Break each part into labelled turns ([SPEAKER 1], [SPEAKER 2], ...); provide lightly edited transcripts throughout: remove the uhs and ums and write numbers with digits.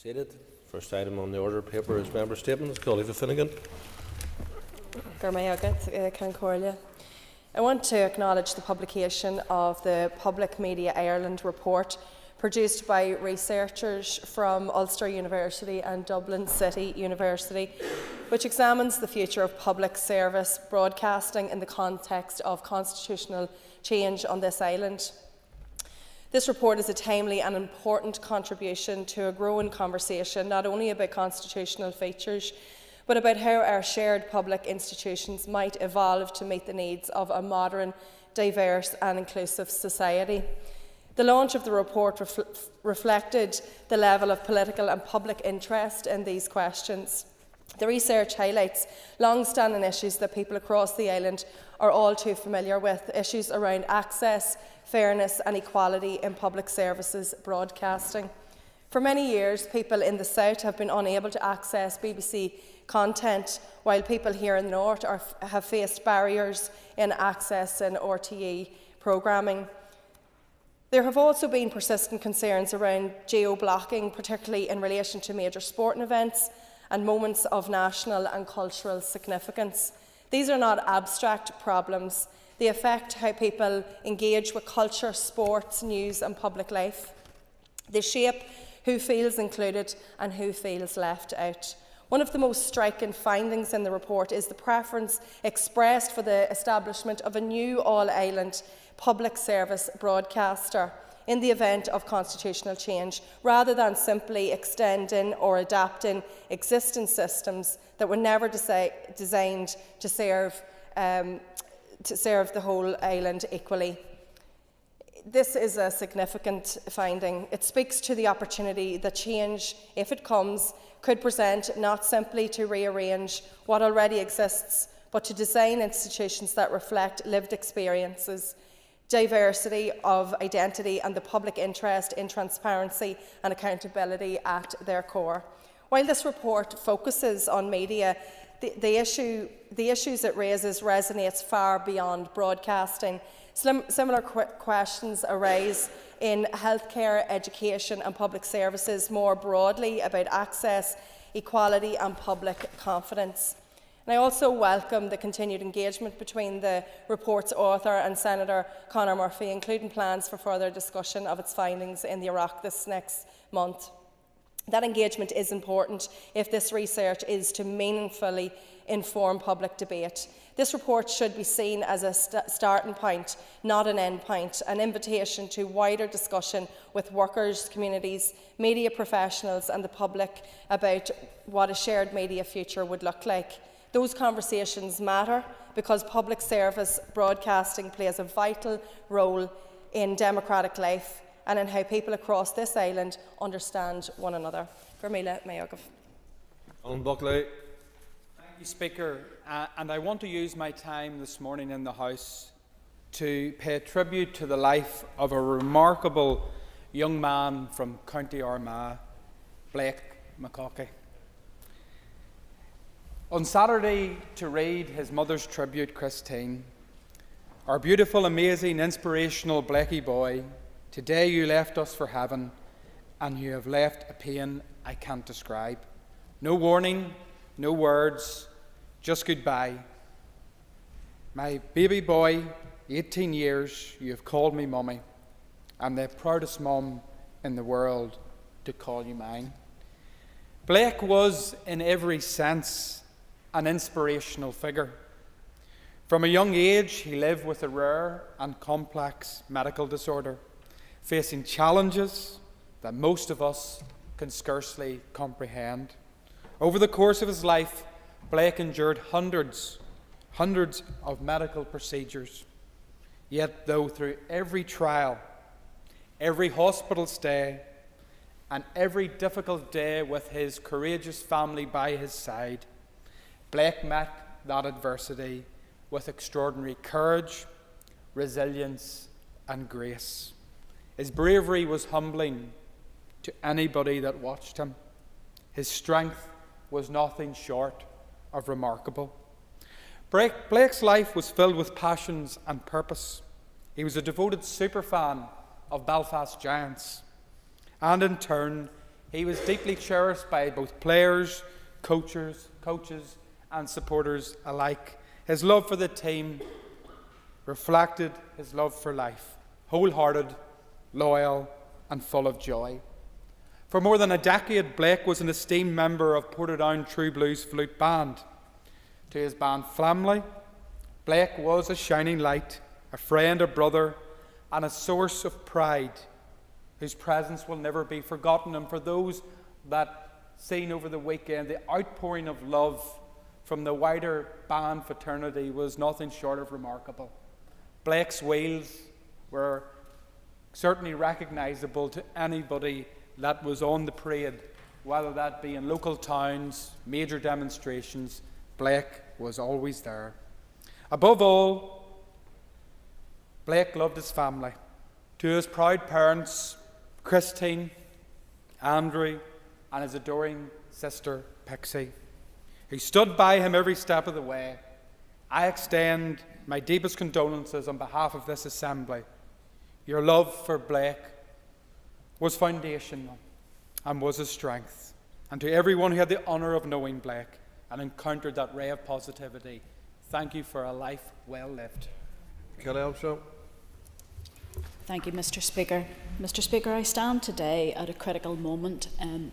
[SPEAKER 1] Seated. First item on the order of paper is member statements. Colleague Finnegan.
[SPEAKER 2] I want to acknowledge the publication of the Public Media Ireland report produced by researchers from Ulster University and Dublin City University, which examines the future of public service broadcasting in the context of constitutional change on this island. This report is a timely and important contribution to a growing conversation not only about constitutional features, but about how our shared public institutions might evolve to meet the needs of a modern, diverse and inclusive society. The launch of the report reflected the level of political and public interest in these questions. The research highlights long-standing issues that people across the island are all too familiar with, issues around access, fairness and equality in public services broadcasting. For many years, people in the South have been unable to access BBC content, while people here in the North have faced barriers in accessing RTE programming. There have also been persistent concerns around geo-blocking, particularly in relation to major sporting events and moments of national and cultural significance. These are not abstract problems. They affect how people engage with culture, sports, news and public life. They shape who feels included and who feels left out. One of the most striking findings in the report is the preference expressed for the establishment of a new all-island public service broadcaster in the event of constitutional change, rather than simply extending or adapting existing systems that were never designed to serve the whole island equally. This is a significant finding. It speaks to the opportunity that change, if it comes, could present not simply to rearrange what already exists, but to design institutions that reflect lived experiences, diversity of identity and the public interest in transparency and accountability at their core. While this report focuses on media, the issues it raises resonates far beyond broadcasting. Similar questions arise in healthcare, education and public services more broadly about access, equality and public confidence. And I also welcome the continued engagement between the report's author and Senator Conor Murphy, including plans for further discussion of its findings in the Iraq this next month. That engagement is important if this research is to meaningfully inform public debate. This report should be seen as a starting point, not an end point, an invitation to wider discussion with workers, communities, media professionals and the public about what a shared media future would look like. Those conversations matter because public service broadcasting plays a vital role in democratic life and in how people across this island understand one another. Gormila Mayogov.
[SPEAKER 1] Alan Buckley.
[SPEAKER 3] Thank you, Speaker. And I want to use my time this morning in the House to pay tribute to the life of a remarkable young man from County Armagh, Blake McCaughey. On Saturday, to read his mother's tribute, Christine, our beautiful, amazing, inspirational Blakey boy, today you left us for heaven, and you have left a pain I can't describe. No warning, no words, just goodbye. My baby boy, 18 years, you have called me mummy. I'm the proudest mum in the world to call you mine. Blake was, in every sense, an inspirational figure. From a young age, he lived with a rare and complex medical disorder, facing challenges that most of us can scarcely comprehend. Over the course of his life, Blake endured hundreds of medical procedures. Yet, though through every trial, every hospital stay, and every difficult day with his courageous family by his side, Blake met that adversity with extraordinary courage, resilience, and grace. His bravery was humbling to anybody that watched him. His strength was nothing short of remarkable. Blake's life was filled with passions and purpose. He was a devoted superfan of Belfast Giants, and in turn, He was deeply cherished by both players, coaches and supporters alike. His love for the team reflected his love for life, wholehearted, loyal and full of joy. For more than a decade, Blake was an esteemed member of Portadown True Blues Flute Band. To his band family, Blake was a shining light, a friend, a brother, and a source of pride, whose presence will never be forgotten. And for those that seen over the weekend, the outpouring of love from the wider band fraternity was nothing short of remarkable. Blake's wheels were certainly recognisable to anybody that was on the parade, whether that be in local towns, major demonstrations. Blake was always there. Above all, Blake loved his family. To his proud parents, Christine, Andrew, and his adoring sister, Pixie, who stood by him every step of the way, I extend my deepest condolences on behalf of this Assembly. Your love for Blake was foundational and was his strength. And to everyone who had the honour of knowing Blake and encountered that ray of positivity, thank you for a life well lived.
[SPEAKER 1] Kelly Armstrong.
[SPEAKER 4] Thank you, Mr. Speaker. Mr. Speaker, I stand today at a critical moment, and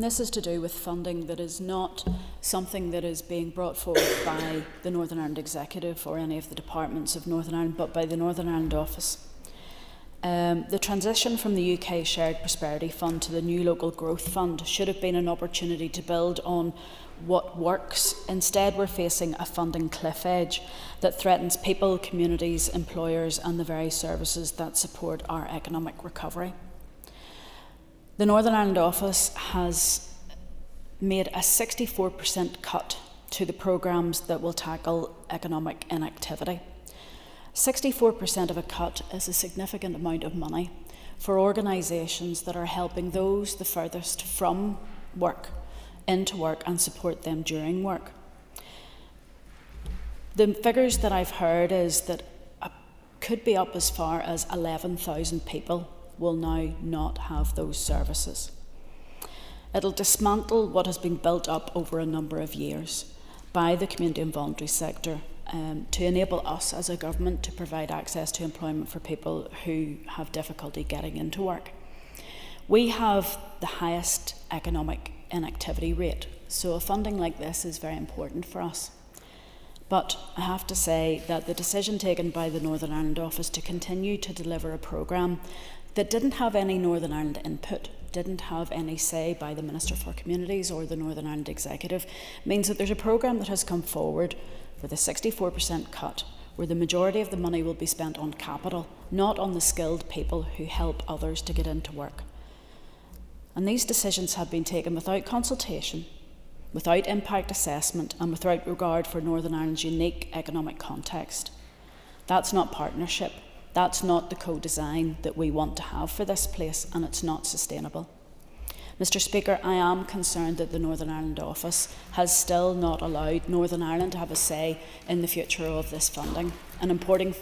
[SPEAKER 4] this is to do with funding that is not something that is being brought forward by the Northern Ireland Executive or any of the departments of Northern Ireland, but by the Northern Ireland Office. The transition from the UK Shared Prosperity Fund to the new Local Growth Fund should have been an opportunity to build on what works. Instead, we're facing a funding cliff edge that threatens people, communities, employers and the very services that support our economic recovery. The Northern Ireland Office has made a 64% cut to the programmes that will tackle economic inactivity. 64% of a cut is a significant amount of money for organisations that are helping those the furthest from work into work and support them during work. The figures that I've heard is that could be up as far as 11,000 people will now not have those services. It'll dismantle what has been built up over a number of years by the community and voluntary sector to enable us as a government to provide access to employment for people who have difficulty getting into work. We have the highest economic inactivity rate, so a funding like this is very important for us. But I have to say that the decision taken by the Northern Ireland Office to continue to deliver a programme that didn't have any Northern Ireland input, didn't have any say by the Minister for Communities or the Northern Ireland Executive, means that there's a programme that has come forward with a 64% cut, where the majority of the money will be spent on capital, not on the skilled people who help others to get into work. And these decisions have been taken without consultation, without impact assessment and without regard for Northern Ireland's unique economic context. That's not partnership. That's not the co-design that we want to have for this place, and it's not sustainable. Mr. Speaker, I am concerned that the Northern Ireland Office has still not allowed Northern Ireland to have a say in the future of this funding, an important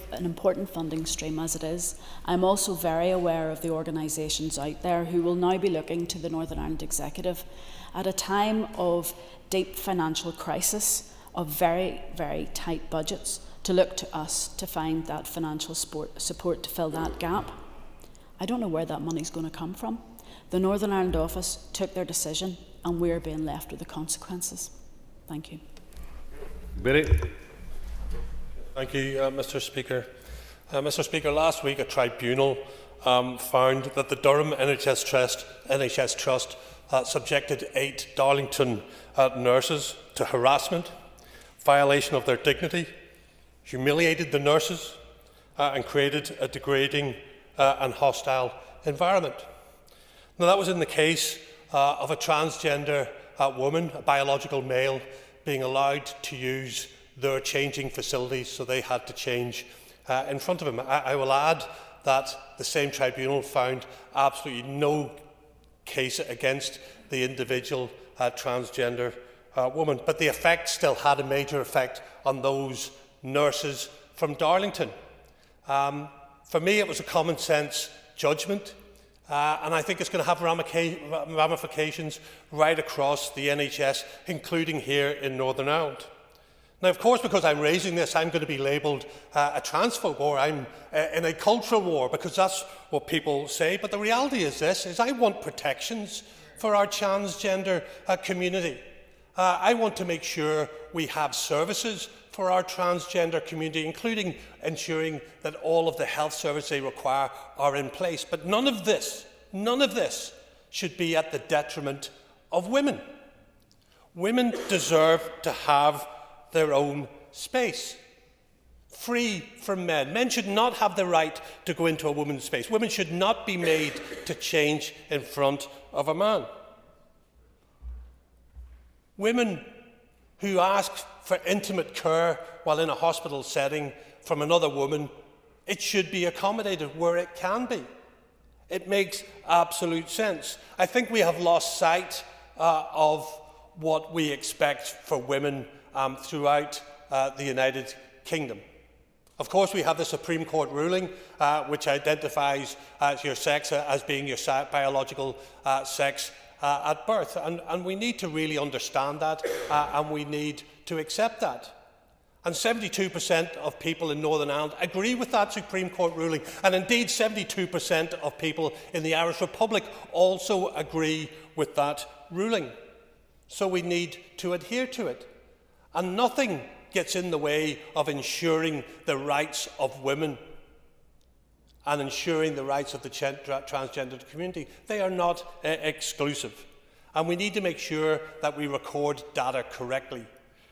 [SPEAKER 4] funding stream as it is. I'm also very aware of the organisations out there who will now be looking to the Northern Ireland Executive at a time of deep financial crisis, of very, very tight budgets, to look to us to find that financial support to fill that gap. I don't know where that money's going to come from. The Northern Ireland Office took their decision and we're being left with the consequences. Thank you.
[SPEAKER 1] Billy.
[SPEAKER 5] Thank you, Mr. Speaker. Mr. Speaker, last week a tribunal found that the Durham NHS Trust subjected 8 Darlington nurses to harassment, violation of their dignity, humiliated the nurses and created a degrading and hostile environment. Now, that was in the case of a transgender woman, a biological male, being allowed to use their changing facilities, so they had to change in front of him. I will add that the same tribunal found absolutely no case against the individual transgender woman, but the effect still had a major effect on those nurses from Darlington. For me, it was a common sense judgment. and I think it's going to have ramifications right across the NHS, including here in Northern Ireland. Now, of course, because I'm raising this, I'm going to be labelled a transphobe, or I'm in a cultural war, because that's what people say. But the reality is this, is I want protections for our transgender community. I want to make sure we have services for our transgender community, including ensuring that all of the health services they require are in place. But none of this should be at the detriment of women. Women deserve to have their own space, free from men. Men should not have the right to go into a woman's space. Women should not be made to change in front of a man. Women who ask for intimate care while in a hospital setting from another woman, it should be accommodated where it can be. It makes absolute sense. I think we have lost sight of what we expect for women throughout the United Kingdom. Of course, we have the Supreme Court ruling which identifies your sex as being your biological sex at birth, and we need to really understand that, and we need to accept that. And 72% of people in Northern Ireland agree with that Supreme Court ruling, and indeed 72% of people in the Irish Republic also agree with that ruling. So we need to adhere to it. And nothing gets in the way of ensuring the rights of women and ensuring the rights of the transgender community. They are not exclusive. And we need to make sure that we record data correctly,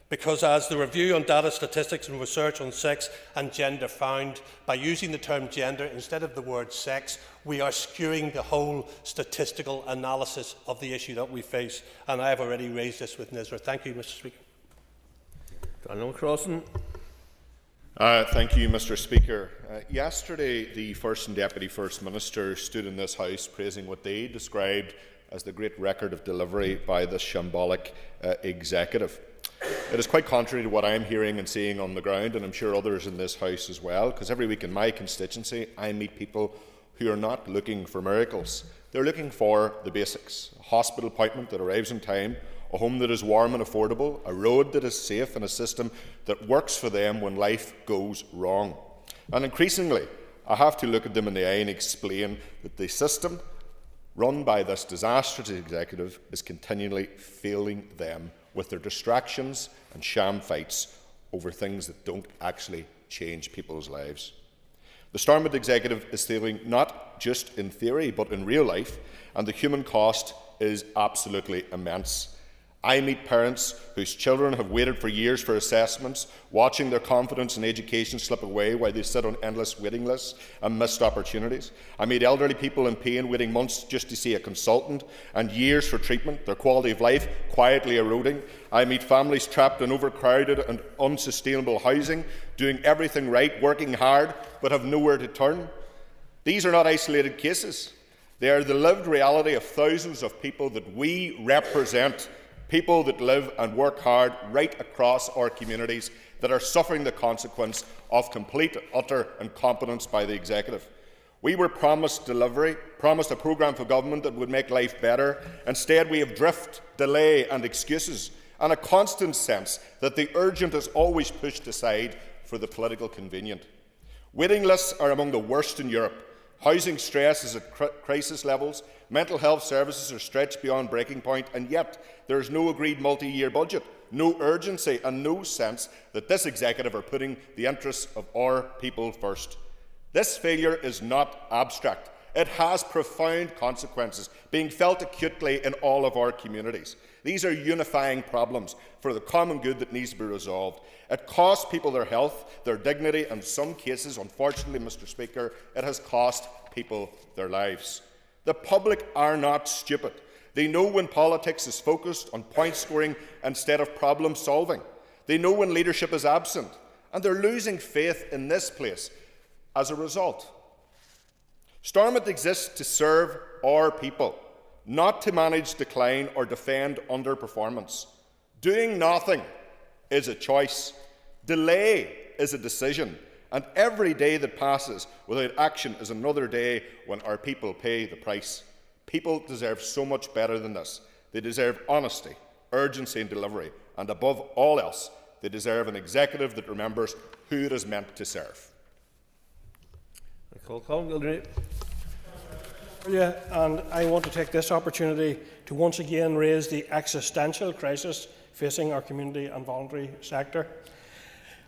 [SPEAKER 5] because as the review on data statistics and research on sex and gender found, by using the term gender instead of the word sex, we are skewing the whole statistical analysis of the issue that we face. And I have already raised this with Nisra. Thank you, Mr. Speaker.
[SPEAKER 1] Donald Crossan.
[SPEAKER 6] Thank you, Mr. Speaker. Yesterday, the First and Deputy First Minister stood in this House praising what they described as the great record of delivery by this shambolic executive. It is quite contrary to what I'm hearing and seeing on the ground, and I'm sure others in this House as well, because every week in my constituency I meet people who are not looking for miracles. They're looking for the basics: a hospital appointment that arrives in time, a home that is warm and affordable, a road that is safe, and a system that works for them when life goes wrong. And increasingly, I have to look at them in the eye and explain that the system run by this disastrous executive is continually failing them with their distractions and sham fights over things that don't actually change people's lives. The Stormont executive is failing not just in theory but in real life, and the human cost is absolutely immense. I meet parents whose children have waited for years for assessments, watching their confidence in education slip away while they sit on endless waiting lists and missed opportunities. I meet elderly people in pain waiting months just to see a consultant and years for treatment, their quality of life quietly eroding. I meet families trapped in overcrowded and unsustainable housing, doing everything right, working hard, but have nowhere to turn. These are not isolated cases. They are the lived reality of thousands of people that we represent. People that live and work hard right across our communities that are suffering the consequence of complete, utter incompetence by the executive. We were promised delivery, promised a programme for government that would make life better. Instead, we have drift, delay and excuses, and a constant sense that the urgent is always pushed aside for the political convenient. Waiting lists are among the worst in Europe. Housing stress is at crisis levels. Mental health services are stretched beyond breaking point, and yet there is no agreed multi-year budget, no urgency and no sense that this executive are putting the interests of our people first. This failure is not abstract. It has profound consequences, being felt acutely in all of our communities. These are unifying problems for the common good that needs to be resolved. It costs people their health, their dignity, and in some cases, unfortunately, Mr. Speaker, it has cost people their lives. The public are not stupid. They know when politics is focused on point scoring instead of problem solving. They know when leadership is absent, and they're losing faith in this place as a result. Stormont exists to serve our people, not to manage decline or defend underperformance. Doing nothing is a choice. Delay is a decision. And every day that passes without action is another day when our people pay the price. People deserve so much better than this. They deserve honesty, urgency and delivery, and above all else, they deserve an executive that remembers who it is meant to serve.
[SPEAKER 7] And I want to take this opportunity to once again raise the existential crisis facing our community and voluntary sector.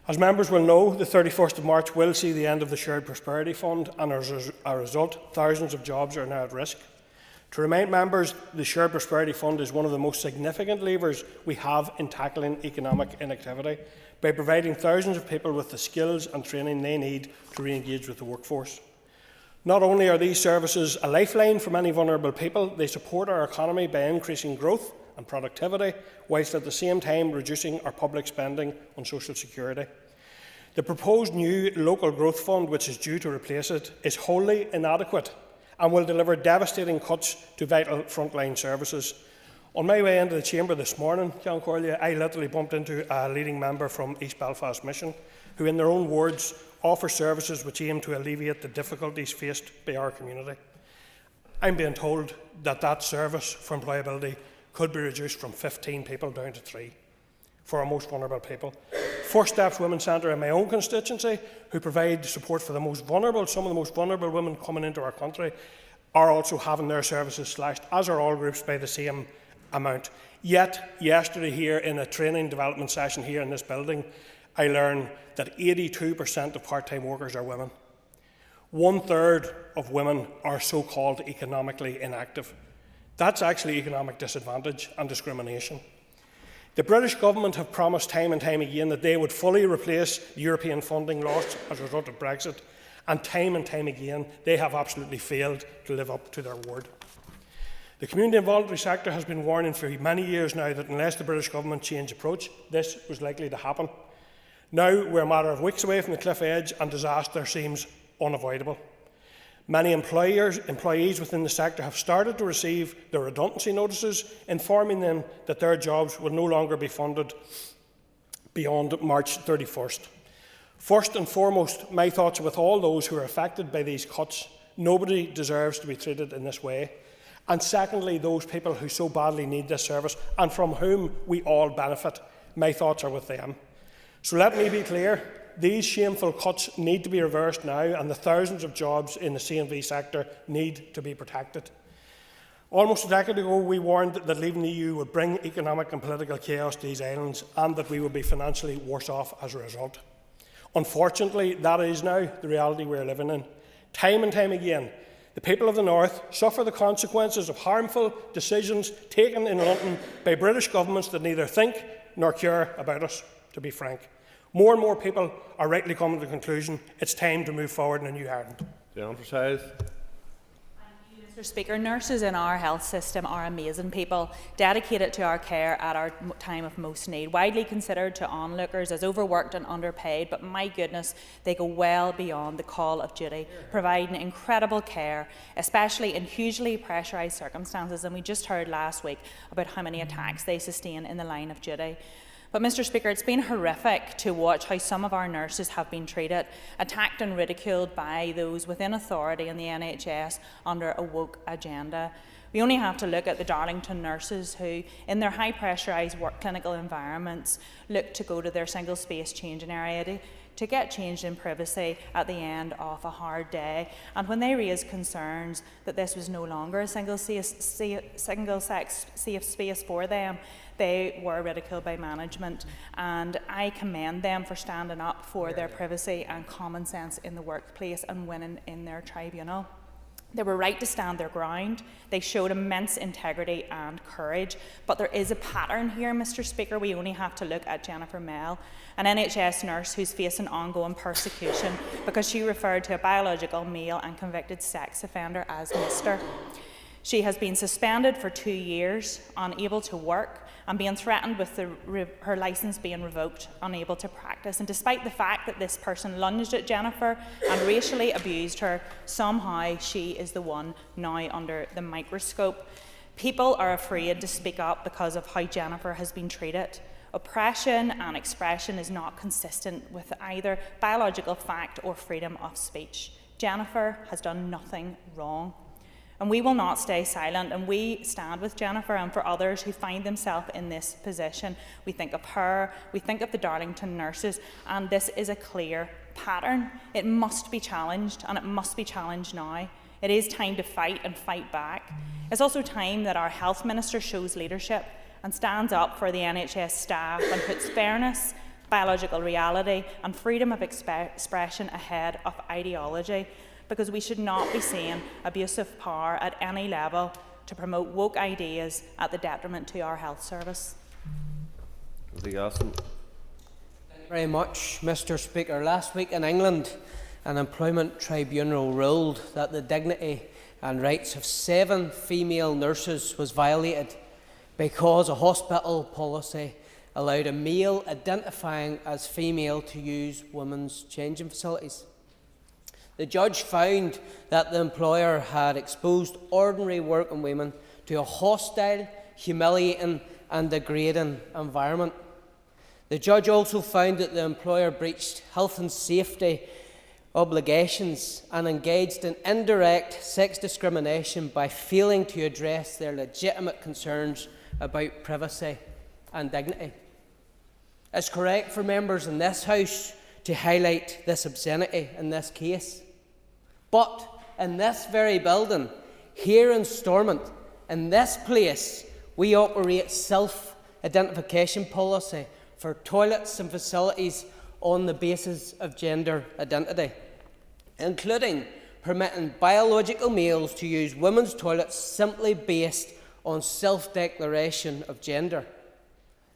[SPEAKER 7] As members will know, the 31st of March will see the end of the Shared Prosperity Fund, and as a result, thousands of jobs are now at risk. To remind members, the Shared Prosperity Fund is one of the most significant levers we have in tackling economic inactivity by providing thousands of people with the skills and training they need to re-engage with the workforce. Not only are these services a lifeline for many vulnerable people, they support our economy by increasing growth and productivity, whilst at the same time reducing our public spending on social security. The proposed new local growth fund, which is due to replace it, is wholly inadequate and will deliver devastating cuts to vital frontline services. On my way into the chamber this morning, Ceann Comhairle, I literally bumped into a leading member from East Belfast Mission, who in their own words offer services which aim to alleviate the difficulties faced by our community. I'm being told that that service for employability could be reduced from 15 people down to 3 for our most vulnerable people. First Steps Women's Centre in my own constituency, who provide support for the most vulnerable, some of the most vulnerable women coming into our country, are also having their services slashed, as are all groups, by the same amount. Yet, yesterday here in a training development session here in this building, I learned that 82% of part-time workers are women. 1/3 of women are so-called economically inactive. That's actually economic disadvantage and discrimination. The British government have promised time and time again that they would fully replace the European funding lost as a result of Brexit, and time again they have absolutely failed to live up to their word. The community and voluntary sector has been warning for many years now that unless the British government change approach, this was likely to happen. Now we're a matter of weeks away from the cliff edge and disaster seems unavoidable. Many employees within the sector have started to receive their redundancy notices, informing them that their jobs will no longer be funded beyond March 31st. First and foremost, my thoughts are with all those who are affected by these cuts. Nobody deserves to be treated in this way. And secondly, those people who so badly need this service and from whom we all benefit. My thoughts are with them. So let me be clear. These shameful cuts need to be reversed now, and the thousands of jobs in the C&V sector need to be protected. Almost a decade ago, we warned that leaving the EU would bring economic and political chaos to these islands and that we would be financially worse off as a result. Unfortunately, that is now the reality we are living in. Time and time again, the people of the North suffer the consequences of harmful decisions taken in London by British governments that neither think nor care about us, to be frank. More and more people are rightly coming to the conclusion it's time to move forward in a new Ireland.
[SPEAKER 8] Mr. Speaker, nurses in our health system are amazing people, dedicated to our care at our time of most need, widely considered to onlookers as overworked and underpaid, but my goodness, they go well beyond the call of duty, providing incredible care, especially in hugely pressurised circumstances, and we just heard last week about how many attacks they sustain in the line of duty. But, Mr. Speaker, it's been horrific to watch how some of our nurses have been treated, attacked and ridiculed by those within authority in the NHS under a woke agenda. We only have to look at the Darlington nurses who, in their high-pressurised work clinical environments, look to go to their single-space changing area to get changed in privacy at the end of a hard day. And when they raised concerns that this was no longer a single-sex safe space for them, they were ridiculed by management, and I commend them for standing up for their privacy and common sense in the workplace and winning in their tribunal. They were right to stand their ground. They showed immense integrity and courage. But there is a pattern here, Mr. Speaker. We only have to look at Jennifer Mell, an NHS nurse who's facing ongoing persecution because she referred to a biological male and convicted sex offender as Mr. She has been suspended for 2 years, unable to work, and being threatened with her licence being revoked, unable to practice. And despite the fact that this person lunged at Jennifer and racially abused her, somehow she is the one now under the microscope. People are afraid to speak up because of how Jennifer has been treated. Oppression and expression is not consistent with either biological fact or freedom of speech. Jennifer has done nothing wrong. And we will not stay silent, and we stand with Jennifer and for others who find themselves in this position. We think of her, we think of the Darlington nurses, and this is a clear pattern. It must be challenged, and it must be challenged now. It is time to fight and fight back. It's also time that our health minister shows leadership and stands up for the NHS staff and puts fairness, biological reality and freedom of expression ahead of ideology, because we should not be seeing abuse of power at any level to promote woke ideas at the detriment to our health service.
[SPEAKER 9] Thank you very much, Mr. Speaker. Last week in England, an employment tribunal ruled that the dignity and rights of 7 female nurses was violated because a hospital policy allowed a male identifying as female to use women's changing facilities. The judge found that the employer had exposed ordinary working women to a hostile, humiliating and degrading environment. The judge also found that the employer breached health and safety obligations and engaged in indirect sex discrimination by failing to address their legitimate concerns about privacy and dignity. It's correct for members in this House to highlight this obscenity in this case. But in this very building, here in Stormont, in this place, we operate self-identification policy for toilets and facilities on the basis of gender identity, including permitting biological males to use women's toilets simply based on self-declaration of gender.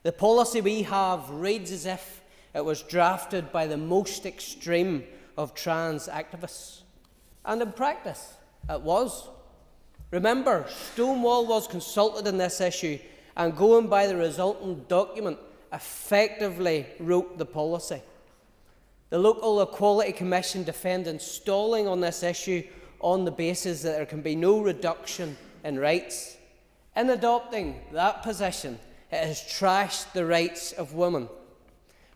[SPEAKER 9] The policy we have reads as if it was drafted by the most extreme of trans activists. And in practice, it was. Remember, Stonewall was consulted on this issue and, going by the resulting document, effectively wrote the policy. The Local Equality Commission defended stalling on this issue on the basis that there can be no reduction in rights. In adopting that position, it has trashed the rights of women,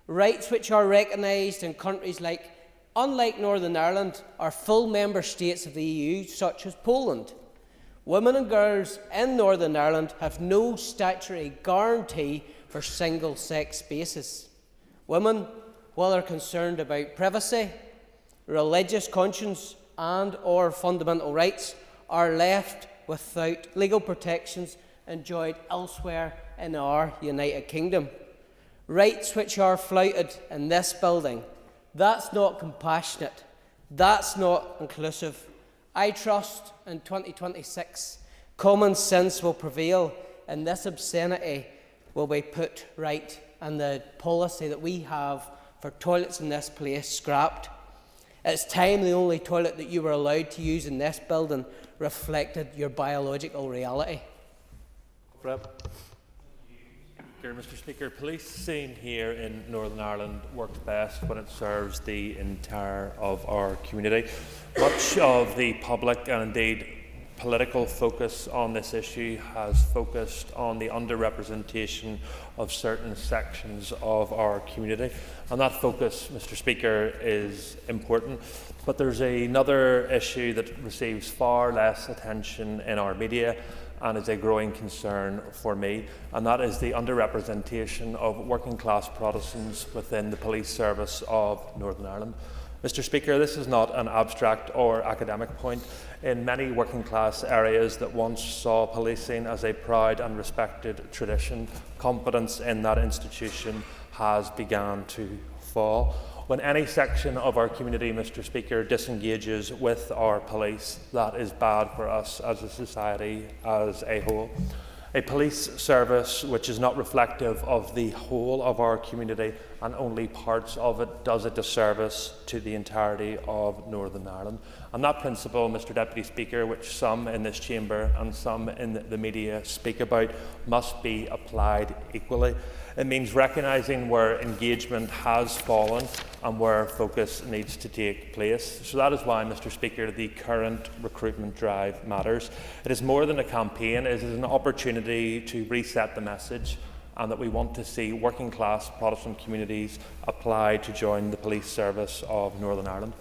[SPEAKER 9] rights which are recognised in countries like, unlike Northern Ireland, are full member states of the EU, such as Poland. Women and girls in Northern Ireland have no statutory guarantee for single-sex spaces. Women, while they're concerned about privacy, religious conscience and/or fundamental rights, are left without legal protections enjoyed elsewhere in our United Kingdom. Rights which are flouted in this building. That's not compassionate. That's not inclusive. I trust in 2026 common sense will prevail and this obscenity will be put right and the policy that we have for toilets in this place scrapped. It's time the only toilet that you were allowed to use in this building reflected your biological reality.
[SPEAKER 10] Mr. Speaker, policing here in Northern Ireland works best when it serves the entire of our community. Much of the public and indeed political focus on this issue has focused on the underrepresentation of certain sections of our community, and that focus, Mr. Speaker, is important. But there's another issue that receives far less attention in our media and is a growing concern for me, and that is the underrepresentation of working class Protestants within the police service of Northern Ireland. Mr. Speaker, this is not an abstract or academic point. In many working class areas that once saw policing as a proud and respected tradition, confidence in that institution has begun to fall. When any section of our community, Mr. Speaker, disengages with our police, that is bad for us as a society as a whole. A police service which is not reflective of the whole of our community and only parts of it does a disservice to the entirety of Northern Ireland. And that principle, Mr. Deputy Speaker, which some in this chamber and some in the media speak about, must be applied equally. It means recognising where engagement has fallen and where focus needs to take place. So that is why, Mr. Speaker, the current recruitment drive matters. It is more than a campaign, it is an opportunity to reset the message and that we want to see working class Protestant communities apply to join the police service of Northern Ireland.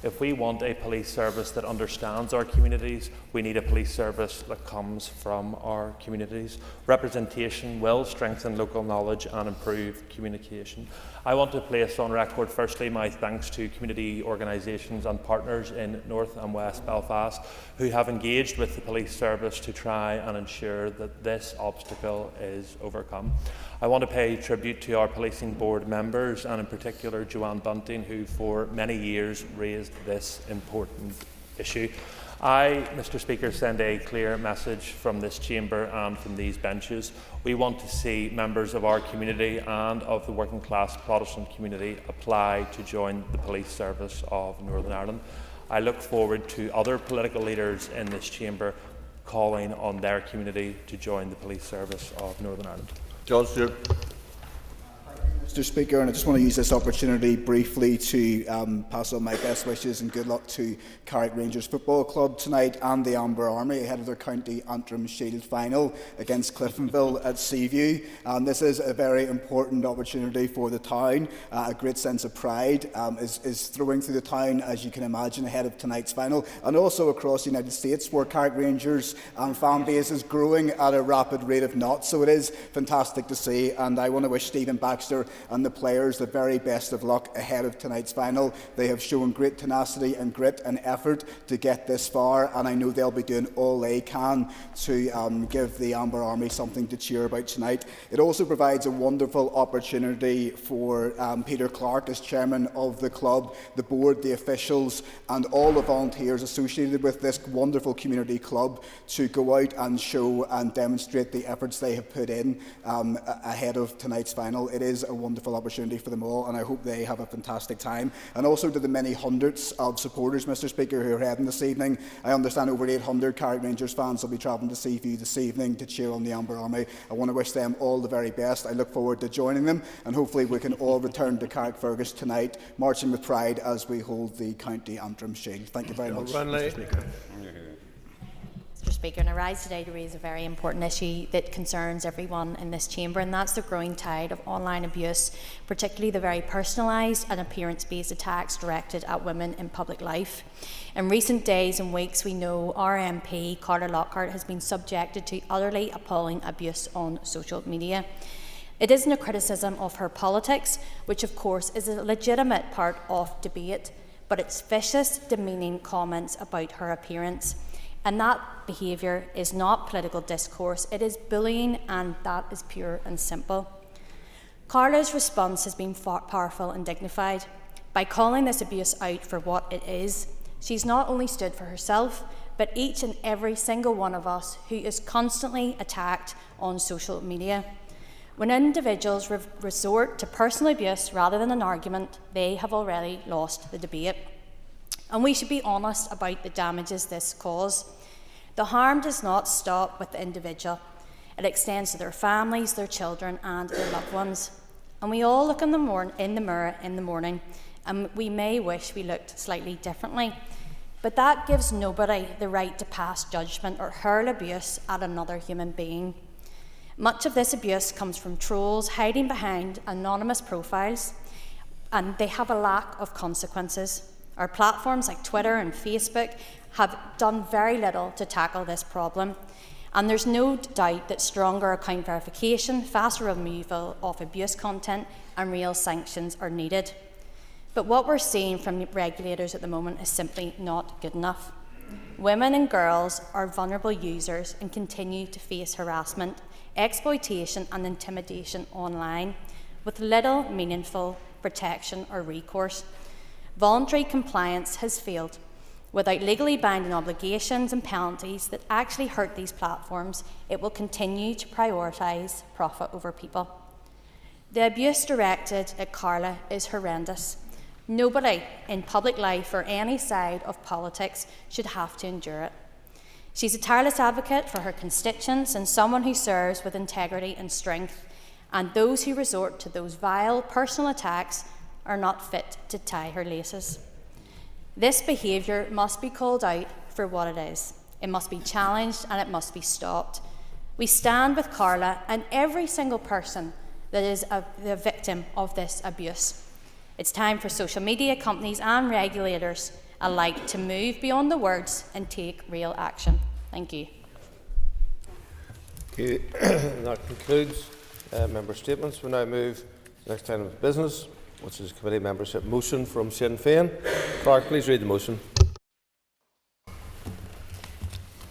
[SPEAKER 10] If we want a police service that understands our communities, we need a police service that comes from our communities. Representation will strengthen local knowledge and improve communication. I want to place on record, firstly, my thanks to community organisations and partners in North and West Belfast who have engaged with the police service to try and ensure that this obstacle is overcome. I want to pay tribute to our policing board members, and in particular Joanne Bunting, who for many years raised this important issue. I, Mr. Speaker, send a clear message from this chamber and from these benches. We want to see members of our community and of the working class Protestant community apply to join the police service of Northern Ireland. I look forward to other political leaders in this chamber calling on their community to join the police service of Northern Ireland.
[SPEAKER 1] John Stewart.
[SPEAKER 11] Mr. Speaker, and I just want to use this opportunity briefly to pass on my best wishes and good luck to Carrick Rangers Football Club tonight and the Amber Army ahead of their County Antrim Shield final against Cliftonville at Seaview. This is a very important opportunity for the town. A great sense of pride is throwing through the town, as you can imagine, ahead of tonight's final, and also across the United States, where Carrick Rangers fan base is growing at a rapid rate of knots. So it is fantastic to see, and I want to wish Stephen Baxter and the players the very best of luck ahead of tonight's final. They have shown great tenacity and grit and effort to get this far, and I know they'll be doing all they can to give the Amber Army something to cheer about tonight. It also provides a wonderful opportunity for Peter Clark, as chairman of the club, the board, the officials and all the volunteers associated with this wonderful community club to go out and show and demonstrate the efforts they have put in ahead of tonight's final. It is a wonderful opportunity for them all, and I hope they have a fantastic time. And also to the many hundreds of supporters, Mr. Speaker, who are heading this evening. I understand over 800 Carrick Rangers fans will be travelling to Seaview this evening to cheer on the Amber Army. I want to wish them all the very best. I look forward to joining them, and hopefully we can all return to Carrickfergus tonight, marching with pride as we hold the County Antrim Shield. Thank you very much, Mr. Speaker.
[SPEAKER 12] Mr. Speaker, and I rise today to raise a very important issue that concerns everyone in this chamber, and that's the growing tide of online abuse, particularly the very personalised and appearance-based attacks directed at women in public life. In recent days and weeks, we know our MP, Carla Lockhart, has been subjected to utterly appalling abuse on social media. It isn't a criticism of her politics, which of course is a legitimate part of debate, but it's vicious, demeaning comments about her appearance. And that behaviour is not political discourse, it is bullying, and that is pure and simple. Carla's response has been powerful and dignified. By calling this abuse out for what it is, she's not only stood for herself, but each and every single one of us who is constantly attacked on social media. When individuals resort to personal abuse rather than an argument, they have already lost the debate. And we should be honest about the damages this causes. The harm does not stop with the individual. It extends to their families, their children and their loved ones. And we all look in the mirror in the morning, and we may wish we looked slightly differently. But that gives nobody the right to pass judgment or hurl abuse at another human being. Much of this abuse comes from trolls hiding behind anonymous profiles, and they have a lack of consequences. Our platforms like Twitter and Facebook have done very little to tackle this problem, and there's no doubt that stronger account verification, faster removal of abuse content and real sanctions are needed. But what we're seeing from regulators at the moment is simply not good enough. Women and girls are vulnerable users and continue to face harassment, exploitation and intimidation online, with little meaningful protection or recourse. Voluntary compliance has failed. Without legally binding obligations and penalties that actually hurt these platforms, it will continue to prioritise profit over people. The abuse directed at Carla is horrendous. Nobody in public life or any side of politics should have to endure it. She's a tireless advocate for her constituents and someone who serves with integrity and strength, and those who resort to those vile personal attacks are not fit to tie her laces. This behaviour must be called out for what it is. It must be challenged and it must be stopped. We stand with Carla and every single person that is the victim of this abuse. It's time for social media companies and regulators alike to move beyond the words and take real action. Thank you.
[SPEAKER 1] Okay. That concludes member statements. We now move to the next item of business, which is committee membership motion from Sinn Féin. Clerk, please read the motion.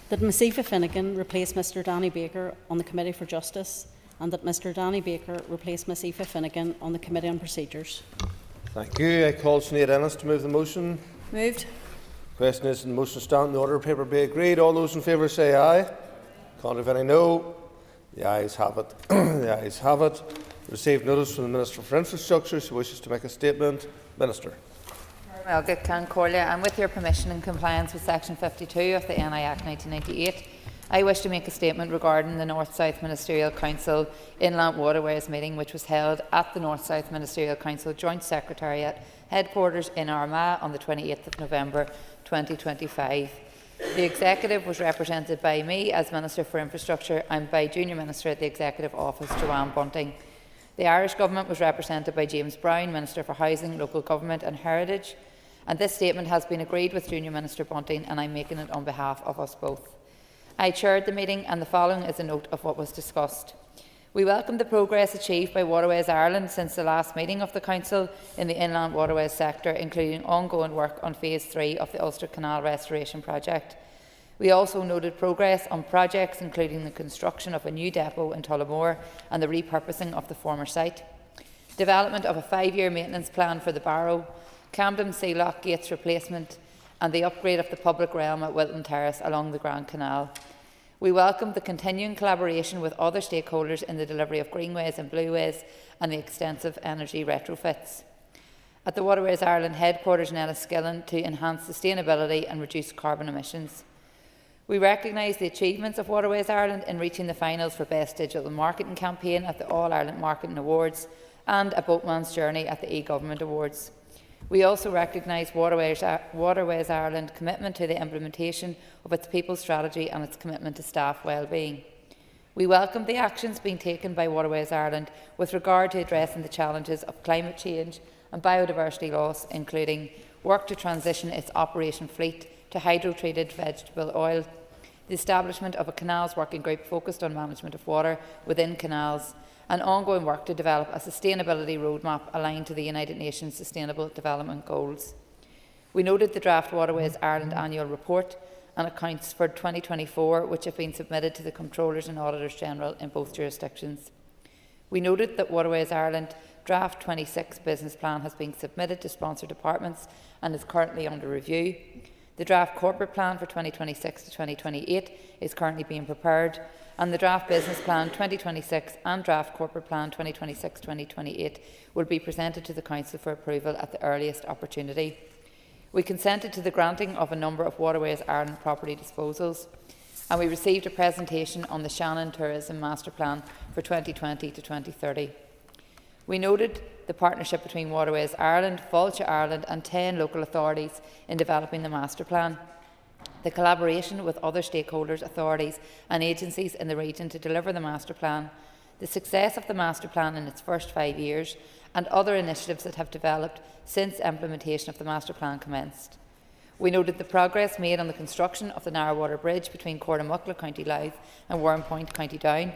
[SPEAKER 13] That Ms Aoife Finnegan replace Mr Danny Baker on the Committee for Justice, and that Mr Danny Baker replace Ms Aoife Finnegan on the Committee on Procedures.
[SPEAKER 1] Thank you. I call Sinead Ennis to move the motion.
[SPEAKER 2] Moved.
[SPEAKER 1] The question is, the motion stand in the order paper be agreed. All those in favour say aye. Contrary, if any, no. The ayes have it. The ayes have it. Received notice from the Minister for Infrastructure. She wishes to make a statement. Minister.
[SPEAKER 14] Well, good Corlia, and with your permission, in compliance with Section 52 of the NI Act 1998, I wish to make a statement regarding the North-South Ministerial Council Inland Waterways meeting, which was held at the North-South Ministerial Council Joint Secretariat Headquarters in Armagh on the 28th of November 2025. The Executive was represented by me as Minister for Infrastructure and by Junior Minister at the Executive Office, Joanne Bunting. The Irish Government was represented by James Brown, Minister for Housing, Local Government and Heritage, and this statement has been agreed with Junior Minister Bunting, and I am making it on behalf of us both. I chaired the meeting, and the following is a note of what was discussed. We welcome the progress achieved by Waterways Ireland since the last meeting of the Council in the inland waterways sector, including ongoing work on Phase 3 of the Ulster Canal Restoration Project. We also noted progress on projects including the construction of a new depot in Tullamore and the repurposing of the former site, development of a 5-year maintenance plan for the Barrow, Camden Sea Lock Gates replacement and the upgrade of the public realm at Wilton Terrace along the Grand Canal. We welcome the continuing collaboration with other stakeholders in the delivery of greenways and blueways and the extensive energy retrofits. At the Waterways Ireland headquarters in Enniskillen to enhance sustainability and reduce carbon emissions. We recognise the achievements of Waterways Ireland in reaching the finals for Best Digital Marketing Campaign at the All-Ireland Marketing Awards and A Boatman's Journey at the e-Government Awards. We also recognise Waterways Ireland's commitment to the implementation of its people strategy and its commitment to staff well-being. We welcome the actions being taken by Waterways Ireland with regard to addressing the challenges of climate change and biodiversity loss, including work to transition its operation fleet to hydro-treated vegetable oil, the establishment of a canals working group focused on management of water within canals, and ongoing work to develop a sustainability roadmap aligned to the United Nations Sustainable Development Goals. We noted the draft Waterways Ireland annual report and accounts for 2024, which have been submitted to the Controllers and Auditors General in both jurisdictions. We noted that Waterways Ireland draft 26 business plan has been submitted to sponsor departments and is currently under review. The draft corporate plan for 2026 to 2028 is currently being prepared, and the draft business plan 2026 and draft corporate plan 2026-2028 will be presented to the Council for approval at the earliest opportunity. We consented to the granting of a number of Waterways Ireland property disposals, and we received a presentation on the Shannon Tourism Master Plan for 2020 to 2030. We noted the partnership between Waterways Ireland, Fáilte Ireland and 10 local authorities in developing the master plan, the collaboration with other stakeholders, authorities and agencies in the region to deliver the master plan, the success of the master plan in its first 5 years and other initiatives that have developed since implementation of the master plan commenced. We noted the progress made on the construction of the Narrowwater Bridge between Cornamuckla, County Louth and Warrenpoint, County Down,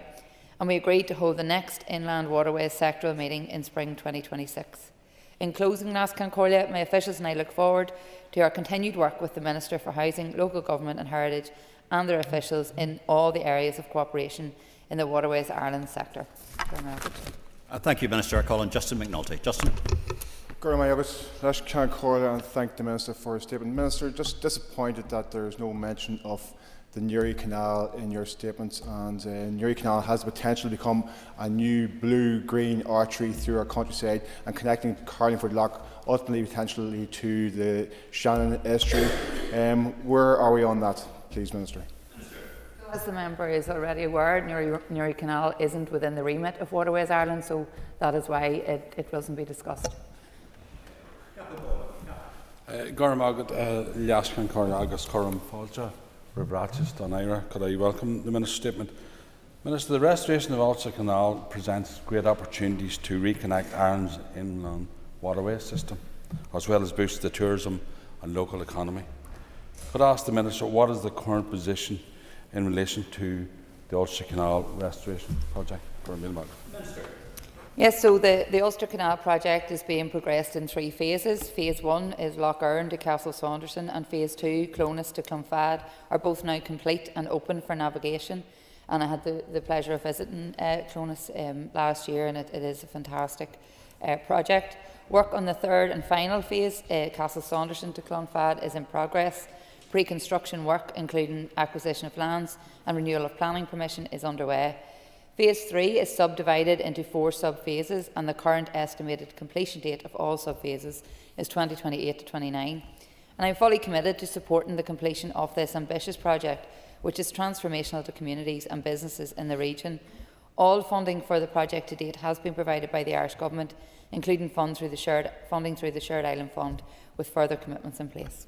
[SPEAKER 14] and we agreed to hold the next Inland Waterways sectoral meeting in spring 2026. In closing, Nascan Corlia, my officials and I look forward to our continued work with the Minister for Housing, Local Government and Heritage and their officials in all the areas of cooperation in the Waterways Ireland sector.
[SPEAKER 15] Thank you, Minister. I call on Justin McNulty. Justin.
[SPEAKER 16] And thank the Minister for his statement. Minister, just disappointed that there is no mention of the Newry Canal in your statements, and Newry Canal has the potential to become a new blue-green artery through our countryside and connecting Carlingford Lock, ultimately potentially to the Shannon estuary. Where are we on that, please, Minister?
[SPEAKER 14] As the member is already aware, Newry Canal isn't within the remit of Waterways Ireland, so that is why it wasn't be discussed.
[SPEAKER 17] Could I welcome the Minister's statement? Minister, the restoration of Ulster Canal presents great opportunities to reconnect Ireland's inland waterway system, as well as boost the tourism and local economy. Could I ask the Minister what is the current position in relation to the Ulster Canal restoration project?
[SPEAKER 14] Yes, so the Ulster Canal project is being progressed in 3 phases. Phase 1 is Lough Erne to Castle Saunderson, and Phase 2, Clonus to Clonfad, are both now complete and open for navigation. And I had the pleasure of visiting Clonus last year, and it is a fantastic project. Work on the 3rd and final phase, Castle Saunderson to Clonfad, is in progress. Pre-construction work, including acquisition of lands and renewal of planning permission, is underway. Phase 3 is subdivided into 4 sub-phases, and the current estimated completion date of all sub-phases is 2028 to 29. And I'm fully committed to supporting the completion of this ambitious project, which is transformational to communities and businesses in the region. All funding for the project to date has been provided by the Irish Government, including funding through the Shared Island Fund, with further commitments in place.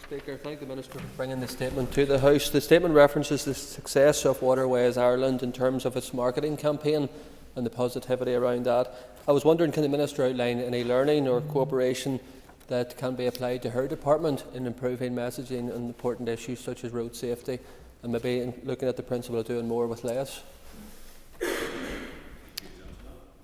[SPEAKER 18] Speaker, thank the Minister for bringing the statement to the House. The statement references the success of Waterways Ireland in terms of its marketing campaign and the positivity around that. I was wondering, can the Minister outline any learning or cooperation that can be applied to her department in improving messaging on important issues such as road safety, and maybe in looking at the principle of doing more with less?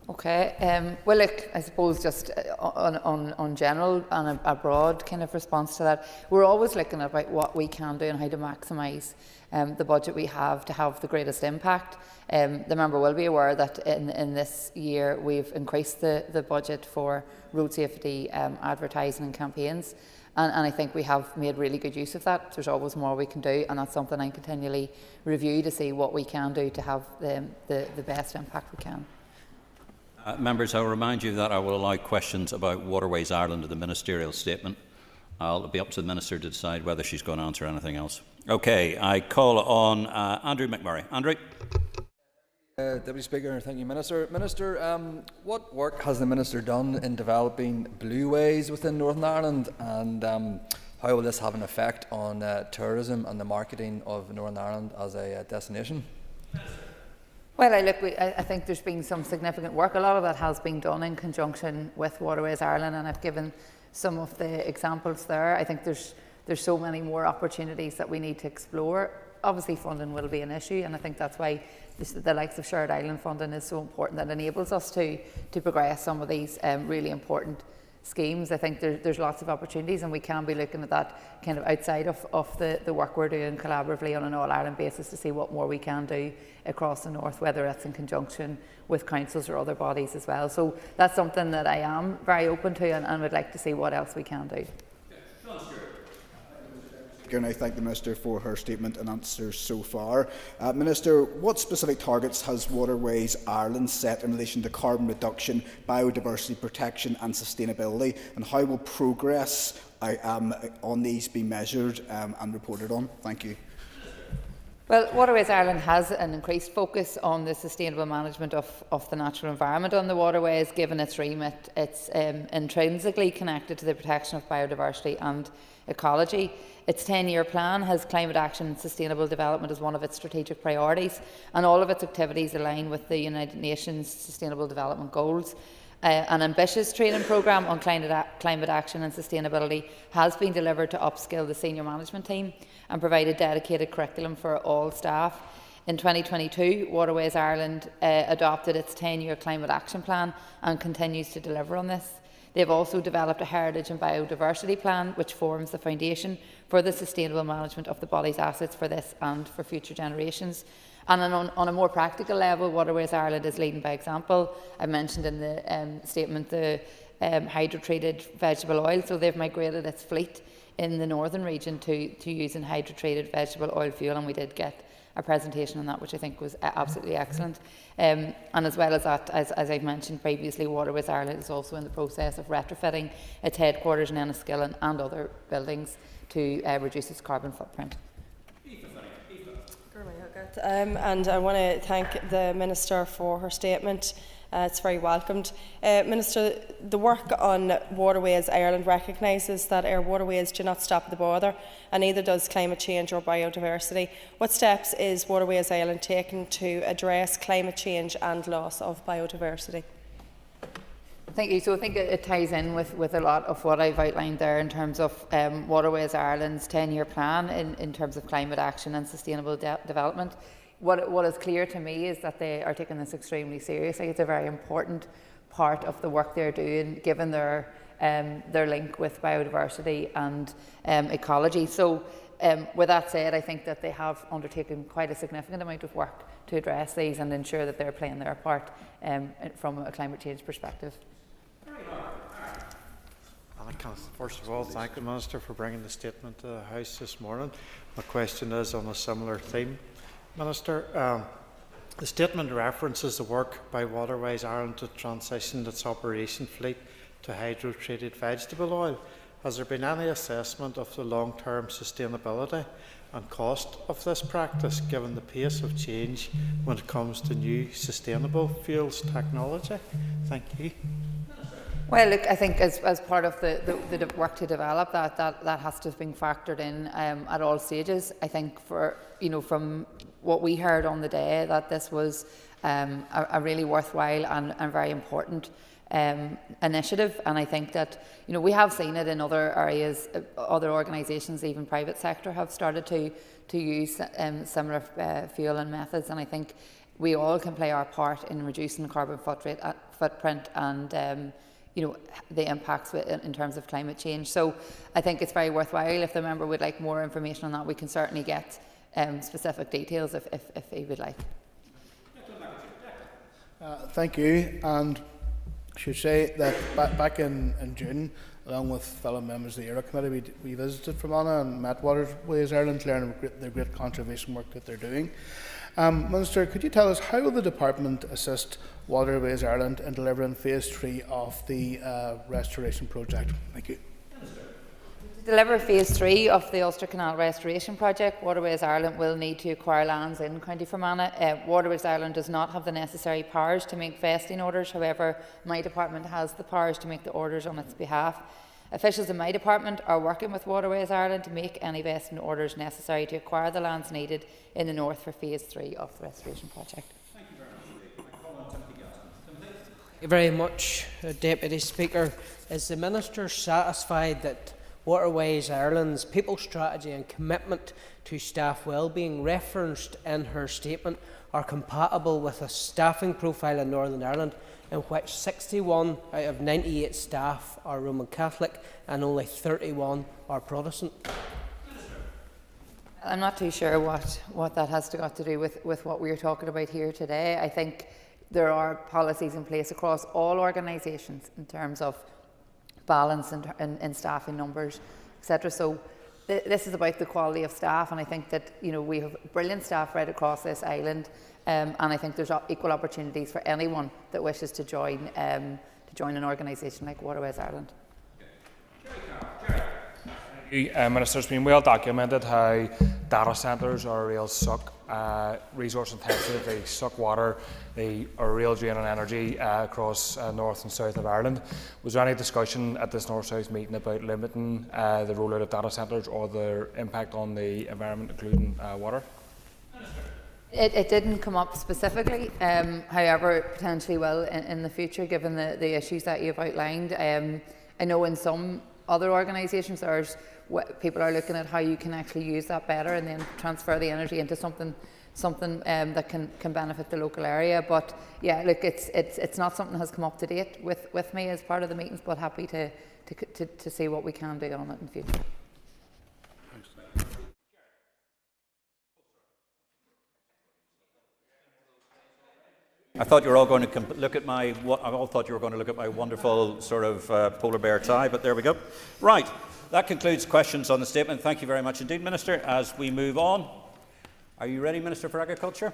[SPEAKER 14] Okay. Well, look, I suppose just on general and a broad kind of response to that, we're always looking at about what we can do and how to maximise the budget we have to have the greatest impact. The member will be aware that in this year we've increased the budget for road safety advertising and campaigns, and I think we have made really good use of that. There's always more we can do, and that's something I continually review to see what we can do to have the best impact we can.
[SPEAKER 15] Members, I will remind you that I will allow questions about Waterways Ireland in the ministerial statement. It'll be up to the Minister to decide whether she's going to answer anything else. Okay, I call on Andrew McMurray. Andrew.
[SPEAKER 19] Deputy Speaker, thank you, Minister. Minister, what work has the Minister done in developing blueways within Northern Ireland, and how will this have an effect on tourism and the marketing of Northern Ireland as a destination?
[SPEAKER 14] Well, I think there's been some significant work. A lot of that has been done in conjunction with Waterways Ireland, and I've given some of the examples there. I think there's so many more opportunities that we need to explore. Obviously, funding will be an issue, and I think that's why the likes of Shared Island funding is so important. That enables us to progress some of these really important schemes. I think there's lots of opportunities, and we can be looking at that kind of outside of the work we're doing collaboratively on an all-Ireland basis to see what more we can do across the north, whether that's in conjunction with councils or other bodies as well. So that's something that I am very open to, and would like to see what else we can do.
[SPEAKER 11] And I thank the Minister for her statement and answers so far. Minister, what specific targets has Waterways Ireland set in relation to carbon reduction, biodiversity protection and sustainability, and how will progress on these be measured and reported on? Thank you.
[SPEAKER 14] Well, Waterways Ireland has an increased focus on the sustainable management of the natural environment on the waterways. Given its remit, it's intrinsically connected to the protection of biodiversity and ecology. Its 10-year plan has climate action and sustainable development as one of its strategic priorities, and all of its activities align with the United Nations Sustainable Development Goals. An ambitious training programme on climate action and sustainability has been delivered to upskill the senior management team and provide a dedicated curriculum for all staff. In 2022, Waterways Ireland adopted its 10-year climate action plan and continues to deliver on this. They have also developed a heritage and biodiversity plan which forms the foundation for the sustainable management of the body's assets for this and for future generations. And on a more practical level, Waterways Ireland is leading by example. I mentioned in the statement the hydrotreated vegetable oil, so they've migrated its fleet in the northern region to using hydrotreated vegetable oil fuel, and we did get a presentation on that, which I think was absolutely excellent. And as well as that, as I've mentioned previously, Waterways Ireland is also in the process of retrofitting its headquarters in Enniskillen and other buildings to reduce its carbon footprint.
[SPEAKER 2] And I want to thank the Minister for her statement. It's very welcomed. Minister, the work on Waterways Ireland recognises that our waterways do not stop at the border, and neither does climate change or biodiversity. What steps is Waterways Ireland taking to address climate change and loss of biodiversity?
[SPEAKER 14] Thank you. So I think it ties in with a lot of what I've outlined there in terms of Waterways Ireland's 10-year plan in terms of climate action and sustainable development. What is clear to me is that they are taking this extremely seriously. It's a very important part of the work they're doing, given their link with biodiversity and ecology. So with that said, I think that they have undertaken quite a significant amount of work to address these and ensure that they're playing their part from a climate change perspective.
[SPEAKER 20] First of all, thank the Minister for bringing the statement to the House this morning. My question is on a similar theme. Minister, the statement references the work by Waterways Ireland to transition its operation fleet to hydro-treated vegetable oil. Has there been any assessment of the long-term sustainability and cost of this practice, given the pace of change when it comes to new sustainable fuels technology? Thank you.
[SPEAKER 14] Well, look, I think as part of the work to develop that has to have been factored in at all stages. I think from what we heard on the day, that this was a really worthwhile and very important initiative, and I think that we have seen it in other areas. Other organisations, even private sector, have started to use similar fuel and methods, and I think we all can play our part in reducing the carbon footprint and the impacts in terms of climate change. So I think it's very worthwhile. If the member would like more information on that, we can certainly get specific details if he would like.
[SPEAKER 21] Thank you. And I should say that back in June, along with fellow members of the Erection Committee, we visited Fermanagh and met Waterways Ireland, learning the great conservation work that they're doing. Minister, could you tell us how will the Department assist Waterways Ireland in delivering Phase 3 of the restoration project? Thank you.
[SPEAKER 14] To deliver Phase 3 of the Ulster Canal Restoration Project, Waterways Ireland will need to acquire lands in County Fermanagh. Waterways Ireland does not have the necessary powers to make vesting orders. However, my department has the powers to make the orders on its behalf. Officials in my department are working with Waterways Ireland to make any vesting orders necessary to acquire the lands needed in the north for Phase 3 of the restoration project.
[SPEAKER 9] Thank you very much, Deputy Speaker. Is the Minister satisfied that Waterways Ireland's people strategy and commitment to staff wellbeing referenced in her statement are compatible with a staffing profile in Northern Ireland in which 61 out of 98 staff are Roman Catholic and only 31 are Protestant?
[SPEAKER 14] I'm not too sure what that has got to do with what we're talking about here today. I think there are policies in place across all organisations in terms of balance in staffing numbers, etc. So this is about the quality of staff, and I think that we have brilliant staff right across this island, and I think there's equal opportunities for anyone that wishes to join an organisation like Waterways Ireland.
[SPEAKER 22] Minister, it's been well documented how data centres are a real suck, resource intensive, they suck water, they are a real drain on energy across north and south of Ireland. Was there any discussion at this north-south meeting about limiting the rollout of data centres or their impact on the environment, including water?
[SPEAKER 14] It didn't come up specifically, however, it potentially will in the future, given the issues that you've outlined. I know in some other organisations people are looking at how you can actually use that better and then transfer the energy into something that can benefit the local area. But yeah, look, it's not something that has come up to date with me as part of the meetings, but happy to see what we can do on it in the future.
[SPEAKER 15] I thought you were all going to look at my wonderful sort of polar bear tie, but there we go. Right, that concludes questions on the statement. Thank you very much indeed, Minister. As we move on, are you ready, Minister for Agriculture?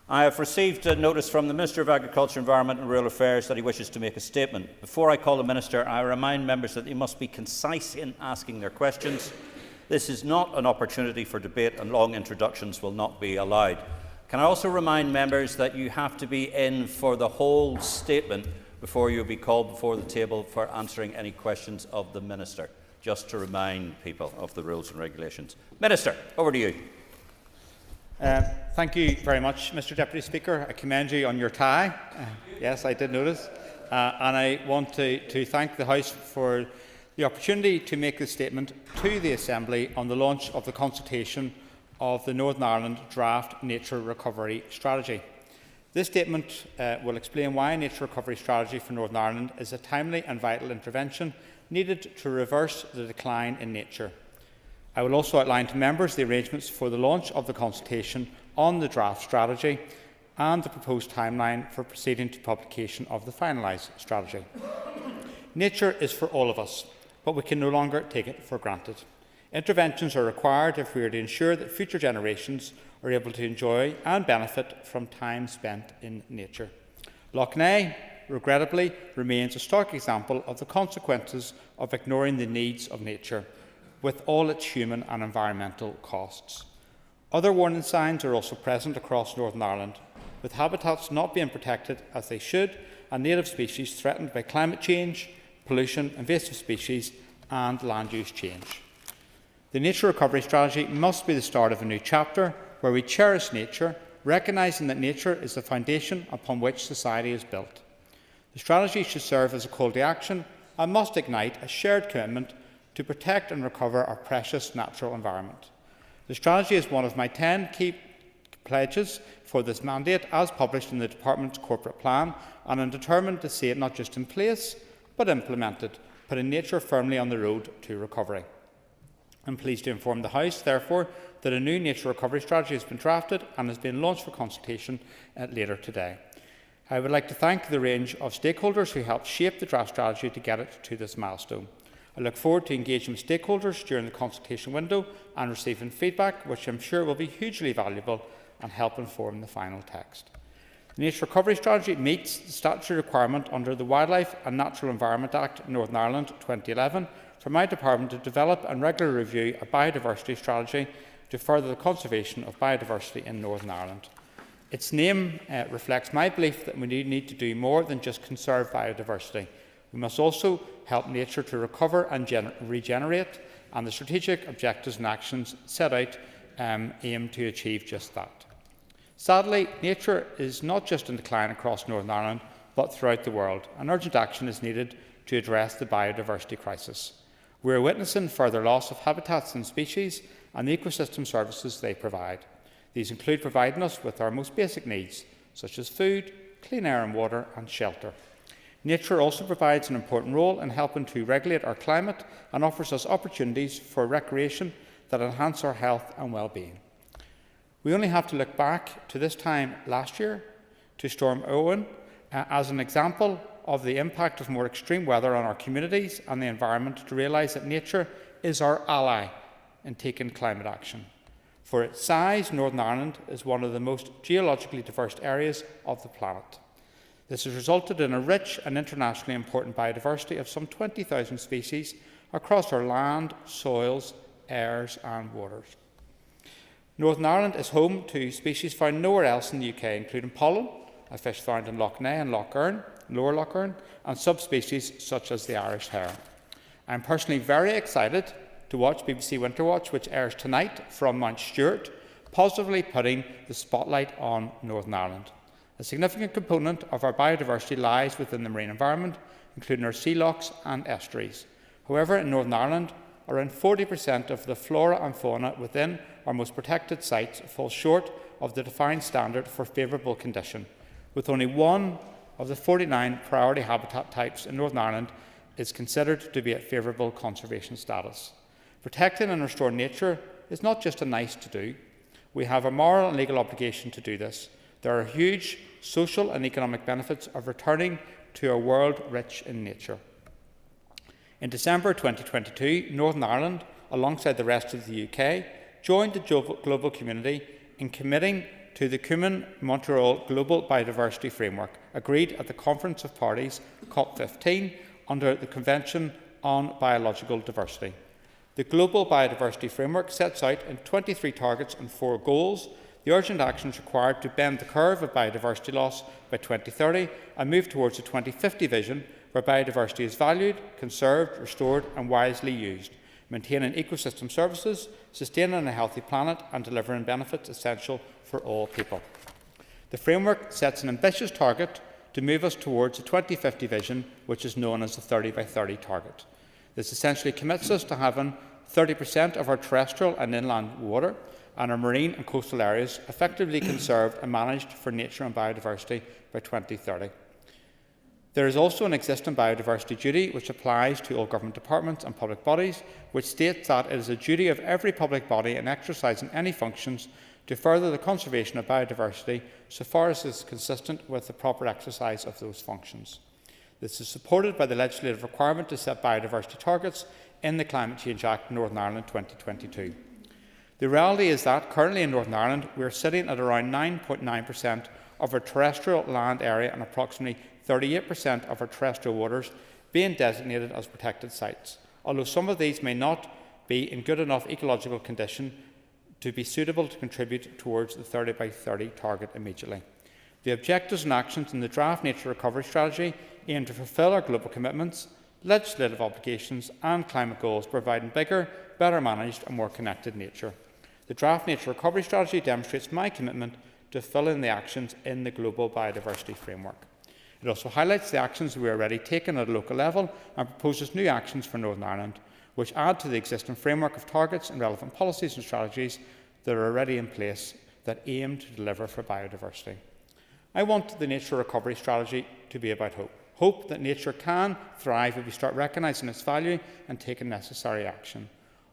[SPEAKER 15] I have received a notice from the Minister of Agriculture, Environment and Rural Affairs that he wishes to make a statement. Before I call the Minister, I remind members that they must be concise in asking their questions. This is not an opportunity for debate, and long introductions will not be allowed. Can I also remind members that you have to be in for the whole statement before you'll be called before the table for answering any questions of the Minister, just to remind people of the rules and regulations. Minister, over to you.
[SPEAKER 23] Thank you very much, Mr Deputy Speaker. I commend you on your tie. Yes, I did notice. And I want to thank the House for the opportunity to make this statement to the Assembly on the launch of the consultation of the Northern Ireland Draft Nature Recovery Strategy. This statement will explain why a nature recovery strategy for Northern Ireland is a timely and vital intervention needed to reverse the decline in nature. I will also outline to members the arrangements for the launch of the consultation on the draft strategy and the proposed timeline for proceeding to publication of the finalised strategy. Nature is for all of us, but we can no longer take it for granted. Interventions are required if we are to ensure that future generations are able to enjoy and benefit from time spent in nature. Lough Neagh, regrettably, remains a stark example of the consequences of ignoring the needs of nature, with all its human and environmental costs. Other warning signs are also present across Northern Ireland, with habitats not being protected as they should and native species threatened by climate change, pollution, invasive species and land use change. The Nature Recovery Strategy must be the start of a new chapter where we cherish nature, recognising that nature is the foundation upon which society is built. The strategy should serve as a call to action and must ignite a shared commitment to protect and recover our precious natural environment. The strategy is one of my 10 key pledges for this mandate, as published in the Department's corporate plan, and I'm determined to see it not just in place, but implemented, putting nature firmly on the road to recovery. I'm pleased to inform the House, therefore, that a new nature recovery strategy has been drafted and has been launched for consultation later today. I would like to thank the range of stakeholders who helped shape the draft strategy to get it to this milestone. I look forward to engaging with stakeholders during the consultation window and receiving feedback, which I'm sure will be hugely valuable and help inform the final text. The Nature Recovery Strategy meets the statutory requirement under the Wildlife and Natural Environment Act Northern Ireland 2011 for my department to develop and regularly review a biodiversity strategy to further the conservation of biodiversity in Northern Ireland. Its name reflects my belief that we need to do more than just conserve biodiversity. We must also help nature to recover and regenerate, and the strategic objectives and actions set out aim to achieve just that. Sadly, nature is not just in decline across Northern Ireland, but throughout the world, and urgent action is needed to address the biodiversity crisis. We are witnessing further loss of habitats and species and the ecosystem services they provide. These include providing us with our most basic needs, such as food, clean air and water, and shelter. Nature also provides an important role in helping to regulate our climate and offers us opportunities for recreation that enhance our health and well-being. We only have to look back to this time last year, to Storm Owen, as an example of the impact of more extreme weather on our communities and the environment, to realise that nature is our ally in taking climate action. For its size, Northern Ireland is one of the most geologically diverse areas of the planet. This has resulted in a rich and internationally important biodiversity of some 20,000 species across our land, soils, airs and waters. Northern Ireland is home to species found nowhere else in the UK, including pollen, a fish found in Lough Neagh and Lough Erne, Lower Lough Erne, and subspecies such as the Irish heron. I am personally very excited to watch BBC Winter Watch, which airs tonight from Mount Stewart, positively putting the spotlight on Northern Ireland. A significant component of our biodiversity lies within the marine environment, including our sea lochs and estuaries. However, in Northern Ireland, around 40% of the flora and fauna within our most protected sites fall short of the defined standard for favourable condition, with only one of the 49 priority habitat types in Northern Ireland is considered to be at favourable conservation status. Protecting and restoring nature is not just a nice to do. We have a moral and legal obligation to do this. There are huge social and economic benefits of returning to a world rich in nature. In December 2022, Northern Ireland, alongside the rest of the UK, joined the global community in committing to the Cumin-Montreal Global Biodiversity Framework, agreed at the Conference of Parties COP15 under the Convention on Biological Diversity. The Global Biodiversity Framework sets out in 23 targets and 4 goals the urgent actions required to bend the curve of biodiversity loss by 2030 and move towards a 2050 vision where biodiversity is valued, conserved, restored and wisely used, maintaining ecosystem services, sustaining a healthy planet and delivering benefits essential for all people. The framework sets an ambitious target to move us towards a 2050 vision, which is known as the 30 by 30 target. This essentially commits us to having 30% of our terrestrial and inland water and our marine and coastal areas effectively conserved and managed for nature and biodiversity by 2030. There is also an existing biodiversity duty which applies to all government departments and public bodies, which states that it is a duty of every public body in exercising any functions to further the conservation of biodiversity so far as is consistent with the proper exercise of those functions. This is supported by the legislative requirement to set biodiversity targets in the Climate Change Act Northern Ireland 2022. The reality is that currently in Northern Ireland we are sitting at around 9.9% of our terrestrial land area and approximately 38% of our terrestrial waters being designated as protected sites, although some of these may not be in good enough ecological condition to be suitable to contribute towards the 30 by 30 target immediately. The objectives and actions in the draft Nature Recovery Strategy aim to fulfil our global commitments, legislative obligations and climate goals, providing bigger, better managed and more connected nature. The draft Nature Recovery Strategy demonstrates my commitment to fill in the actions in the global biodiversity framework. It also highlights the actions we are already taking at a local level and proposes new actions for Northern Ireland, which add to the existing framework of targets and relevant policies and strategies that are already in place that aim to deliver for biodiversity. I want the Nature Recovery Strategy to be about hope. Hope that nature can thrive if we start recognising its value and taking necessary action.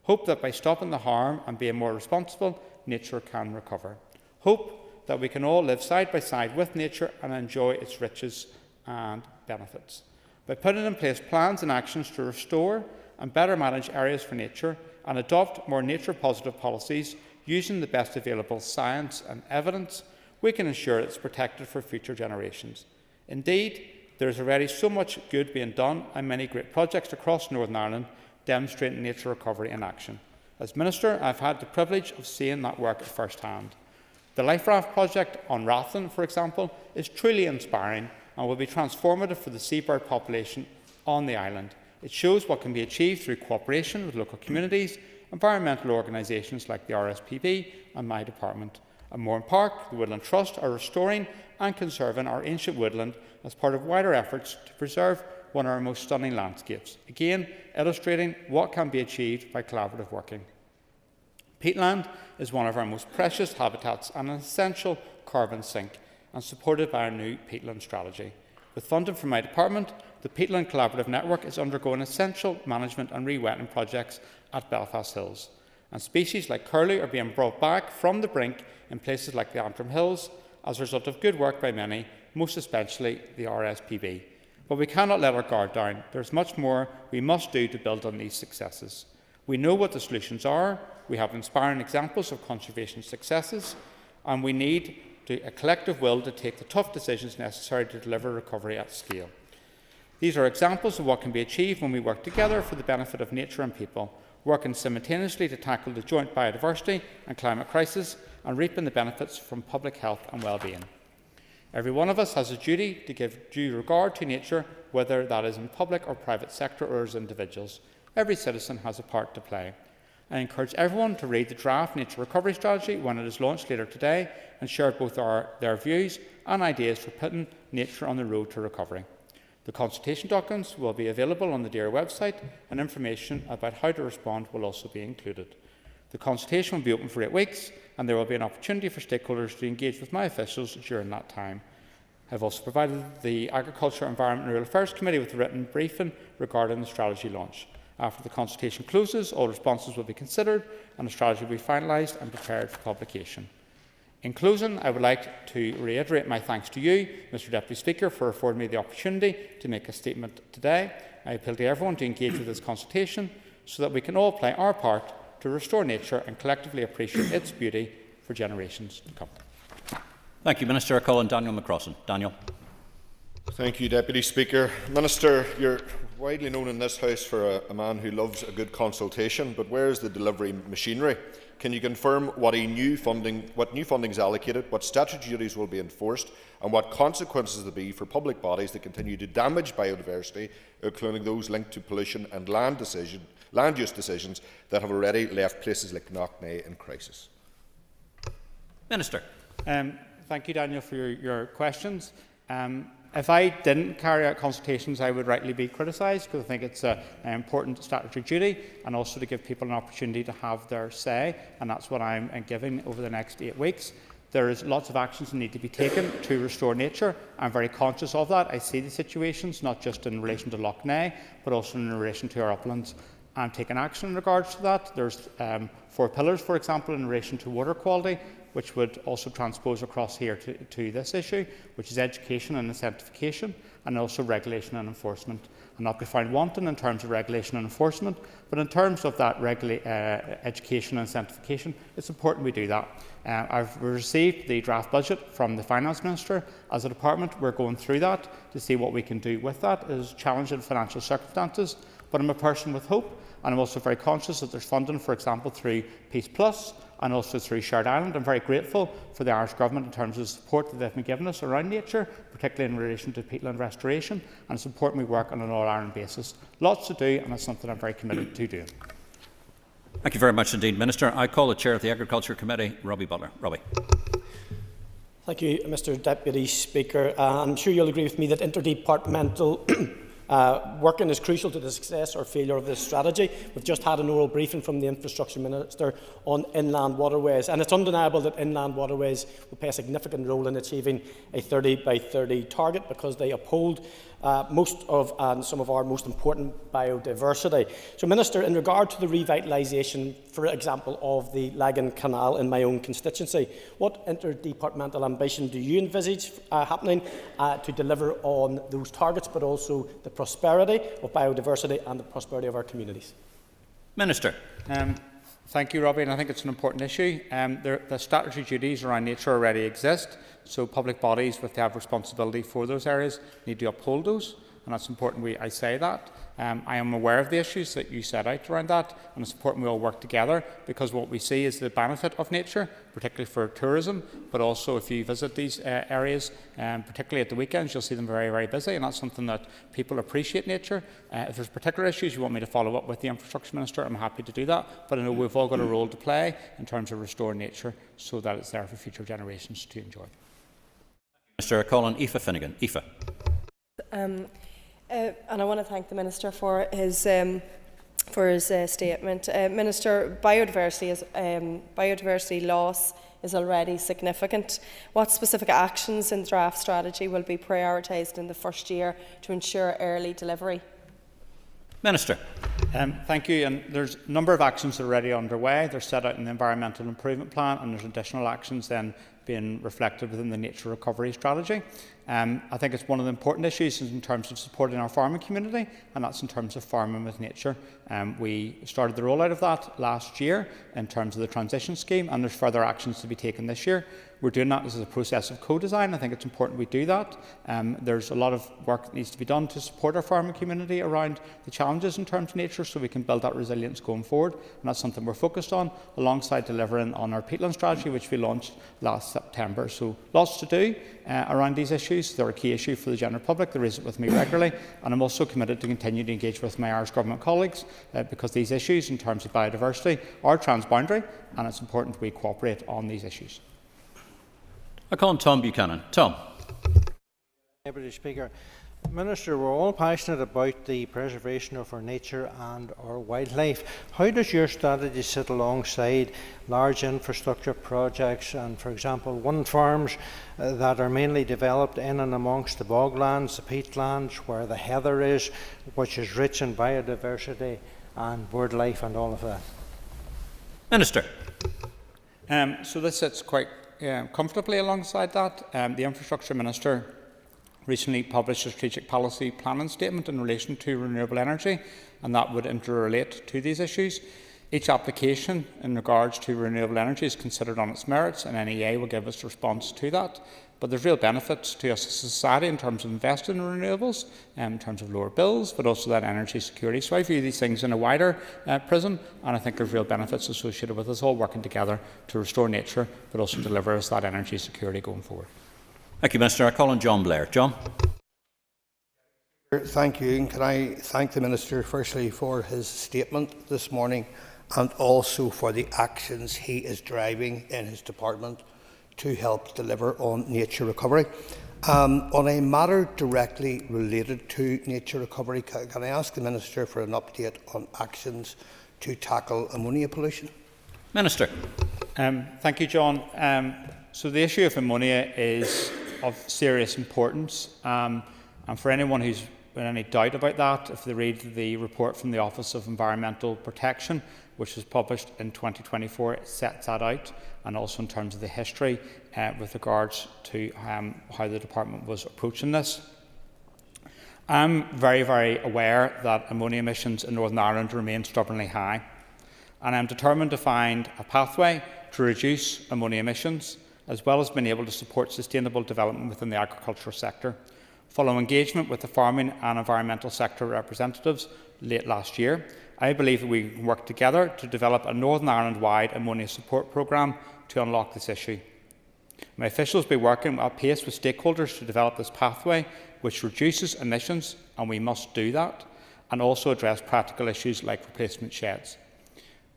[SPEAKER 23] Hope that by stopping the harm and being more responsible, nature can recover. Hope that we can all live side by side with nature and enjoy its riches and benefits. By putting in place plans and actions to restore and better manage areas for nature and adopt more nature-positive policies using the best available science and evidence, we can ensure it's protected for future generations. Indeed, there is already so much good being done and many great projects across Northern Ireland demonstrating nature recovery in action. As Minister, I've had the privilege of seeing that work at first hand. The Life Raft project on Rathlin, for example, is truly inspiring and will be transformative for the seabird population on the island. It shows what can be achieved through cooperation with local communities, environmental organisations like the RSPB and my department. At Moran Park, the Woodland Trust are restoring and conserving our ancient woodland as part of wider efforts to preserve one of our most stunning landscapes, again illustrating what can be achieved by collaborative working. Peatland is one of our most precious habitats and an essential carbon sink, and supported by our new peatland strategy. With funding from my department, the Peatland Collaborative Network is undergoing essential management and re-wetting projects at Belfast Hills, and species like curlew are being brought back from the brink in places like the Antrim Hills as a result of good work by many, most especially the RSPB. But we cannot let our guard down. There is much more we must do to build on these successes. We know what the solutions are, we have inspiring examples of conservation successes, and we need a collective will to take the tough decisions necessary to deliver recovery at scale. These are examples of what can be achieved when we work together for the benefit of nature and people, working simultaneously to tackle the joint biodiversity and climate crisis and reaping the benefits from public health and well-being. Every one of us has a duty to give due regard to nature, whether that is in public or private sector or as individuals. Every citizen has a part to play. I encourage everyone to read the draft Nature Recovery Strategy when it is launched later today and share both their views and ideas for putting nature on the road to recovery. The consultation documents will be available on the DAERA website, and information about how to respond will also be included. The consultation will be open for 8 weeks, and there will be an opportunity for stakeholders to engage with my officials during that time. I have also provided the Agriculture, Environment and Rural Affairs Committee with a written briefing regarding the strategy launch. After the consultation closes, all responses will be considered and the strategy will be finalised and prepared for publication. In closing, I would like to reiterate my thanks to you, Mr Deputy Speaker, for affording me the opportunity to make a statement today. I appeal to everyone to engage with this consultation so that we can all play our part to restore nature and collectively appreciate its beauty for generations to come.
[SPEAKER 15] Thank you, Minister. I call on Daniel McCrossan. Daniel.
[SPEAKER 6] Thank you, Deputy Speaker. Minister, you're widely known in this House for a man who loves a good consultation, but where is the delivery machinery? Can you confirm what new funding is allocated, what statutory duties will be enforced, and what consequences there will be for public bodies that continue to damage biodiversity, including those linked to pollution and land use decisions that have already left places like Knocknay in crisis?
[SPEAKER 15] Minister.
[SPEAKER 23] Thank you, Daniel, for your questions. If I didn't carry out consultations, I would rightly be criticised, because I think it's an important statutory duty, and also to give people an opportunity to have their say, and that's what I'm giving over the next 8 weeks. There is lots of actions that need to be taken to restore nature. I'm very conscious of that. I see the situations, not just in relation to Lough Neagh, but also in relation to our uplands. I'm taking action in regards to that. There's 4 pillars, for example, in relation to water quality, which would also transpose across here to this issue, which is education and incentivication, and also regulation and enforcement. I'm not going to find wanting in terms of regulation and enforcement, but in terms of that education and incentivication, it's important we do that. I've received the draft budget from the Finance Minister. As a department, we're going through that to see what we can do with that. It is challenging financial circumstances, but I'm a person with hope, and I'm also very conscious that there's funding, for example, through Peace Plus, and also through Shared Island. I'm very grateful for the Irish Government in terms of the support that they've been giving us around nature, particularly in relation to peatland restoration, and it's important we work on an all-Ireland basis. Lots to do, and it's something I'm very committed to doing.
[SPEAKER 15] Thank you very much indeed, Minister. I call the Chair of the Agriculture Committee, Robbie Butler. Robbie.
[SPEAKER 7] Thank you, Mr Deputy Speaker. I'm sure you'll agree with me that interdepartmental working is crucial to the success or failure of this strategy. We've just had an oral briefing from the Infrastructure Minister on inland waterways, and it's undeniable that inland waterways will play a significant role in achieving a 30 by 30 target, because they uphold most of and some of our most important biodiversity. So, Minister, in regard to the revitalisation, for example, of the Lagan Canal in my own constituency, what interdepartmental ambition do you envisage happening to deliver on those targets, but also the prosperity of biodiversity and the prosperity of our communities?
[SPEAKER 23] Minister. Thank you, Robbie, and I think it's an important issue. The statutory duties around nature already exist, so public bodies, if they have responsibility for those areas, need to uphold those, and that's important I say that. I am aware of the issues that you set out around that, and it's important we all work together, because what we see is the benefit of nature, particularly for tourism, but also if you visit these areas, particularly at the weekends, you'll see them very, very busy, and that's something that people appreciate nature. If there's particular issues you want me to follow up with the Infrastructure Minister, I'm happy to do that, but I know we've all got a role to play in terms of restoring nature so that it's there for future generations to enjoy.
[SPEAKER 15] Minister, I call on Aoife Finnegan. Aoife.
[SPEAKER 2] And I want to thank the Minister for his statement. Minister, biodiversity loss is already significant. What specific actions in the draft strategy will be prioritised in the first year to ensure early delivery?
[SPEAKER 23] Minister. Thank you. And there's a number of actions that are already underway. They're set out in the Environmental Improvement Plan, and there's additional actions then being reflected within the Nature Recovery Strategy. I think it's one of the important issues in terms of supporting our farming community, and that's in terms of farming with nature. We started the rollout of that last year in terms of the transition scheme, and there's further actions to be taken this year. We're doing that as a process of co-design. I think it's important we do that. There's a lot of work that needs to be done to support our farming community around the challenges in terms of nature, so we can build that resilience going forward, and that's something we're focused on, alongside delivering on our peatland strategy, which we launched last September. So lots to do around these issues. They're a key issue for the general public. They raise it with me regularly, and I'm also committed to continue to engage with my Irish Government colleagues, because these issues in terms of biodiversity are transboundary, and it's important we cooperate on these issues.
[SPEAKER 15] I call on Tom Buchanan. Tom.
[SPEAKER 20] Deputy Speaker, Minister, we're all passionate about the preservation of our nature and our wildlife. How does your strategy sit alongside large infrastructure projects and, for example, wind farms that are mainly developed in and amongst the boglands, the peatlands, where the heather is, which is rich in biodiversity and bird life and all of that?
[SPEAKER 23] Minister. So this sits quite comfortably alongside that. The Infrastructure Minister recently published a strategic policy planning statement in relation to renewable energy, and that would interrelate to these issues. Each application in regards to renewable energy is considered on its merits, and NEA will give us a response to that. But there's real benefits to us as a society in terms of investing in renewables, in terms of lower bills, but also that energy security. So I view these things in a wider prism, and I think there's real benefits associated with us all working together to restore nature, but also deliver us that energy security going forward.
[SPEAKER 15] Thank you, Minister. I call on John Blair. John.
[SPEAKER 1] Thank you. And can I thank the Minister firstly for his statement this morning and also for the actions he is driving in his department to help deliver on nature recovery. On a matter directly related to nature recovery, can I ask the Minister for an update on actions to tackle ammonia pollution?
[SPEAKER 23] Minister. Thank you, John. So the issue of ammonia is of serious importance, and for anyone who's in any doubt about that, if they read the report from the Office of Environmental Protection, which was published in 2024, it sets that out, and also in terms of the history with regards to how the department was approaching this. I'm very, very aware that ammonia emissions in Northern Ireland remain stubbornly high, and I'm determined to find a pathway to reduce ammonia emissions, as well as being able to support sustainable development within the agricultural sector. Following engagement with the farming and environmental sector representatives late last year, I believe that we can work together to develop a Northern Ireland-wide ammonia support programme to unlock this issue. My officials will be working at pace with stakeholders to develop this pathway which reduces emissions, and we must do that, and also address practical issues like replacement sheds.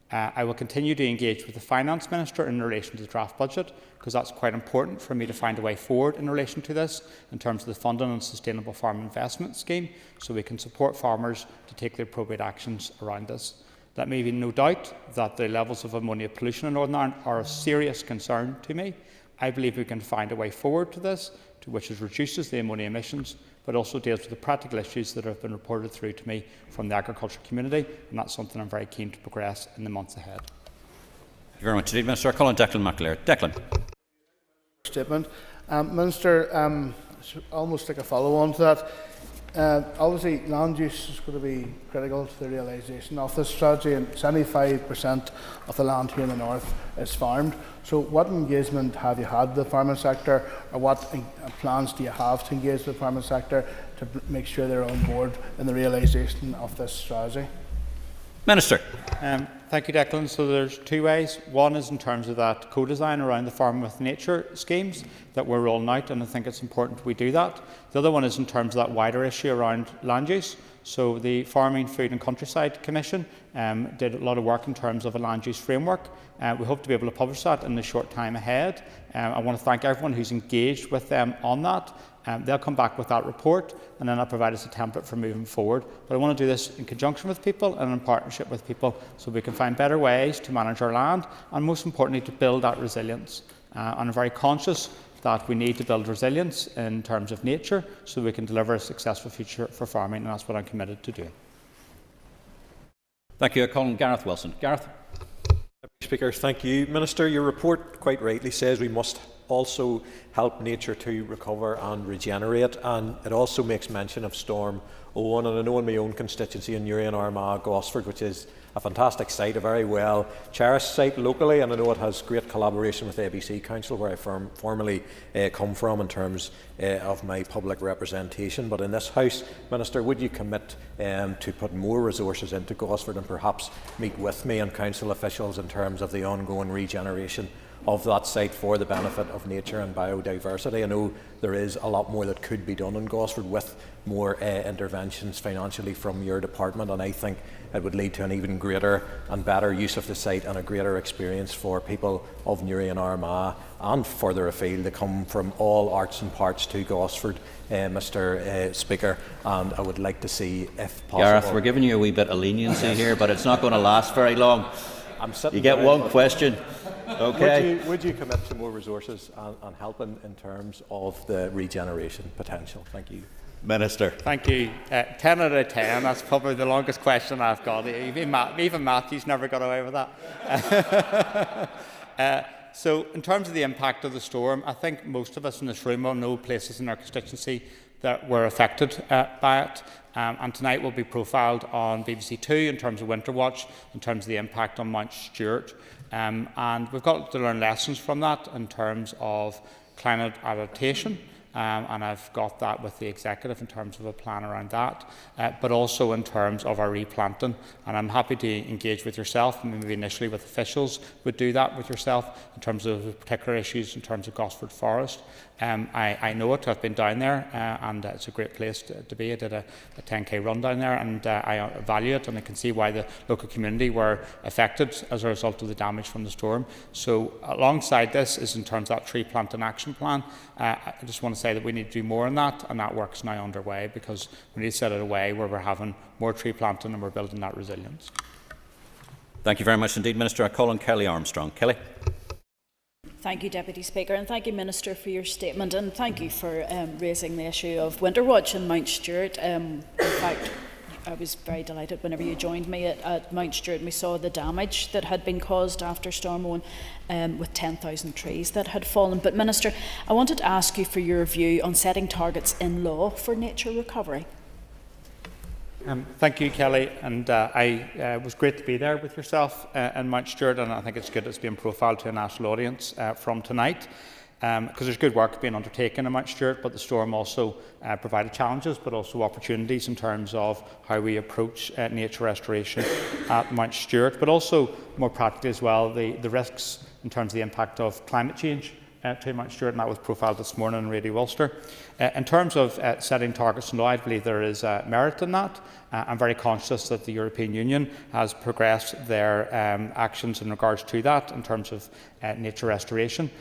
[SPEAKER 23] I will continue to engage with the Finance Minister in relation to the draft budget, because that's quite important for me to find a way forward in relation to this in terms of the funding and sustainable farm investment scheme, so we can support farmers to take the appropriate actions around this. Let me be no doubt that the levels of ammonia pollution in Northern Ireland are of serious concern to me. I believe we can find a way forward to this, which reduces the ammonia emissions, but also deals with the practical issues that have been reported through to me from the agriculture community, and that's something I'm very keen to progress in the months ahead.
[SPEAKER 15] Thank you very much indeed, Minister. I call on Declan McAleer. Declan.
[SPEAKER 21] Statement. Minister, almost like a follow-on to that. Obviously, land use is going to be critical to the realisation of this strategy, and 75% of the land here in the north is farmed. So what engagement have you had with the farming sector, or what plans do you have to engage with the farming sector to make sure they're on board in the realisation of this strategy?
[SPEAKER 23] Minister. Thank you, Declan. So there's two ways. One is in terms of that co-design around the Farm with Nature schemes that we're rolling out, and I think it's important we do that. The other one is in terms of that wider issue around land use. So the Farming, Food and Countryside Commission did a lot of work in terms of a land use framework. We hope to be able to publish that in the short time ahead. I want to thank everyone who's engaged with them on that. They'll come back with that report, and then I'll provide us a template for moving forward. But I want to do this in conjunction with people and in partnership with people, so we can find better ways to manage our land, and most importantly to build that resilience. And I'm very conscious that we need to build resilience in terms of nature so we can deliver a successful future for farming, and that's what I'm committed to doing.
[SPEAKER 15] Thank you. I call on Gareth Wilson. Gareth.
[SPEAKER 3] Speaker, thank you. Minister, your report quite rightly says we must also help nature to recover and regenerate, and it also makes mention of Storm Owen, and I know in my own constituency in Newry and Armagh, Gosford, which is a fantastic site, a very well cherished site locally, and I know it has great collaboration with ABC Council, where I formerly come from in terms of my public representation. But in this House, Minister, would you commit to put more resources into Gosford and perhaps meet with me and council officials in terms of the ongoing regeneration of that site for the benefit of nature and biodiversity? I know there is a lot more that could be done in Gosford with more interventions financially from your department, and I think it would lead to an even greater and better use of the site and a greater experience for people of Newry and Armagh and further afield to come from all arts and parts to Gosford, Mr. Speaker, and I would like to see, if possible...
[SPEAKER 15] Gareth, we're giving you a wee bit of leniency here, but it's not going to last very long. You get one question. Okay.
[SPEAKER 3] Would you commit to more resources and helping in terms of the regeneration potential? Thank you.
[SPEAKER 15] Minister.
[SPEAKER 23] Thank you. 10 out of 10, that's probably the longest question I've got. Even Matthew's never got away with that. So in terms of the impact of the storm, I think most of us in this room will know places in our constituency that were affected by it. And tonight will be profiled on BBC Two in terms of Winter Watch, in terms of the impact on Mount Stewart. And we've got to learn lessons from that in terms of climate adaptation. And I've got that with the Executive in terms of a plan around that, but also in terms of our replanting. And I'm happy to engage with yourself, and maybe initially with officials would do that with yourself in terms of particular issues in terms of Gosford Forest. I know it, I've been down there, and it's a great place to be. I did a 10k run down there, and I value it, and I can see why the local community were affected as a result of the damage from the storm. So alongside this is in terms of that tree planting action plan. I just want to say that we need to do more on that, and that work is now underway, because we need to set it away where we're having more tree planting and we're building that resilience.
[SPEAKER 15] Thank you very much indeed, Minister. I call on Kelly Armstrong. Kelly.
[SPEAKER 13] Thank you, Deputy Speaker, and thank you, Minister, for your statement, and thank you for raising the issue of Winter Watch in Mount Stewart. In fact, I was very delighted whenever you joined me at Mount Stewart and we saw the damage that had been caused after Storm Owen, with 10,000 trees that had fallen. But Minister, I wanted to ask you for your view on setting targets in law for nature recovery.
[SPEAKER 23] Thank you, Kelly, and it was great to be there with yourself in Mount Stewart, and I think it's good it's being profiled to a national audience from tonight, because there's good work being undertaken in Mount Stewart, but the storm also provided challenges but also opportunities in terms of how we approach nature restoration at Mount Stewart, but also more practically as well the risks in terms of the impact of climate change to Mount Stewart, and that was profiled this morning in Radio Ulster. In terms of setting targets in law, I believe there is merit in that. I'm very conscious that the European Union has progressed their actions in regards to that in terms of nature restoration.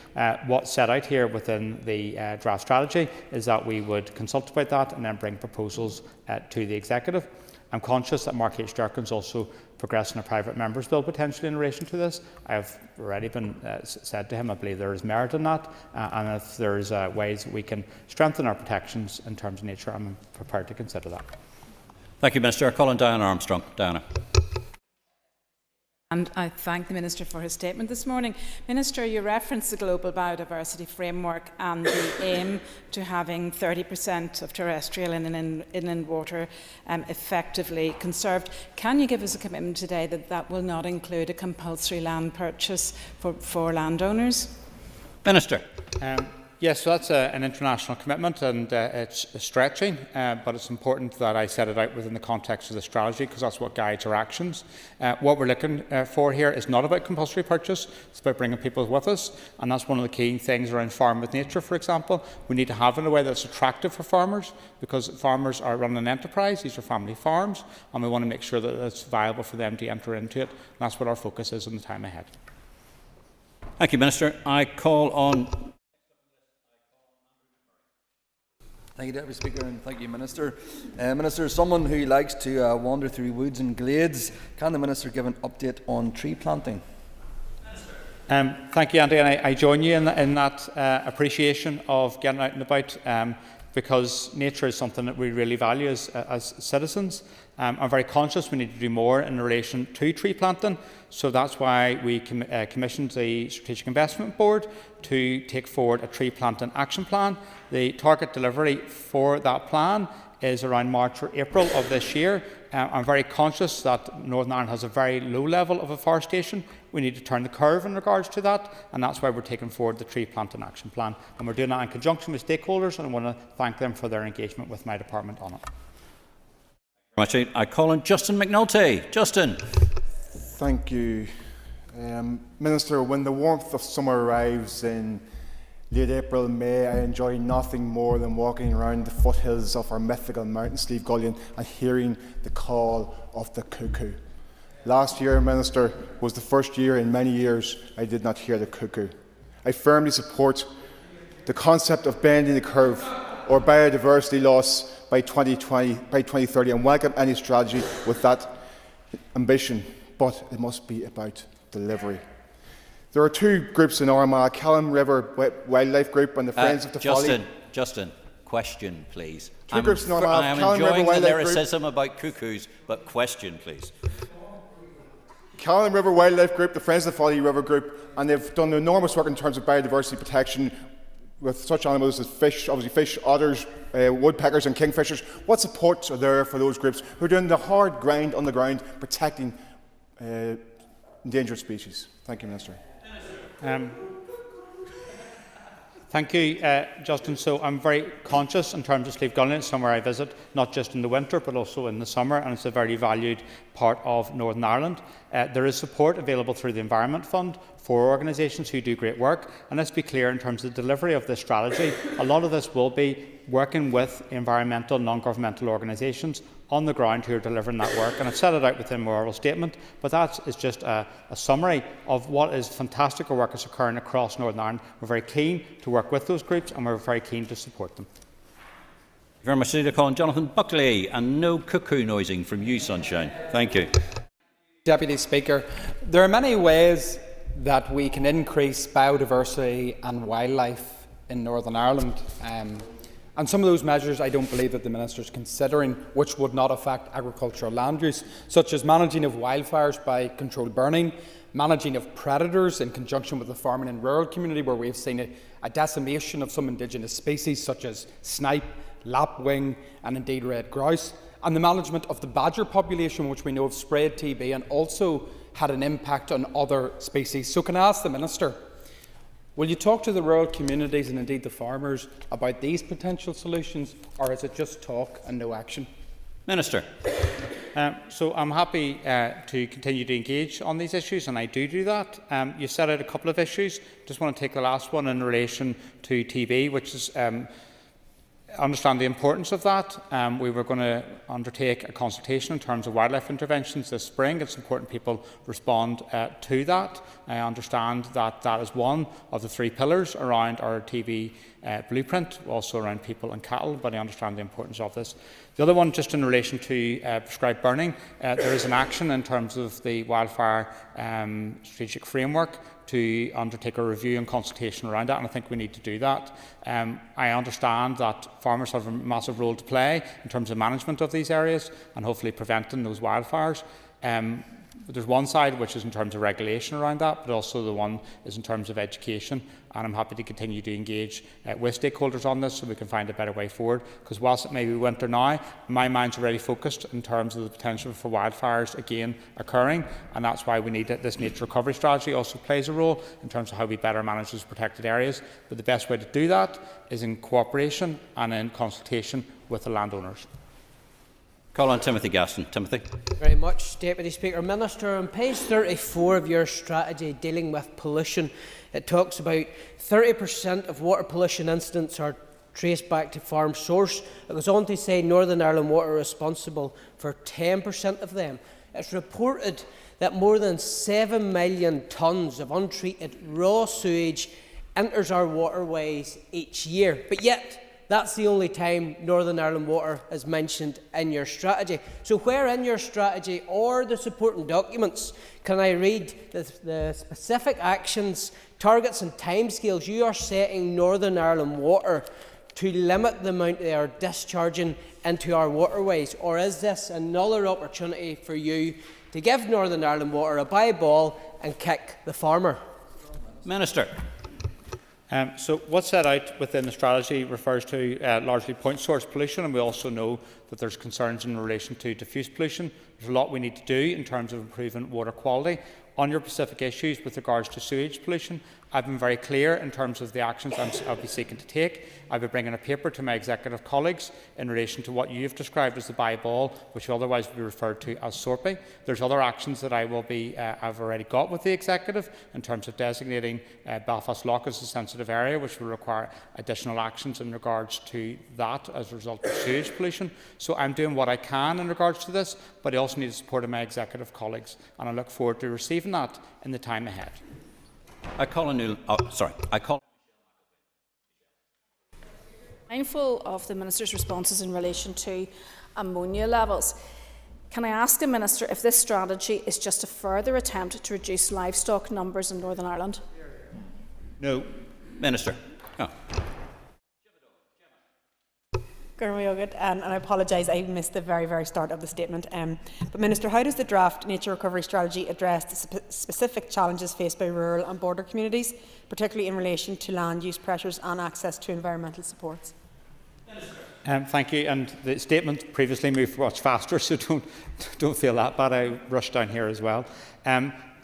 [SPEAKER 23] What's set out here within the draft strategy is that we would consult about that and then bring proposals to the Executive. I'm conscious that Mark H. Durkin's also progressing a private member's bill potentially in relation to this. I have already been said to him I believe there is merit in that, and if there is ways that we can strengthen our protections in terms of nature, I'm prepared to consider that.
[SPEAKER 15] Thank you, Minister. I call on Diana Armstrong. Diana.
[SPEAKER 4] And I thank the Minister for his statement this morning. Minister, you referenced the Global Biodiversity Framework and the aim to having 30% of terrestrial and inland water effectively conserved. Can you give us a commitment today that that will not include a compulsory land purchase for landowners?
[SPEAKER 15] Minister.
[SPEAKER 23] Yes, so that's an international commitment, and it's stretching, but it's important that I set it out within the context of the strategy, because that's what guides our actions. What we're looking for here is not about compulsory purchase, it's about bringing people with us, and that's one of the key things around Farm with Nature, for example. We need to have it in a way that's attractive for farmers, because farmers are running an enterprise, these are family farms, and we want to make sure that it's viable for them to enter into it, and that's what our focus is in the time ahead.
[SPEAKER 15] Thank you, Minister. I call on...
[SPEAKER 19] Thank you, Deputy Speaker, and thank you, Minister. Minister, someone who likes to wander through woods and glades, can the Minister give an update on tree planting?
[SPEAKER 23] Thank you, Andy, and I join you in that appreciation of getting out and about, because nature is something that we really value as citizens. I'm very conscious we need to do more in relation to tree planting, so that's why we commissioned the Strategic Investment Board to take forward a tree planting action plan. The target delivery for that plan is around March or April of this year. I'm very conscious that Northern Ireland has a very low level of afforestation. We need to turn the curve in regards to that, and that's why we're taking forward the tree planting action plan. And we're doing that in conjunction with stakeholders, and I want to thank them for their engagement with my department on it.
[SPEAKER 15] I call on Justin McNulty. Justin.
[SPEAKER 16] Thank you. Minister, when the warmth of summer arrives in late April and May, I enjoy nothing more than walking around the foothills of our mythical mountain Slieve Gullion and hearing the call of the cuckoo. Last year, Minister, was the first year in many years I did not hear the cuckoo. I firmly support the concept of bending the curve or biodiversity loss by 2030 and welcome any strategy with that ambition, but it must be about delivery. There are two groups in Armagh, Callan River Wildlife Group and the Friends of the Folly.
[SPEAKER 15] Justin, question, please.
[SPEAKER 16] Two groups in Armagh,
[SPEAKER 15] I am
[SPEAKER 16] Callan River
[SPEAKER 15] enjoying the
[SPEAKER 16] Wildlife
[SPEAKER 15] lyricism about cuckoos, but question, please.
[SPEAKER 16] Callan River Wildlife Group, the Friends of the Folly River Group, and they've done enormous work in terms of biodiversity protection, with such animals as fish, obviously fish, otters, woodpeckers and kingfishers? What supports are there for those groups who are doing the hard grind on the ground protecting endangered species? Thank you, Minister.
[SPEAKER 23] Thank you, Justin. So I'm very conscious in terms of Slieve Gullen. It's somewhere I visit, not just in the winter, but also in the summer, and it's a very valued part of Northern Ireland. There is support available through the Environment Fund for organisations who do great work, and let's be clear in terms of the delivery of this strategy. A lot of this will be working with environmental, non-governmental organisations on the ground who are delivering that work, and I've set it out within my oral statement, but that is just a summary of what is fantastic work is occurring across Northern Ireland. We're very keen to work with those groups and we're very keen to support them.
[SPEAKER 15] Thank you very much, Senator Colin. Jonathan Buckley, and no cuckoo noising from you, Sunshine. Thank you.
[SPEAKER 5] Deputy Speaker, there are many ways that we can increase biodiversity and wildlife in Northern Ireland. And some of those measures I don't believe that the Minister is considering, which would not affect agricultural land use, such as managing of wildfires by controlled burning, managing of predators in conjunction with the farming and rural community, where we've seen a decimation of some indigenous species such as snipe, lapwing and indeed red grouse, and the management of the badger population, which we know have spread TB and also had an impact on other species. So can I ask the Minister, will you talk to the rural communities and indeed the farmers about these potential solutions, or is it just talk and no action?
[SPEAKER 15] Minister.
[SPEAKER 23] So I'm happy to continue to engage on these issues, and I do that. You set out a couple of issues. Just want to take the last one in relation to TB, which is understand the importance of that. We were going to undertake a consultation in terms of wildlife interventions this spring. It's important people respond to that. I understand that that is one of the three pillars around our TB blueprint, also around people and cattle, but I understand the importance of this. The other one, just in relation to prescribed burning, there is an action in terms of the wildfire strategic framework to undertake a review and consultation around that, and I think we need to do that. I understand that farmers have a massive role to play in terms of management of these areas and hopefully preventing those wildfires. There's one side which is in terms of regulation around that, but also the one is in terms of education, and I'm happy to continue to engage with stakeholders on this so we can find a better way forward, because whilst it may be winter now, my mind's already focused in terms of the potential for wildfires again occurring, and that's why we need it. This nature recovery strategy also plays a role in terms of how we better manage those protected areas, but the best way to do that is in cooperation and in consultation with the landowners.
[SPEAKER 15] Call on Timothy Gaston. Timothy.
[SPEAKER 9] Very much, Deputy Speaker. Minister, on page 34 of your strategy dealing with pollution, it talks about 30% of water pollution incidents are traced back to farm source. It goes on to say Northern Ireland Water are responsible for 10% of them. It's reported that more than 7 million tonnes of untreated raw sewage enters our waterways each year, but yet that's the only time Northern Ireland Water is mentioned in your strategy. So where in your strategy or the supporting documents can I read the specific actions, targets and timescales you are setting Northern Ireland Water to limit the amount they are discharging into our waterways? Or is this another opportunity for you to give Northern Ireland Water a bye ball and kick the farmer?
[SPEAKER 15] Minister.
[SPEAKER 23] So what's set out within the strategy refers to largely point source pollution, and we also know that there's concerns in relation to diffuse pollution. There's a lot we need to do in terms of improving water quality. On your specific issues with regards to sewage pollution, I've been very clear in terms of the actions I'll be seeking to take. I'll be bringing a paper to my executive colleagues in relation to what you've described as the bye ball, which will otherwise be referred to as SORPI. There's other actions that I will be, I've already got with the executive in terms of designating Belfast Lough as a sensitive area, which will require additional actions in regards to that as a result of sewage pollution. So I'm doing what I can in regards to this, but I also need the support of my executive colleagues, and I look forward to receiving that in the time ahead.
[SPEAKER 13] Mindful of the Minister's responses in relation to ammonia levels, can I ask the Minister if this strategy is just a further attempt to reduce livestock numbers in Northern Ireland?
[SPEAKER 15] No. Minister. Oh.
[SPEAKER 8] And I apologise, I missed the very start of the statement. But Minister, how does the draft nature recovery strategy address the specific challenges faced by rural and border communities, particularly in relation to land use pressures and access to environmental supports?
[SPEAKER 23] Thank you. And the statement previously moved much faster, so don't feel that bad. I rushed down here as well.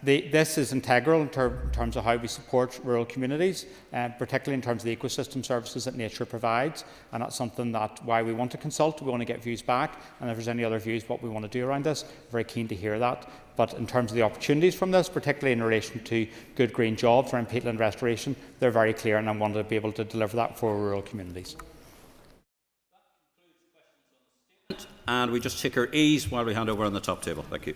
[SPEAKER 23] This is integral in terms of how we support rural communities, particularly in terms of the ecosystem services that nature provides. And that's something that why we want to consult. We want to get views back. And if there's any other views, what we want to do around this, very keen to hear that. But in terms of the opportunities from this, particularly in relation to good green jobs around peatland restoration, they're very clear, and I want to be able to deliver that for rural communities.
[SPEAKER 15] And we just check our ease while we hand over on the top table. Thank you.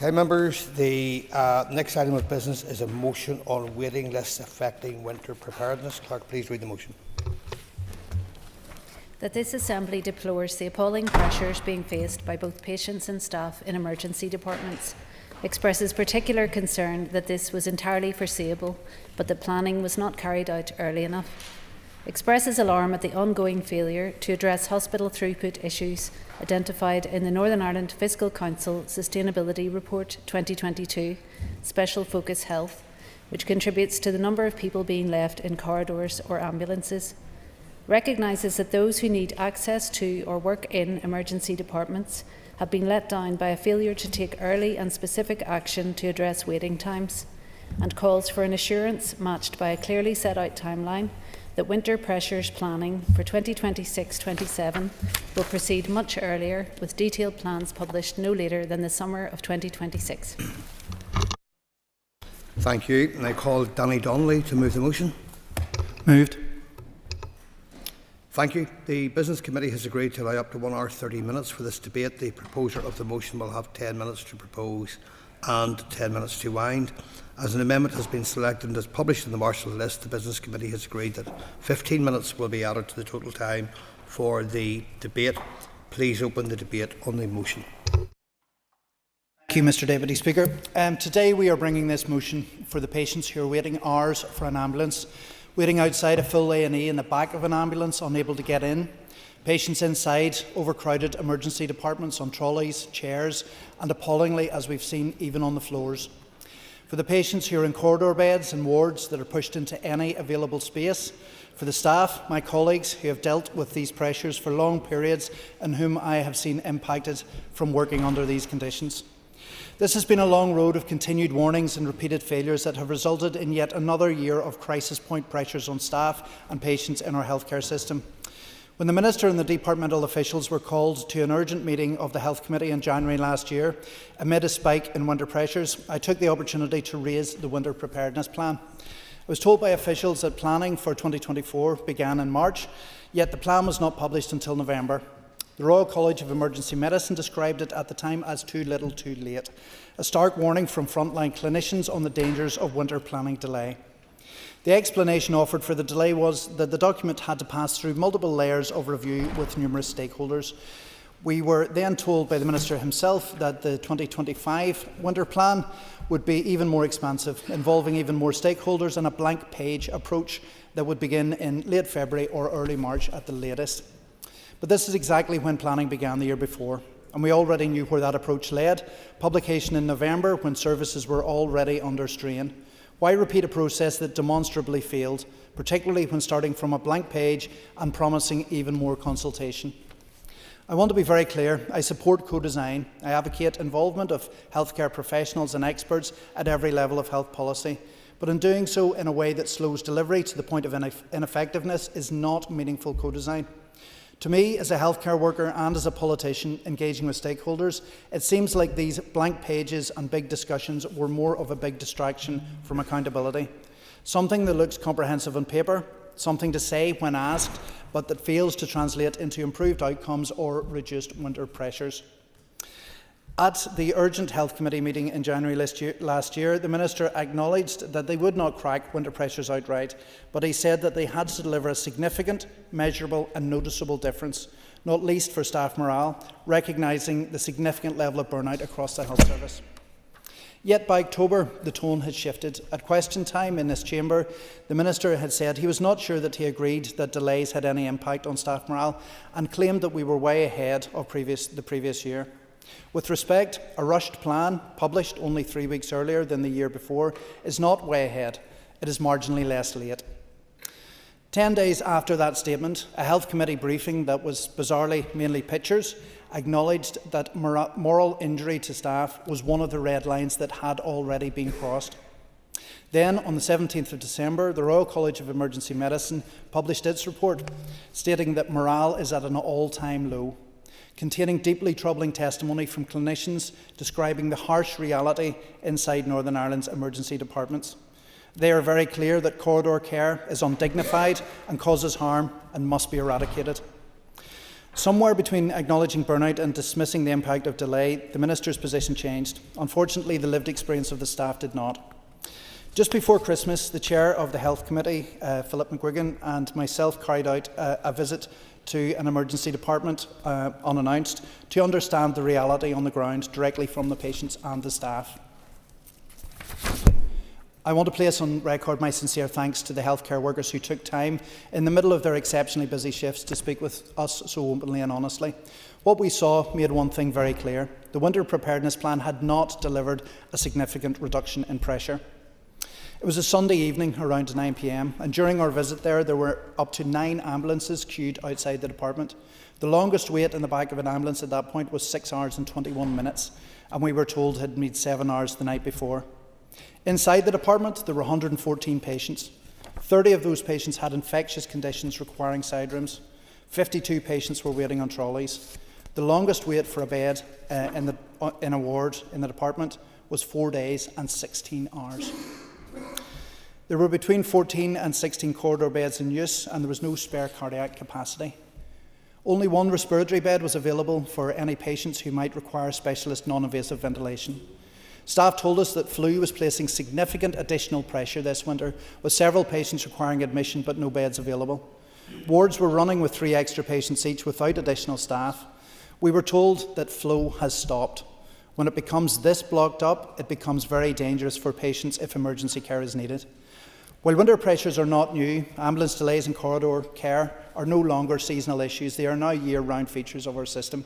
[SPEAKER 1] Okay, members, the next item of business is a motion on waiting lists affecting winter preparedness. Clerk, please read the motion.
[SPEAKER 10] That this Assembly deplores the appalling pressures being faced by both patients and staff in emergency departments, expresses particular concern that this was entirely foreseeable, but that planning was not carried out early enough, expresses alarm at the ongoing failure to address hospital throughput issues identified in the Northern Ireland Fiscal Council Sustainability Report 2022, Special Focus Health, which contributes to the number of people being left in corridors or ambulances, recognises that those who need access to or work in emergency departments have been let down by a failure to take early and specific action to address waiting times, and calls for an assurance matched by a clearly set out timeline that winter pressures planning for 2026-27 will proceed much earlier, with detailed plans published no later than the summer of 2026.
[SPEAKER 1] Thank you. And I call Danny Donnelly to move the motion.
[SPEAKER 12] Moved.
[SPEAKER 1] Thank you. The Business Committee has agreed to allow up to 1 hour 30 minutes for this debate. The proposer of the motion will have 10 minutes to propose and 10 minutes to wind. As an amendment has been selected and is published in the Marshall list, the Business Committee has agreed that 15 minutes will be added to the total time for the debate. Please open the debate on the motion.
[SPEAKER 12] Thank you, Mr. Deputy Speaker. Today we are bringing this motion for the patients who are waiting hours for an ambulance, waiting outside a full A&E in the back of an ambulance, unable to get in, patients inside overcrowded emergency departments on trolleys, chairs, and appallingly, as we've seen, even on the floors. For the patients who are in corridor beds and wards that are pushed into any available space. For the staff, my colleagues, who have dealt with these pressures for long periods and whom I have seen impacted from working under these conditions. This has been a long road of continued warnings and repeated failures that have resulted in yet another year of crisis point pressures on staff and patients in our healthcare system. When the Minister and the departmental officials were called to an urgent meeting of the Health Committee in January last year, amid a spike in winter pressures, I took the opportunity to raise the Winter Preparedness Plan. I was told by officials that planning for 2024 began in March, yet the plan was not published until November. The Royal College of Emergency Medicine described it at the time as too little too late, a stark warning from frontline clinicians on the dangers of winter planning delay. The explanation offered for the delay was that the document had to pass through multiple layers of review with numerous stakeholders. We were then told by the Minister himself that the 2025 winter plan would be even more expansive, involving even more stakeholders and a blank page approach that would begin in late February or early March at the latest. But this is exactly when planning began the year before, and we already knew where that approach led. Publication in November, when services were already under strain. Why repeat a process that demonstrably failed, particularly when starting from a blank page and promising even more consultation? I want to be very clear. I support co-design. I advocate involvement of healthcare professionals and experts at every level of health policy. But in doing so in a way that slows delivery to the point of ineffectiveness is not meaningful co-design. To me, as a healthcare worker and as a politician engaging with stakeholders, it seems like these blank pages and big discussions were more of a big distraction from accountability. Something that looks comprehensive on paper, something to say when asked, but that fails to translate into improved outcomes or reduced winter pressures. At the Urgent Health Committee meeting in January last year, the Minister acknowledged that they would not crack winter pressures outright, but he said that they had to deliver a significant, measurable and noticeable difference, not least for staff morale, recognising the significant level of burnout across the health service. Yet by October, the tone had shifted. At question time in this chamber, the Minister had said he was not sure that he agreed that delays had any impact on staff morale and claimed that we were way ahead of the previous year. With respect, a rushed plan, published only 3 weeks earlier than the year before, is not way ahead. It is marginally less late. 10 days after that statement, a Health Committee briefing that was bizarrely mainly pictures acknowledged that moral injury to staff was one of the red lines that had already been crossed. Then, on the 17th of December, the Royal College of Emergency Medicine published its report, stating that morale is at an all-time low, containing deeply troubling testimony from clinicians describing the harsh reality inside Northern Ireland's emergency departments. They are very clear that corridor care is undignified and causes harm and must be eradicated. Somewhere between acknowledging burnout and dismissing the impact of delay, the Minister's position changed. Unfortunately, the lived experience of the staff did not. Just before Christmas, the Chair of the Health Committee, Philip McGuigan, and myself carried out a visit to an emergency department unannounced to understand the reality on the ground directly from the patients and the staff. I want to place on record my sincere thanks to the healthcare workers who took time in the middle of their exceptionally busy shifts to speak with us so openly and honestly. What we saw made one thing very clear. The winter preparedness plan had not delivered a significant reduction in pressure. It was a Sunday evening around 9 p.m, and during our visit there were up to 9 ambulances queued outside the department. The longest wait in the back of an ambulance at that point was 6 hours and 21 minutes, and we were told it had been 7 hours the night before. Inside the department, there were 114 patients. 30 of those patients had infectious conditions requiring side rooms. 52 patients were waiting on trolleys. The longest wait for a bed in a ward in the department was 4 days and 16 hours. There were between 14 and 16 corridor beds in use, and there was no spare cardiac capacity. Only 1 respiratory bed was available for any patients who might require specialist non-invasive ventilation. Staff told us that flu was placing significant additional pressure this winter, with several patients requiring admission but no beds available. Wards were running with 3 extra patients each without additional staff. We were told that flow has stopped. When it becomes this blocked up, it becomes very dangerous for patients if emergency care is needed. While winter pressures are not new, ambulance delays and corridor care are no longer seasonal issues. They are now year-round features of our system.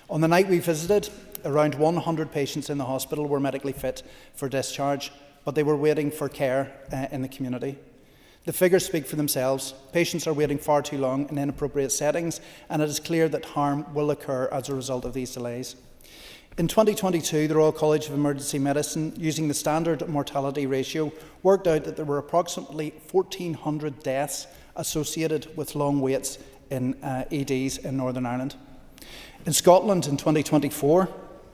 [SPEAKER 12] On the night we visited, around 100 patients in the hospital were medically fit for discharge, but they were waiting for care in the community. The figures speak for themselves. Patients are waiting far too long in inappropriate settings, and it is clear that harm will occur as a result of these delays. In 2022, the Royal College of Emergency Medicine, using the standard mortality ratio, worked out that there were approximately 1,400 deaths associated with long waits in EDs in Northern Ireland. In Scotland in 2024,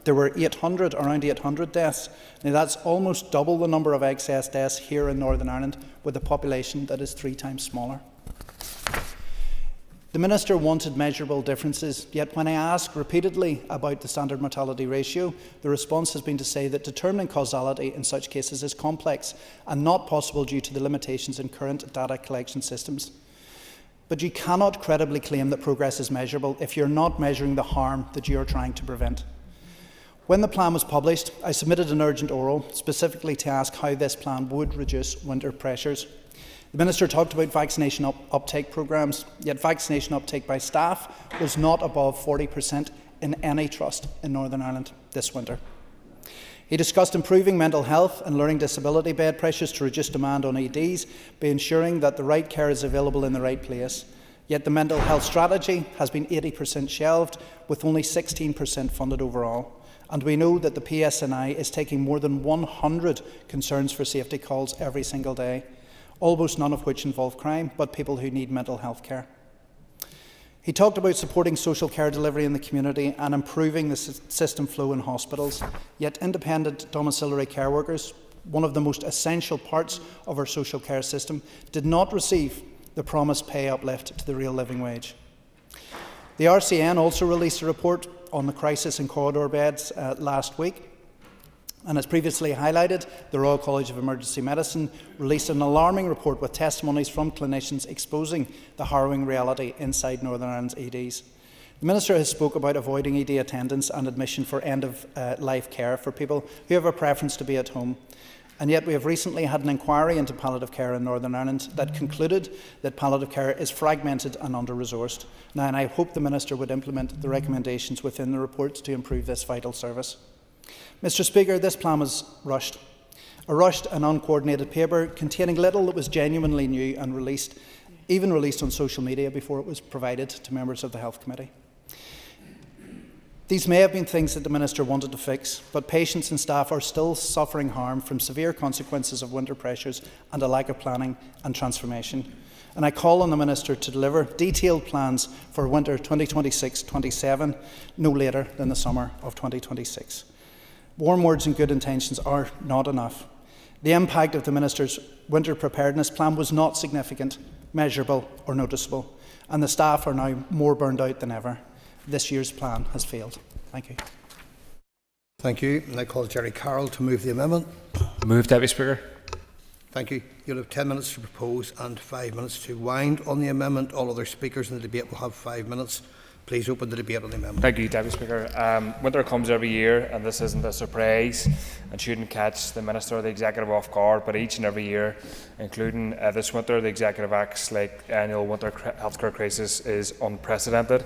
[SPEAKER 12] there were around 800 deaths. Now that's almost double the number of excess deaths here in Northern Ireland, with a population that is 3 times smaller. The Minister wanted measurable differences, yet when I ask repeatedly about the standard mortality ratio, the response has been to say that determining causality in such cases is complex and not possible due to the limitations in current data collection systems. But you cannot credibly claim that progress is measurable if you're not measuring the harm that you are trying to prevent. When the plan was published, I submitted an urgent oral specifically to ask how this plan would reduce winter pressures. The Minister talked about vaccination uptake programmes, yet vaccination uptake by staff was not above 40% in any trust in Northern Ireland this winter. He discussed improving mental health and learning disability bed pressures to reduce demand on EDs by ensuring that the right care is available in the right place. Yet the mental health strategy has been 80% shelved, with only 16% funded overall. And we know that the PSNI is taking more than 100 concerns for safety calls every single day, almost none of which involve crime, but people who need mental health care. He talked about supporting social care delivery in the community and improving the system flow in hospitals, yet independent domiciliary care workers, one of the most essential parts of our social care system, did not receive the promised pay uplift to the real living wage. The RCN also released a report on the crisis in corridor beds last week, and as previously highlighted, the Royal College of Emergency Medicine released an alarming report with testimonies from clinicians exposing the harrowing reality inside Northern Ireland's EDs. The Minister has spoke about avoiding ED attendance and admission for end-of-life care for people who have a preference to be at home. And yet we have recently had an inquiry into palliative care in Northern Ireland that concluded that palliative care is fragmented and under-resourced. Now, and I hope the Minister would implement the recommendations within the report to improve this vital service. Mr. Speaker, this plan was rushed. A rushed and uncoordinated paper containing little that was genuinely new and even released on social media before it was provided to members of the Health Committee. These may have been things that the Minister wanted to fix, but patients and staff are still suffering harm from severe consequences of winter pressures and a lack of planning and transformation. And I call on the Minister to deliver detailed plans for winter 2026-27, no later than the summer of 2026. Warm words and good intentions are not enough. The impact of the Minister's winter preparedness plan was not significant, measurable or noticeable, and the staff are now more burned out than ever. This year's plan has failed. Thank you.
[SPEAKER 11] Thank you. And I call Jerry Carroll to move the amendment.
[SPEAKER 22] Move, Deputy Speaker.
[SPEAKER 11] Thank you. You'll have 10 minutes to propose and 5 minutes to wind on the amendment. All other speakers in the debate will have 5 minutes. Please open the debate on the amendment.
[SPEAKER 22] Thank you, Deputy Speaker. Winter comes every year, and this isn't a surprise and shouldn't catch the Minister or the Executive off guard, but each and every year, including this winter, the Executive acts like annual winter healthcare crisis is unprecedented.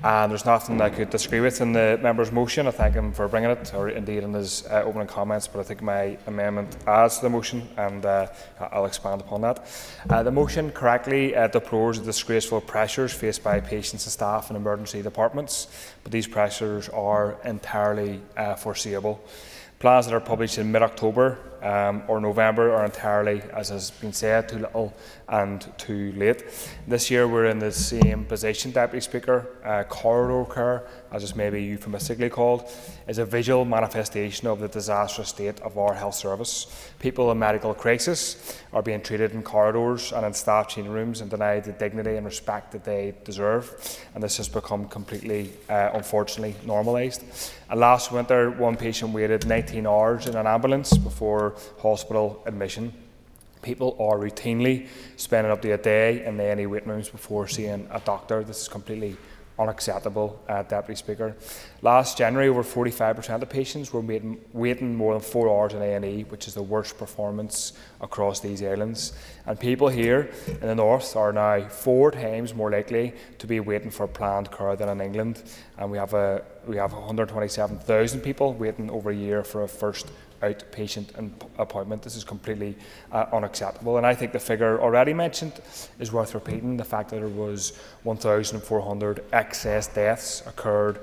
[SPEAKER 22] And there's nothing I could disagree with in the member's motion. I thank him for bringing it, or indeed in his opening comments, but I think my amendment adds to the motion, and I'll expand upon that. The motion correctly deplores the disgraceful pressures faced by patients and staff in emergency departments, but these pressures are entirely foreseeable. Plans that are published in mid-October or November are entirely, as has been said, too little and too late. This year we're in the same position, Deputy Speaker. Corridor care, as it's maybe euphemistically called, is a visual manifestation of the disastrous state of our health service. People in medical crisis are being treated in corridors and in staff changing rooms and denied the dignity and respect that they deserve, and this has become completely, unfortunately, normalised. And last winter, one patient waited 19 hours in an ambulance before hospital admission. People are routinely spending up to a day in the A&E waiting rooms before seeing a doctor. This is completely unacceptable, Deputy Speaker. Last January, over 45% of patients were waiting more than 4 hours in A&E, which is the worst performance across these islands. And people here in the north are now 4 times more likely to be waiting for planned care than in England. And we have 127,000 people waiting over a year for a first outpatient appointment. This is completely unacceptable, and I think the figure already mentioned is worth repeating. The fact that there was 1,400 excess deaths occurred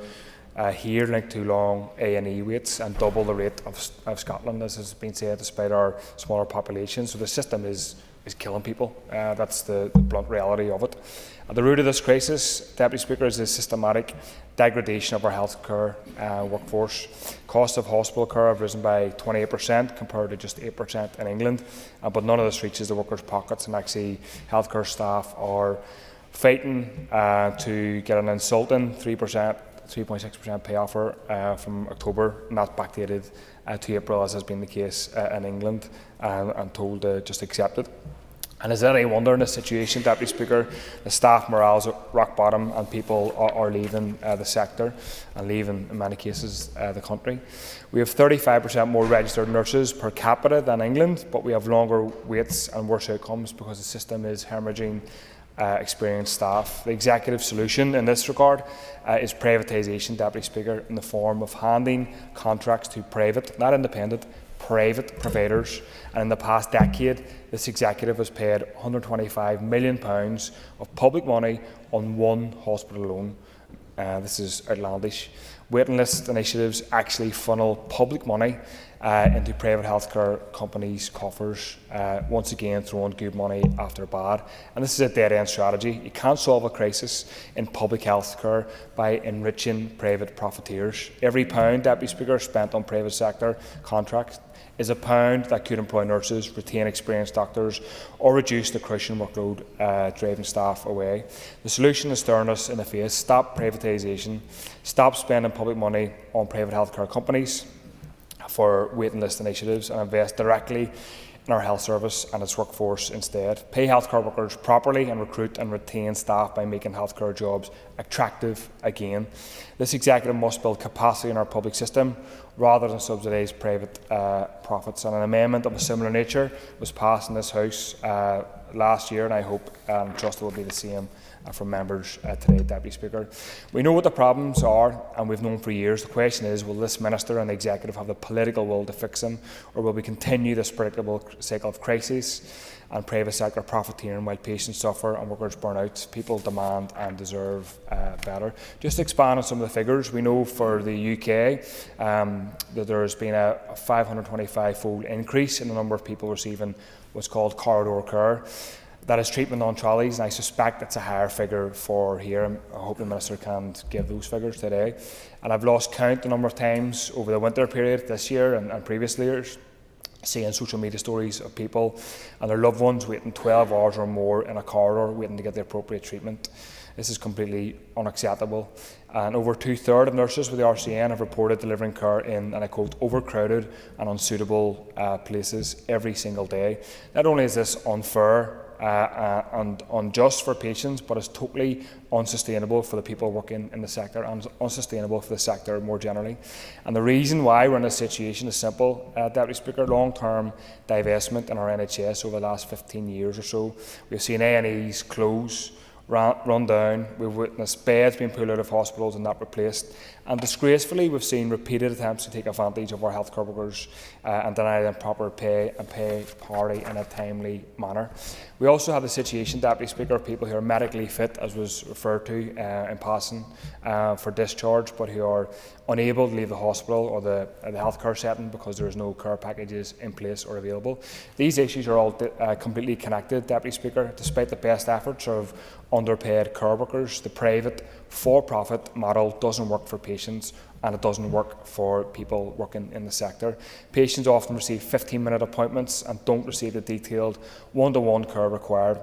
[SPEAKER 22] here linked to long A&E waits and double the rate of Scotland, as has been said, despite our smaller population. So the system is killing people. That's the blunt reality of it. At the root of this crisis, Deputy Speaker, is the systematic degradation of our healthcare workforce. Costs of hospital care have risen by 28% compared to just 8% in England, but none of this reaches the workers' pockets, and actually healthcare staff are fighting to get an insulting 3.6% pay offer from October, and that's backdated to April, as has been the case in England, and told to just accept it. And is there any wonder in this situation, Deputy Speaker, the staff morale is at rock bottom and people are leaving the sector and leaving, in many cases, the country. We have 35% more registered nurses per capita than England, but we have longer waits and worse outcomes because the system is hemorrhaging experienced staff. The executive solution in this regard is privatisation, Deputy Speaker, in the form of handing contracts to private, not independent, private providers, and in the past decade, this executive has paid £125 million of public money on one hospital alone. This is outlandish. Waiting list initiatives actually funnel public money into private healthcare companies' coffers, once again throwing good money after bad. And this is a dead-end strategy. You can't solve a crisis in public healthcare by enriching private profiteers. Every pound, Deputy Speaker, spent on private sector contracts is a pound that could employ nurses, retain experienced doctors, or reduce the crushing workload driving staff away. The solution is staring us in the face. Stop privatisation, stop spending public money on private healthcare companies for waiting list initiatives, and invest directly in our health service and its workforce instead. Pay healthcare workers properly and recruit and retain staff by making healthcare jobs attractive again. This executive must build capacity in our public system rather than subsidise private profits. And an amendment of a similar nature was passed in this House last year, and I hope and trust it will be the same from members today, Deputy Speaker. We know what the problems are, and we've known for years. The question is, will this Minister and the Executive have the political will to fix them, or will we continue this predictable cycle of crises and private sector profiteering while patients suffer and workers burn out? People demand and deserve better. Just to expand on some of the figures, we know for the UK that there has been a 525-fold increase in the number of people receiving what's called corridor care. That is treatment on trolleys, and I suspect it's a higher figure for here. I hope the Minister can give those figures today. And I've lost count the number of times over the winter period this year and previous years seeing social media stories of people and their loved ones waiting 12 hours or more in a corridor waiting to get the appropriate treatment. This is completely unacceptable. And over 2/3 of nurses with the RCN have reported delivering care in, and I quote, overcrowded and unsuitable places every single day. Not only is this unfair and unjust for patients, but it's totally unsustainable for the people working in the sector and unsustainable for the sector more generally. And the reason why we're in this situation is simple, Deputy Speaker. Long-term divestment in our NHS over the last 15 years or so. We've seen A&Es close, run down, we've witnessed beds being pulled out of hospitals and not replaced, and disgracefully we've seen repeated attempts to take advantage of our healthcare workers and deny them proper pay and pay parity in a timely manner. We also have the situation, Deputy Speaker, of people who are medically fit, as was referred to in passing, for discharge, but who are unable to leave the hospital or the healthcare setting because there is no care packages in place or available. These issues are all completely connected, Deputy Speaker. Despite the best efforts of underpaid care workers, the private for-profit model doesn't work for patients, and it doesn't work for people working in the sector. Patients often receive 15-minute appointments and don't receive the detailed one-to-one care required.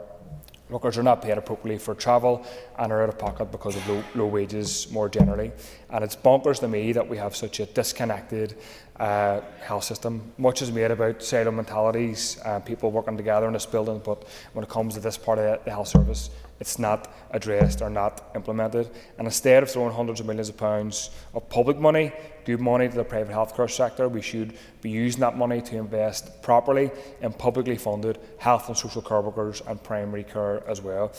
[SPEAKER 22] Workers are not paid appropriately for travel and are out of pocket because of low wages more generally. And it's bonkers to me that we have such a disconnected health system. Much is made about silo mentalities, people working together in this building, but when it comes to this part of the health service, it's not addressed or not implemented. And instead of throwing hundreds of millions of pounds of public money, good money to the private healthcare sector, we should be using that money to invest properly in publicly funded health and social care workers and primary care as well.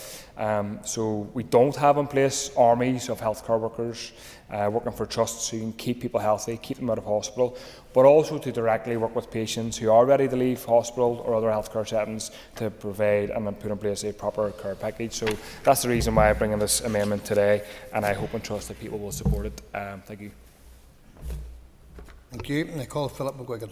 [SPEAKER 22] So we don't have in place armies of healthcare workers working for trusts who can keep people healthy, keep them out of hospital, but also to directly work with patients who are ready to leave hospital or other healthcare settings to provide and put in place a proper care package. So that's the reason why I'm bringing this amendment today, and I hope and trust that people will support it. Thank you.
[SPEAKER 11] Thank you. I call Philip McGuigan.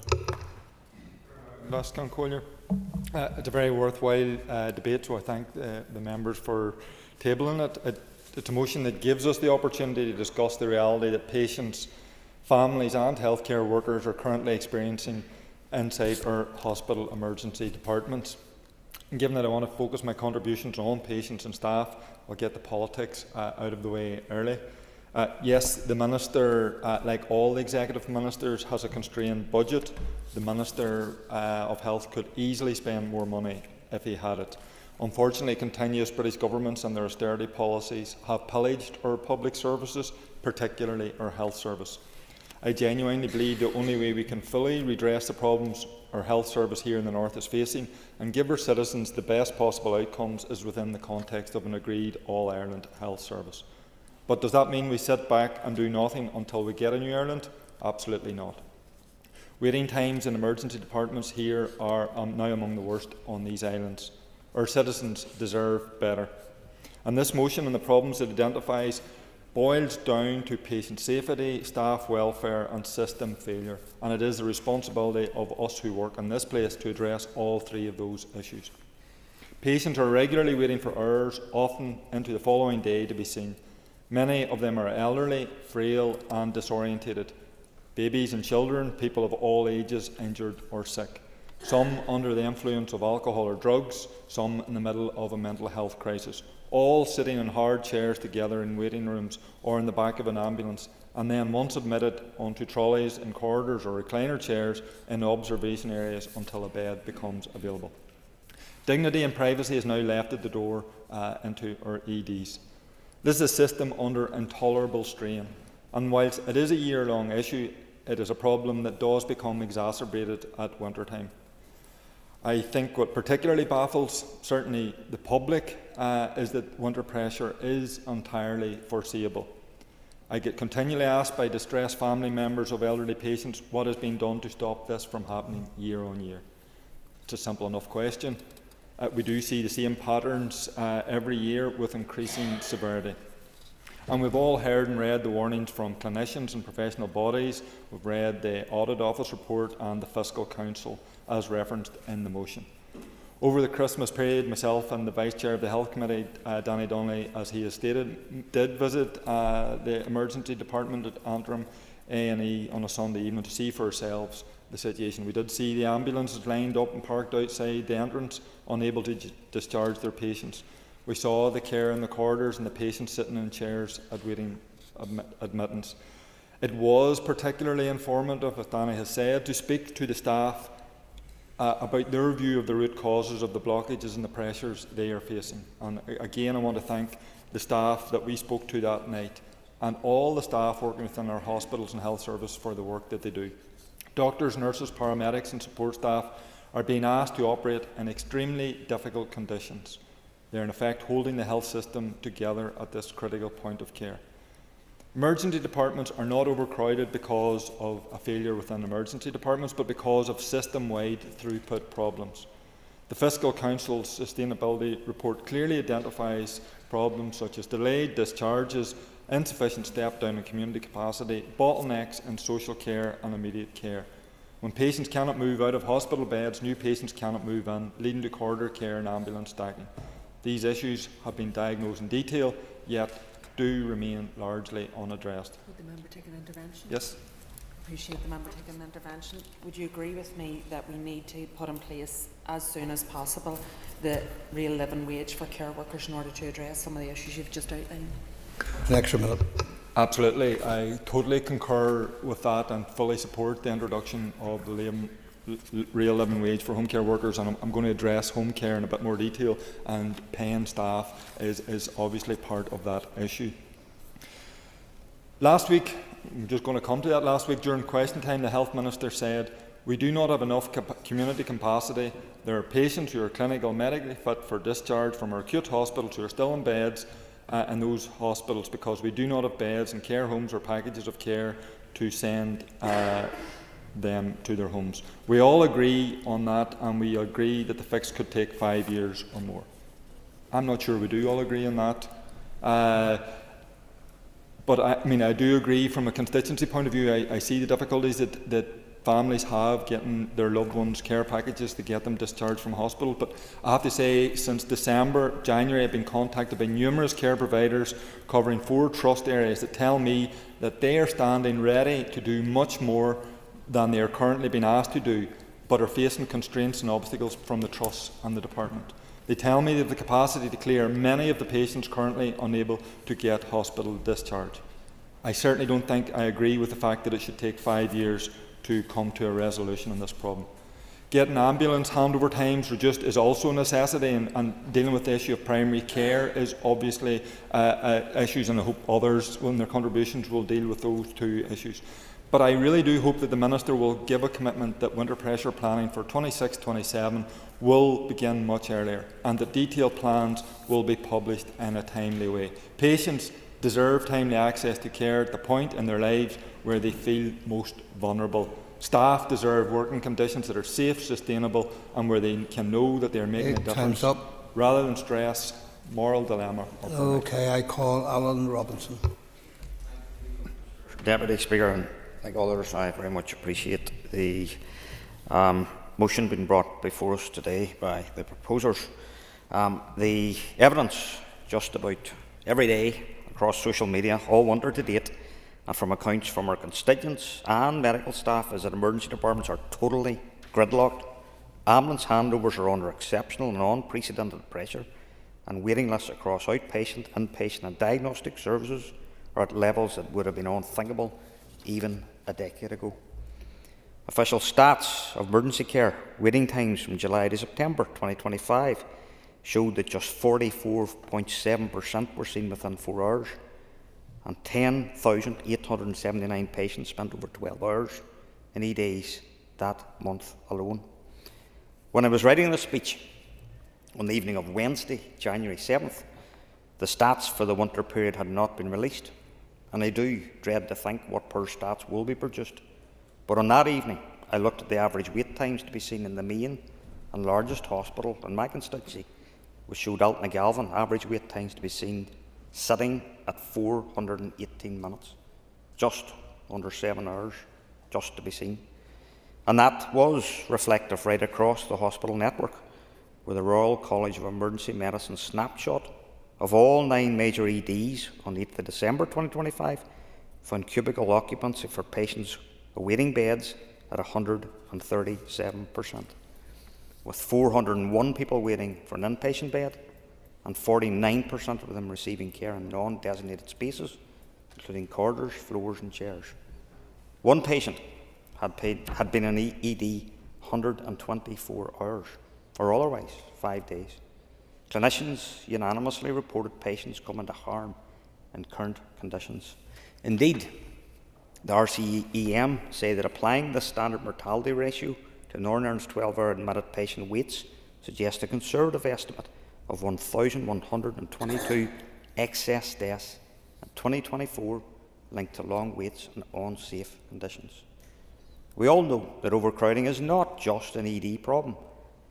[SPEAKER 14] It's a very worthwhile debate, so I thank the members for tabling it. It's a motion that gives us the opportunity to discuss the reality that patients, families and healthcare workers are currently experiencing inside our hospital emergency departments. And given that I want to focus my contributions on patients and staff, I'll get the politics out of the way early. Yes, the Minister, like all the executive ministers, has a constrained budget. The Minister of Health could easily spend more money if he had it. Unfortunately, continuous British governments and their austerity policies have pillaged our public services, particularly our health service. I genuinely believe the only way we can fully redress the problems our health service here in the North is facing and give our citizens the best possible outcomes is within the context of an agreed All-Ireland health service. But does that mean we sit back and do nothing until we get a new Ireland? Absolutely not. Waiting times in emergency departments here are now among the worst on these islands. Our citizens deserve better. And this motion and the problems it identifies boils down to patient safety, staff welfare and system failure. And it is the responsibility of us who work in this place to address all three of those issues. Patients are regularly waiting for hours, often into the following day, to be seen. Many of them are elderly, frail and disorientated. Babies and children, people of all ages, injured or sick. Some under the influence of alcohol or drugs, some in the middle of a mental health crisis. All sitting in hard chairs together in waiting rooms or in the back of an ambulance, and then once admitted onto trolleys in corridors or recliner chairs in observation areas until a bed becomes available. Dignity and privacy is now left at the door into our EDs. This is a system under intolerable strain, and whilst it is a year-long issue, it is a problem that does become exacerbated at winter time. I think what particularly baffles certainly the public is that winter pressure is entirely foreseeable. I get continually asked by distressed family members of elderly patients what has been done to stop this from happening year on year. It's a simple enough question. We do see the same patterns every year with increasing severity. And we've all heard and read the warnings from clinicians and professional bodies. We've read the Audit Office report and the Fiscal Council as referenced in the motion. Over the Christmas period, myself and the Vice Chair of the Health Committee, Danny Donnelly, as he has stated, did visit the Emergency Department at Antrim A&E on a Sunday evening to see for ourselves the situation. We did see the ambulances lined up and parked outside the entrance, unable to discharge their patients. We saw the care in the corridors and the patients sitting in chairs awaiting admittance. It was particularly informative, as Danny has said, to speak to the staff about their view of the root causes of the blockages and the pressures they are facing. And again, I want to thank the staff that we spoke to that night and all the staff working within our hospitals and health service for the work that they do. Doctors, nurses, paramedics and support staff are being asked to operate in extremely difficult conditions. They are in effect holding the health system together at this critical point of care. Emergency departments are not overcrowded because of a failure within emergency departments, but because of system-wide throughput problems. The Fiscal Council's Sustainability Report clearly identifies problems such as delayed discharges, insufficient step-down in community capacity, bottlenecks in social care and immediate care. When patients cannot move out of hospital beds, new patients cannot move in, leading to corridor care and ambulance stacking. These issues have been diagnosed in detail, yet do remain largely unaddressed.
[SPEAKER 6] Would the member take an intervention?
[SPEAKER 14] Yes.
[SPEAKER 6] Appreciate the member taking an intervention. Would you agree with me that we need to put in place as soon as possible the real living wage for care workers in order to address some of the issues you've just outlined?
[SPEAKER 11] An extra minute.
[SPEAKER 14] Absolutely. I totally concur with that and fully support the introduction of the real living wage for home care workers, and I'm going to address home care in a bit more detail, and paying staff is obviously part of that issue. Last week, I'm just going to come to that, last week during question time, the Health Minister said, "We do not have enough community capacity. There are patients who are clinical medically fit for discharge from our acute hospitals who are still in beds in those hospitals because we do not have beds in care homes or packages of care to send them to their homes." We all agree on that, and we agree that the fix could take 5 years or more. I'm not sure we do all agree on that. But I do agree from a constituency point of view. I see the difficulties that families have getting their loved ones care packages to get them discharged from hospital. But I have to say, since January, I've been contacted by numerous care providers covering 4 trust areas that tell me that they are standing ready to do much more than they are currently being asked to do, but are facing constraints and obstacles from the trust and the department. They tell me they have the capacity to clear many of the patients currently unable to get hospital discharge. I certainly don't think I agree with the fact that it should take 5 years to come to a resolution on this problem. Getting ambulance handover times reduced is also a necessity, and dealing with the issue of primary care is obviously issues, and I hope others, in their contributions, will deal with those 2 issues. But I really do hope that the Minister will give a commitment that winter pressure planning for 26-27 will begin much earlier, and that detailed plans will be published in a timely way. Patients deserve timely access to care at the point in their lives where they feel most vulnerable. staff deserve working conditions that are safe, sustainable, and where they can know that they are making a difference.
[SPEAKER 11] Time's up.
[SPEAKER 14] Rather than stress, moral dilemma.
[SPEAKER 11] Okay, I call Alan Robinson.
[SPEAKER 7] Deputy Speaker, and like others, I very much appreciate the motion being brought before us today by the proposers. The evidence just about every day across social media, all winter to date, and from accounts from our constituents and medical staff, is that emergency departments are totally gridlocked. Ambulance handovers are under exceptional and unprecedented pressure, and waiting lists across outpatient, inpatient and diagnostic services are at levels that would have been unthinkable even a decade ago. Official stats of emergency care waiting times from July to September 2025 showed that just 44.7% were seen within 4 hours, and 10,879 patients spent over 12 hours in EDs that month alone. When I was writing this speech on the evening of Wednesday, January 7th, the stats for the winter period had not been released, and I do dread to think what poor stats will be produced. But on that evening, I looked at the average wait times to be seen in the main and largest hospital in my constituency, which showed Galvin average wait times to be seen sitting at 418 minutes, just under 7 hours, just to be seen. And that was reflective right across the hospital network, where the Royal College of Emergency Medicine snapshot of all 9 major EDs on 8th of December 2025 found cubicle occupancy for patients awaiting beds at 137%, with 401 people waiting for an inpatient bed and 49% of them receiving care in non-designated spaces, including corridors, floors and chairs. One patient had been in ED 124 hours, or otherwise 5 days. Clinicians unanimously reported patients coming to harm in current conditions. Indeed, the RCEM say that applying the standard mortality ratio to Northern Ireland's 12-hour admitted patient waits suggests a conservative estimate of 1,122 excess deaths in 2024 linked to long waits and unsafe conditions. We all know that overcrowding is not just an ED problem,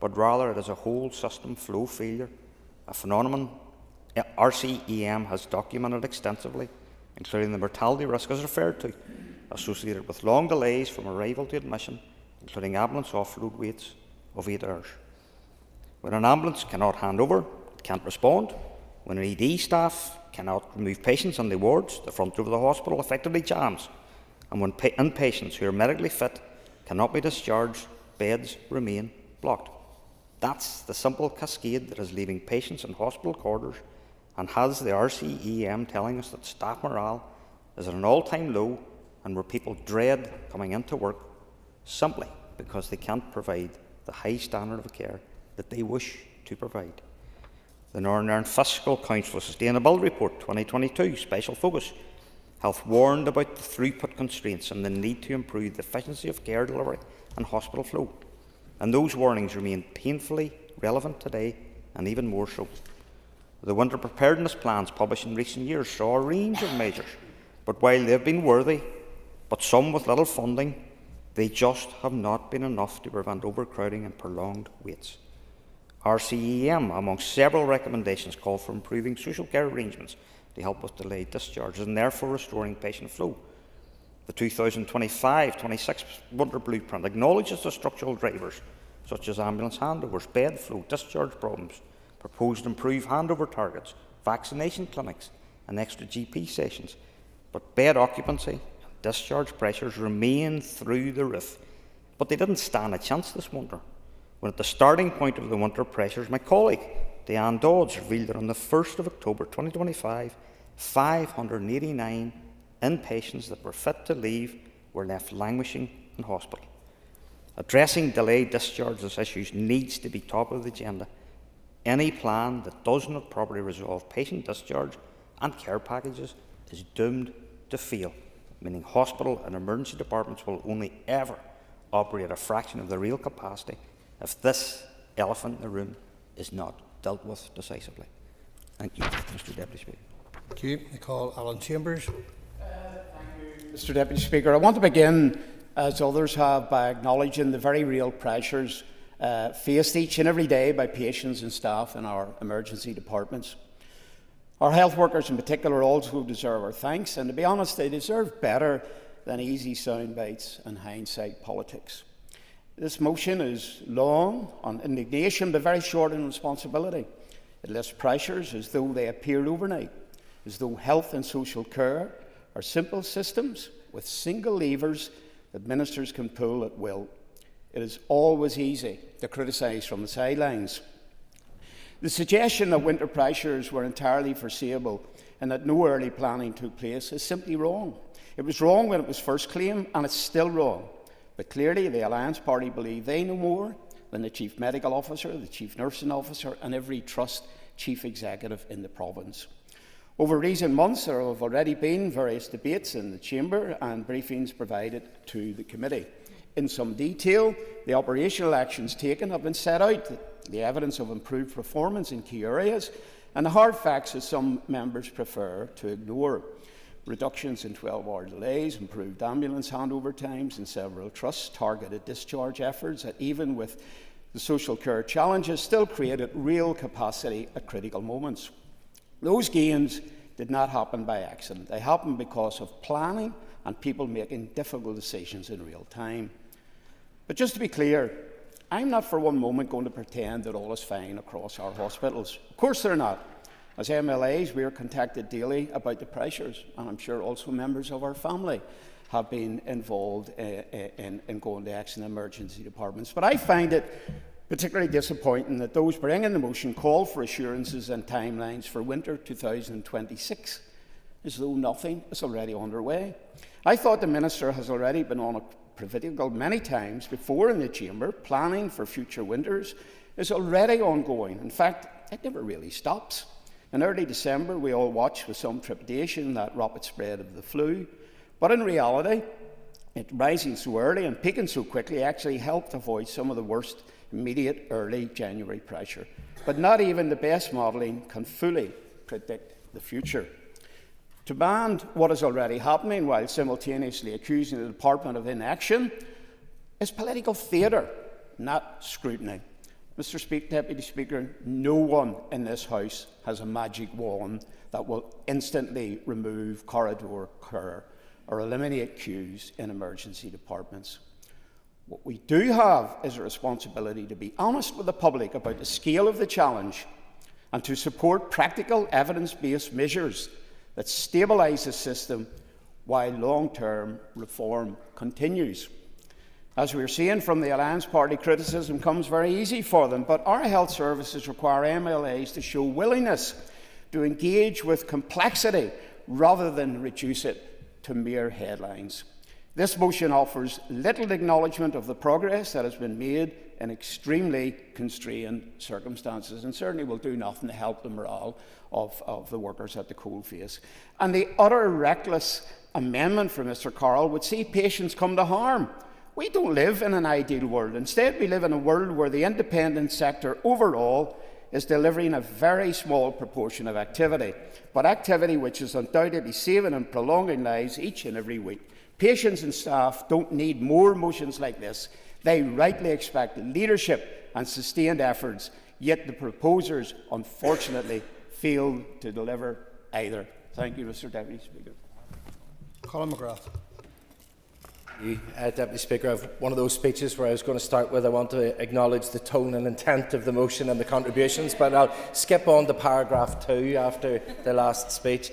[SPEAKER 7] but rather it is a whole system flow failure, a phenomenon RCEM has documented extensively, including the mortality risk as referred to, associated with long delays from arrival to admission, including ambulance offload waits of 8 hours. When an ambulance cannot hand over, it can't respond. When an ED staff cannot remove patients on the wards, the front door of the hospital effectively jams. And when inpatients who are medically fit cannot be discharged, beds remain blocked. That's the simple cascade that is leaving patients in hospital corridors and has the RCEM telling us that staff morale is at an all-time low and where people dread coming into work simply because they can't provide the high standard of care that they wish to provide. The Northern Ireland Fiscal Council Sustainability Report 2022 Special Focus Health warned about the throughput constraints and the need to improve the efficiency of care delivery and hospital flow. And those warnings remain painfully relevant today, and even more so. The winter preparedness plans published in recent years saw a range of measures, but while they have been worthy, but some with little funding, they just have not been enough to prevent overcrowding and prolonged waits. RCEM, among several recommendations, call for improving social care arrangements to help with delayed discharges and therefore restoring patient flow. The 2025-26 Winter Blueprint acknowledges the structural drivers such as ambulance handovers, bed flow, discharge problems, proposed improved handover targets, vaccination clinics and extra GP sessions. But bed occupancy and discharge pressures remain through the roof. But they didn't stand a chance this winter, when at the starting point of the winter pressures, my colleague Deanne Dodds revealed that on the 1st of October 2025, 589 inpatients that were fit to leave were left languishing in hospital. Addressing delayed discharges issues needs to be top of the agenda. Any plan that does not properly resolve patient discharge and care packages is doomed to fail, meaning hospital and emergency departments will only ever operate at a fraction of their real capacity if this elephant in the room is not dealt with decisively. Thank you, Mr. Deputy Speaker.
[SPEAKER 11] Thank you. I call Alan Chambers.
[SPEAKER 21] Mr. Deputy Speaker, I want to begin
[SPEAKER 2] as others have, by acknowledging the very real pressures faced each and every day by patients and staff in our emergency departments. Our health workers in particular also deserve our thanks, and to be honest, they deserve better than easy sound bites and hindsight politics. This motion is long on indignation but very short on responsibility. It lists pressures as though they appeared overnight, as though health and social care are simple systems with single levers that ministers can pull at will. It is always easy to criticise from the sidelines. The suggestion that winter pressures were entirely foreseeable and that no early planning took place is simply wrong. It was wrong when it was first claimed, and it's still wrong. But clearly the Alliance Party believe they know more than the Chief Medical Officer, the Chief Nursing Officer and every Trust Chief Executive in the province. Over recent months there have already been various debates in the Chamber and briefings provided to the Committee. In some detail, the operational actions taken have been set out, the evidence of improved performance in key areas, and the hard facts that some members prefer to ignore. Reductions in 12-hour delays, improved ambulance handover times in several trusts, targeted discharge efforts that, even with the social care challenges, still created real capacity at critical moments. Those gains did not happen by accident. They happened because of planning and people making difficult decisions in real time. But just to be clear, I'm not for one moment going to pretend that all is fine across our hospitals. Of course they're not. As MLAs, we are contacted daily about the pressures, and I'm sure also members of our family have been involved in going to action in emergency departments. But I find it particularly disappointing that those bringing the motion call for assurances and timelines for winter 2026, as though nothing is already underway. I thought the Minister has already been on a provincial many times before in the Chamber. Planning for future winters is already ongoing. In fact, it never really stops. In early December, we all watched with some trepidation that rapid spread of the flu, but in reality, it rising so early and peaking so quickly actually helped avoid some of the worst immediate early January pressure. But not even the best modelling can fully predict the future. To ban what is already happening while simultaneously accusing the Department of inaction is political theatre, not scrutiny. Mr. Deputy Speaker, no one in this House has a magic wand that will instantly remove corridor care or eliminate queues in emergency departments. What we do have is a responsibility to be honest with the public about the scale of the challenge and to support practical evidence-based measures that stabilise the system while long-term reform continues. As we're seeing from the Alliance Party, criticism comes very easy for them, but our health services require MLAs to show willingness to engage with complexity rather than reduce it to mere headlines. This motion offers little acknowledgement of the progress that has been made in extremely constrained circumstances, and certainly will do nothing to help the morale of the workers at the coalface. And the utter reckless amendment from Mr Carroll would see patients come to harm. We don't live in an ideal world. Instead, we live in a world where the independent sector overall is delivering a very small proportion of activity, but activity which is undoubtedly saving and prolonging lives each and every week. Patients and staff don't need more motions like this. They rightly expect leadership and sustained efforts, yet the proposers unfortunately fail to deliver either. Thank you, Mr Deputy Speaker.
[SPEAKER 1] Colin McGrath.
[SPEAKER 17] Deputy Speaker, I have one of those speeches where I was going to start with I want to acknowledge the tone and intent of the motion and the contributions, but I'll skip on to paragraph 2 after the last speech.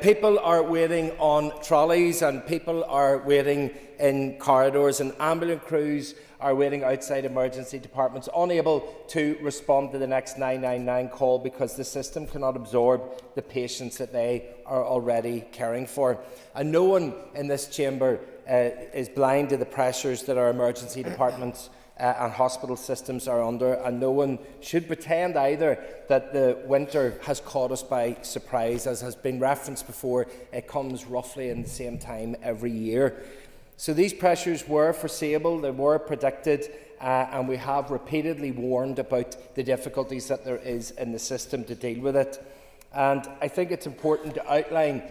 [SPEAKER 17] People are waiting on trolleys and people are waiting in corridors, and ambulance crews are waiting outside emergency departments, unable to respond to the next 999 call because the system cannot absorb the patients that they are already caring for. And no one in this chamber is blind to the pressures that our emergency departments and hospital systems are under, and no one should pretend either that the winter has caught us by surprise. As has been referenced before, it comes roughly in the same time every year. So these pressures were foreseeable, they were predicted, and we have repeatedly warned about the difficulties that there is in the system to deal with it. And I think it's important to outline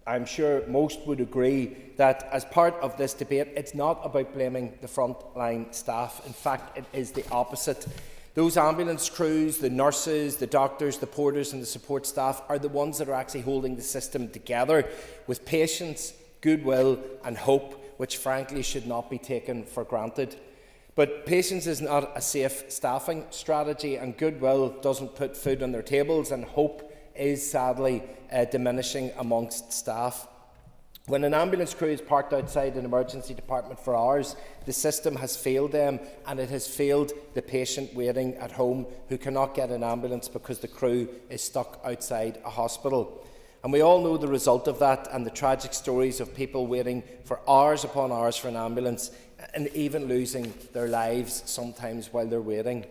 [SPEAKER 17] I'm sure most would agree that as part of this debate, it's not about blaming the frontline staff. In fact, it is the opposite. Those ambulance crews, the nurses, the doctors, the porters and the support staff are the ones that are actually holding the system together with patience, goodwill and hope, which frankly should not be taken for granted. But patience is not a safe staffing strategy, and goodwill doesn't put food on their tables, and hope is sadly diminishing amongst staff. When an ambulance crew is parked outside an emergency department for hours, the system has failed them, and it has failed the patient waiting at home who cannot get an ambulance because the crew is stuck outside a hospital. And we all know the result of that, and the tragic stories of people waiting for hours upon hours for an ambulance and even losing their lives sometimes while they're waiting.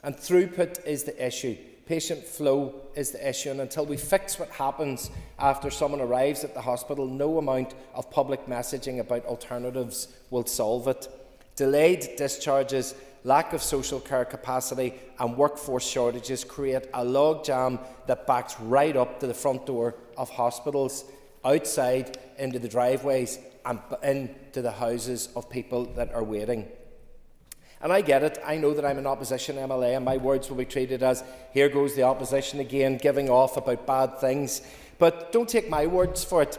[SPEAKER 17] And throughput is the issue. Patient flow is the issue, and until we fix what happens after someone arrives at the hospital, no amount of public messaging about alternatives will solve it. Delayed discharges, lack of social care capacity and workforce shortages create a logjam that backs right up to the front door of hospitals, outside into the driveways and into the houses of people that are waiting. And I get it. I know that I'm an opposition MLA and my words will be treated as, here goes the opposition again, giving off about bad things. But don't take my words for it.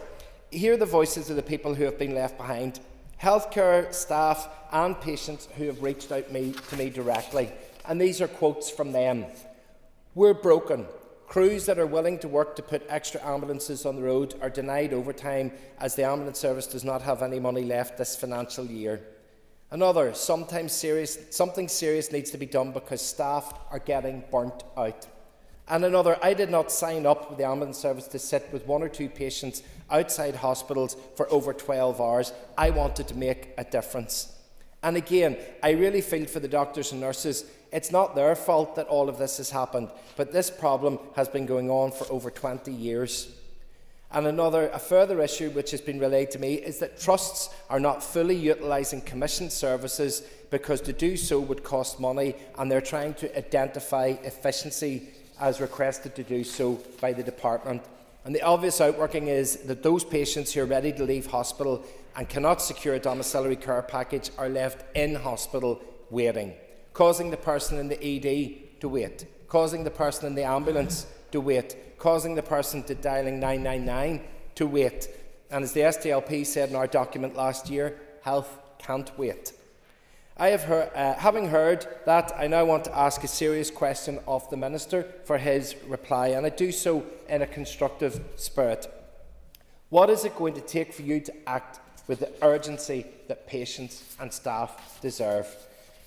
[SPEAKER 17] Hear the voices of the people who have been left behind. Healthcare staff and patients who have reached out to me directly. And these are quotes from them. We're broken. Crews that are willing to work to put extra ambulances on the road are denied overtime as the ambulance service does not have any money left this financial year. Another, something serious needs to be done because staff are getting burnt out. And another, I did not sign up with the ambulance service to sit with 1 or 2 patients outside hospitals for over 12 hours. I wanted to make a difference. And again, I really feel for the doctors and nurses. It's not their fault that all of this has happened, but this problem has been going on for over 20 years. And a further issue which has been relayed to me is that trusts are not fully utilising commissioned services because to do so would cost money, and they're trying to identify efficiency as requested to do so by the department. And the obvious outworking is that those patients who are ready to leave hospital and cannot secure a domiciliary care package are left in hospital waiting, causing the person in the ED to wait, causing the person in the ambulance to wait, causing the person to dialing 999 to wait. And as the SDLP said in our document last year, health can't wait. Having heard that, I now want to ask a serious question of the Minister for his reply, and I do so in a constructive spirit. What is it going to take for you to act with the urgency that patients and staff deserve?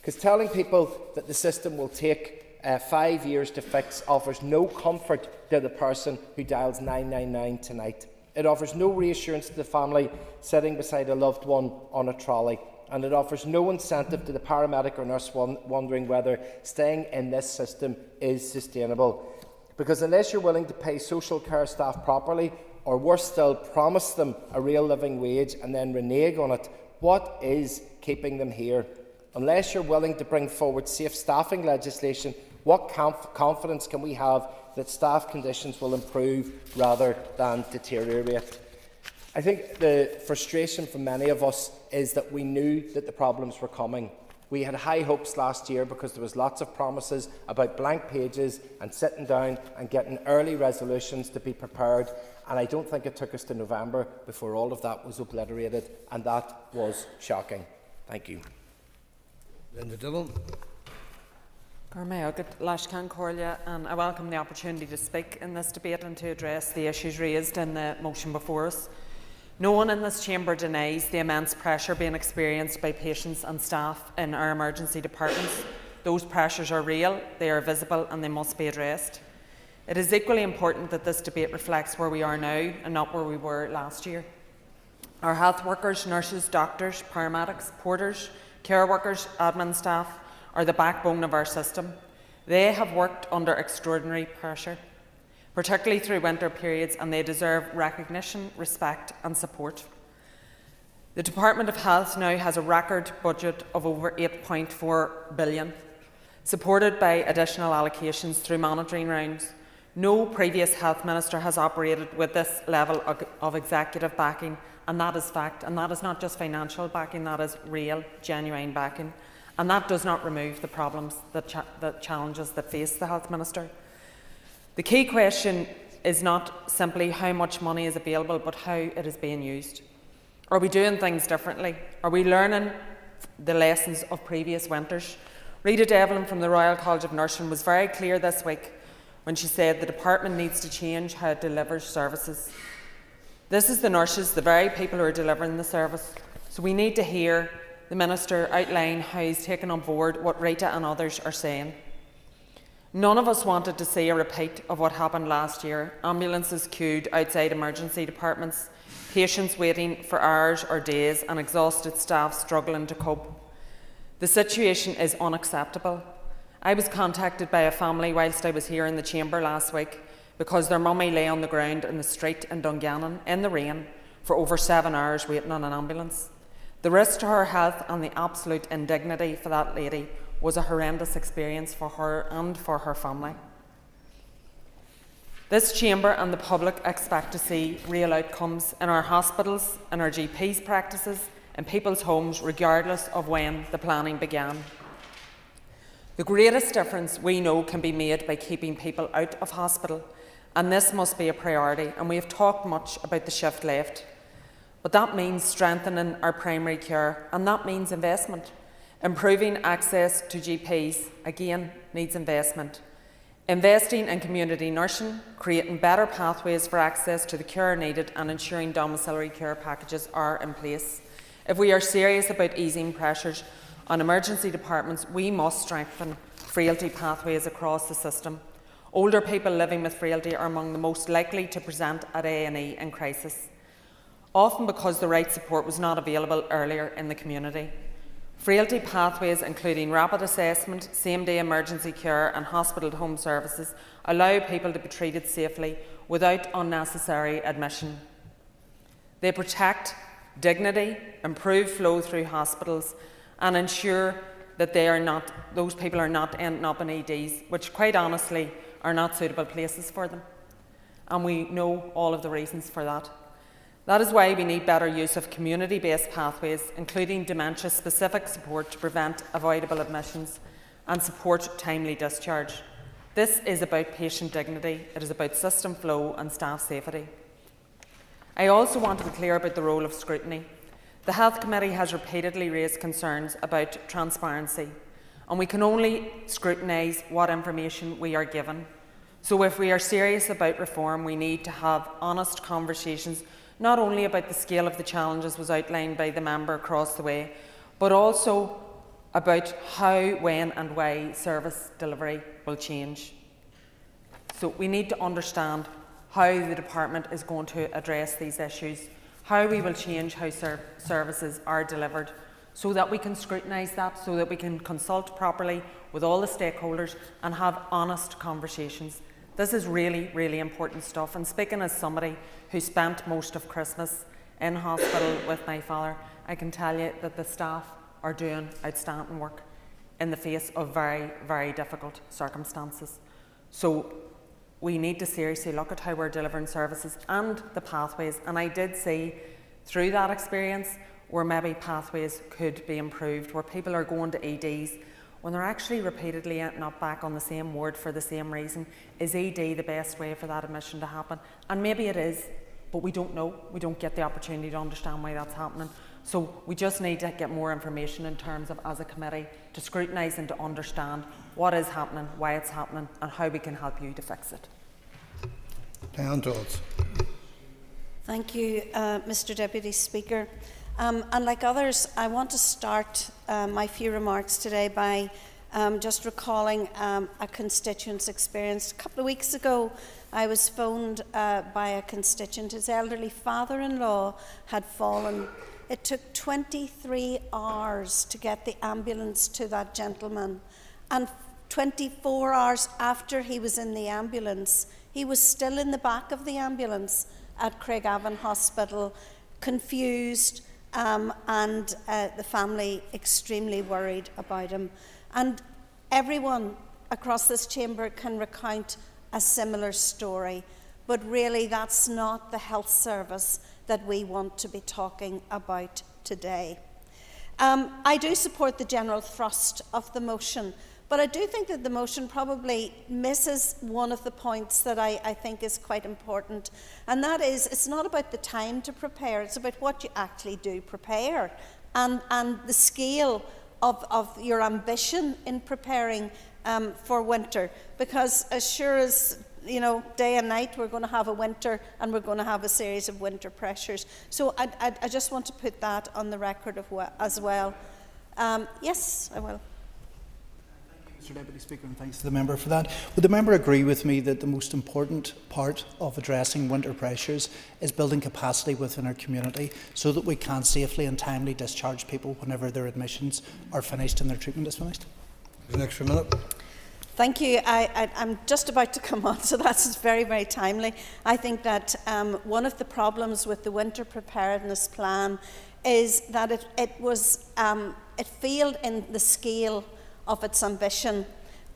[SPEAKER 17] Because telling people that the system will take 5 years to fix offers no comfort to the person who dials 999 tonight. It offers no reassurance to the family sitting beside a loved one on a trolley, and it offers no incentive to the paramedic or nurse wondering whether staying in this system is sustainable. Because unless you're willing to pay social care staff properly, or worse still, promise them a real living wage and then renege on it, what is keeping them here? Unless you're willing to bring forward safe staffing legislation, what confidence can we have that staff conditions will improve rather than deteriorate? I think the frustration for many of us is that we knew that the problems were coming. We had high hopes last year because there was lots of promises about blank pages and sitting down and getting early resolutions to be prepared, and I don't think it took us to November before all of that was obliterated, and that was shocking. Thank you.
[SPEAKER 11] Linda Dillon.
[SPEAKER 6] And I welcome the opportunity to speak in this debate and to address the issues raised in the motion before us. No one in this chamber denies the immense pressure being experienced by patients and staff in our emergency departments. Those pressures are real, they are visible and they must be addressed. It is equally important that this debate reflects where we are now and not where we were last year. Our health workers, nurses, doctors, paramedics, porters, care workers, admin staff are the backbone of our system. They have worked under extraordinary pressure, particularly through winter periods, and they deserve recognition, respect and support. The Department of Health now has a record budget of over £8.4 billion, supported by additional allocations through monitoring rounds, No previous health minister has operated with this level of executive backing, and that is fact. And that is not just financial backing, that is real, genuine backing. And that does not remove the problems, the challenges that face the health minister. The key question is not simply how much money is available, but how it is being used. Are we doing things differently? Are we learning the lessons of previous winters? Rita Devlin from the Royal College of Nursing was very clear this week when she said the department needs to change how it delivers services. This is the nurses, the very people who are delivering the service. So we need to hear the Minister outline how he's taken on board what Rita and others are saying. None of us wanted to see a repeat of what happened last year. Ambulances queued outside emergency departments, patients waiting for hours or days, and exhausted staff struggling to cope. The situation is unacceptable. I was contacted by a family whilst I was here in the chamber last week because their mummy lay on the ground in the street in Dungannon in the rain for over 7 hours waiting on an ambulance. The risk to her health and the absolute indignity for that lady was a horrendous experience for her and for her family. This chamber and the public expect to see real outcomes in our hospitals, in our GPs' practices, in people's homes, regardless of when the planning began. The greatest difference we know can be made by keeping people out of hospital, and this must be a priority, and we have talked much about the shift left. But that means strengthening our primary care, and that means investment. Improving access to GPs, again, needs investment. Investing in community nursing, creating better pathways for access to the care needed, and ensuring domiciliary care packages are in place. If we are serious about easing pressures on emergency departments, we must strengthen frailty pathways across the system. Older people living with frailty are among the most likely to present at A&E in crisis, often because the right support was not available earlier in the community. Frailty pathways, including rapid assessment, same-day emergency care and hospital-to-home services, allow people to be treated safely without unnecessary admission. They protect dignity, improve flow through hospitals, and ensure that those people are not ending up in EDs, which quite honestly are not suitable places for them. And we know all of the reasons for that. That is why we need better use of community-based pathways, including dementia-specific support to prevent avoidable admissions and support timely discharge. This is about patient dignity, it is about system flow and staff safety. I also want to be clear about the role of scrutiny. The Health Committee has repeatedly raised concerns about transparency, and we can only scrutinise what information we are given. So if we are serious about reform, we need to have honest conversations, not only about the scale of the challenges was outlined by the member across the way, but also about how, when and why service delivery will change. So we need to understand how the department is going to address these issues, how we will change how services are delivered, so that we can scrutinise that, so that we can consult properly with all the stakeholders and have honest conversations. This is really, really important stuff. And speaking as somebody who spent most of Christmas in hospital with my father, I can tell you that the staff are doing outstanding work in the face of very, very difficult circumstances. So we need to seriously look at how we're delivering services and the pathways. And I did see through that experience where maybe pathways could be improved, where people are going to EDs when they're actually repeatedly ending up back on the same ward for the same reason. Is ED the best way for that admission to happen? And maybe it is, but we don't know. We don't get the opportunity to understand why that's happening. So we just need to get more information in terms of, as a committee, to scrutinise and to understand what is happening, why it's happening, and how we can help you to fix it.
[SPEAKER 11] Diane Dodds.
[SPEAKER 3] Thank you, Mr Deputy Speaker. And like others, I want to start my few remarks today by just recalling a constituent's experience. A couple of weeks ago, I was phoned by a constituent. His elderly father-in-law had fallen. It took 23 hours to get the ambulance to that gentleman, and 24 hours after he was in the ambulance, he was still in the back of the ambulance at Craigavon Hospital, confused, and the family extremely worried about him. And everyone across this chamber can recount a similar story. But really, that's not the health service that we want to be talking about today. I do support the general thrust of the motion, but I do think that the motion probably misses one of the points that I think is quite important, and that is it's not about the time to prepare, it's about what you actually do prepare, and the scale of your ambition in preparing for winter, because as sure as day and night, we're going to have a winter, and we're going to have a series of winter pressures. So I just want to put that on the record as well. Yes, I will.
[SPEAKER 12] Mr Deputy Speaker, and thanks to the member for that. Would the member agree with me that the most important part of addressing winter pressures is building capacity within our community so that we can safely and timely discharge people whenever their admissions are finished and their treatment is finished?
[SPEAKER 11] An extra minute.
[SPEAKER 3] Thank you. I'm just about to come on, so that's very, very timely. I think that one of the problems with the winter preparedness plan is that it failed in the scale of its ambition,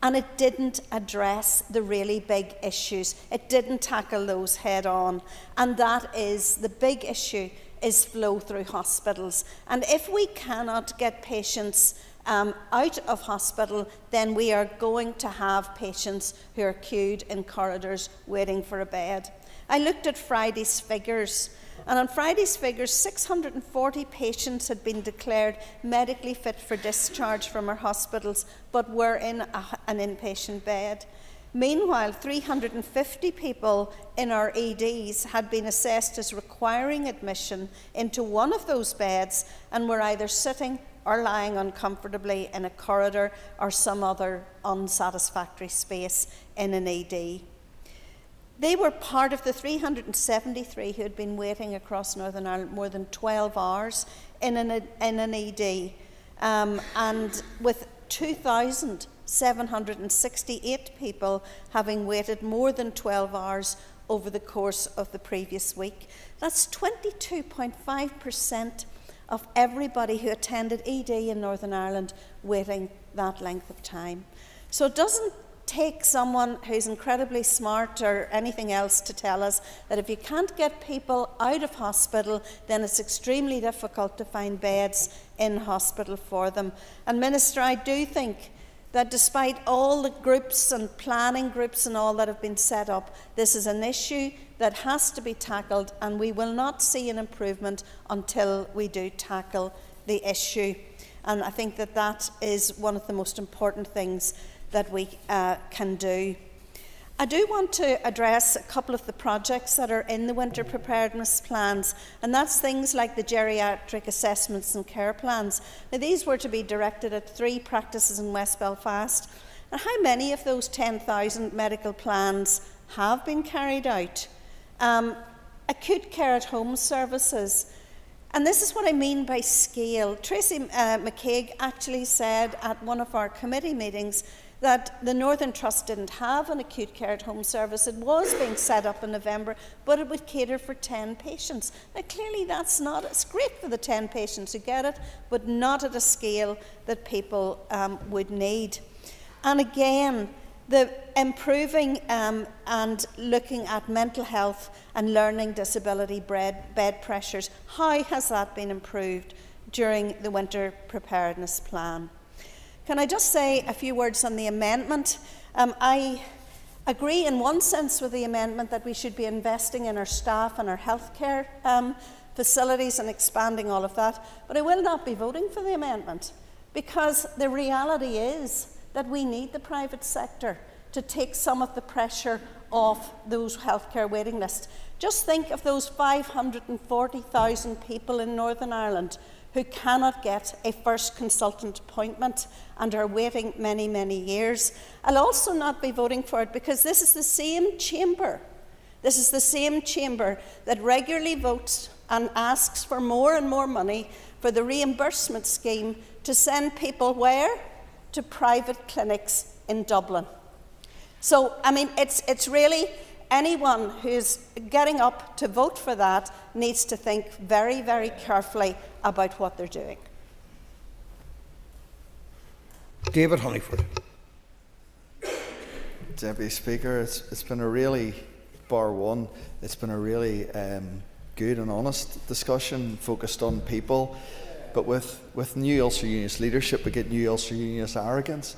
[SPEAKER 3] and it didn't address the really big issues. It didn't tackle those head on, and that is the big issue is flow through hospitals. And if we cannot get patients out of hospital, then we are going to have patients who are queued in corridors waiting for a bed. I looked at Friday's figures, and on Friday's figures, 640 patients had been declared medically fit for discharge from our hospitals, but were in an inpatient bed. Meanwhile, 350 people in our EDs had been assessed as requiring admission into one of those beds and were either sitting or lying uncomfortably in a corridor or some other unsatisfactory space in an ED. They were part of the 373 who had been waiting across Northern Ireland more than 12 hours in an ED, and with 2,768 people having waited more than 12 hours over the course of the previous week. That's 22.5% of everybody who attended ED in Northern Ireland waiting that length of time. So it doesn't take someone who's incredibly smart or anything else to tell us that if you can't get people out of hospital, then it's extremely difficult to find beds in hospital for them. And Minister, I do think that despite all the groups and planning groups and all that have been set up, this is an issue that has to be tackled, and we will not see an improvement until we do tackle the issue. And I think that that is one of the most important things that we can do. I do want to address a couple of the projects that are in the winter preparedness plans, and that's things like the geriatric assessments and care plans. Now, these were to be directed at 3 practices in West Belfast. And how many of those 10,000 medical plans have been carried out? Acute care at home services. And this is what I mean by scale. Tracy McCaig actually said at one of our committee meetings that the Northern Trust didn't have an acute care at home service. It was being set up in November, but it would cater for 10 patients. Now, clearly that's not, it's great for the 10 patients who get it, but not at a scale that people would need. And again, the improving and looking at mental health and learning disability bed pressures, how has that been improved during the winter preparedness plan? Can I just say a few words on the amendment? I agree in one sense with the amendment that we should be investing in our staff and our healthcare facilities and expanding all of that, but I will not be voting for the amendment, because the reality is that we need the private sector to take some of the pressure off those healthcare waiting lists. Just think of those 540,000 people in Northern Ireland who cannot get a first consultant appointment and are waiting many, many years. I'll also not be voting for it because this is the same chamber that regularly votes and asks for more and more money for the reimbursement scheme to send people where? To private clinics in Dublin. So, I mean, it's really anyone who's getting up to vote for that needs to think very, very carefully about what they're doing.
[SPEAKER 11] David Honeyford.
[SPEAKER 4] Deputy Speaker. It's been a really, bar one, it's been a really good and honest discussion focused on people. But with new Ulster Unionist leadership, we get new Ulster Unionist arrogance.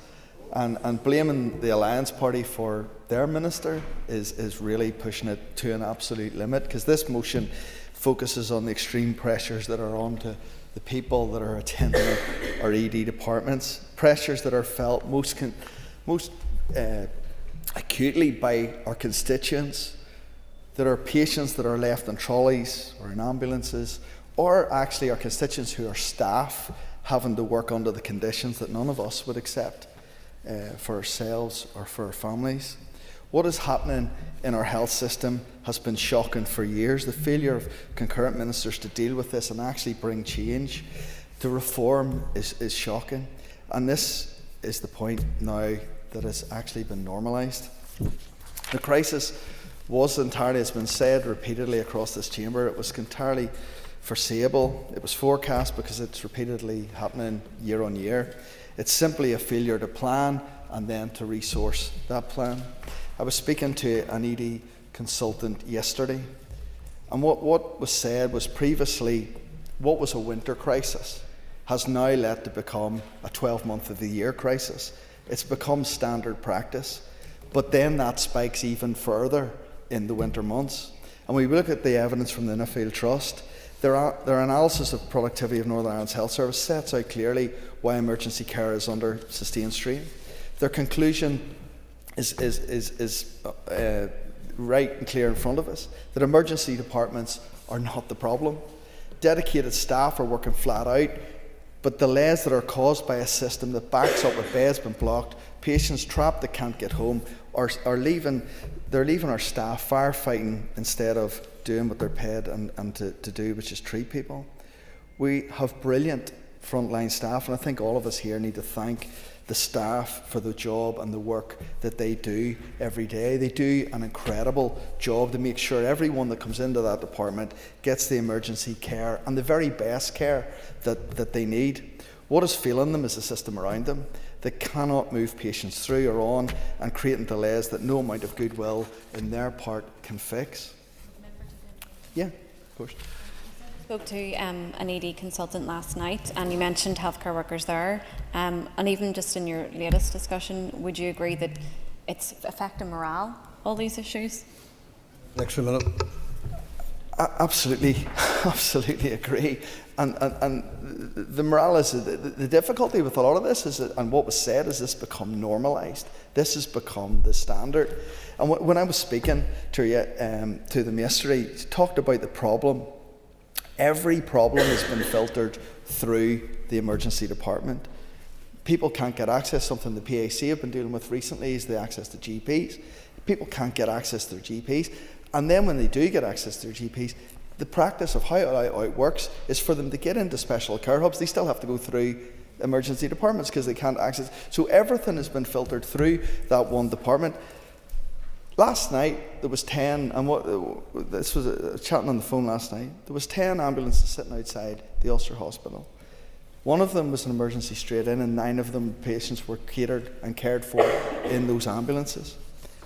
[SPEAKER 4] And blaming the Alliance Party for their minister is really pushing it to an absolute limit, because this motion focuses on the extreme pressures that are on to the people that are attending our ED departments, pressures that are felt most acutely by our constituents, that are patients that are left in trolleys or in ambulances, or actually our constituents who are staff having to work under the conditions that none of us would accept for ourselves or for our families. What is happening in our health system has been shocking for years. The failure of concurrent ministers to deal with this and actually bring change to reform is shocking. And this is the point now that has actually been normalised. The crisis was entirely, as has been said repeatedly across this chamber, it was entirely foreseeable. It was forecast because it's repeatedly happening year on year. It's simply a failure to plan and then to resource that plan. I was speaking to an ED consultant yesterday, and what was said was previously what was a winter crisis has now led to become a 12-month of the year crisis. It's become standard practice, but then that spikes even further in the winter months. And we look at the evidence from the Nuffield Trust. Their analysis of productivity of Northern Ireland's health service sets out clearly why emergency care is under sustained strain. Their conclusion is right and clear in front of us, that emergency departments are not the problem. Dedicated staff are working flat out, but delays that are caused by a system that backs up with beds been blocked, patients trapped that can't get home, are leaving our staff firefighting instead of doing what they're paid and to do, which is treat people. We have brilliant frontline staff, and I think all of us here need to thank the staff for the job and the work that they do every day. They do an incredible job to make sure everyone that comes into that department gets the emergency care and the very best care that they need. What is failing them is the system around them. They cannot move patients through or on, and creating delays that no amount of goodwill in their part can fix. Yeah, of course.
[SPEAKER 18] I spoke to an ED consultant last night, and you mentioned healthcare workers there. And even just in your latest discussion, would you agree that it's affecting morale, all these issues?
[SPEAKER 11] Extra minute.
[SPEAKER 4] Absolutely, absolutely agree. And the morale is the difficulty with a lot of this is that, and what was said is this become normalised. This has become the standard. And when I was speaking to them yesterday, talked about the problem. Every problem has been filtered through the emergency department. People can't get access. Something the PAC have been dealing with recently is the access to GPs. People can't get access to their GPs. And then when they do get access to their GPs, the practice of how it works is for them to get into special care hubs. They still have to go through emergency departments because they can't access. So everything has been filtered through that one department. Last night there was 10, and this was chatting on the phone last night. There was 10 ambulances sitting outside the Ulster Hospital. One of them was an emergency straight in, and 9 of them patients were catered and cared for in those ambulances.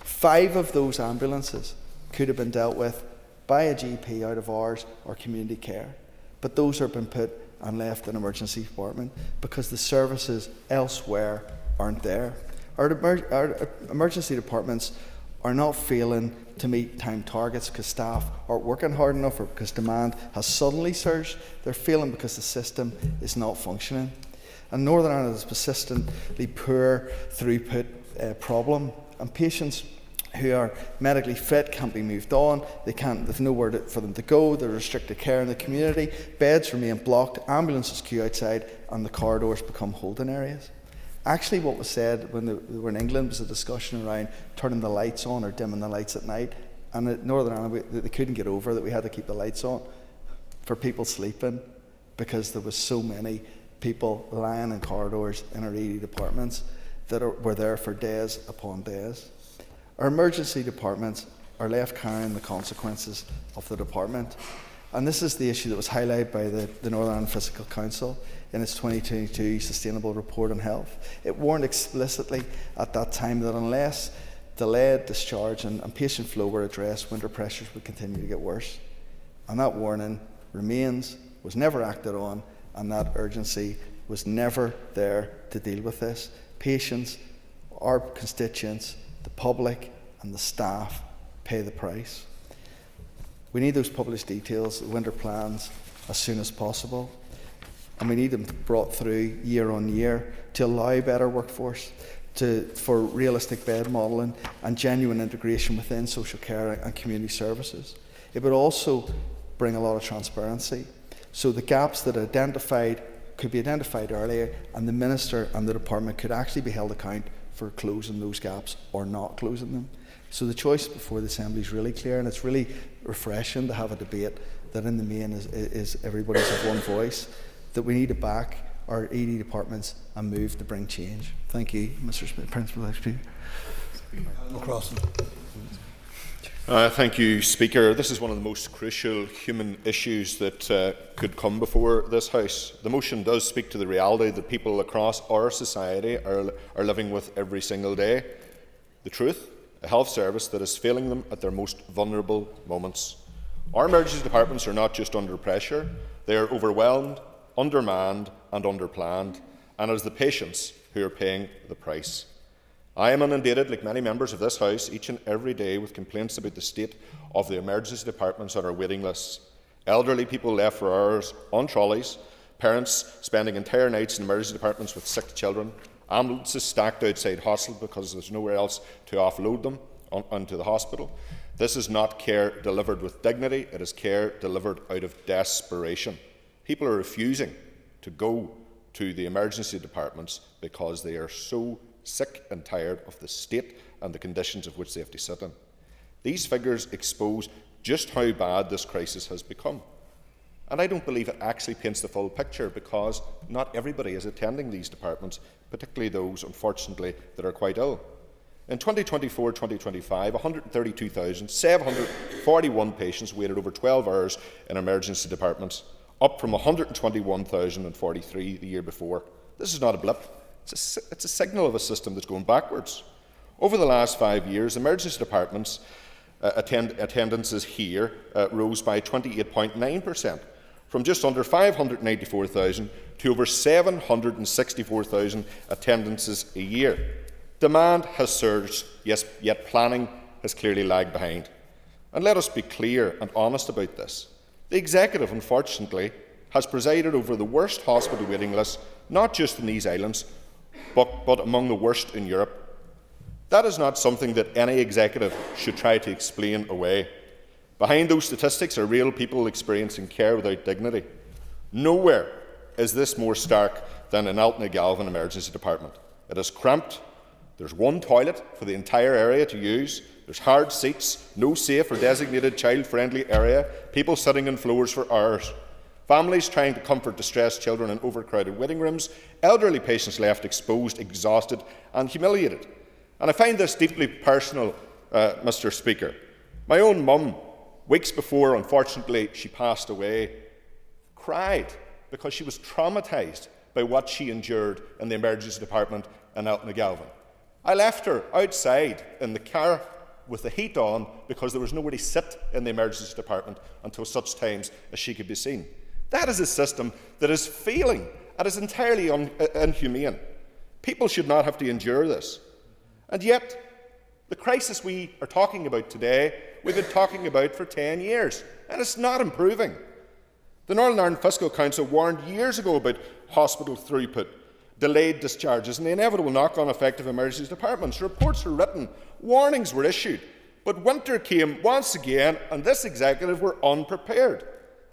[SPEAKER 4] 5 of those ambulances could have been dealt with by a GP out of ours or community care, but those have been put and left in emergency department because the services elsewhere aren't there. Our emergency departments are not failing to meet time targets because staff aren't working hard enough or because demand has suddenly surged. They're failing because the system is not functioning. And Northern Ireland has persistently poor throughput problem, and patients who are medically fit can't be moved on. There's nowhere for them to go. They're restricted care in the community. Beds remain blocked. Ambulances queue outside, and the corridors become holding areas. Actually, what was said when they were in England was a discussion around turning the lights on or dimming the lights at night. And in Northern Ireland, they couldn't get over that we had to keep the lights on for people sleeping because there was so many people lying in corridors in our ED departments that were there for days upon days. Our emergency departments are left carrying the consequences of the department. And this is the issue that was highlighted by the Northern Ireland Fiscal Council in its 2022 Sustainable Report on Health. It warned explicitly at that time that unless delayed discharge and patient flow were addressed, winter pressures would continue to get worse. And that warning remains, was never acted on, and that urgency was never there to deal with this. Patients, our constituents, the public and the staff pay the price. We need those published details, the winter plans, as soon as possible. And we need them brought through year on year to allow better workforce, for realistic bed modelling and genuine integration within social care and community services. It would also bring a lot of transparency, so the gaps that are identified could be identified earlier, and the Minister and the Department could actually be held account for closing those gaps or not closing them. So the choice before the Assembly is really clear, and it's really refreshing to have a debate that in the main is everybody's of one voice, that we need to back our ED departments and move to bring change. Thank you, Mr. Principal Speaker.
[SPEAKER 16] Thank you, Speaker. This is one of the most crucial human issues that could come before this House. The motion does speak to the reality that people across our society are living with every single day. The truth, a health service that is failing them at their most vulnerable moments. Our emergency departments are not just under pressure, they are overwhelmed, undermanned and underplanned, and it is the patients who are paying the price. I am inundated, like many members of this House, each and every day with complaints about the state of the emergency departments on our waiting lists. Elderly people left for hours on trolleys, parents spending entire nights in emergency departments with sick children, ambulances stacked outside hospitals because there's nowhere else to offload them onto the hospital. This is not care delivered with dignity, it is care delivered out of desperation. People are refusing to go to the emergency departments because they are so sick and tired of the state and the conditions of which they have to sit in. These figures expose just how bad this crisis has become. And I don't believe it actually paints the full picture, because not everybody is attending these departments, particularly those, unfortunately, that are quite ill. In 2024-2025, 132,741 patients waited over 12 hours in emergency departments, up from 121,043 the year before. This is not a blip. It's a signal of a system that's going backwards. Over the last 5 years, emergency departments attendances here rose by 28.9%, from just under 594,000 to over 764,000 attendances a year. Demand has surged, yes, yet planning has clearly lagged behind. And let us be clear and honest about this. The Executive, unfortunately, has presided over the worst hospital waiting lists, not just in these islands, but among the worst in Europe. That is not something that any executive should try to explain away. Behind those statistics are real people experiencing care without dignity. Nowhere is this more stark than in Galvin Emergency Department. It is cramped, there's one toilet for the entire area to use, there's hard seats, no safe or designated child-friendly area, people sitting on floors for hours. Families trying to comfort distressed children in overcrowded waiting rooms, elderly patients left exposed, exhausted and humiliated. And I find this deeply personal, Mr. Speaker. My own mum, weeks before, unfortunately, she passed away, cried because she was traumatised by what she endured in the emergency department in Galvin. I left her outside in the car with the heat on because there was nowhere to sit in the emergency department until such times as she could be seen. That is a system that is failing and is entirely inhumane. People should not have to endure this. And yet, the crisis we are talking about today, we've been talking about for 10 years, and it's not improving. The Northern Ireland Fiscal Council warned years ago about hospital throughput, delayed discharges, and the inevitable knock-on effect of emergency departments. Reports were written, warnings were issued, but winter came once again, and this executive were unprepared.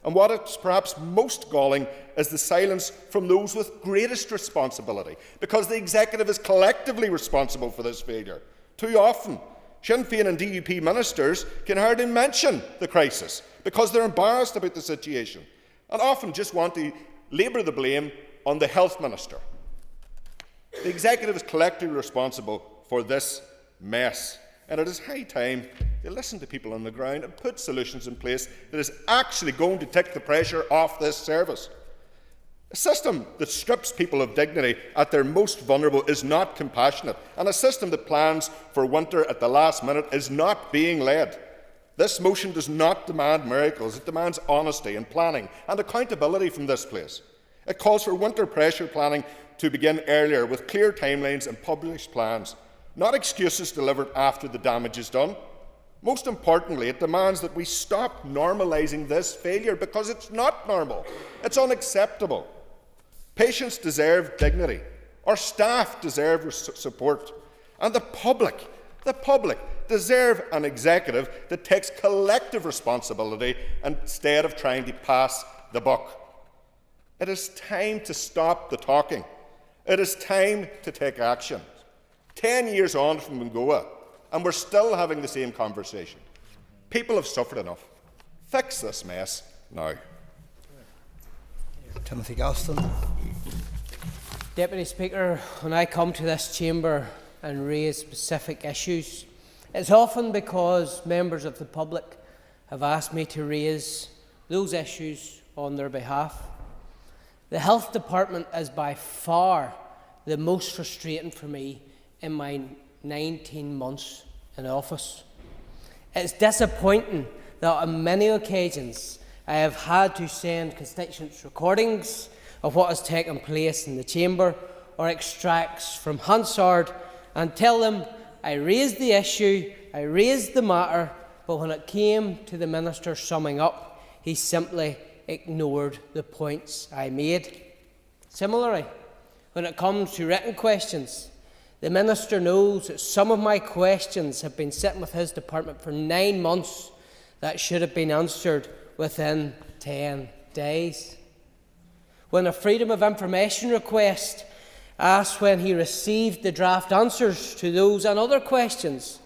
[SPEAKER 16] And what is perhaps most galling is the silence from those with greatest responsibility, because the executive is collectively responsible for this failure. Too often, Sinn Féin and DUP ministers can hardly mention the crisis because they're embarrassed about the situation and often just want to labour the blame on the health minister. The executive is collectively responsible for this mess, and it is high time they listen to people on the ground and put solutions in place that is actually going to take the pressure off this service. A system that strips people of dignity at their most vulnerable is not compassionate, and a system that plans for winter at the last minute is not being led. This motion does not demand miracles. It demands honesty and planning and accountability from this place. It calls for winter pressure planning to begin earlier with clear timelines and published plans, not excuses delivered after the damage is done. Most importantly, it demands that we stop normalising this failure because it's not normal. It's unacceptable. Patients deserve dignity. Our staff deserve support. And the public deserve an executive that takes collective responsibility instead of trying to pass the buck. It is time to stop the talking. It is time to take action. 10 years on from Mungoa, and we're still having the same conversation. People have suffered enough. Fix this mess now.
[SPEAKER 11] Timothy Galston.
[SPEAKER 9] Deputy Speaker, when I come to this chamber and raise specific issues, it's often because members of the public have asked me to raise those issues on their behalf. The Health Department is by far the most frustrating for me in my 19 months in office. It's disappointing that on many occasions I have had to send constituents recordings of what has taken place in the chamber or extracts from Hansard and tell them I raised the issue, I raised the matter, but when it came to the Minister summing up, he simply ignored the points I made. Similarly, when it comes to written questions, the Minister knows that some of my questions have been sitting with his department for 9 months that should have been answered within 10 days. When a Freedom of Information request asked when he received the draft answers to those and other questions,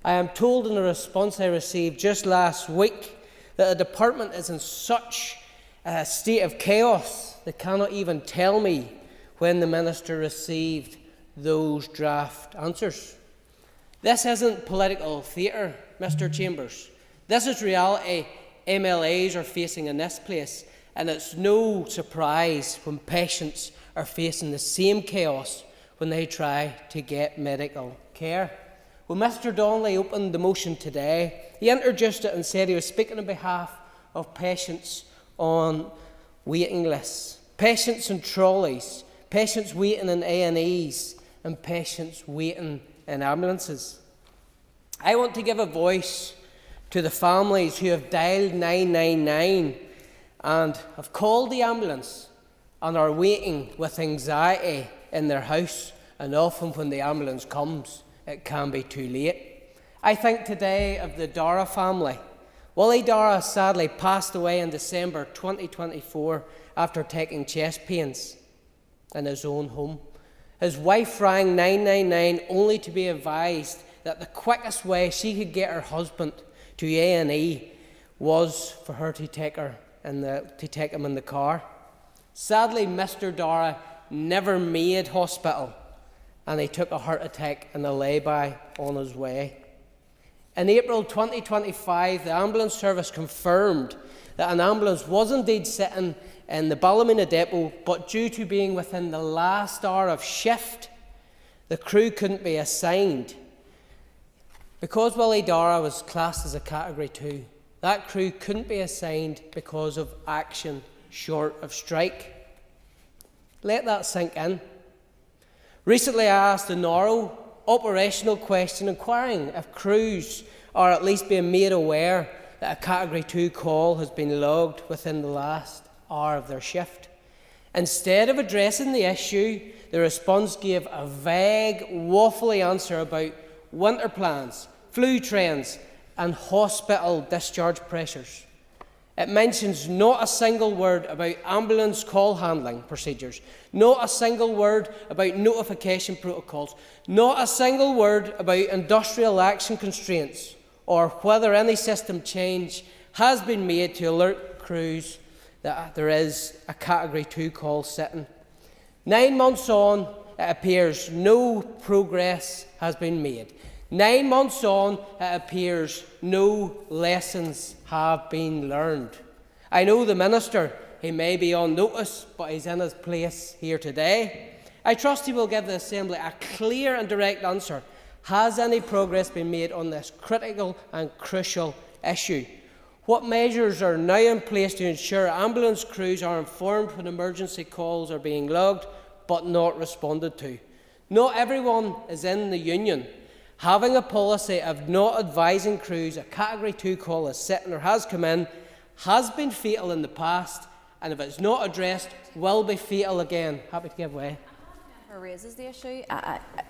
[SPEAKER 9] I am told in a response I received just last week that the department is in such a state of chaos they cannot even tell me when the Minister received those draft answers. This isn't political theatre, Mr. Chambers. This is reality MLAs are facing in this place, and it's no surprise when patients are facing the same chaos when they try to get medical care. When Mr. Donnelly opened the motion today, he introduced it and said he was speaking on behalf of patients on waiting lists, patients in trolleys, patients waiting in A&Es, and patients waiting in ambulances. I want to give a voice to the families who have dialed 999 and have called the ambulance and are waiting with anxiety in their house, and often when the ambulance comes, it can be too late. I think today of the Dara family. Willie Dara sadly passed away in December 2024 after taking chest pains in his own home. His wife rang 999 only to be advised that the quickest way she could get her husband to A&E was for her to take him in the car. Sadly, Mr. Dara never made hospital, and he took a heart attack in a lay-by on his way. In April 2025, the ambulance service confirmed that an ambulance was indeed sitting in the Ballymena depot, but due to being within the last hour of shift, the crew couldn't be assigned. Because Willie Dara was classed as a Category 2, that crew couldn't be assigned because of action short of strike. Let that sink in. Recently I asked a narrow, operational question inquiring if crews are at least being made aware that a Category 2 call has been logged within the last hour of their shift. Instead of addressing the issue, the response gave a vague, waffly answer about winter plans, flu trends and hospital discharge pressures. It mentions not a single word about ambulance call handling procedures, not a single word about notification protocols, not a single word about industrial action constraints, or whether any system change has been made to alert crews that there is a Category 2 call sitting. 9 months on, it appears no progress has been made. 9 months on, it appears no lessons have been learned. I know the Minister he may be on notice, but he's in his place here today. I trust he will give the Assembly a clear and direct answer. Has any progress been made on this critical and crucial issue? What measures are now in place to ensure ambulance crews are informed when emergency calls are being logged but not responded to? Not everyone is in the union. Having a policy of not advising crews a Category 2 call is sitting or has come in has been fatal in the past, and if it's not addressed, will be fatal again. Happy to give way.
[SPEAKER 18] Raises the issue.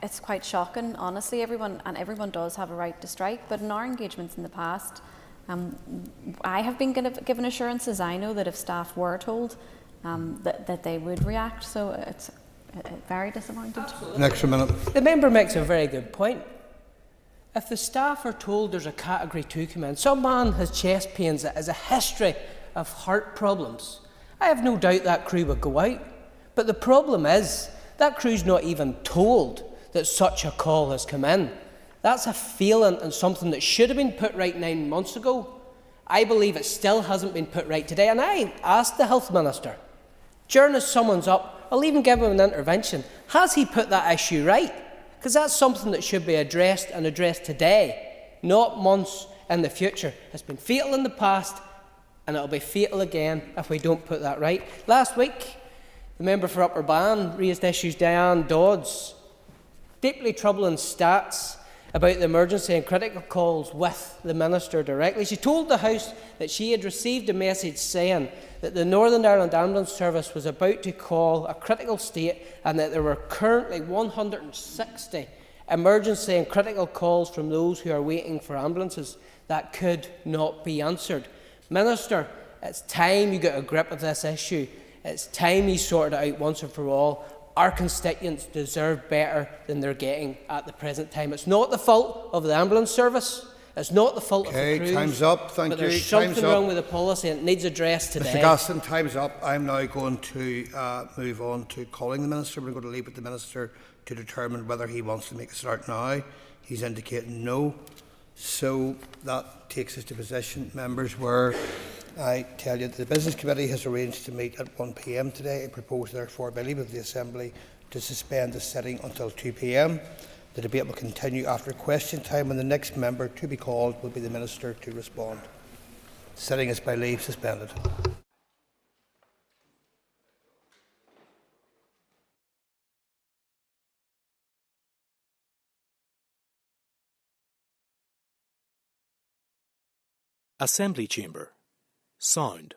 [SPEAKER 18] It's quite shocking, honestly. Everyone does have a right to strike, but in our engagements in the past, I have been given assurances. I know that if staff were told that they would react, so it's very disappointed.
[SPEAKER 11] Next minute.
[SPEAKER 9] The member makes a very good point. If the staff are told there's a Category 2 command, some man has chest pains that has a history of heart problems, I have no doubt that crew would go out. But the problem is, that crew's not even told that such a call has come in. That's a failing and something that should have been put right 9 months ago. I believe it still hasn't been put right today, and I asked the Health Minister, during his summons up, I'll even give him an intervention, has he put that issue right? Because that's something that should be addressed and addressed today, not months in the future. It's been fatal in the past, and it'll be fatal again if we don't put that right. Last week, the member for Upper Bann raised issues, Diane Dodds, deeply troubling stats about the emergency and critical calls with the Minister directly. She told the House that she had received a message saying that the Northern Ireland Ambulance Service was about to call a critical state and that there were currently 160 emergency and critical calls from those who are waiting for ambulances that could not be answered. Minister, it's time you get a grip of this issue. It's time you sorted it out once and for all. Our constituents deserve better than they're getting at the present time. It's not the fault of the ambulance service. It's not the fault of the crews.
[SPEAKER 11] Time's up. Thank
[SPEAKER 9] but
[SPEAKER 11] you.
[SPEAKER 9] There's something wrong with the policy and it needs addressed today.
[SPEAKER 11] Mr Gaston, time's up. I'm now going to move on to calling the Minister. We're going to leave it to the Minister to determine whether he wants to make a start now. He's indicating no. So that takes us to position, members, where I tell you that the Business Committee has arranged to meet at 1 p.m. today. I propose therefore by leave of the Assembly to suspend the sitting until 2 p.m. The debate will continue after question time, and the next member to be called will be the Minister to respond. Sitting is by leave suspended.
[SPEAKER 5] Assembly Chamber. Sound.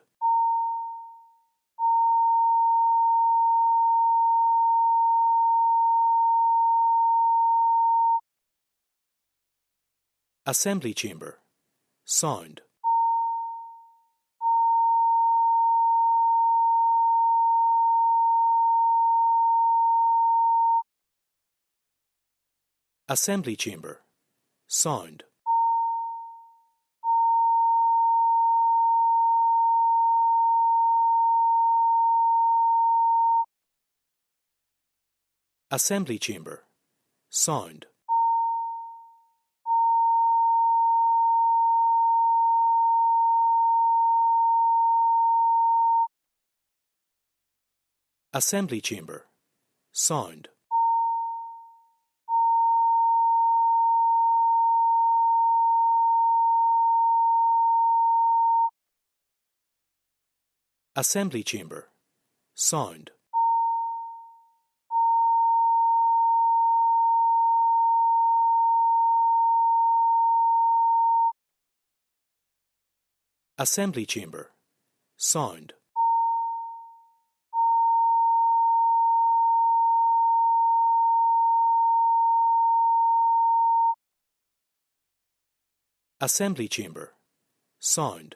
[SPEAKER 5] Assembly Chamber. Sound. Assembly Chamber. Sound. Assembly Chamber. Sound. Assembly Chamber. Sound. Assembly Chamber. Sound. Assembly Chamber. Sound. Assembly Chamber. Sound.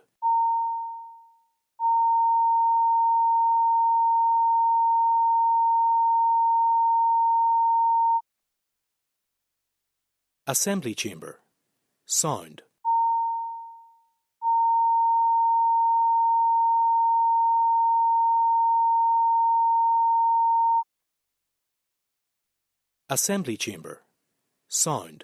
[SPEAKER 5] Assembly Chamber. Sound. Assembly Chamber. Sound.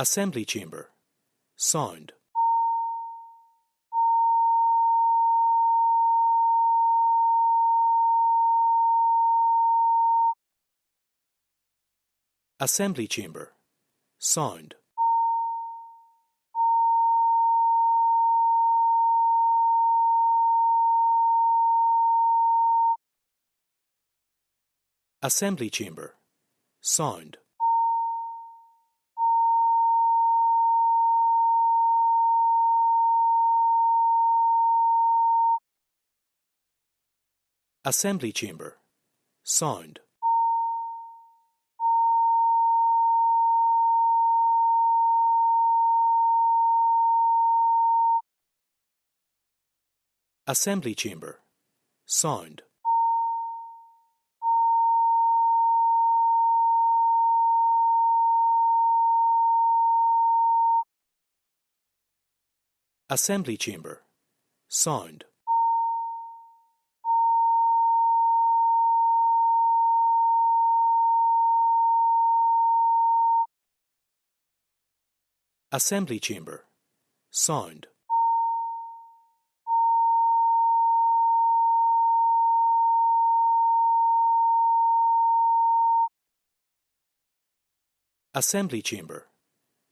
[SPEAKER 5] Assembly Chamber. Sound. Assembly Chamber. Sound. Assembly Chamber. Sound. Assembly Chamber. Sound. Assembly Chamber. Sound. Assembly Chamber. Sound. Assembly Chamber. Sound. Assembly Chamber.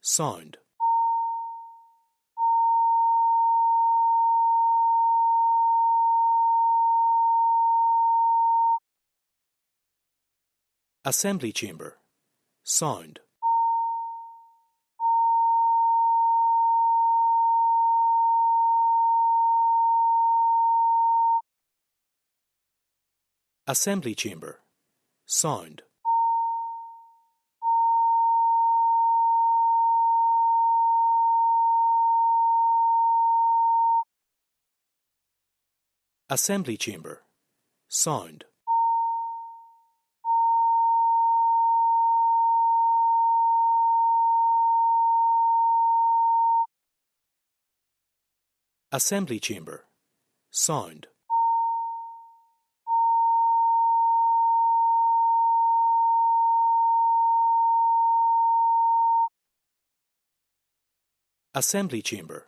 [SPEAKER 5] Sound. Assembly Chamber. Sound. Assembly Chamber. Sound. Assembly Chamber. Sound. Assembly Chamber. Sound. Assembly Chamber.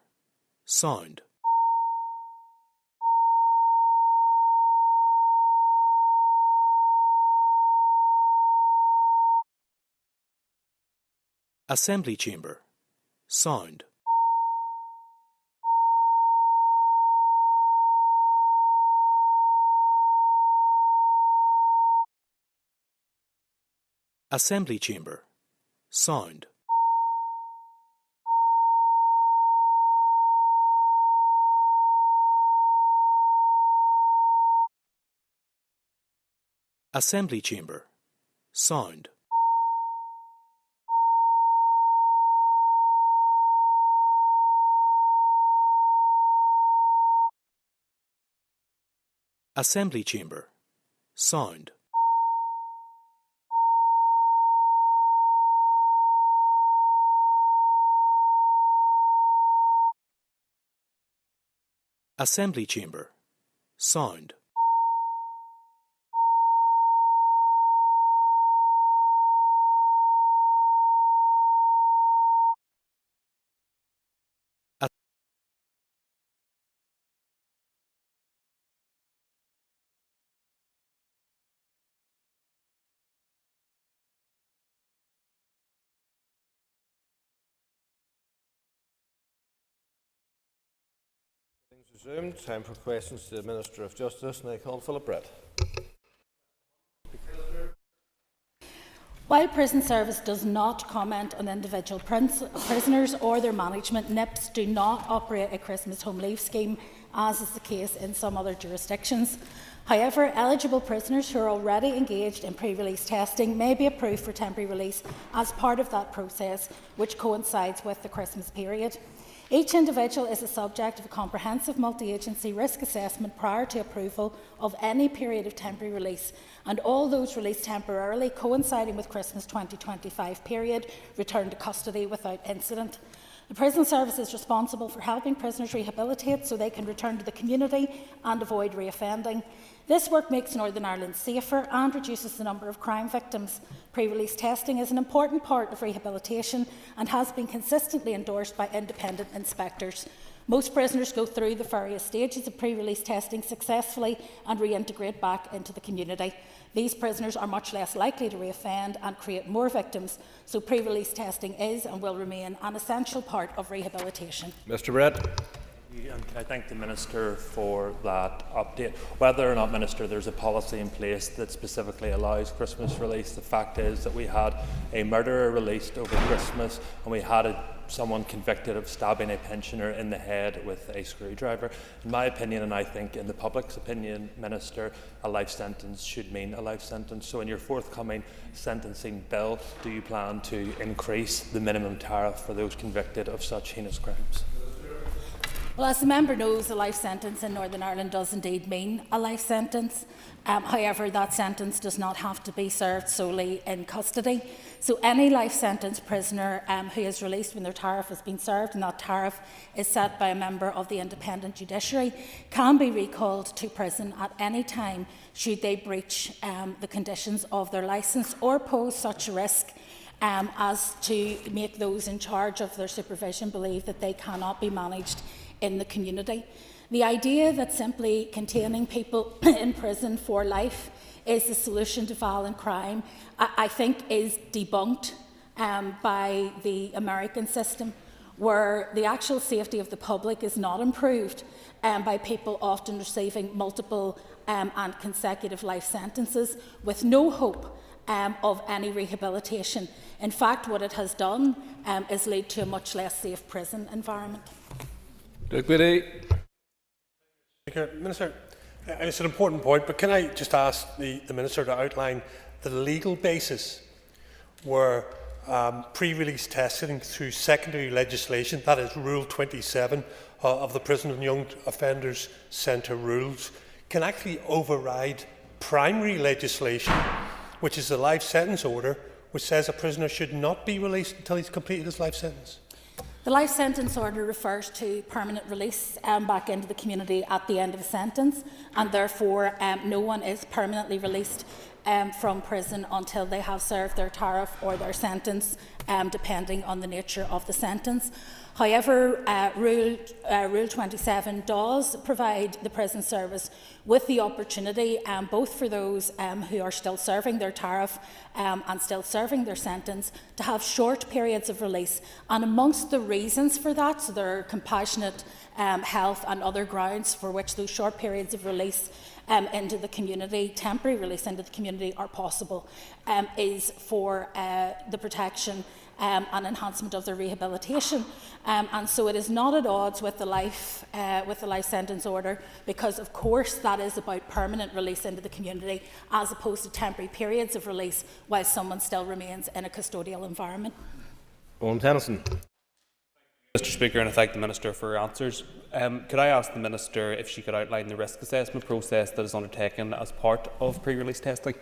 [SPEAKER 5] Sound. Assembly Chamber. Sound. Assembly Chamber. Sound. Assembly Chamber. Sound. Assembly Chamber. Sound. Assembly Chamber. Sound.
[SPEAKER 1] Things resumed. Time for questions to the Minister of Justice. And I call Philip Brett.
[SPEAKER 13] While Prison Service does not comment on individual prisoners or their management, NIPs do not operate a Christmas home leave scheme, as is the case in some other jurisdictions. However, eligible prisoners who are already engaged in pre-release testing may be approved for temporary release as part of that process, which coincides with the Christmas period. Each individual is the subject of a comprehensive multi-agency risk assessment prior to approval of any period of temporary release, and all those released temporarily coinciding with Christmas 2025 period return to custody without incident. The prison service is responsible for helping prisoners rehabilitate so they can return to the community and avoid reoffending. This work makes Northern Ireland safer and reduces the number of crime victims. Pre-release testing is an important part of rehabilitation and has been consistently endorsed by independent inspectors. Most prisoners go through the various stages of pre-release testing successfully and reintegrate back into the community. These prisoners are much less likely to reoffend and create more victims, so pre-release testing is and will remain an essential part of rehabilitation.
[SPEAKER 8] Mr. Brett.
[SPEAKER 19] And I thank the Minister for that update. Whether or not, Minister, there's a policy in place that specifically allows Christmas release, the fact is that we had a murderer released over Christmas and we had someone convicted of stabbing a pensioner in the head with a screwdriver. In my opinion, and I think in the public's opinion, Minister, a life sentence should mean a life sentence. So in your forthcoming sentencing bill, do you plan to increase the minimum tariff for those convicted of such heinous crimes?
[SPEAKER 13] Well, as the member knows, a life sentence in Northern Ireland does indeed mean a life sentence. However, that sentence does not have to be served solely in custody. So any life sentence prisoner who is released when their tariff has been served, and that tariff is set by a member of the independent judiciary, can be recalled to prison at any time should they breach the conditions of their licence or pose such a risk as to make those in charge of their supervision believe that they cannot be managed in the community. The idea that simply containing people in prison for life is the solution to violent crime, I think is debunked by the American system, where the actual safety of the public is not improved by people often receiving multiple and consecutive life sentences with no hope of any rehabilitation. In fact, what it has done is lead to a much less safe prison environment.
[SPEAKER 20] Minister, it's an important point, but can I just ask the Minister to outline the legal basis where pre-release testing through secondary legislation, that is Rule 27 of the Prison and Young Offenders Centre rules, can actually override primary legislation, which is the life sentence order, which says a prisoner should not be released until he's completed his life sentence?
[SPEAKER 13] The life sentence order refers to permanent release back into the community at the end of a sentence, and therefore no one is permanently released from prison until they have served their tariff or their sentence, depending on the nature of the sentence. However, Rule 27 does provide the prison service with the opportunity, both for those who are still serving their tariff and still serving their sentence, to have short periods of release. And amongst the reasons for that, so there are compassionate health and other grounds for which those short periods of release into the community, temporary release into the community, are possible, is for the protection and enhancement of their rehabilitation, and so it is not at odds with the life sentence order, because of course that is about permanent release into the community as opposed to temporary periods of release while someone still remains in a custodial environment.
[SPEAKER 8] Owen Tennyson.
[SPEAKER 24] Mr. Speaker, and I thank the Minister for her answers. Could I ask the Minister if she could outline the risk assessment process that is undertaken as part of pre-release testing?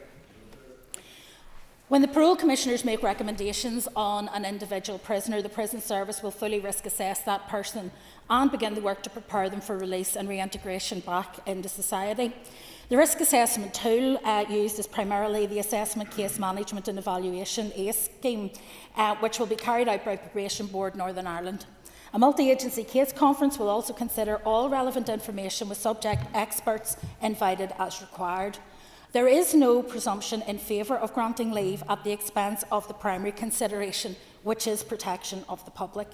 [SPEAKER 13] When the Parole Commissioners make recommendations on an individual prisoner, the Prison Service will fully risk assess that person and begin the work to prepare them for release and reintegration back into society. The risk assessment tool used is primarily the Assessment Case Management and Evaluation ACE scheme, which will be carried out by Probation Board Northern Ireland. A multi-agency case conference will also consider all relevant information with subject experts invited as required. There is no presumption in favour of granting leave at the expense of the primary consideration, which is protection of the public.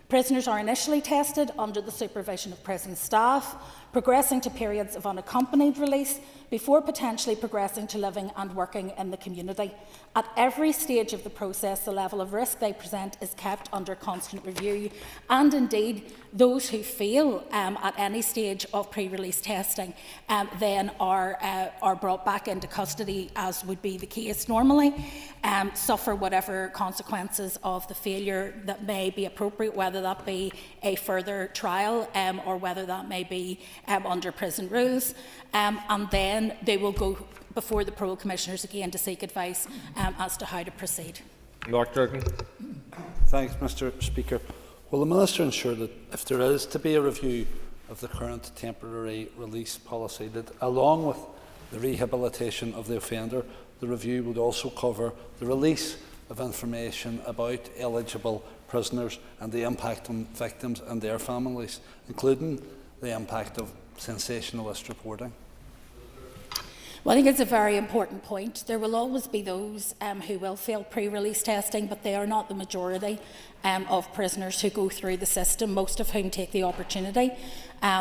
[SPEAKER 13] Prisoners are initially tested under the supervision of prison staff, progressing to periods of unaccompanied release before potentially progressing to living and working in the community. At every stage of the process, the level of risk they present is kept under constant review, and indeed those who fail at any stage of pre-release testing then are brought back into custody, as would be the case normally, suffer whatever consequences of the failure that may be appropriate, whether that be a further trial or whether that may be under prison rules, and then they will go before the Parole Commissioners again to seek advice as to how to proceed.
[SPEAKER 8] Mark Durkin.
[SPEAKER 25] Thanks, Mr. Speaker.
[SPEAKER 23] Will the Minister ensure that if there is to be a review of the current temporary release policy, that along with the rehabilitation of the offender, the review would also cover the release of information about eligible prisoners and the impact on victims and their families, including the impact of sensationalist reporting?
[SPEAKER 13] Well, I think it's a very important point. There will always be those who will fail pre-release testing, but they are not the majority of prisoners who go through the system, most of whom take the opportunity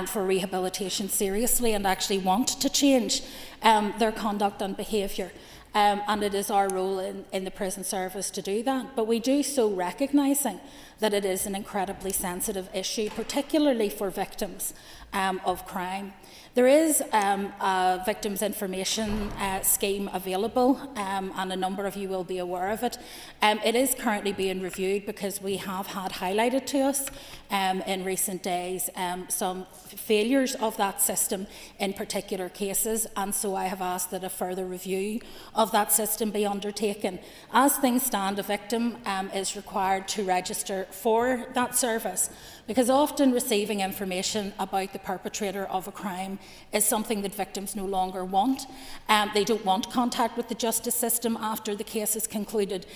[SPEAKER 13] for rehabilitation seriously and actually want to change their conduct and behaviour. And it is our role in the prison service to do that. But we do so recognising that it is an incredibly sensitive issue, particularly for victims of crime. There is a victims information scheme available, and a number of you will be aware of it. It is currently being reviewed because we have had highlighted to us in recent days some failures of that system in particular cases, and so I have asked that a further review of that system be undertaken. As things stand, a victim is required to register for that service, because often receiving information about the perpetrator of a crime is something that victims no longer want. They don't want contact with the justice system after the case is concluded.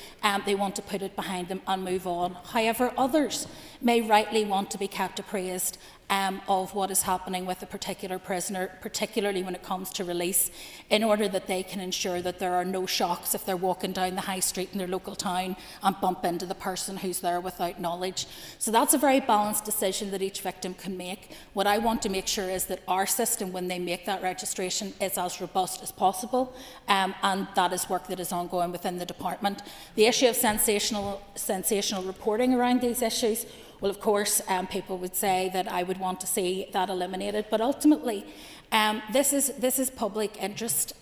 [SPEAKER 13] They want to put it behind them and move on. However, others may rightly want to be kept appraised of what is happening with a particular prisoner, particularly when it comes to release, in order that they can ensure that there are no shocks if they're walking down the high street in their local town and bump into the person who's there without knowledge. So that's a very balanced decision that each victim can make. What I want to make sure is that our system, when they make that registration, is as robust as possible, and that is work that is ongoing within the department. The issue of sensational reporting around these issues, well, of course, people would say that I would want to see that eliminated, but ultimately, this is public interest.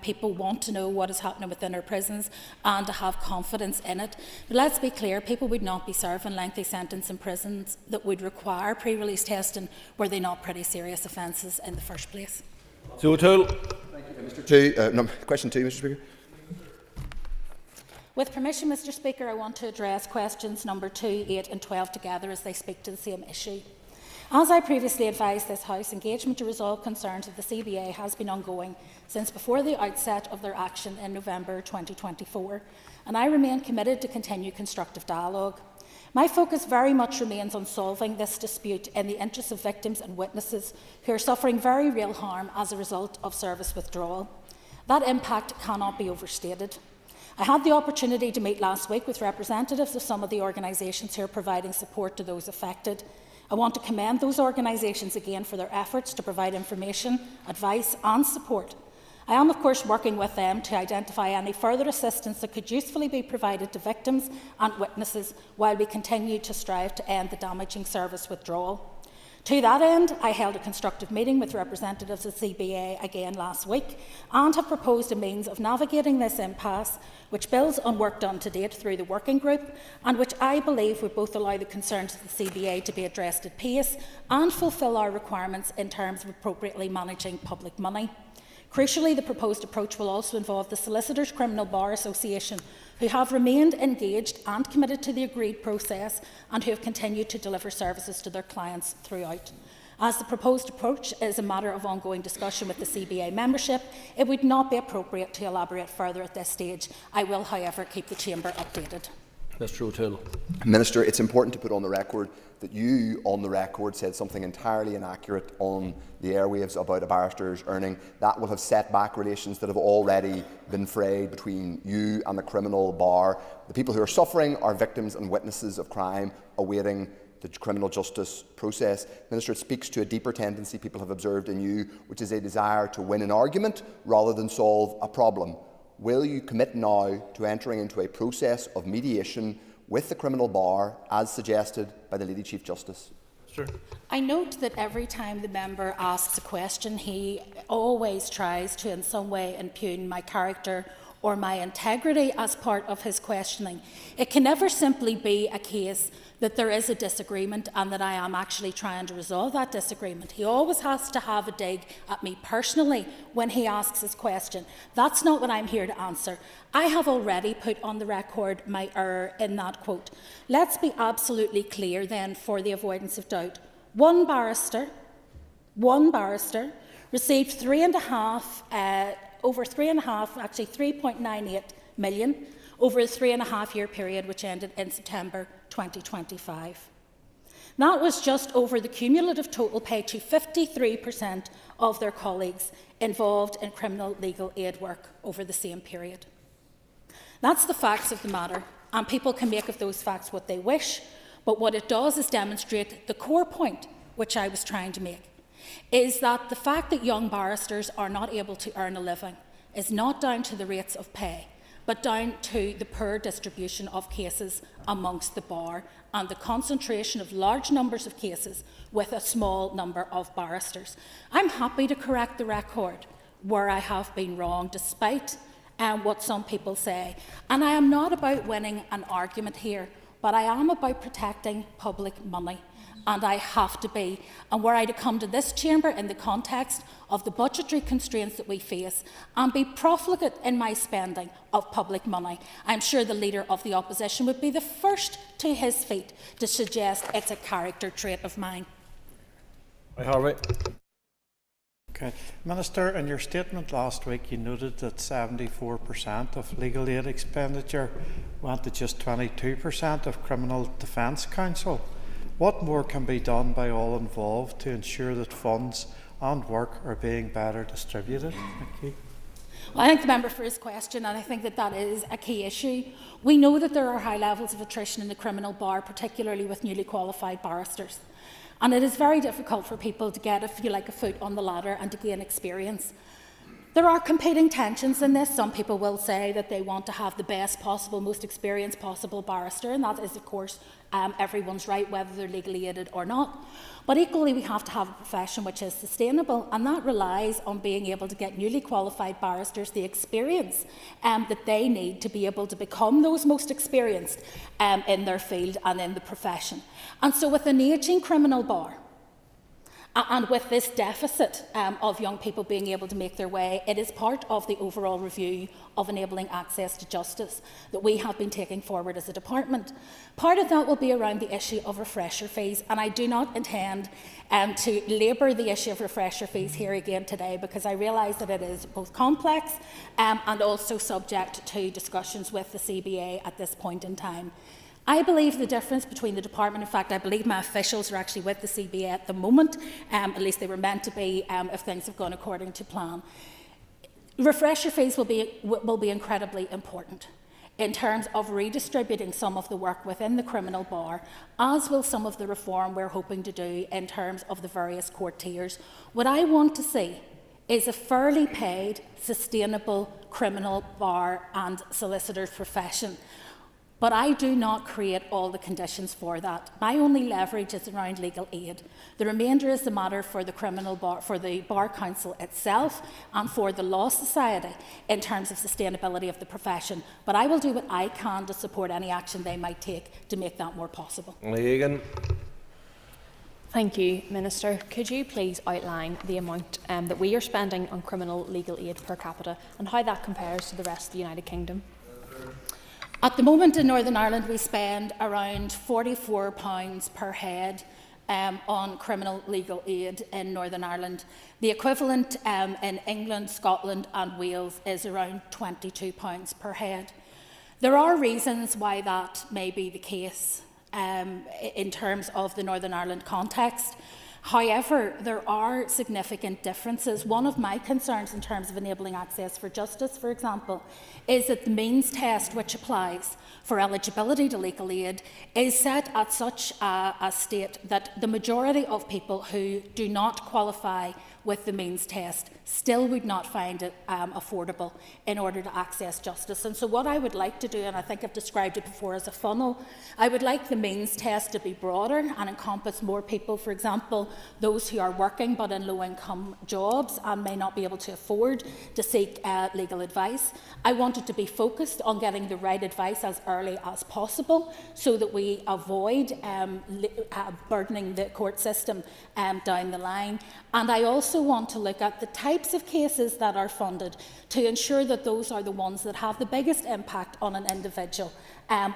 [SPEAKER 13] People want to know what is happening within our prisons and to have confidence in it. But let's be clear, people would not be serving lengthy sentences in prisons that would require pre-release testing were they not pretty serious offences in the first place.
[SPEAKER 8] So O'Toole.
[SPEAKER 10] Question 2, Mr. Speaker.
[SPEAKER 13] With permission, Mr. Speaker, I want to address questions number 2, 8 and 12 together as they speak to the same issue. As I previously advised this House, engagement to resolve concerns of the CBA has been ongoing since before the outset of their action in November 2024, and I remain committed to continue constructive dialogue. My focus very much remains on solving this dispute in the interests of victims and witnesses who are suffering very real harm as a result of service withdrawal. That impact cannot be overstated. I had the opportunity to meet last week with representatives of some of the organisations who are providing support to those affected. I want to commend those organisations again for their efforts to provide information, advice and support. I am, of course, working with them to identify any further assistance that could usefully be provided to victims and witnesses while we continue to strive to end the damaging service withdrawal. To that end, I held a constructive meeting with representatives of CBA again last week and have proposed a means of navigating this impasse which builds on work done to date through the working group and which I believe would both allow the concerns of the CBA to be addressed at pace and fulfil our requirements in terms of appropriately managing public money. Crucially, the proposed approach will also involve the Solicitors Criminal Bar Association, who have remained engaged and committed to the agreed process and who have continued to deliver services to their clients throughout. As the proposed approach is a matter of ongoing discussion with the CBA membership, it would not be appropriate to elaborate further at this stage. I will, however, keep the Chamber updated.
[SPEAKER 8] Mr. O'Toole.
[SPEAKER 10] Minister, it's important to put on the record that you, on the record, said something entirely inaccurate on the airwaves about a barrister's earning. That will have set back relations that have already been frayed between you and the criminal bar. The people who are suffering are victims and witnesses of crime awaiting the criminal justice process. Minister, it speaks to a deeper tendency people have observed in you, which is a desire to win an argument rather than solve a problem. Will you commit now to entering into a process of mediation with the criminal bar, as suggested by the Lady Chief Justice?
[SPEAKER 8] Sure.
[SPEAKER 13] I note that every time the member asks a question, he always tries to in some way impugn my character or my integrity as part of his questioning. It can never simply be a case that there is a disagreement and that I am actually trying to resolve that disagreement. He always has to have a dig at me personally when he asks his question. That's not what I'm here to answer. I have already put on the record my error in that quote. Let's be absolutely clear then, for the avoidance of doubt. One barrister received 3.98 million over a 3.5-year period which ended in September 2025. That was just over the cumulative total paid to 53% of their colleagues involved in criminal legal aid work over the same period. That's the facts of the matter, and people can make of those facts what they wish, but what it does is demonstrate the core point which I was trying to make, is that the fact that young barristers are not able to earn a living is not down to the rates of pay, but down to the poor distribution of cases amongst the bar and the concentration of large numbers of cases with a small number of barristers. I'm happy to correct the record where I have been wrong, despite what some people say. And I am not about winning an argument here, but I am about protecting public money. And I have to be. And were I to come to this chamber in the context of the budgetary constraints that we face and be profligate in my spending of public money, I'm sure the Leader of the Opposition would be the first to his feet to suggest it's a character trait of mine.
[SPEAKER 7] Okay. Minister, in your statement last week, you noted that 74% of legal aid expenditure went to just 22% of Criminal Defence Counsel. What more can be done by all involved to ensure that funds and work are being better distributed? Thank you.
[SPEAKER 13] Well, I thank the member for his question, and I think that that is a key issue. We know that there are high levels of attrition in the criminal bar, particularly with newly qualified barristers. And it is very difficult for people to get, if you like, a foot on the ladder and to gain experience. There are competing tensions in this. Some people will say that they want to have the best possible, most experienced possible barrister, and that is, of course, everyone's right, whether they're legally aided or not. But equally, we have to have a profession which is sustainable, and that relies on being able to get newly qualified barristers the experience that they need to be able to become those most experienced in their field and in the profession. And so with an ageing criminal bar, and with this deficit of young people being able to make their way, it is part of the overall review of enabling access to justice that we have been taking forward as a department. Part of that will be around the issue of refresher fees, and I do not intend to labour the issue of refresher fees here again today, because I realise that it is both complex and also subject to discussions with the CBA at this point in time. I believe the difference between the department, in fact, I believe my officials are actually with the CBA at the moment, at least they were meant to be if things have gone according to plan. Refresher fees will be incredibly important in terms of redistributing some of the work within the criminal bar, as will some of the reform we're hoping to do in terms of the various court tiers. What I want to see is a fairly paid, sustainable criminal bar and solicitor's profession. But I do not create all the conditions for that. My only leverage is around legal aid. The remainder is the matter for the criminal bar, for the Bar Council itself and for the Law Society in terms of sustainability of the profession. But I will do what I can to support any action they might take to make that more possible.
[SPEAKER 18] Thank you, Minister. Could you please outline the amount that we are spending on criminal legal aid per capita and how that compares to the rest of the United Kingdom?
[SPEAKER 13] At the moment in Northern Ireland, we spend around £44 per head on criminal legal aid in Northern Ireland. The equivalent in England, Scotland and Wales is around £22 per head. There are reasons why that may be the case in terms of the Northern Ireland context. However, there are significant differences. One of my concerns in terms of enabling access for justice, for example, is that the means test which applies for eligibility to legal aid is set at such a state that the majority of people who do not qualify with the means test still would not find it affordable in order to access justice. And so what I would like to do, and I think I've described it before as a funnel, I would like the means test to be broader and encompass more people, for example, those who are working but in low-income jobs and may not be able to afford to seek legal advice. I want it to be focused on getting the right advice as early as possible so that we avoid burdening the court system down the line. And I also want to look at the types of cases that are funded to ensure that those are the ones that have the biggest impact on an individual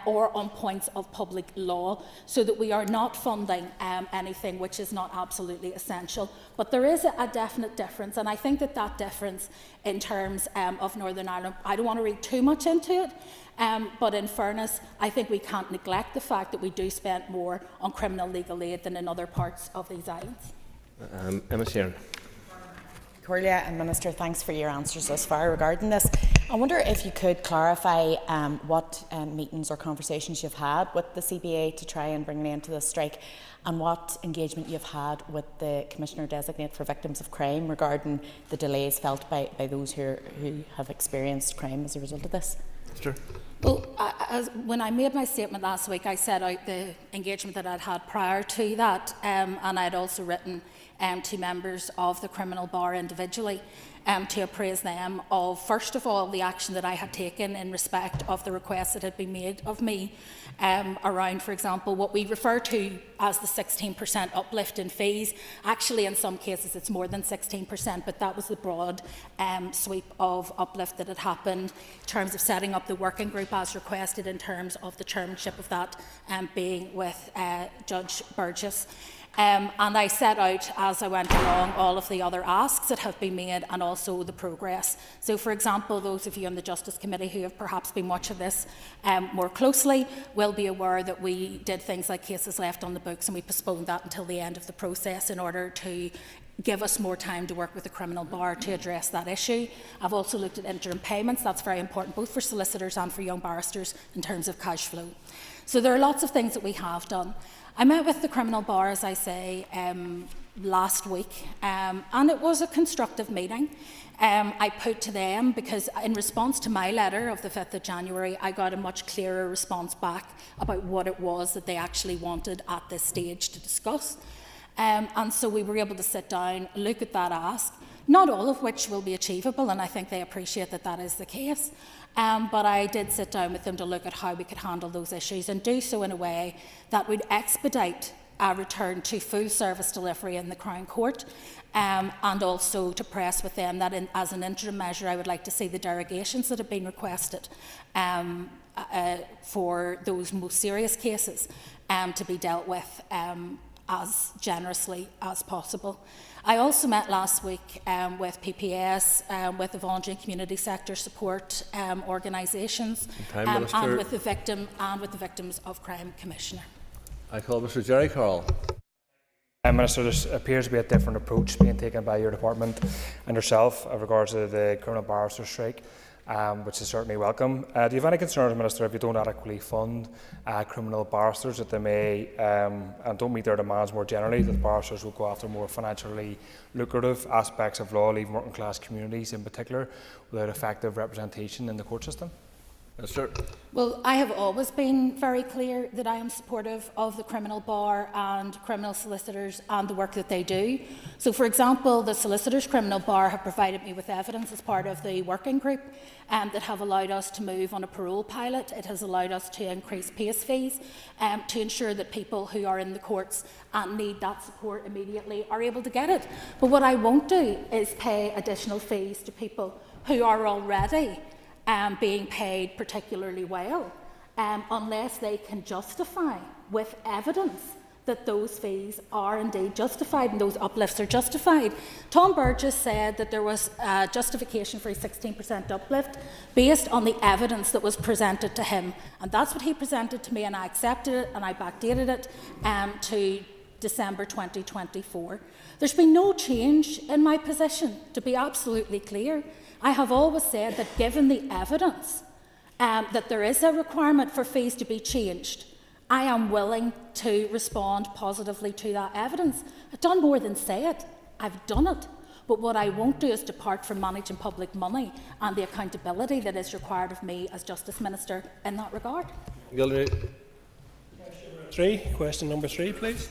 [SPEAKER 13] or on points of public law, so that we are not funding anything which is not absolutely essential. But there is a definite difference, and I think that that difference in terms of Northern Ireland, I don't want to read too much into it, but in fairness, I think we can't neglect the fact that we do spend more on criminal legal aid than in other parts of these islands.
[SPEAKER 8] Emma Sheeran.
[SPEAKER 14] Corlia and Minister, thanks for your answers thus far regarding this. I wonder if you could clarify what meetings or conversations you've had with the CBA to try and bring an end to this strike, and what engagement you've had with the Commissioner-designate for Victims of Crime regarding the delays felt by those who have experienced crime as a result of this.
[SPEAKER 8] Sure.
[SPEAKER 13] Well, when I made my statement last week, I set out the engagement that I'd had prior to that, and I'd also written to members of the criminal bar individually to appraise them of, first of all, the action that I had taken in respect of the requests that had been made of me around, for example, what we refer to as the 16% uplift in fees. Actually, in some cases, it's more than 16%, but that was the broad sweep of uplift that had happened in terms of setting up the working group as requested, in terms of the chairmanship of that being with Judge Burgess. And I set out, as I went along, all of the other asks that have been made and also the progress. So, for example, those of you on the Justice Committee who have perhaps been watching this more closely will be aware that we did things like cases left on the books, and we postponed that until the end of the process in order to give us more time to work with the criminal bar to address that issue. I've also looked at interim payments. That's very important both for solicitors and for young barristers in terms of cash flow. So there are lots of things that we have done. I met with the criminal bar, as I say, last week, and it was a constructive meeting. I put to them, because in response to my letter of the 5th of January, I got a much clearer response back about what it was that they actually wanted at this stage to discuss. And so we were able to sit down, look at that ask, not all of which will be achievable, and I think they appreciate that that is the case. But I did sit down with them to look at how we could handle those issues and do so in a way that would expedite a return to full service delivery in the Crown Court, and also to press with them that as an interim measure I would like to see the derogations that have been requested for those most serious cases to be dealt with as generously as possible. I also met last week with PPS, with the voluntary community sector support organisations, and with the Victims of Crime Commissioner.
[SPEAKER 8] I call Mr. Jerry Carroll.
[SPEAKER 15] Minister, there appears to be a different approach being taken by your department and yourself with regards to the criminal barrister strike, which is certainly welcome. Do you have any concerns, Minister, if you don't adequately fund criminal barristers, that they may, and don't meet their demands more generally, that the barristers will go after more financially lucrative aspects of law, leaving working class communities in particular, without effective representation in the court system?
[SPEAKER 8] Yes, sir.
[SPEAKER 13] Well, I have always been very clear that I am supportive of the criminal bar and criminal solicitors and the work that they do. So, for example, the Solicitors Criminal Bar have provided me with evidence as part of the working group that have allowed us to move on a parole pilot. It has allowed us to increase PACE fees to ensure that people who are in the courts and need that support immediately are able to get it. But what I won't do is pay additional fees to people who are already being paid particularly well, unless they can justify with evidence that those fees are indeed justified and those uplifts are justified. Tom Burgess said that there was justification for a 16% uplift based on the evidence that was presented to him, and that's what he presented to me, and I accepted it and I backdated it to December 2024. There's been no change in my position, to be absolutely clear. I have always said that given the evidence that there is a requirement for fees to be changed, I am willing to respond positively to that evidence. I've done more than say it, I've done it. But what I won't do is depart from managing public money and the accountability that is required of me as Justice Minister in that regard.
[SPEAKER 20] Question number 3, please.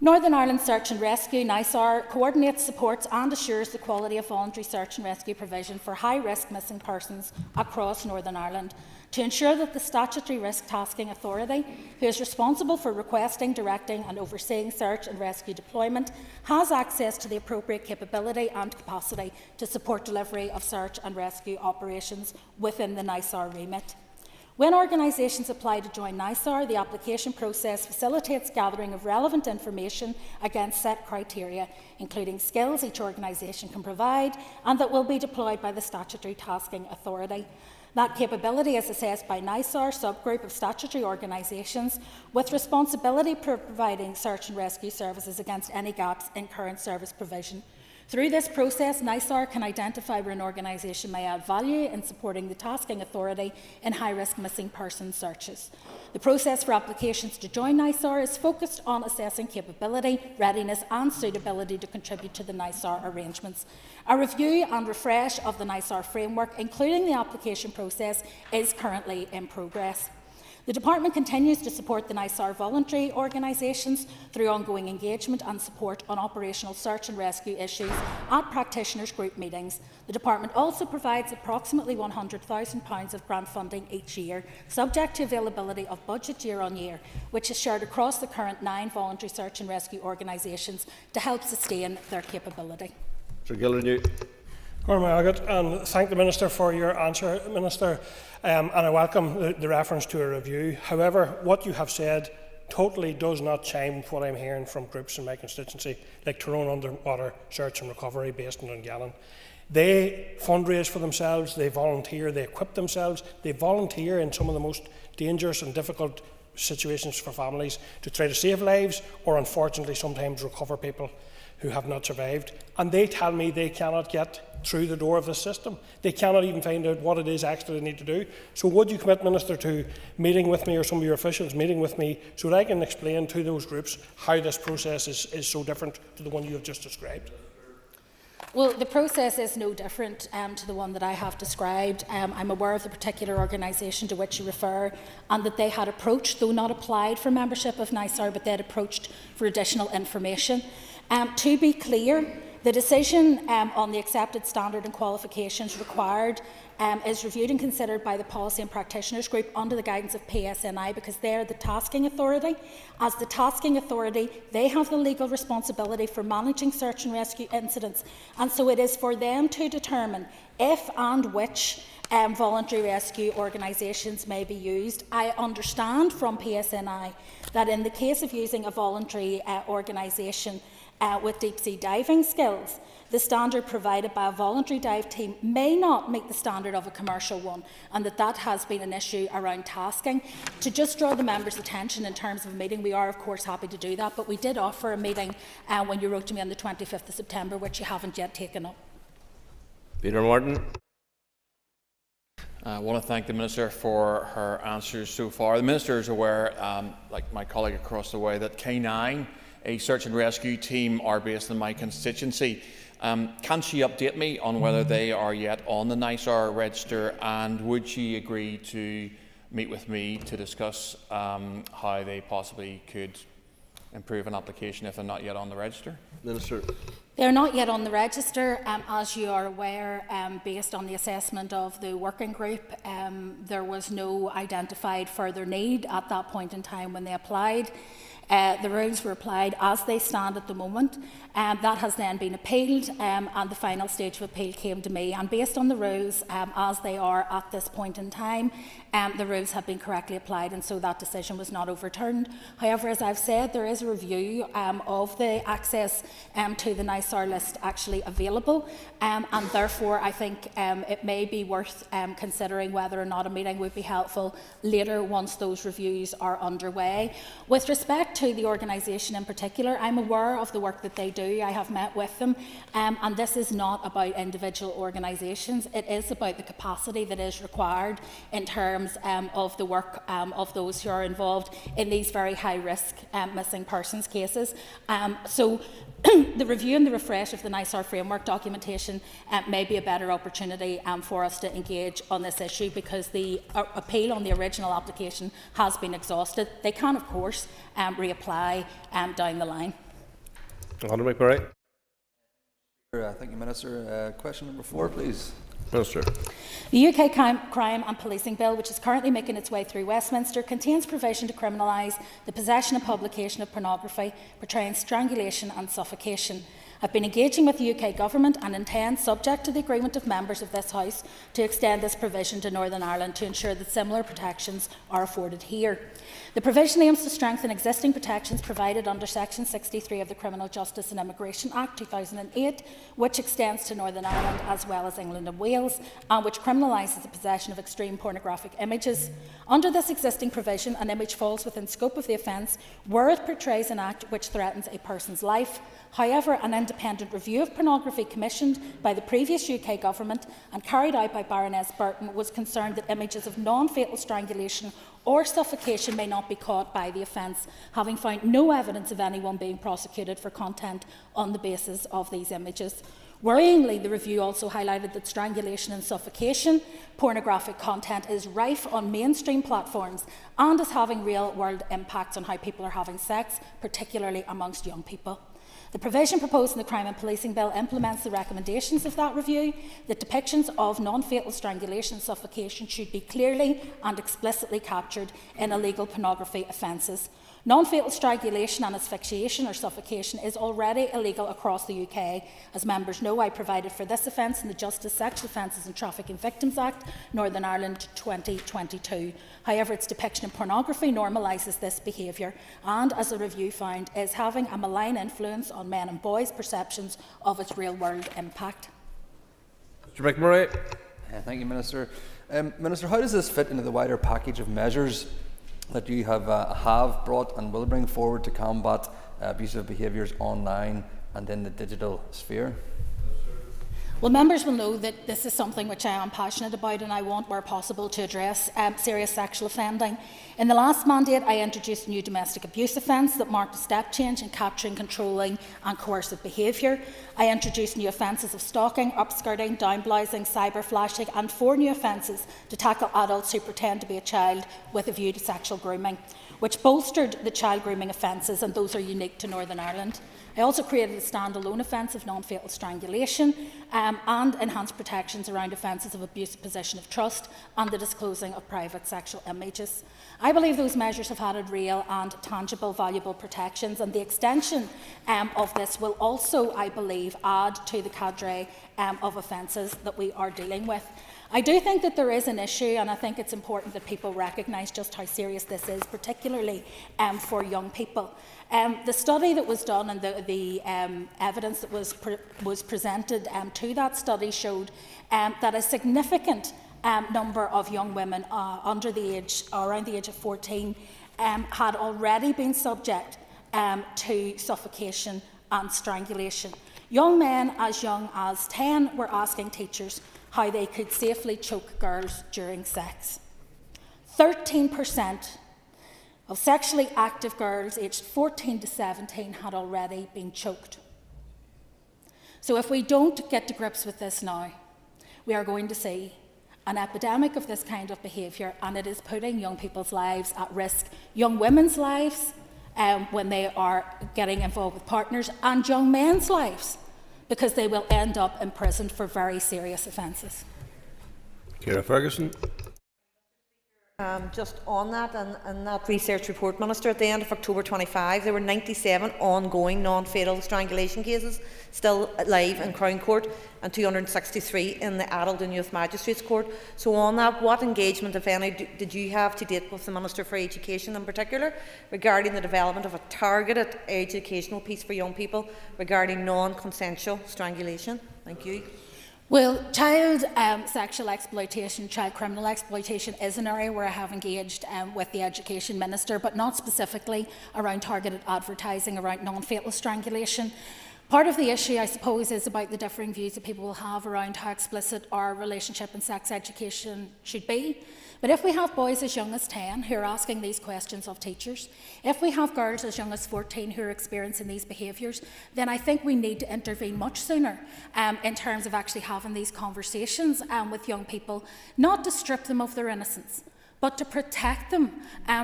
[SPEAKER 13] Northern Ireland Search and Rescue, NISAR, coordinates, supports and assures the quality of voluntary search and rescue provision for high-risk missing persons across Northern Ireland to ensure that the Statutory Risk Tasking Authority, who is responsible for requesting, directing and overseeing search and rescue deployment, has access to the appropriate capability and capacity to support delivery of search and rescue operations within the NISAR remit. When organisations apply to join NISAR, the application process facilitates gathering of relevant information against set criteria, including skills each organisation can provide and that will be deployed by the Statutory Tasking Authority. That capability is assessed by NISAR, subgroup of statutory organisations, with responsibility for providing search and rescue services against any gaps in current service provision. Through this process, NISAR can identify where an organisation may add value in supporting the tasking authority in high-risk missing person searches. The process for applications to join NISAR is focused on assessing capability, readiness and suitability to contribute to the NISAR arrangements. A review and refresh of the NISAR framework, including the application process, is currently in progress. The Department continues to support the NISAR voluntary organisations through ongoing engagement and support on operational search and rescue issues at practitioners' group meetings. The Department also provides approximately £100,000 of grant funding each year, subject to availability of budget year on year, which is shared across the current 9 voluntary search and rescue organisations to help sustain their capability.
[SPEAKER 20] Sir Gilrenew. And thank the Minister for your answer, Minister, and I welcome the reference to a review. However, what you have said totally does not chime with what I'm hearing from groups in my constituency, like Tyrone Underwater Search and Recovery based in Dungannon. They fundraise for themselves, they volunteer, they equip themselves, they volunteer in some of the most dangerous and difficult situations for families to try to save lives or, unfortunately, sometimes recover people who have not survived. And they tell me they cannot get through the door of the system. They cannot even find out what it is actually they need to do. So would you commit, Minister, to meeting with me, or some of your officials meeting with me, so that I can explain to those groups how this process is so different to the one you have just described?
[SPEAKER 13] Well, the process is no different to the one that I have described. I'm aware of the particular organisation to which you refer, and that they had approached, though not applied for membership of NISAR, but they had approached for additional information. To be clear, the decision on the accepted standard and qualifications required is reviewed and considered by the Policy and Practitioners Group under the guidance of PSNI, because they are the tasking authority. As the tasking authority, they have the legal responsibility for managing search and rescue incidents, and so it is for them to determine if and which voluntary rescue organisations may be used. I understand from PSNI that in the case of using a voluntary organisation with deep-sea diving skills, the standard provided by a voluntary dive team may not meet the standard of a commercial one, and that has been an issue around tasking. To just draw the members' attention in terms of a meeting, we are of course happy to do that, but we did offer a meeting when you wrote to me on the 25th of September, which you haven't yet taken up.
[SPEAKER 8] Peter Martin.
[SPEAKER 2] I want to thank the Minister for her answers so far. The Minister is aware, like my colleague across the way, that K9, a search and rescue team, are based in my constituency. Can she update me on whether they are yet on the NISAR register, and would she agree to meet with me to discuss how they possibly could improve an application if they're not yet on the register?
[SPEAKER 8] Minister.
[SPEAKER 13] They are not yet on the register. As you are aware, based on the assessment of the working group, there was no identified further need at that point in time when they applied. The rules were applied as they stand at the moment. That has then been appealed, and the final stage of appeal came to me. And based on the rules as they are at this point in time, the rules have been correctly applied, and so that decision was not overturned. However, as I've said, there is a review of the access to the NISAR list actually available, and therefore I think it may be worth considering whether or not a meeting would be helpful later once those reviews are underway. With respect to the organisation in particular, I'm aware of the work that they do. I have met with them, and this is not about individual organisations. It is about the capacity that is required in terms of the work of those who are involved in these very high-risk missing persons cases. So the review and the refresh of the NISAR framework documentation may be a better opportunity for us to engage on this issue, because the appeal on the original application has been exhausted. They can, of course, reapply down the line.
[SPEAKER 8] Honourable McMurray.
[SPEAKER 6] Thank you, Minister. Question number 4, please.
[SPEAKER 8] Minister.
[SPEAKER 13] The UK Crime and Policing Bill, which is currently making its way through Westminster, contains provision to criminalise the possession and publication of pornography portraying strangulation and suffocation. I've been engaging with the UK Government and intend, subject to the agreement of members of this House, to extend this provision to Northern Ireland to ensure that similar protections are afforded here. The provision aims to strengthen existing protections provided under Section 63 of the Criminal Justice and Immigration Act 2008, which extends to Northern Ireland as well as England and Wales, and which criminalises the possession of extreme pornographic images. Under this existing provision, an image falls within scope of the offence where it portrays an act which threatens a person's life. However, an independent review of pornography commissioned by the previous UK Government and carried out by Baroness Burton was concerned that images of non-fatal strangulation or suffocation may not be caught by the offence, having found no evidence of anyone being prosecuted for content on the basis of these images. Worryingly, the review also highlighted that strangulation and suffocation pornographic content is rife on mainstream platforms and is having real-world impacts on how people are having sex, particularly amongst young people. The provision proposed in the Crime and Policing Bill implements the recommendations of that review that depictions of non-fatal strangulation and suffocation should be clearly and explicitly captured in illegal pornography offences. Non-fatal strangulation and asphyxiation or suffocation is already illegal across the UK. As members know, I provided for this offence in the Justice, Sexual Offences and Trafficking Victims Act, Northern Ireland 2022. However, its depiction in pornography normalises this behaviour and, as the review found, is having a malign influence on men and boys' perceptions of its real-world impact.
[SPEAKER 8] Mr McMurray.
[SPEAKER 6] Thank you, Minister. Minister, how does this fit into the wider package of measures that you have brought and will bring forward to combat abusive behaviours online and in the digital sphere?
[SPEAKER 13] Well, members will know that this is something which I am passionate about, and I want, where possible, to address serious sexual offending. In the last mandate, I introduced a new domestic abuse offence that marked a step change in capturing, controlling and coercive behaviour. I introduced new offences of stalking, upskirting, downblousing, cyberflashing and 4 new offences to tackle adults who pretend to be a child with a view to sexual grooming, which bolstered the child grooming offences, and those are unique to Northern Ireland. I also created a standalone offence of non-fatal strangulation and enhanced protections around offences of abusive position of trust and the disclosing of private sexual images. I believe those measures have added real and tangible, valuable protections, and the extension of this will also, I believe, add to the cadre of offences that we are dealing with. I do think that there is an issue, and I think it's important that people recognise just how serious this is, particularly for young people. The study that was done and the evidence that was presented to that study showed that a significant number of young women around the age of 14 had already been subject to suffocation and strangulation. Young men as young as 10 were asking teachers how they could safely choke girls during sex. 13% of sexually active girls aged 14 to 17 had already been choked. So if we don't get to grips with this now, we are going to see an epidemic of this kind of behaviour, and it is putting young people's lives at risk, young women's lives when they are getting involved with partners, and young men's lives, because they will end up imprisoned for very serious offences.
[SPEAKER 8] Ciara Ferguson.
[SPEAKER 17] Just on that, and that research report, Minister, at the end of October 25, there were 97 ongoing non-fatal strangulation cases still live in Crown Court and 263 in the Adult and Youth Magistrates Court. So on that, what engagement, if any, did you have to date with the Minister for Education in particular regarding the development of a targeted educational piece for young people regarding non-consensual strangulation? Thank you.
[SPEAKER 13] Well, child sexual exploitation, child criminal exploitation is an area where I have engaged with the Education Minister, but not specifically around targeted advertising around non-fatal strangulation. Part of the issue, I suppose, is about the differing views that people will have around how explicit our relationship and sex education should be. But if we have boys as young as 10 who are asking these questions of teachers, if we have girls as young as 14 who are experiencing these behaviours, then I think we need to intervene much sooner in terms of actually having these conversations with young people, not to strip them of their innocence, but to protect them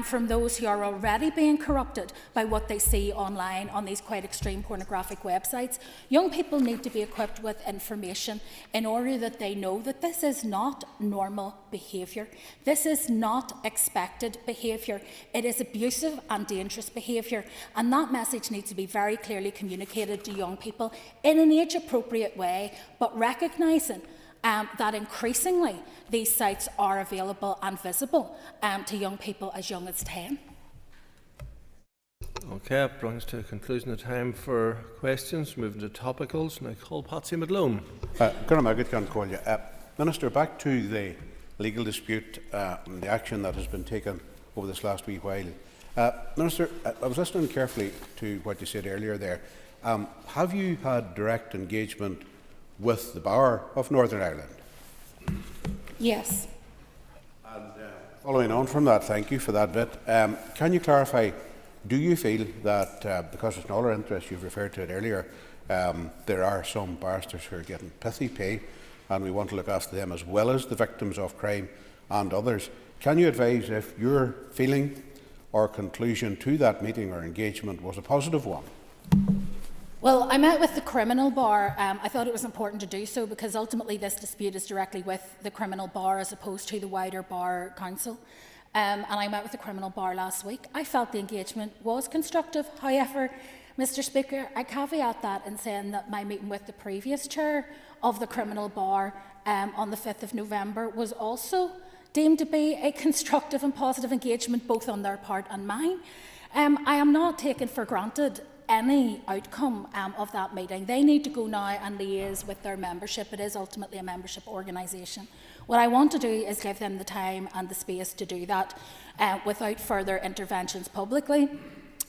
[SPEAKER 13] from those who are already being corrupted by what they see online on these quite extreme pornographic websites. Young people need to be equipped with information in order that they know that this is not normal behaviour. This is not expected behaviour. It is abusive and dangerous behaviour, and that message needs to be very clearly communicated to young people in an age-appropriate way, but recognising that increasingly these sites are available and visible to young people as young as 10.
[SPEAKER 1] Okay, that brings to a conclusion the time for questions. Moving to topicals, and I call Patsy Madlone.
[SPEAKER 3] Minister, back to the legal dispute and the action that has been taken over this last wee while. Minister, I was listening carefully to what you said earlier there. Have you had direct engagement with the Bar of Northern Ireland?
[SPEAKER 13] Yes.
[SPEAKER 3] And following on from that, thank you for that bit. Can you clarify, do you feel that, because it's in all our interest, you've referred to it earlier, there are some barristers who are getting pithy pay, and we want to look after them as well as the victims of crime and others. Can you advise if your feeling or conclusion to that meeting or engagement was a positive one?
[SPEAKER 13] Well, I met with the criminal bar. I thought it was important to do so because ultimately this dispute is directly with the criminal bar as opposed to the wider bar council. And I met with the criminal bar last week. I felt the engagement was constructive. However, Mr. Speaker, I caveat that in saying that my meeting with the previous chair of the criminal bar on the 5th of November was also deemed to be a constructive and positive engagement both on their part and mine. I am not taking for granted any outcome of that meeting. They need to go now and liaise with their membership. It is ultimately a membership organisation. What I want to do is give them the time and the space to do that without further interventions publicly,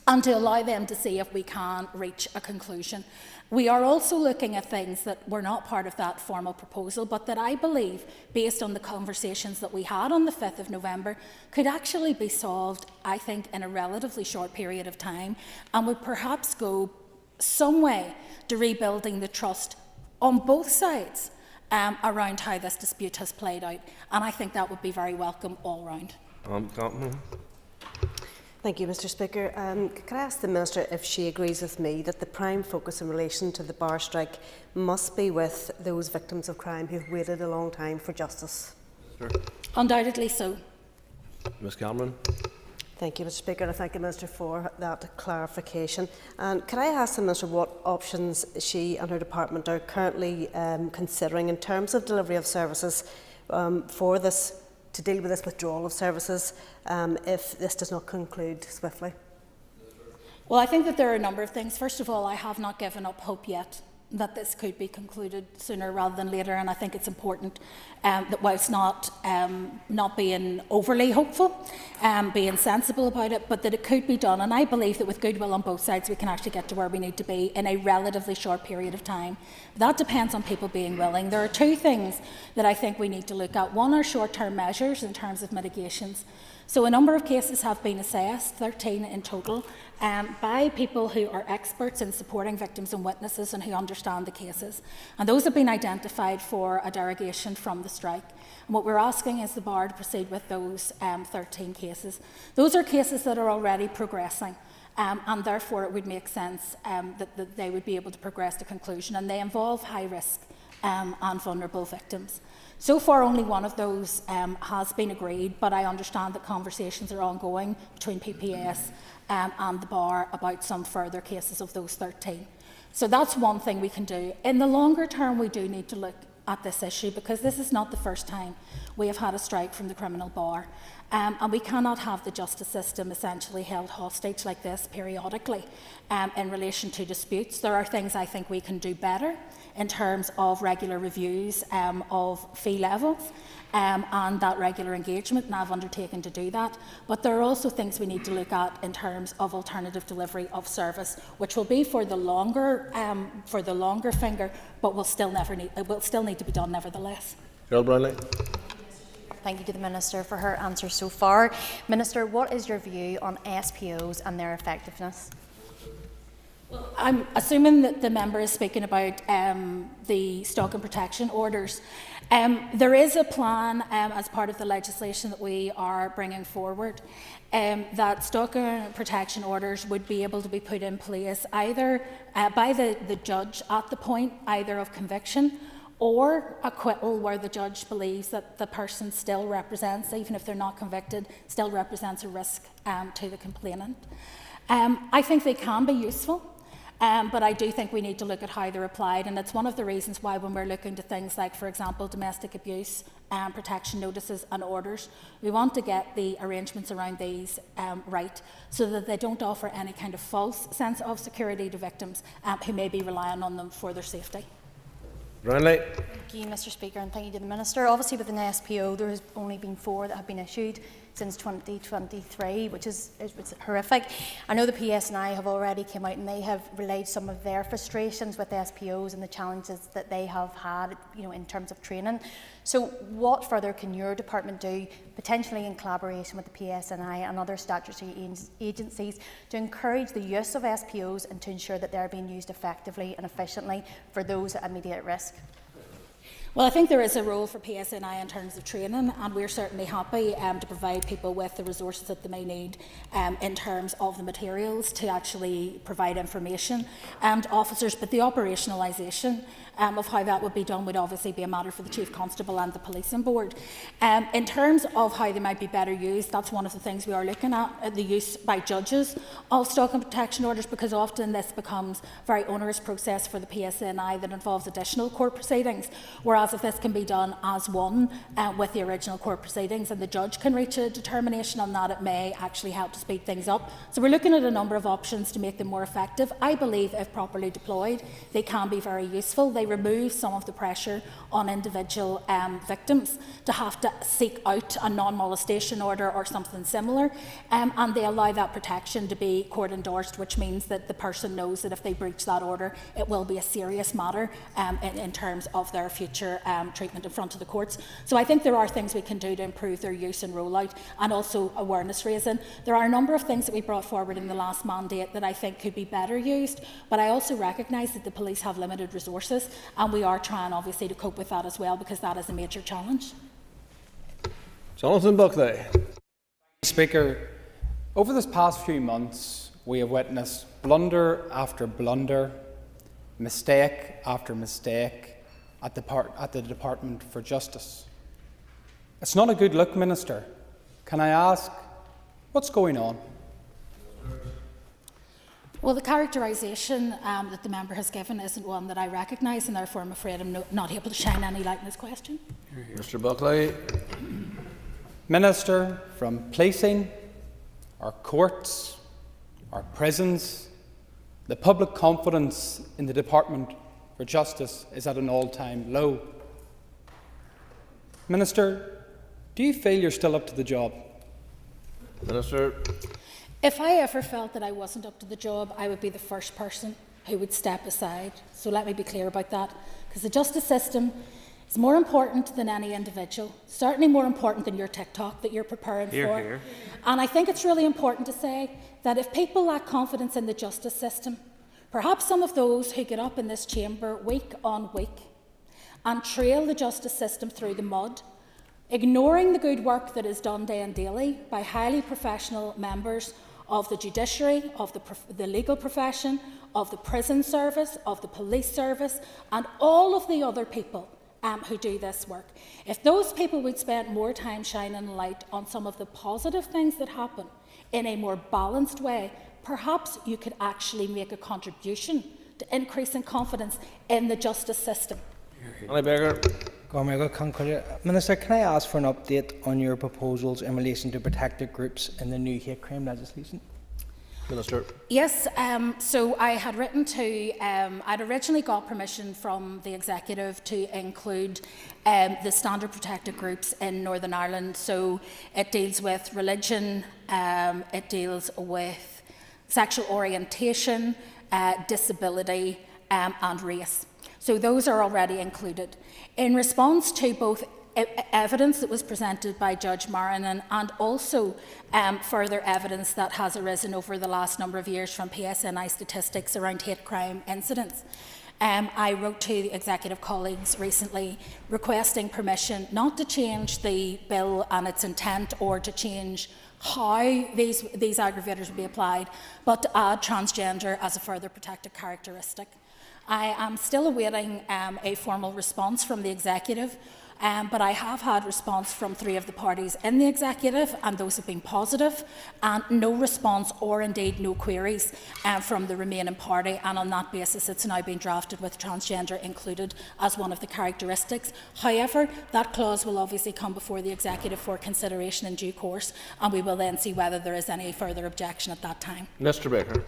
[SPEAKER 13] and to allow them to see if we can reach a conclusion. We are also looking at things that were not part of that formal proposal, but that I believe, based on the conversations that we had on the 5th of November, could actually be solved, I think, in a relatively short period of time, and would perhaps go some way to rebuilding the trust on both sides around how this dispute has played out. And I think that would be very welcome all round.
[SPEAKER 12] Thank you, Mr. Speaker. Can I ask the Minister if she agrees with me that the prime focus in relation to the bar strike must be with those victims of crime who have waited a long time for justice?
[SPEAKER 1] Sure.
[SPEAKER 13] Undoubtedly so.
[SPEAKER 1] Ms Cameron.
[SPEAKER 12] Thank you, Mr. Speaker, and I thank the Minister for that clarification. And can I ask the Minister what options she and her department are currently considering in terms of delivery of services for this, to deal with this withdrawal of services if this does not conclude swiftly?
[SPEAKER 13] Well, I think that there are a number of things. First of all, I have not given up hope yet that this could be concluded sooner rather than later, and I think it's important that whilst not being overly hopeful, being sensible about it, but that it could be done. And I believe that with goodwill on both sides we can actually get to where we need to be in a relatively short period of time. That depends on people being willing. There are two things that I think we need to look at. One are short-term measures in terms of mitigations. So a number of cases have been assessed, 13 in total, by people who are experts in supporting victims and witnesses and who understand the cases. And those have been identified for a derogation from the strike. And what we're asking is the Bar to proceed with those 13 cases. Those are cases that are already progressing. And therefore it would make sense that they would be able to progress to conclusion, and they involve high risk and vulnerable victims. So far only one of those has been agreed, but I understand that conversations are ongoing between PPS and the Bar about some further cases of those 13. So that's one thing we can do. In the longer term we do need to look at this issue, because this is not the first time we have had a strike from the criminal bar. And we cannot have the justice system essentially held hostage like this periodically in relation to disputes. There are things I think we can do better in terms of regular reviews of fee levels and that regular engagement, and I've undertaken to do that. But there are also things we need to look at in terms of alternative delivery of service, which will be for the longer finger, but will still need to be done nevertheless.
[SPEAKER 8] Gerald Brownlee.
[SPEAKER 4] Thank you to the Minister for her answers so far. Minister, what is your view on SPOs and their effectiveness?
[SPEAKER 13] I'm assuming that the member is speaking about the stock and protection orders. There is a plan as part of the legislation that we are bringing forward that stock and protection orders would be able to be put in place either by the judge at the point either of conviction or acquittal, where the judge believes that the person still represents, even if they're not convicted, still represents a risk to the complainant. I think they can be useful. But I do think we need to look at how they're applied, and it's one of the reasons why when we're looking to things like, for example, domestic abuse, protection notices and orders, we want to get the arrangements around these right so that they don't offer any kind of false sense of security to victims who may be relying on them for their safety.
[SPEAKER 8] Brownlee.
[SPEAKER 4] Thank you, Mr. Speaker, and thank you to the Minister. Obviously, with an SPO, there has only been 4 that have been issued since 2023, which is horrific. I know the PSNI have already come out and they have relayed some of their frustrations with SPOs and the challenges that they have had, in terms of training. So, what further can your department do, potentially in collaboration with the PSNI and other statutory agencies, to encourage the use of SPOs and to ensure that they are being used effectively and efficiently for those at immediate risk?
[SPEAKER 13] Well, I think there is a role for PSNI in terms of training, and we're certainly happy to provide people with the resources that they may need in terms of the materials to actually provide information to officers. But the operationalisation of how that would be done would obviously be a matter for the Chief Constable and the Policing Board. In terms of how they might be better used, that's one of the things we are looking at, the use by judges of stock and protection orders, because often this becomes a very onerous process for the PSNI that involves additional court proceedings, whereas if this can be done as one with the original court proceedings and the judge can reach a determination on that, it may actually help to speed things up. So we're looking at a number of options to make them more effective. I believe if properly deployed, they can be very useful. They remove some of the pressure on individual victims to have to seek out a non-molestation order or something similar, and they allow that protection to be court endorsed, which means that the person knows that if they breach that order, it will be a serious matter in terms of their future treatment in front of the courts. So I think there are things we can do to improve their use and rollout, and also awareness raising. There are a number of things that we brought forward in the last mandate that I think could be better used, but I also recognise that the police have limited resources, and we are trying obviously to cope with that as well, because that is a major challenge.
[SPEAKER 8] Jonathan Buckley.
[SPEAKER 16] Speaker, over this past few months we have witnessed blunder after blunder, mistake after mistake at the Department for Justice. It's not a good look, Minister. Can I ask, what's going on?
[SPEAKER 13] Well, the characterisation that the member has given isn't one that I recognise, and therefore I'm afraid I'm not able to shine any light on this question.
[SPEAKER 8] Mr. Buckley.
[SPEAKER 16] Minister, from policing, our courts, our prisons, the public confidence in the Department for Justice is at an all-time low. Minister, do you feel you're still up to the job?
[SPEAKER 8] Minister.
[SPEAKER 13] If I ever felt that I wasn't up to the job, I would be the first person who would step aside. So let me be clear about that, because the justice system is more important than any individual, certainly more important than your TikTok that you're preparing for.
[SPEAKER 24] Hear.
[SPEAKER 13] And I think it's really important to say that if people lack confidence in the justice system, perhaps some of those who get up in this chamber week on week and trail the justice system through the mud, ignoring the good work that is done day and daily by highly professional members of the judiciary, of the legal profession, of the prison service, of the police service, and all of the other people who do this work. If those people would spend more time shining light on some of the positive things that happen in a more balanced way, perhaps you could actually make a contribution to increasing confidence in the justice system.
[SPEAKER 9] Minister, can I ask for an update on your proposals in relation to protected groups in the new hate crime legislation?
[SPEAKER 8] Minister.
[SPEAKER 13] Yes, so I had written to, I'd originally got permission from the Executive to include the standard protected groups in Northern Ireland. So it deals with religion, it deals with sexual orientation, disability and race. So those are already included. In response to both evidence that was presented by Judge Marinan and also further evidence that has arisen over the last number of years from PSNI statistics around hate crime incidents, I wrote to the executive colleagues recently requesting permission not to change the bill and its intent or to change how these aggravators would be applied, but to add transgender as a further protected characteristic. I am still awaiting a formal response from the executive, but I have had response from 3 of the parties in the executive, and those have been positive, and no response or indeed no queries from the remaining party, and on that basis it's now been drafted with transgender included as one of the characteristics. However, that clause will obviously come before the executive for consideration in due course, and we will then see whether there is any further objection at that time.
[SPEAKER 8] Mr. Baker.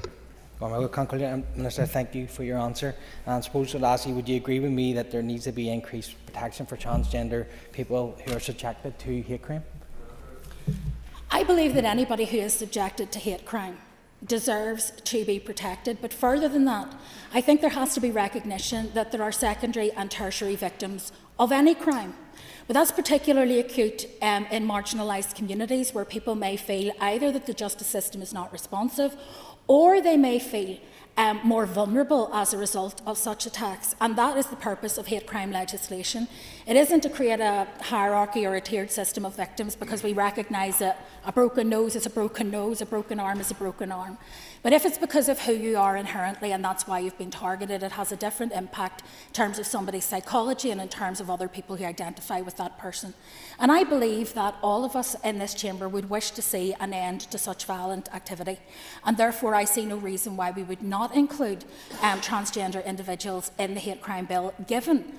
[SPEAKER 9] Minister, thank you for your answer. And I suppose lastly, would you agree with me that there needs to be increased protection for transgender people who are subjected to hate crime?
[SPEAKER 13] I believe that anybody who is subjected to hate crime deserves to be protected, but further than that, I think there has to be recognition that there are secondary and tertiary victims of any crime. But that's particularly acute in marginalised communities where people may feel either that the justice system is not responsive or they may feel more vulnerable as a result of such attacks. And that is the purpose of hate crime legislation. It isn't to create a hierarchy or a tiered system of victims because we recognise that a broken nose is a broken nose, a broken arm is a broken arm. But if it's because of who you are inherently and that's why you've been targeted, it has a different impact in terms of somebody's psychology and in terms of other people who identify with that person. And I believe that all of us in this chamber would wish to see an end to such violent activity. And therefore I see no reason why we would not include transgender individuals in the hate crime bill, given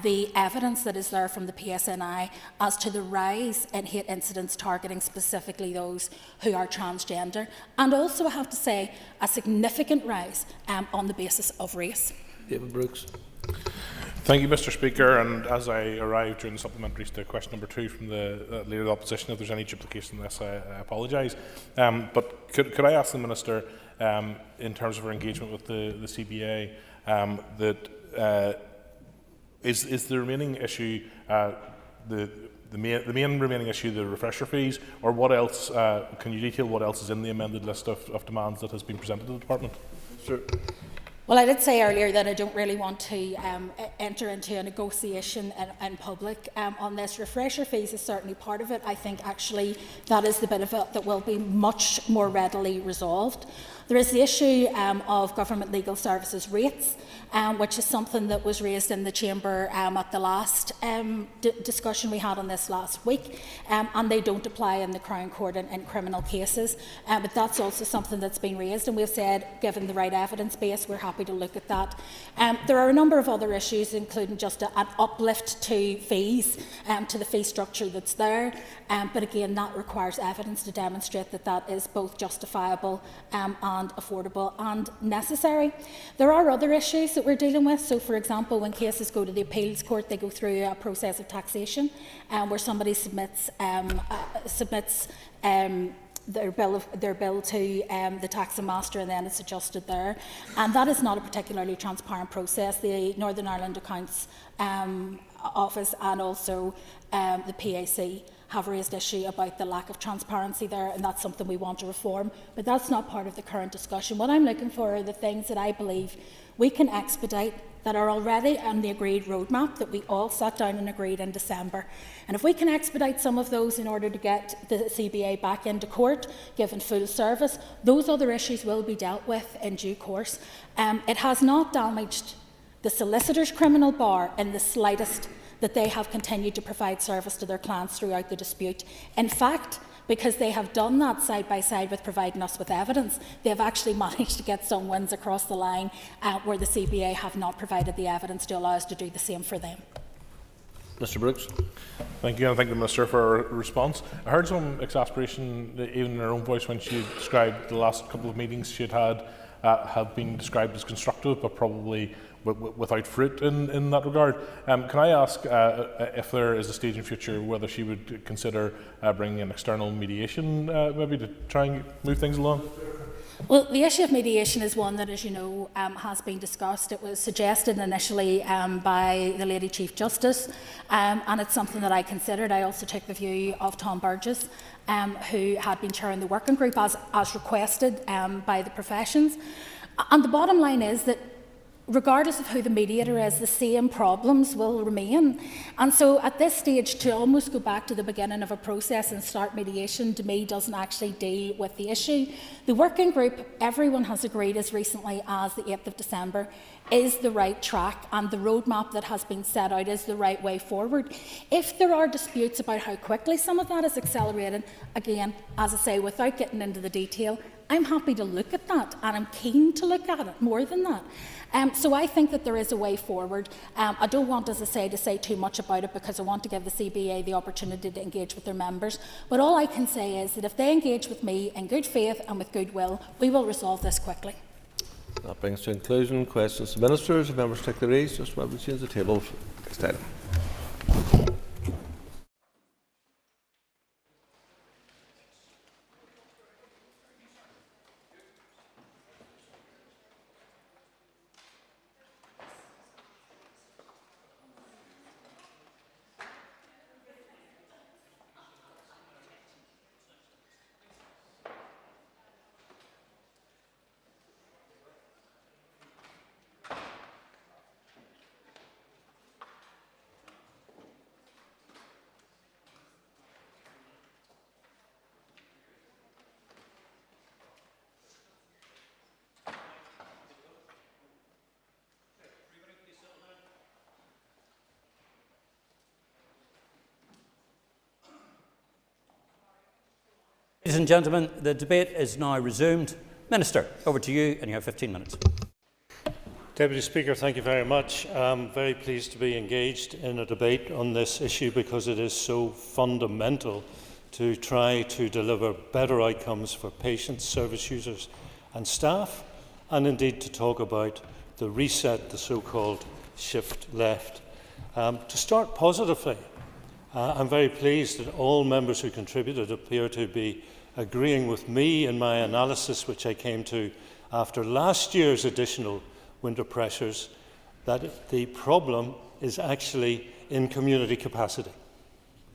[SPEAKER 13] the evidence that is there from the PSNI as to the rise in hate incidents targeting specifically those who are transgender, and also I have to say a significant rise on the basis of race.
[SPEAKER 8] David Brooks.
[SPEAKER 11] Thank you, Mr. Speaker. And as I arrived during the supplementaries to question number 2 from the Leader of the Opposition, if there's any duplication in this, I apologise. But could I ask the Minister, in terms of her engagement with the CBA, is the remaining issue the main remaining issue the refresher fees, or what else? Can you detail what else is in the amended list of demands that has been presented to the Department?
[SPEAKER 8] Sure.
[SPEAKER 13] Well, I did say earlier that I don't really want to enter into a negotiation in public on this. Refresher fees is certainly part of it. I think actually that is the bit of it that will be much more readily resolved. There is the issue of government legal services rates, which is something that was raised in the Chamber at the last discussion we had on this last week, and they don't apply in the Crown Court in criminal cases, but that's also something that's been raised, and we've said, given the right evidence base, we're happy to look at that. There are a number of other issues, including just an uplift to fees, to the fee structure that's there, but again, that requires evidence to demonstrate that that is both justifiable and affordable and necessary. There are other issues that we're dealing with. So, for example, when cases go to the appeals court, they go through a process of taxation where somebody submits their bill to the taxing master, and then it's adjusted there. And that is not a particularly transparent process. The Northern Ireland Accounts Office and also the PAC have raised issue about the lack of transparency there, and that's something we want to reform, but that's not part of the current discussion. What I'm looking for are the things that I believe we can expedite that are already on the agreed roadmap that we all sat down and agreed in December. And if we can expedite some of those in order to get the CBA back into court, given full service, those other issues will be dealt with in due course. It has not damaged the solicitor's criminal bar in the slightest that they have continued to provide service to their clients throughout the dispute. In fact, because they have done that side by side with providing us with evidence, they have actually managed to get some wins across the line where the CBA have not provided the evidence to allow us to do the same for them.
[SPEAKER 8] Mr Brooks.
[SPEAKER 11] Thank you, and thank the Minister for her response. I heard some exasperation, even in her own voice, when she described the last couple of meetings she had have been described as constructive, but probably without fruit in that regard. Can I ask if there is a stage in future whether she would consider bringing in external mediation, maybe to try and move things along?
[SPEAKER 13] Well, the issue of mediation is one that, as you know, has been discussed. It was suggested initially by the Lady Chief Justice, and it's something that I considered. I also took the view of Tom Burgess, who had been chairing the working group as requested by the professions. And the bottom line is that regardless of who the mediator is, the same problems will remain. And so at this stage, to almost go back to the beginning of a process and start mediation, to me, doesn't actually deal with the issue. The working group, everyone has agreed as recently as the 8th of December, is the right track, and the roadmap that has been set out is the right way forward. If there are disputes about how quickly some of that is accelerated, again, as I say, without getting into the detail, I'm happy to look at that, and I'm keen to look at it more than that. So I think that there is a way forward. I don't want, as I say, to say too much about it because I want to give the CBA the opportunity to engage with their members. But all I can say is that if they engage with me in good faith and with goodwill, we will resolve this quickly.
[SPEAKER 1] That brings to conclusion questions to ministers. If members take their ease, just while we change the table. Next item.
[SPEAKER 5] Ladies and gentlemen, the debate is now resumed. Minister, over to you, and you have 15 minutes.
[SPEAKER 19] Deputy Speaker, thank you very much. I'm very pleased to be engaged in a debate on this issue because it is so fundamental to try to deliver better outcomes for patients, service users and staff, and indeed to talk about the reset, the so-called shift left. To start positively, I'm very pleased that all members who contributed appear to be agreeing with me in my analysis, which I came to after last year's additional winter pressures, that the problem is actually in community capacity.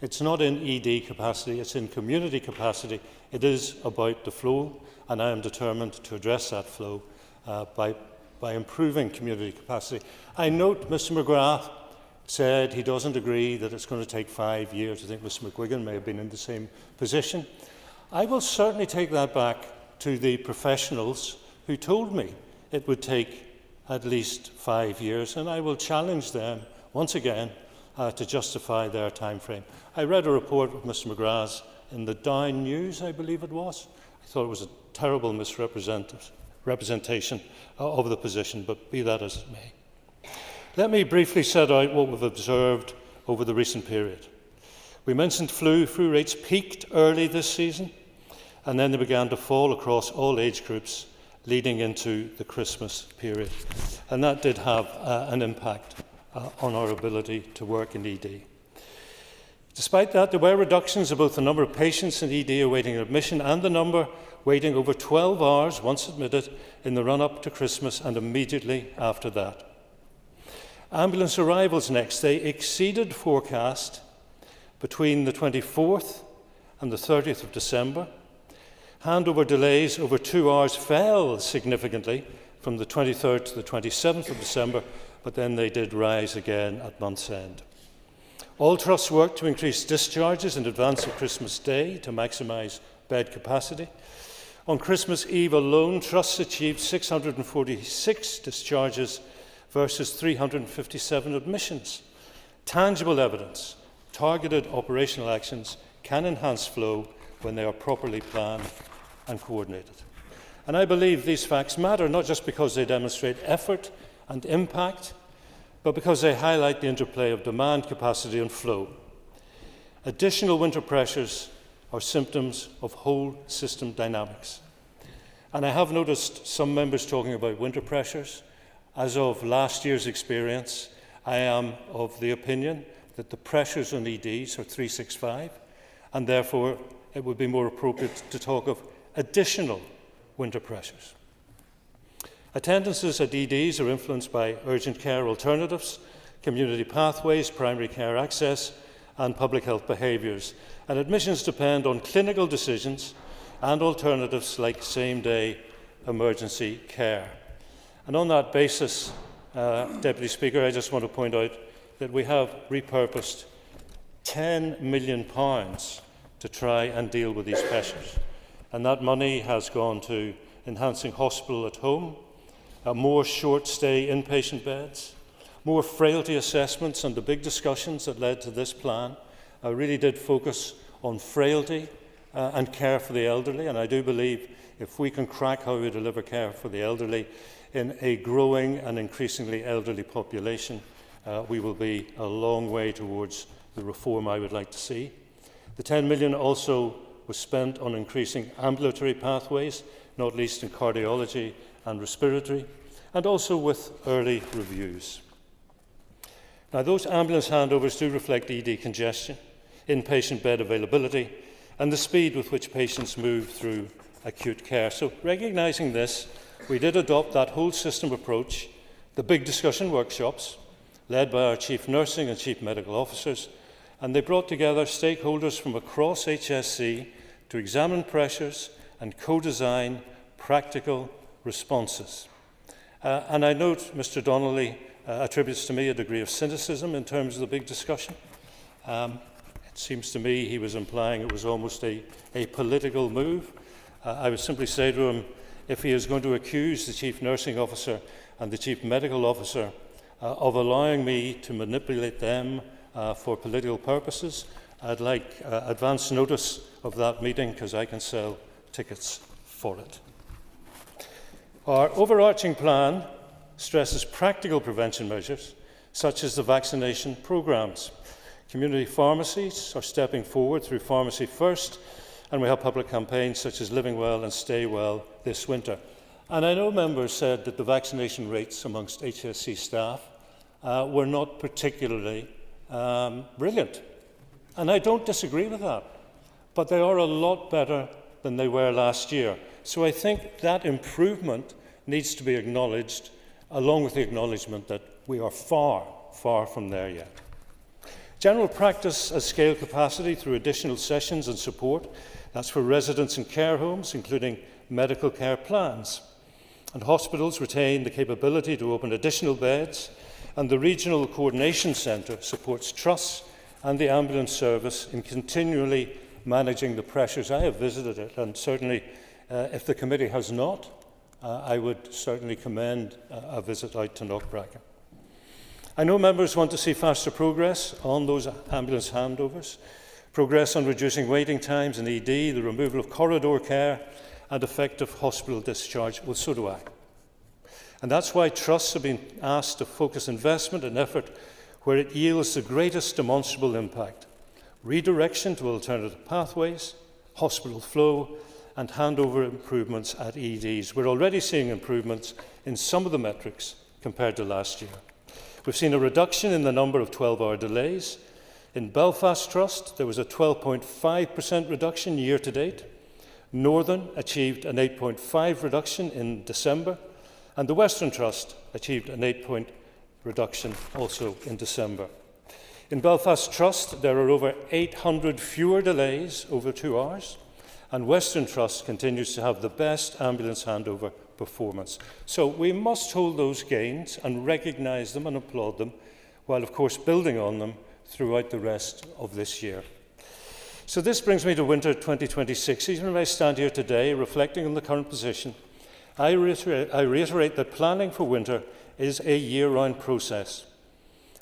[SPEAKER 19] It's not in ED capacity, it's in community capacity. It is about the flow, and I am determined to address that flow by improving community capacity. I note Mr McGrath said he doesn't agree that it's going to take 5 years. I think Mr McGuigan may have been in the same position. I will certainly take that back to the professionals who told me it would take at least 5 years, and I will challenge them once again to justify their time frame. I read a report of Mr McGrath's in the Down News, I believe it was. I thought it was a terrible misrepresentation of the position, but be that as it may. Let me briefly set out what we've observed over the recent period. We mentioned flu rates peaked early this season, and then they began to fall across all age groups leading into the Christmas period. And that did have an impact on our ability to work in ED. Despite that, there were reductions of both the number of patients in ED awaiting admission and the number waiting over 12 hours, once admitted, in the run-up to Christmas and immediately after that. Ambulance arrivals next, they exceeded forecast between the 24th and the 30th of December. Handover delays over 2 hours fell significantly from the 23rd to the 27th of December, but then they did rise again at month's end. All trusts worked to increase discharges in advance of Christmas Day to maximise bed capacity. On Christmas Eve alone, trusts achieved 646 discharges versus 357 admissions. Tangible evidence, targeted operational actions can enhance flow when they are properly planned and coordinated. And I believe these facts matter not just because they demonstrate effort and impact, but because they highlight the interplay of demand, capacity and flow. Additional winter pressures are symptoms of whole system dynamics. And I have noticed some members talking about winter pressures. As of last year's experience, I am of the opinion that the pressures on EDs are 365, and therefore it would be more appropriate to talk of additional winter pressures. Attendances at EDs are influenced by urgent care alternatives, community pathways, primary care access, and public health behaviours. And admissions depend on clinical decisions and alternatives like same-day emergency care. And on that basis, Deputy Speaker, I just want to point out that we have repurposed £10 million to try and deal with these pressures. And that money has gone to enhancing hospital at home, more short-stay inpatient beds, more frailty assessments, and the big discussions that led to this plan really did focus on frailty and care for the elderly. And I do believe if we can crack how we deliver care for the elderly in a growing and increasingly elderly population, we will be a long way towards the reform I would like to see. The 10 million also was spent on increasing ambulatory pathways, not least in cardiology and respiratory, and also with early reviews. Now, those ambulance handovers do reflect ED congestion, inpatient bed availability, and the speed with which patients move through acute care. So, recognising this, we did adopt that whole system approach, the big discussion workshops, led by our Chief Nursing and Chief Medical Officers, and they brought together stakeholders from across HSC to examine pressures and co-design practical responses. And I note Mr Donnelly attributes to me a degree of cynicism in terms of the big discussion. It seems to me he was implying it was almost a political move. I would simply say to him, if he is going to accuse the Chief Nursing Officer and the Chief Medical Officer of allowing me to manipulate them for political purposes, I'd like advance notice of that meeting because I can sell tickets for it. Our overarching plan stresses practical prevention measures such as the vaccination programmes. Community pharmacies are stepping forward through Pharmacy First, and we have public campaigns such as Living Well and Stay Well this winter. And I know members said that the vaccination rates amongst HSC staff were not particularly brilliant. And I don't disagree with that, but they are a lot better than they were last year. So I think that improvement needs to be acknowledged, along with the acknowledgement that we are far, far from there yet. General practice has scaled capacity through additional sessions and support. That's for residents in care homes, including medical care plans. And hospitals retain the capability to open additional beds, and the Regional Coordination Centre supports trusts and the ambulance service in continually managing the pressures. I have visited it, and certainly if the committee has not, I would certainly commend a visit out to Knockbracken. I know members want to see faster progress on those ambulance handovers, progress on reducing waiting times in ED, the removal of corridor care and effective hospital discharge. Well, so do I. And that's why trusts have been asked to focus investment and effort where it yields the greatest demonstrable impact. Redirection to alternative pathways, hospital flow, and handover improvements at EDs. We're already seeing improvements in some of the metrics compared to last year. We've seen a reduction in the number of 12-hour delays. In Belfast Trust, there was a 12.5% reduction year to date. Northern achieved an 8.5% reduction in December, and the Western Trust achieved an 8-point reduction also in December. In Belfast Trust, there are over 800 fewer delays over 2 hours, and Western Trust continues to have the best ambulance handover performance. So we must hold those gains and recognise them and applaud them, while of course building on them throughout the rest of this year. So this brings me to winter 2026. Even as I stand here today reflecting on the current position, I reiterate that planning for winter is a year-round process.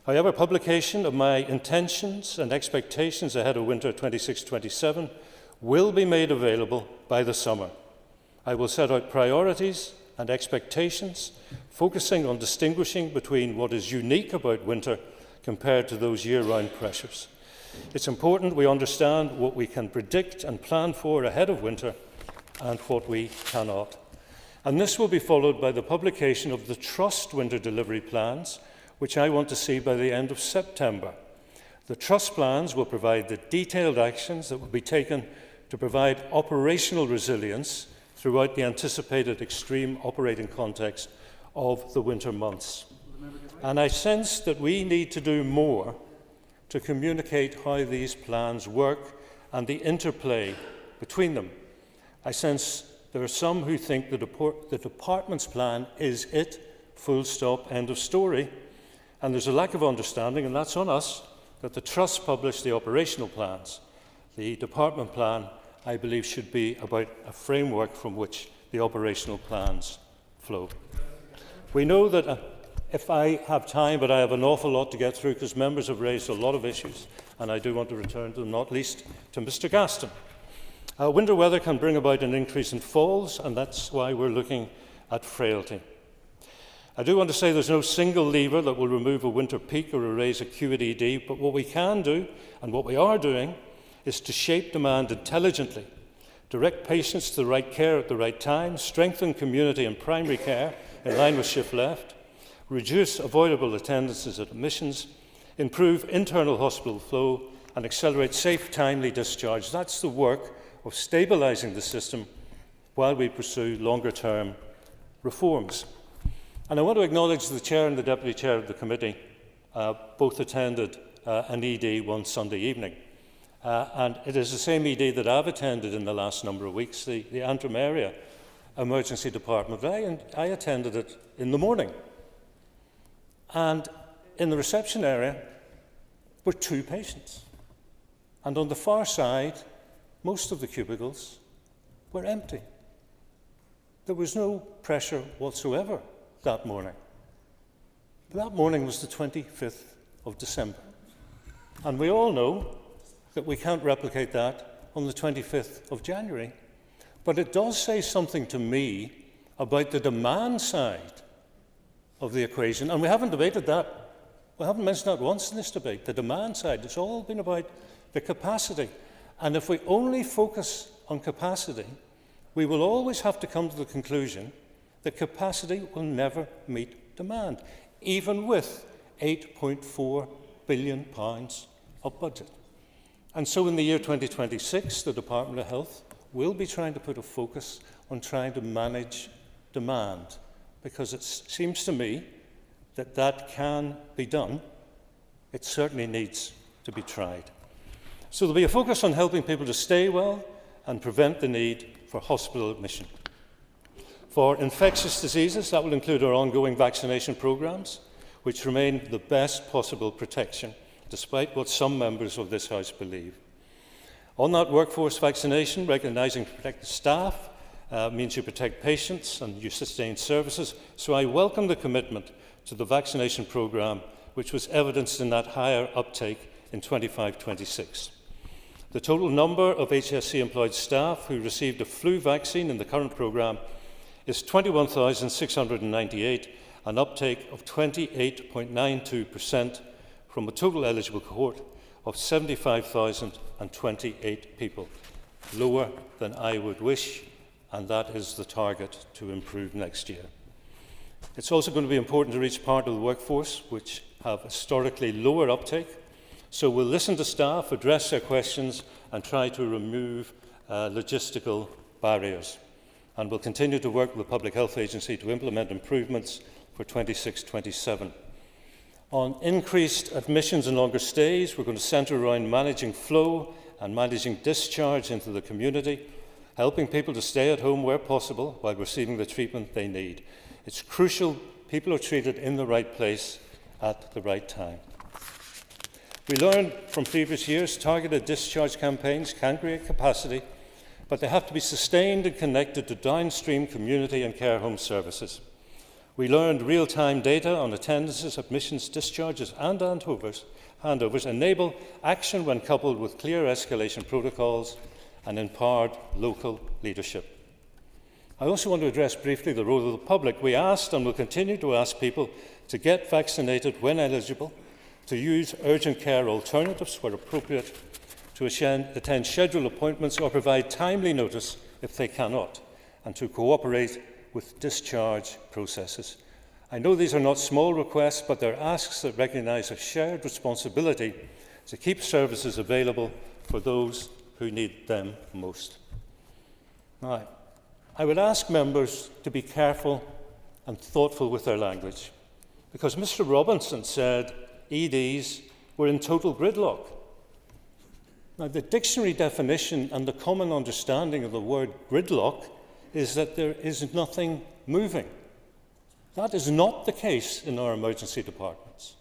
[SPEAKER 19] However, publication of my intentions and expectations ahead of winter 26-27 will be made available by the summer. I will set out priorities and expectations, focusing on distinguishing between what is unique about winter compared to those year-round pressures. It's important we understand what we can predict and plan for ahead of winter and what we cannot. And this will be followed by the publication of the Trust Winter Delivery Plans, which I want to see by the end of September. The Trust Plans will provide the detailed actions that will be taken to provide operational resilience throughout the anticipated extreme operating context of the winter months. And I sense that we need to do more to communicate how these plans work and the interplay between them. I sense there are some who think the department's plan is it, full stop, end of story, and there's a lack of understanding, and that's on us, that the Trust publish the operational plans. The department plan, I believe, should be about a framework from which the operational plans flow. We know that if I have time, but I have an awful lot to get through because members have raised a lot of issues, and I do want to return to them, not least to Mr Gaston. Winter weather can bring about an increase in falls, and that's why we're looking at frailty. I do want to say there's no single lever that will remove a winter peak or erase acute ED, but what we can do, and what we are doing, is to shape demand intelligently, direct patients to the right care at the right time, strengthen community and primary care in line with shift left, reduce avoidable attendances at admissions, improve internal hospital flow, and accelerate safe, timely discharge. That's the work of stabilising the system while we pursue longer-term reforms. And I want to acknowledge the Chair and the Deputy Chair of the Committee both attended an ED one Sunday evening. And it is the same ED that I've attended in the last number of weeks, the Antrim Area Emergency Department. I attended it in the morning. And in the reception area were 2 patients. And on the far side, most of the cubicles were empty. There was no pressure whatsoever that morning. That morning was the 25th of December. And we all know that we can't replicate that on the 25th of January. But it does say something to me about the demand side of the equation, and we haven't debated that. We haven't mentioned that once in this debate, the demand side. It's all been about the capacity. And if we only focus on capacity, we will always have to come to the conclusion that capacity will never meet demand, even with £8.4 billion of budget. And so in the year 2026, the Department of Health will be trying to put a focus on trying to manage demand, because it seems to me that that can be done. It certainly needs to be tried. So there'll be a focus on helping people to stay well and prevent the need for hospital admission. For infectious diseases, that will include our ongoing vaccination programmes, which remain the best possible protection, despite what some members of this House believe. On that workforce vaccination, recognising protected staff means you protect patients and you sustain services, so I welcome the commitment to the vaccination programme, which was evidenced in that higher uptake in 25-26. The total number of HSC-employed staff who received a flu vaccine in the current programme is 21,698, an uptake of 28.92% from a total eligible cohort of 75,028 people, lower than I would wish, and that is the target to improve next year. It's also going to be important to reach part of the workforce which have historically lower uptake, so we'll listen to staff, address their questions, and try to remove logistical barriers. And we'll continue to work with the Public Health Agency to implement improvements for 26-27. On increased admissions and longer stays, we're going to centre around managing flow and managing discharge into the community, helping people to stay at home where possible while receiving the treatment they need. It's crucial people are treated in the right place at the right time. We learned from previous years targeted discharge campaigns can create capacity, but they have to be sustained and connected to downstream community and care home services. We learned real-time data on attendances, admissions, discharges and handovers enable action when coupled with clear escalation protocols and empowered local leadership. I also want to address briefly the role of the public. We asked and will continue to ask people to get vaccinated when eligible, to use urgent care alternatives where appropriate, to attend scheduled appointments or provide timely notice if they cannot, and to cooperate with discharge processes. I know these are not small requests, but they're asks that recognise a shared responsibility to keep services available for those who need them most. Now, I would ask members to be careful and thoughtful with their language, because Mr. Robinson said EDs were in total gridlock. Now, the dictionary definition and the common understanding of the word gridlock is that there is nothing moving. That is not the case in our emergency departments,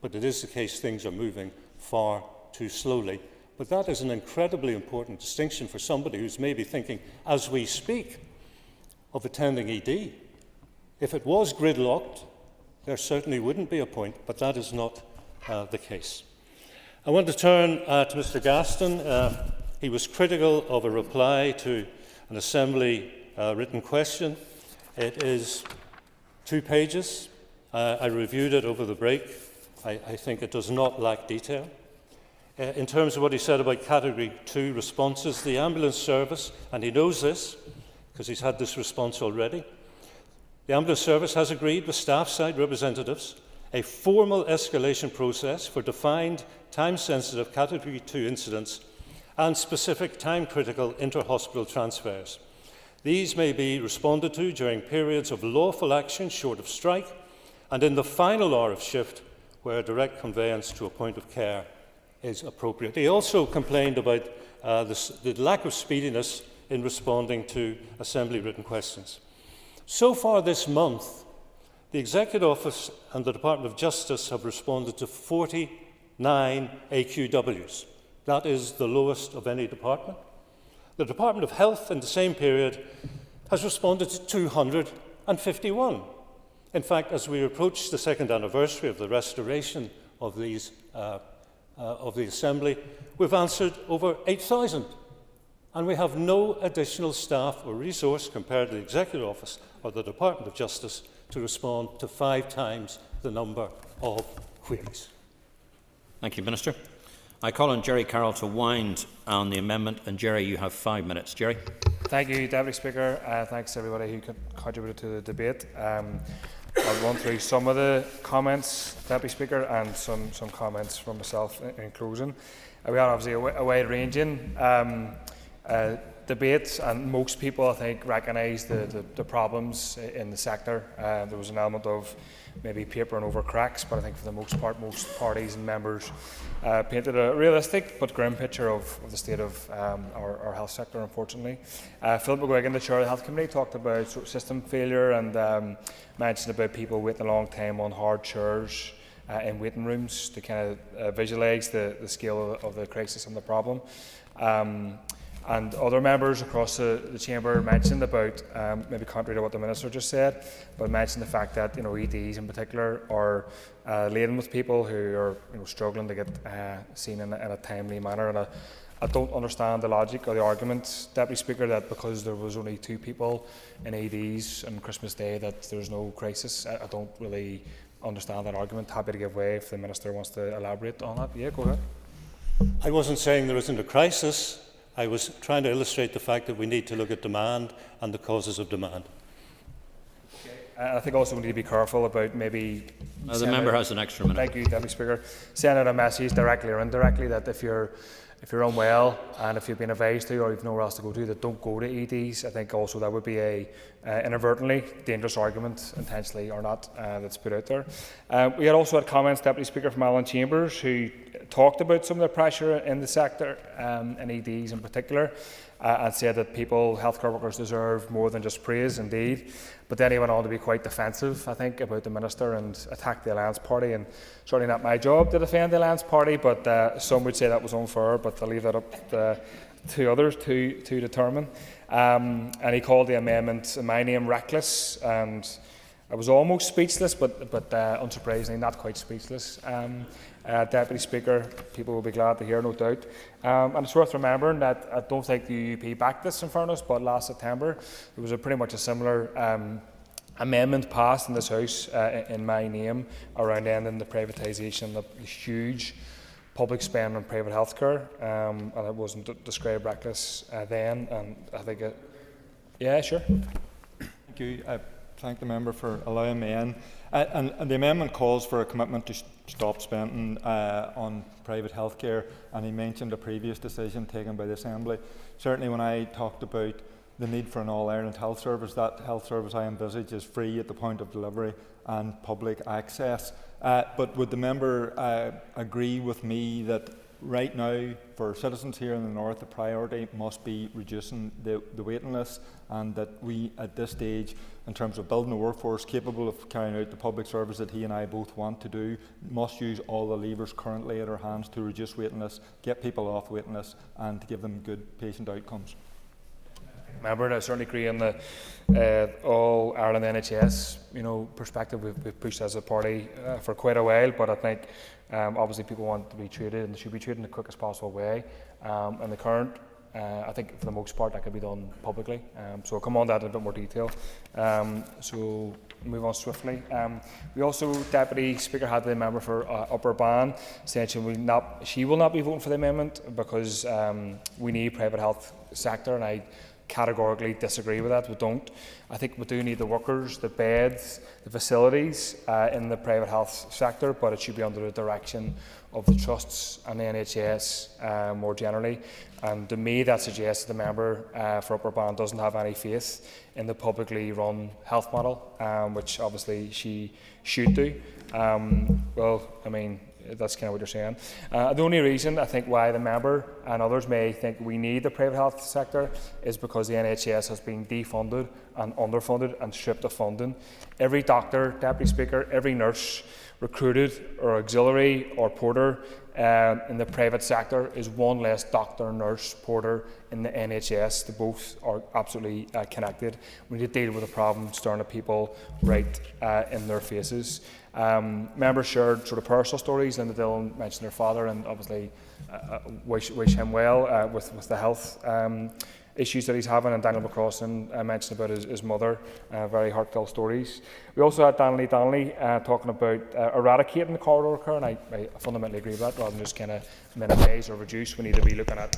[SPEAKER 19] but it is the case things are moving far too slowly. But that is an incredibly important distinction for somebody who's maybe thinking, as we speak, of attending ED. If it was gridlocked, there certainly wouldn't be a point, but that is not the case. I want to turn to Mr. Gaston. He was critical of a reply to an Assembly written question. It is 2 pages. I reviewed it over the break. I think it does not lack detail. In terms of what he said about Category 2 responses, the ambulance service, and he knows this because he's had this response already, the ambulance service has agreed with staff side representatives a formal escalation process for defined time-sensitive Category 2 incidents and specific time-critical inter-hospital transfers. These may be responded to during periods of lawful action short of strike and in the final hour of shift where direct conveyance to a point of care is appropriate. He also complained about the lack of speediness in responding to Assembly written questions. So far this month, the Executive Office and the Department of Justice have responded to 49 AQWs. That is the lowest of any department. The Department of Health in the same period has responded to 251. In fact, as we approach the second anniversary of the restoration of these of the Assembly, we've answered over 8,000, and we have no additional staff or resource compared to the Executive Office or the Department of Justice to respond to 5 times the number of queries.
[SPEAKER 5] Thank you, Minister. I call on Jerry Carroll to wind on the amendment, and Jerry, you have 5 minutes. Jerry.
[SPEAKER 15] Thank you, Deputy Speaker. Thanks to everybody who contributed to the debate. I'll run through some of the comments, Deputy Speaker, and some comments from myself in closing. We had obviously a wide-ranging debate, and most people, I think, recognise the problems in the sector. There was an element of maybe papering over cracks, but I think for the most part, most parties and members painted a realistic but grim picture of the state of our health sector, unfortunately. Philip McGuigan, the Chair of the Health Committee, talked about system failure and mentioned about people waiting a long time on hard chairs in waiting rooms to kind of visualise the scale of the crisis and the problem. And other members across the chamber mentioned about, maybe contrary to what the Minister just said, but mentioned the fact that EDs in particular are laden with people who are struggling to get seen in a timely manner. And I don't understand the logic or the argument, Deputy Speaker, that because there was only 2 people in EDs on Christmas Day that there's no crisis. I don't really understand that argument. Happy to give way if the Minister wants to elaborate on that. Yeah, go ahead.
[SPEAKER 19] I wasn't saying there isn't a crisis. I was trying to illustrate the fact that we need to look at demand and the causes of demand.
[SPEAKER 15] I think also we need to be careful about maybe...
[SPEAKER 5] the member has an extra minute.
[SPEAKER 15] Thank you, Deputy Speaker. Send out a message directly or indirectly that if you're unwell and if you've been advised to or you've nowhere else to go to, that don't go to EDs. I think also that would be a inadvertently dangerous argument, intentionally or not, that's put out there. We had also had comments, Deputy Speaker, from Alan Chambers, who talked about some of the pressure in the sector, in EDs in particular, and said that healthcare workers deserve more than just praise, indeed. But then he went on to be quite defensive, I think, about the Minister and attacked the Alliance Party. And certainly not my job to defend the Alliance Party, but some would say that was unfair, but I'll leave that up to others to determine. And he called the amendment in my name reckless, and I was almost speechless, but unsurprisingly not quite speechless. Deputy Speaker, people will be glad to hear, no doubt. And it's worth remembering that I don't think the UUP backed this, in fairness, but last September there was pretty much a similar amendment passed in this House in my name around ending the privatisation of the huge public spend on private healthcare, and it wasn't described reckless then, and I think it... Yeah, sure.
[SPEAKER 23] Thank you. I thank the member for allowing me in. And the amendment calls for a commitment to stop spending on private healthcare, and he mentioned a previous decision taken by the Assembly. Certainly when I talked about the need for an all-Ireland health service, that health service I envisage is free at the point of delivery and public access. But would the member agree with me that right now, for citizens here in the North, the priority must be reducing the waiting list, and that we, at this stage, in terms of building a workforce capable of carrying out the public service that he and I both want to do, must use all the levers currently at our hands to reduce waiting lists, get people off waiting lists, and to give them good patient outcomes?
[SPEAKER 15] Member, I certainly agree on the all Ireland NHS perspective. We've pushed as a party for quite a while, but I think obviously people want to be treated, and they should be treated in the quickest possible way. And the current, I think for the most part, that could be done publicly. So I'll come on that in a bit more detail. So move on swiftly. We also, Deputy Speaker, had the member for Upper Ban saying she will not be voting for the amendment because we need private health sector, and I categorically disagree with that. We don't. I think we do need the workers, the beds, the facilities in the private health sector, but it should be under the direction of the trusts and the NHS more generally. And to me, that suggests the member for Upper Ban doesn't have any faith in the publicly run health model, which obviously she should do. Well, I mean, that's kind of what you're saying. The only reason I think why the member and others may think we need the private health sector is because the NHS has been defunded and underfunded and stripped of funding. Every doctor, Deputy Speaker, every nurse recruited or auxiliary or porter in the private sector is one less doctor, nurse, porter in the NHS. They both are absolutely connected. We need to deal with the problem staring at people right in their faces. Members shared sort of personal stories. Linda Dillon mentioned her father, and obviously wish him well with the health issues that he's having, and Daniel McCrossan mentioned about his mother, very heartfelt stories. We also had Donnelly talking about eradicating the corridor care, and I fundamentally agree with that. Rather than just kind of minimise or reduce, we need to be looking at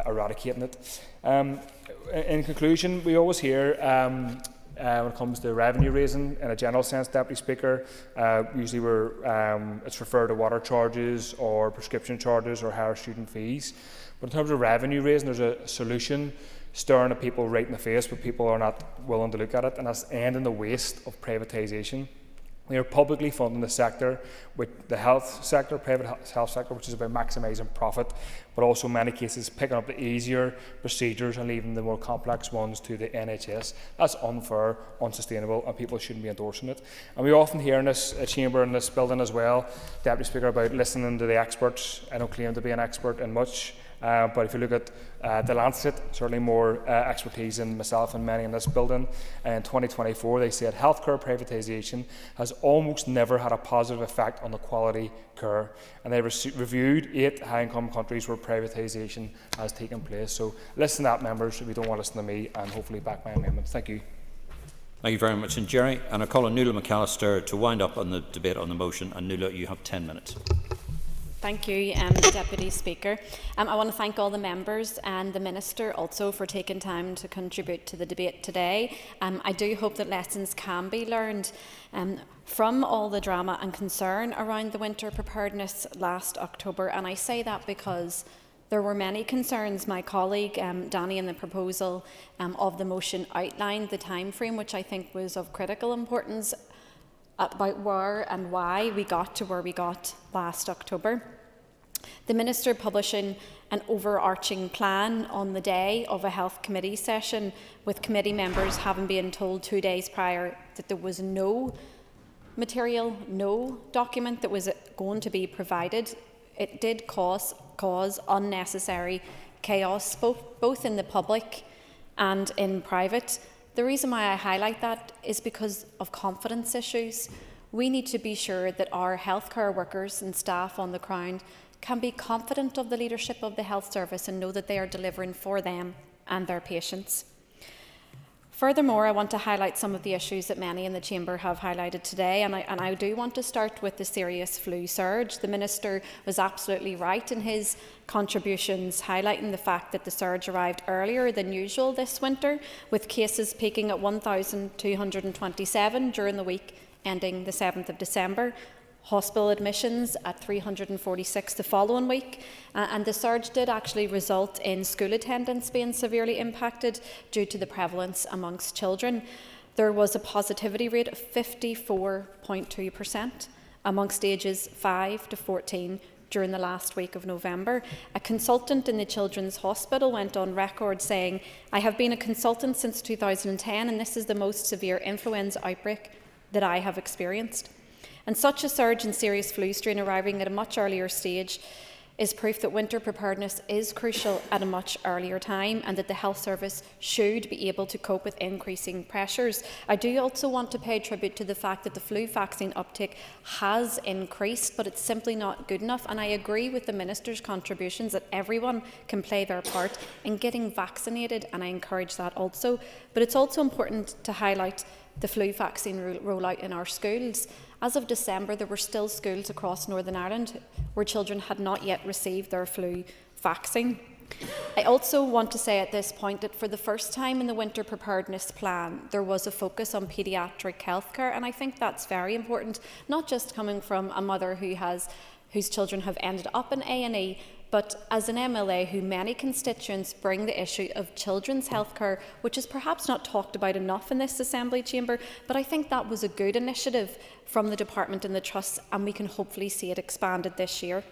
[SPEAKER 15] eradicating it. In conclusion, we always hear when it comes to revenue raising in a general sense, Deputy Speaker, usually it's referred to water charges or prescription charges or higher student fees. But in terms of revenue raising, there's a solution staring at people right in the face, but people are not willing to look at it, and that's ending the waste of privatisation. We are publicly funding the sector, with the health sector, private health sector, which is about maximising profit, but also in many cases picking up the easier procedures and leaving the more complex ones to the NHS. That's unfair, unsustainable, and people shouldn't be endorsing it. And we often hear in this chamber, in this building as well, Deputy Speaker, about listening to the experts. I don't claim to be an expert in much, but if you look at the Lancet, certainly more expertise than myself and many in this building. In 2024, they said healthcare privatisation has almost never had a positive effect on the quality care. And they reviewed 8 high-income countries where privatisation has taken place. So listen to that, members, if you don't want to listen to me, and hopefully back my amendment. Thank you.
[SPEAKER 5] Thank you very much, and Jerry. And I call on Nuala McAllister to wind up on the debate on the motion. And Nuala, you have 10 minutes.
[SPEAKER 18] Thank you, Deputy Speaker. I want to thank all the members and the Minister also for taking time to contribute to the debate today. I do hope that lessons can be learned from all the drama and concern around the winter preparedness last October, and I say that because there were many concerns. My colleague Danny in the proposal of the motion outlined the time frame, which I think was of critical importance, about where and why we got to where we got last October. The Minister publishing an overarching plan on the day of a Health Committee session, with committee members having been told 2 days prior that there was no material, no document that was going to be provided. It did cause unnecessary chaos, both in the public and in private. The reason why I highlight that is because of confidence issues. We need to be sure that our healthcare workers and staff on the ground can be confident of the leadership of the health service and know that they are delivering for them and their patients. Furthermore, I want to highlight some of the issues that many in the Chamber have highlighted today, and I do want to start with the serious flu surge. The Minister was absolutely right in his contributions, highlighting the fact that the surge arrived earlier than usual this winter, with cases peaking at 1,227 during the week ending the 7th of December. Hospital admissions at 346 the following week, and the surge did actually result in school attendance being severely impacted due to the prevalence amongst children. There was a positivity rate of 54.2% amongst ages 5 to 14 during the last week of November. A consultant in the Children's Hospital went on record saying, "I have been a consultant since 2010 and this is the most severe influenza outbreak that I have experienced." And such a surge in serious flu strain arriving at a much earlier stage is proof that winter preparedness is crucial at a much earlier time and that the health service should be able to cope with increasing pressures. I do also want to pay tribute to the fact that the flu vaccine uptake has increased, but it's simply not good enough. And I agree with the Minister's contributions that everyone can play their part in getting vaccinated, and I encourage that also. But it's also important to highlight the flu vaccine rollout in our schools. As of December, there were still schools across Northern Ireland where children had not yet received their flu vaccine. I also want to say at this point that for the first time in the Winter Preparedness Plan, there was a focus on paediatric healthcare, and I think that's very important, not just coming from a mother whose children have ended up in A&E, but as an MLA who many constituents bring the issue of children's healthcare, which is perhaps not talked about enough in this Assembly chamber, but I think that was a good initiative from the Department and the Trust, and we can hopefully see it expanded this year.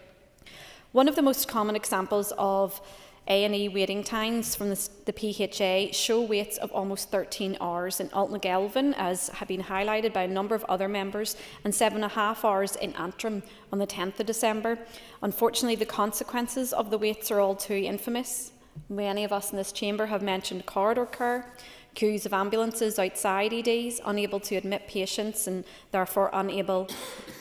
[SPEAKER 18] One of the most common examples of A&E waiting times from the PHA show waits of almost 13 hours in Altnagelvin, as have been highlighted by a number of other members, and 7.5 hours in Antrim on the 10th of December. Unfortunately, the consequences of the waits are all too infamous. Many of us in this chamber have mentioned corridor care, queues of ambulances outside EDs, unable to admit patients and therefore unable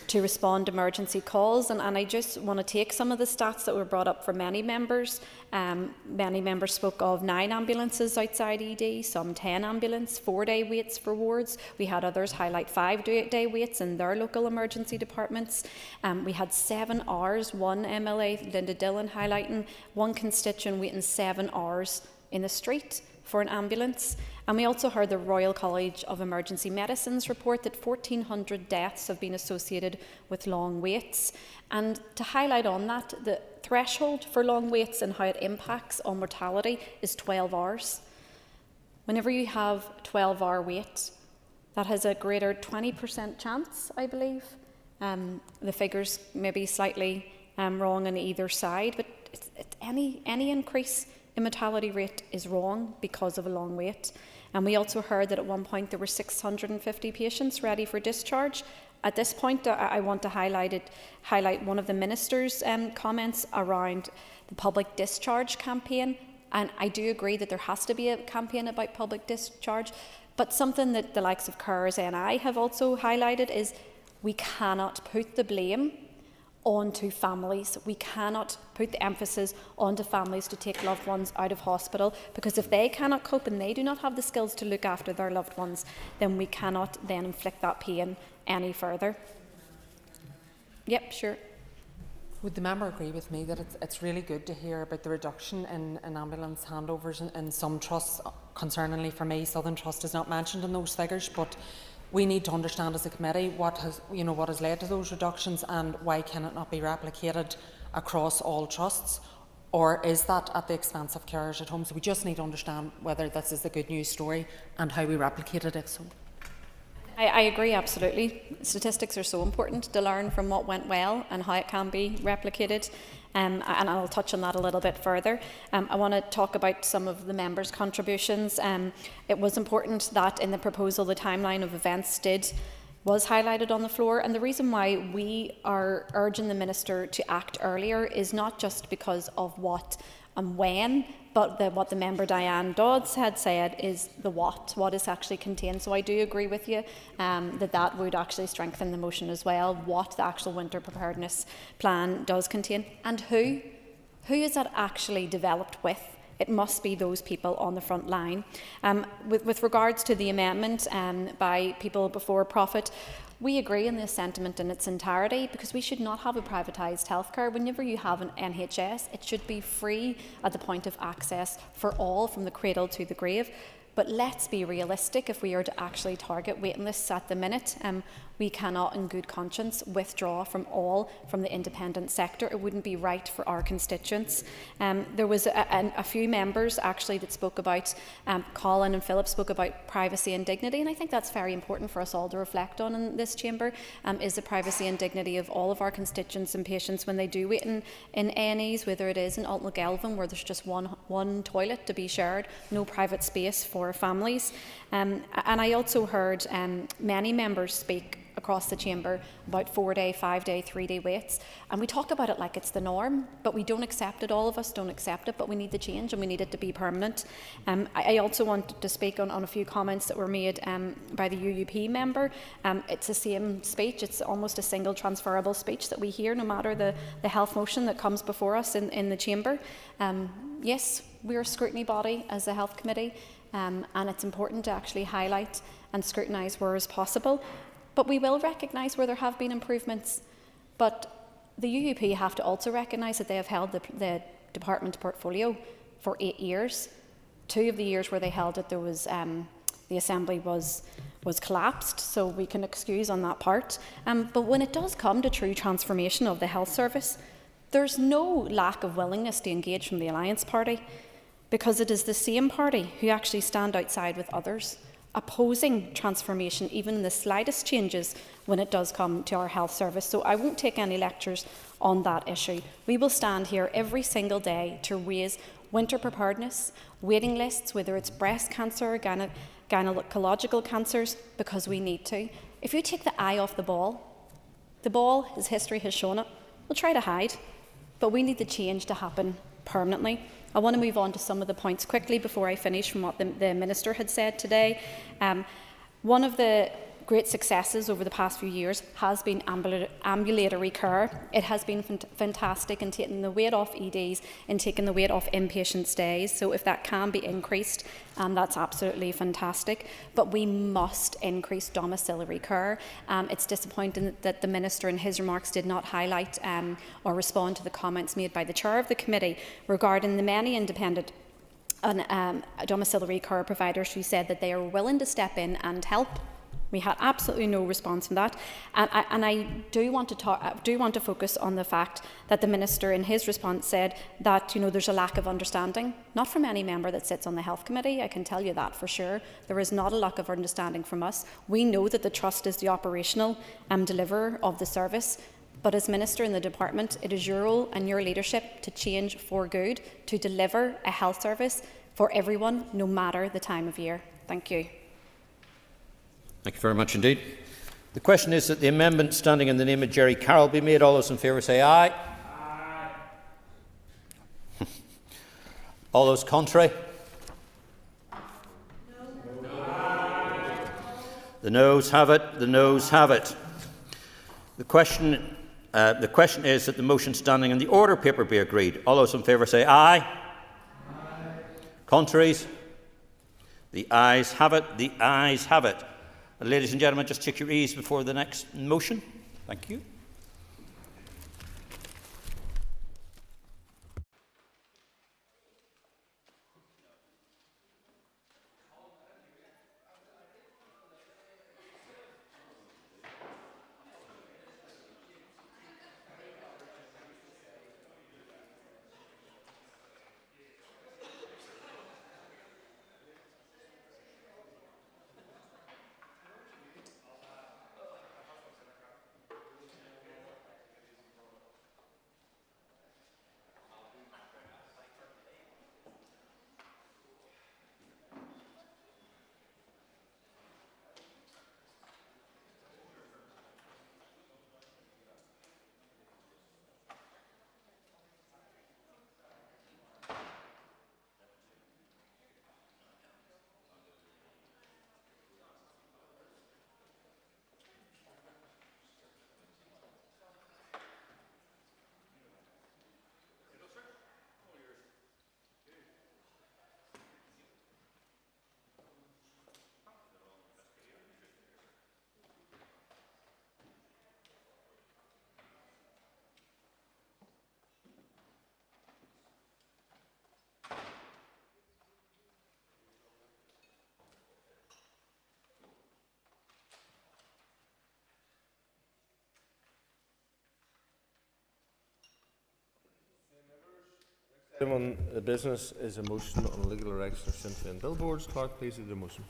[SPEAKER 18] to respond to emergency calls. And I just want to take some of the stats that were brought up from many members. Many members spoke of 9 ambulances outside ED, some 10 ambulance, 4-day waits for wards. We had others highlight 5-day waits in their local emergency departments. We had 7 hours, one MLA, Linda Dillon, highlighting one constituent waiting 7 hours in the street for an ambulance. And we also heard the Royal College of Emergency Medicine's report that 1,400 deaths have been associated with long waits. And to highlight on that, the threshold for long waits and how it impacts on mortality is 12 hours. Whenever you have 12-hour wait, that has a greater 20% chance, I believe. The figures may be slightly wrong on either side, but any increase in mortality rate is wrong because of a long wait. And we also heard that at one point there were 650 patients ready for discharge. At this point, I want to highlight one of the Minister's comments around the public discharge campaign. And I do agree that there has to be a campaign about public discharge. But something that the likes of CARS and I have also highlighted is we cannot put the blame onto families. We cannot put the emphasis onto families to take loved ones out of hospital, because if they cannot cope and they do not have the skills to look after their loved ones, then we cannot then inflict that pain any further. Yep, sure.
[SPEAKER 7] Would the member agree with me that it's really good to hear about the reduction in ambulance handovers in some trusts? Concerningly for me, Southern Trust is not mentioned in those figures, but we need to understand as a committee what has led to those reductions, and why can it not be replicated across all trusts, or is that at the expense of carers at home? So we just need to understand whether this is a good news story and how we replicate it if so.
[SPEAKER 18] I agree absolutely. Statistics are so important to learn from what went well and how it can be replicated. And I'll touch on that a little bit further. I want to talk about some of the members' contributions. It was important that in the proposal the timeline of events was highlighted on the floor, and the reason why we are urging the Minister to act earlier is not just because of what and when, but what the member Diane Dodds had said is the what is actually contained. So I do agree with you that would actually strengthen the motion as well, what the actual winter preparedness plan does contain, and who is that actually developed with. It must be those people on the front line. With regards to the amendment by People Before Profit, we agree on this sentiment in its entirety, because we should not have a privatised healthcare. Whenever you have an NHS, it should be free at the point of access for all, from the cradle to the grave. But let's be realistic. If we are to actually target waiting lists at the minute, we cannot in good conscience withdraw from the independent sector. It wouldn't be right for our constituents. There was a few members actually that spoke about, Colin and Philip spoke about privacy and dignity, and I think that's very important for us all to reflect on in this chamber, is the privacy and dignity of all of our constituents and patients when they do wait in A&Es, whether it is in Altnagelvin, where there's just one toilet to be shared, no private space for families. And I also heard many members speak across the chamber about 4-day, 5-day, 3-day waits, and we talk about it like it's the norm, but we don't accept it. All of us don't accept it, but we need the change and we need it to be permanent. I also want to speak on a few comments that were made by the UUP member. It's the same speech. It's almost a single transferable speech that we hear no matter the health motion that comes before us in the chamber. Yes, we're a scrutiny body as a health committee, and it's important to actually highlight and scrutinise where is possible. But we will recognise where there have been improvements. But the UUP have to also recognise that they have held the department portfolio for 8 years. 2 of the years where they held it, there was the assembly was collapsed, so we can excuse on that part. But when it does come to true transformation of the health service, there's no lack of willingness to engage from the Alliance Party, because it is the same party who actually stand outside with others, opposing transformation, even the slightest changes when it does come to our health service. So I won't take any lectures on that issue. We will stand here every single day to raise winter preparedness, waiting lists, whether it's breast cancer, gynecological cancers, because we need to. If you take the eye off the ball, as history has shown it, we'll try to hide, but we need the change to happen permanently. I want to move on to some of the points quickly before I finish from what the Minister had said today. One of the great successes over the past few years has been ambulatory care. It has been fantastic in taking the weight off EDs and taking the weight off inpatient stays. So if that can be increased, that's absolutely fantastic. But we must increase domiciliary care. It's disappointing that the Minister in his remarks did not highlight or respond to the comments made by the Chair of the Committee regarding the many independent domiciliary care providers who said that they are willing to step in and help. We had absolutely no response from that, and I do want to focus on the fact that the Minister in his response said that there's a lack of understanding, not from any member that sits on the Health Committee. I can tell you that for sure. There is not a lack of understanding from us. We know that the Trust is the operational deliverer of the service, but as Minister in the department, it is your role and your leadership to change for good, to deliver a health service for everyone, no matter the time of year. Thank you.
[SPEAKER 5] Thank you very much indeed. The question is that the amendment standing in the name of Jerry Carroll be made. All those in favour say aye. Aye. All those contrary? No. The noes have it. The noes have it. The question is that the motion standing in the order paper be agreed. All those in favour say aye. Aye. Contraries? The ayes have it. The ayes have it. Ladies and gentlemen, just take your ease before the next motion. Thank you.
[SPEAKER 1] Item on the business is a motion on illegal erection of Sinn Féin billboards. Clerk, please read the motion.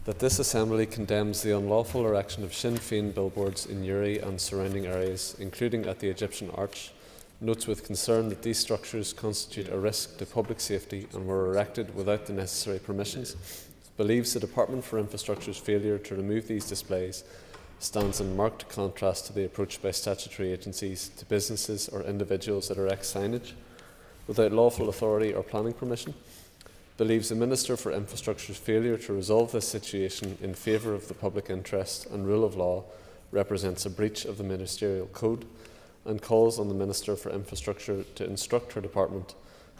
[SPEAKER 10] That this Assembly condemns the unlawful erection of Sinn Féin billboards in Uri and surrounding areas, including at the Egyptian Arch, notes with concern that these structures constitute a risk to public safety and were erected without the necessary permissions, believes the Department for Infrastructure's failure to remove these displays stands in marked contrast to the approach by statutory agencies to businesses or individuals that erect signage without lawful authority or planning permission, believes the Minister for Infrastructure's failure to resolve this situation in favour of the public interest and rule of law represents a breach of the ministerial code, and calls on the Minister for Infrastructure to instruct her department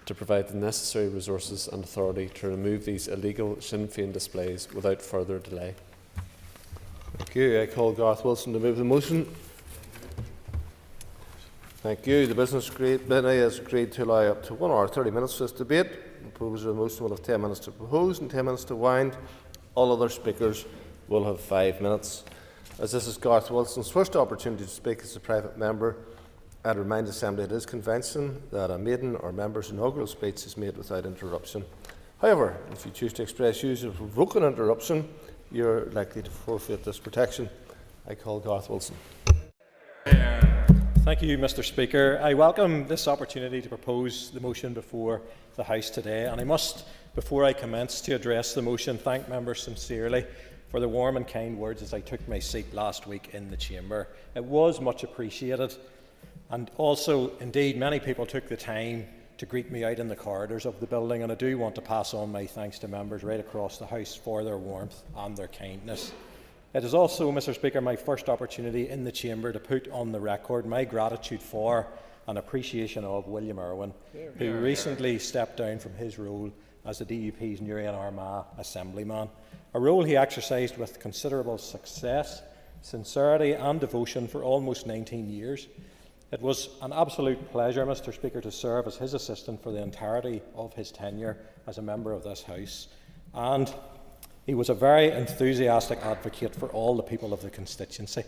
[SPEAKER 10] to provide the necessary resources and authority to remove these illegal Sinn Féin displays without further delay.
[SPEAKER 1] Thank you. I call Garth Wilson to move the motion. Thank you. The Business Committee has agreed to allow up to 1 hour 30 minutes for this debate. The proposer of the motion will have 10 minutes to propose and 10 minutes to wind. All other speakers will have 5 minutes. As this is Garth Wilson's first opportunity to speak as a private member, I'd remind the Assembly it is convention that a maiden or member's inaugural speech is made without interruption. However, if you choose to express views of provoking interruption, you're likely to forfeit this protection. I call Garth Wilson.
[SPEAKER 14] Thank you, Mr. Speaker. I welcome this opportunity to propose the motion before the House today, and I must, before I commence to address the motion, thank members sincerely for the warm and kind words as I took my seat last week in the Chamber. It was much appreciated, and also, indeed, many people took the time to greet me out in the corridors of the building, and I do want to pass on my thanks to members right across the House for their warmth and their kindness. It is also, Mr. Speaker, my first opportunity in the Chamber to put on the record my gratitude for and appreciation of William Irwin, who recently stepped down from his role as the DUP's Newry and Armagh Assemblyman, a role he exercised with considerable success, sincerity and devotion for almost 19 years. It was an absolute pleasure, Mr. Speaker, to serve as his assistant for the entirety of his tenure as a member of this House, and he was a very enthusiastic advocate for all the people of the constituency.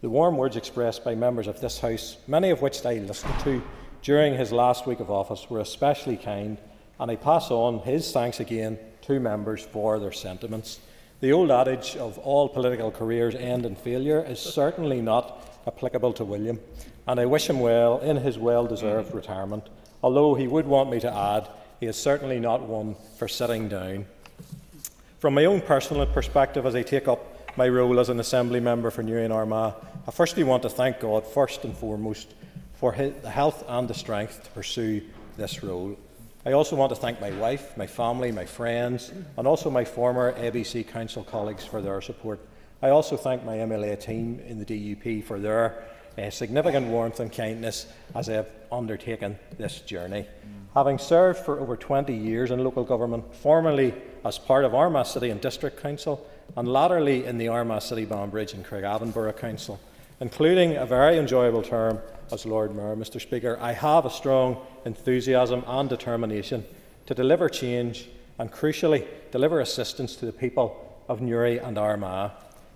[SPEAKER 14] The warm words expressed by members of this House, many of which I listened to during his last week of office, were especially kind, and I pass on his thanks again to members for their sentiments. The old adage of all political careers end in failure is certainly not applicable to William, and I wish him well in his well-deserved retirement, although he would want me to add he is certainly not one for sitting down. From my own personal perspective, as I take up my role as an Assembly member for Newry and Armagh, I firstly want to thank God first and foremost for the health and the strength to pursue this role. I also want to thank my wife, my family, my friends, and also my former ABC Council colleagues for their support. I also thank my MLA team in the DUP for their significant warmth and kindness as I have undertaken this journey. Having served for over 20 years in local government, formerly as part of Armagh City and District Council, and latterly in the Armagh City, Banbridge and Craigavon Borough Council, including a very enjoyable term as Lord Mayor, Mr. Speaker, I have a strong enthusiasm and determination to deliver change and, crucially, deliver assistance to the people of Newry and Armagh.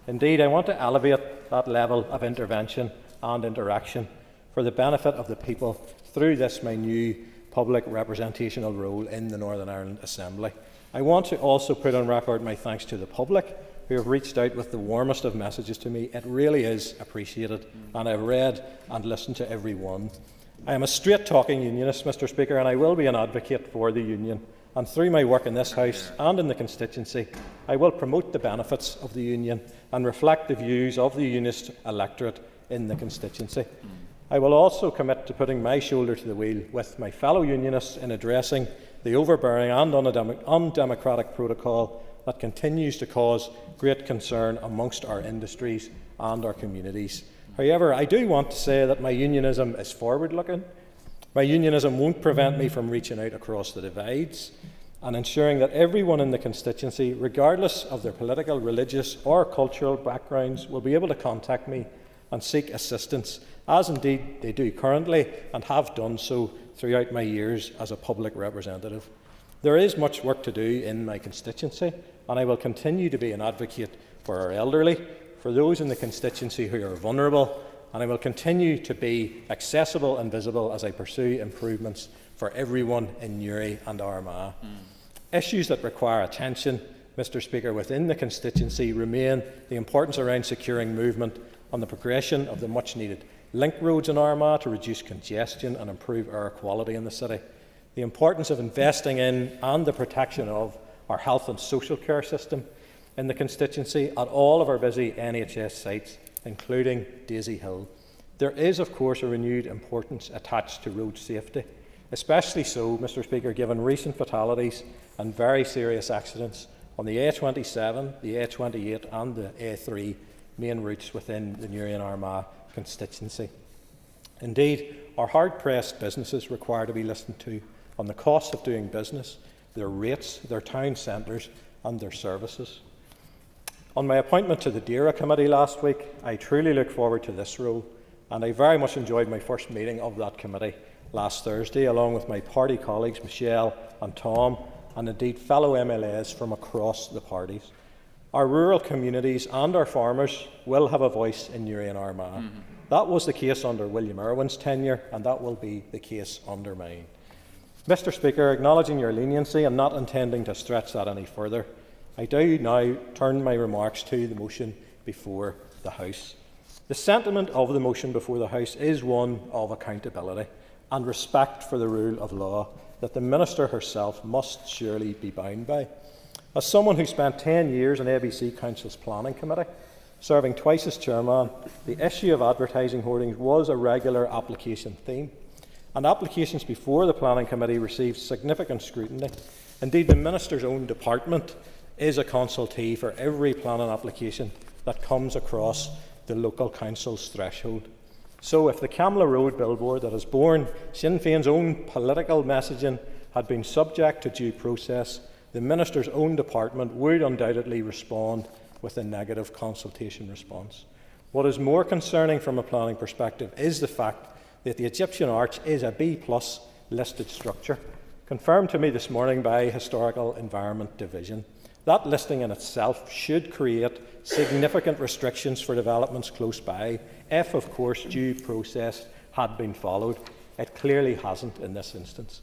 [SPEAKER 14] Indeed, I want to elevate that level of intervention and interaction for the benefit of the people through this my new public representational role in the Northern Ireland Assembly. I want to also put on record my thanks to the public who have reached out with the warmest of messages to me. It really is appreciated, and I've read and listened to every one. I am a straight-talking unionist, Mr. Speaker, and I will be an advocate for the union. And through my work in this House and in the constituency, I will promote the benefits of the union and reflect the views of the unionist electorate in the constituency. I will also commit to putting my shoulder to the wheel with my fellow unionists in addressing the overbearing and undemocratic protocol that continues to cause great concern amongst our industries and our communities. However, I do want to say that my unionism is forward-looking. My unionism won't prevent me from reaching out across the divides and ensuring that everyone in the constituency, regardless of their political, religious or cultural backgrounds, will be able to contact me and seek assistance, as indeed they do currently and have done so throughout my years as a public representative. There is much work to do in my constituency, and I will continue to be an advocate for our elderly, for those in the constituency who are vulnerable, and I will continue to be accessible and visible as I pursue improvements for everyone in Newry and Armagh. Issues that require attention, Mr. Speaker, within the constituency remain the importance around securing movement on the progression of the much-needed link roads in Armagh to reduce congestion and improve air quality in the city, the importance of investing in and the protection of our health and social care system in the constituency at all of our busy NHS sites, including Daisy Hill. There is, of course, a renewed importance attached to road safety, especially so, Mr. Speaker, given recent fatalities and very serious accidents on the A27, the A28 and the A3 main routes within the Newry and Armagh constituency. Indeed, our hard-pressed businesses require to be listened to on the cost of doing business, their rates, their town centres and their services. On my appointment to the DAERA committee last week, I truly look forward to this role, and I very much enjoyed my first meeting of that committee last Thursday, along with my party colleagues Michelle and Tom, and indeed fellow MLAs from across the parties. Our rural communities and our farmers will have a voice in Newry and Armagh. That was the case under William Irwin's tenure, and that will be the case under mine. Mr. Speaker, acknowledging your leniency and not intending to stretch that any further, I do now turn my remarks to the motion before the House. The sentiment of the motion before the House is one of accountability and respect for the rule of law that the Minister herself must surely be bound by. As someone who spent 10 years on ABC Council's Planning Committee, serving twice as chairman, the issue of advertising hoardings was a regular application theme, and applications before the Planning Committee received significant scrutiny. Indeed, the Minister's own department is a consultee for every planning application that comes across the local council's threshold. So if the Camla Road billboard that has borne Sinn Féin's own political messaging had been subject to due process, the Minister's own department would undoubtedly respond with a negative consultation response. What is more concerning from a planning perspective is the fact that the Egyptian Arch is a B+ listed structure, confirmed to me this morning by Historical Environment Division. That listing in itself should create significant restrictions for developments close by, if, of course, due process had been followed. It clearly hasn't in this instance.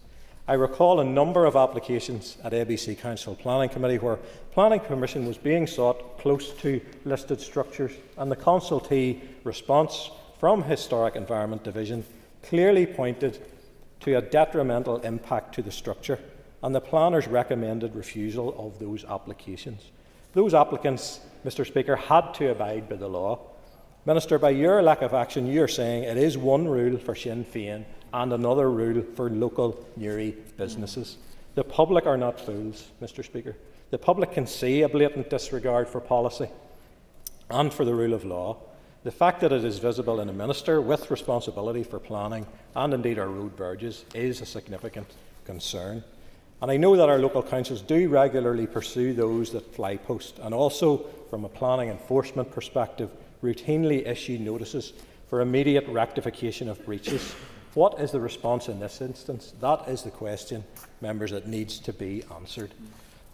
[SPEAKER 14] I recall a number of applications at ABC Council Planning Committee where planning permission was being sought close to listed structures, and the consultee response from Historic Environment Division clearly pointed to a detrimental impact to the structure, and the planners recommended refusal of those applications. Those applicants, Mr. Speaker, had to abide by the law. Minister, by your lack of action, you are saying it is one rule for Sinn Féin and another rule for local Newry businesses. The public are not fools, Mr. Speaker. The public can see a blatant disregard for policy and for the rule of law. The fact that it is visible in a minister with responsibility for planning and indeed our road verges is a significant concern. And I know that our local councils do regularly pursue those that fly post, and also, from a planning enforcement perspective, routinely issue notices for immediate rectification of breaches. What is the response in this instance? That is the question, members, that needs to be answered.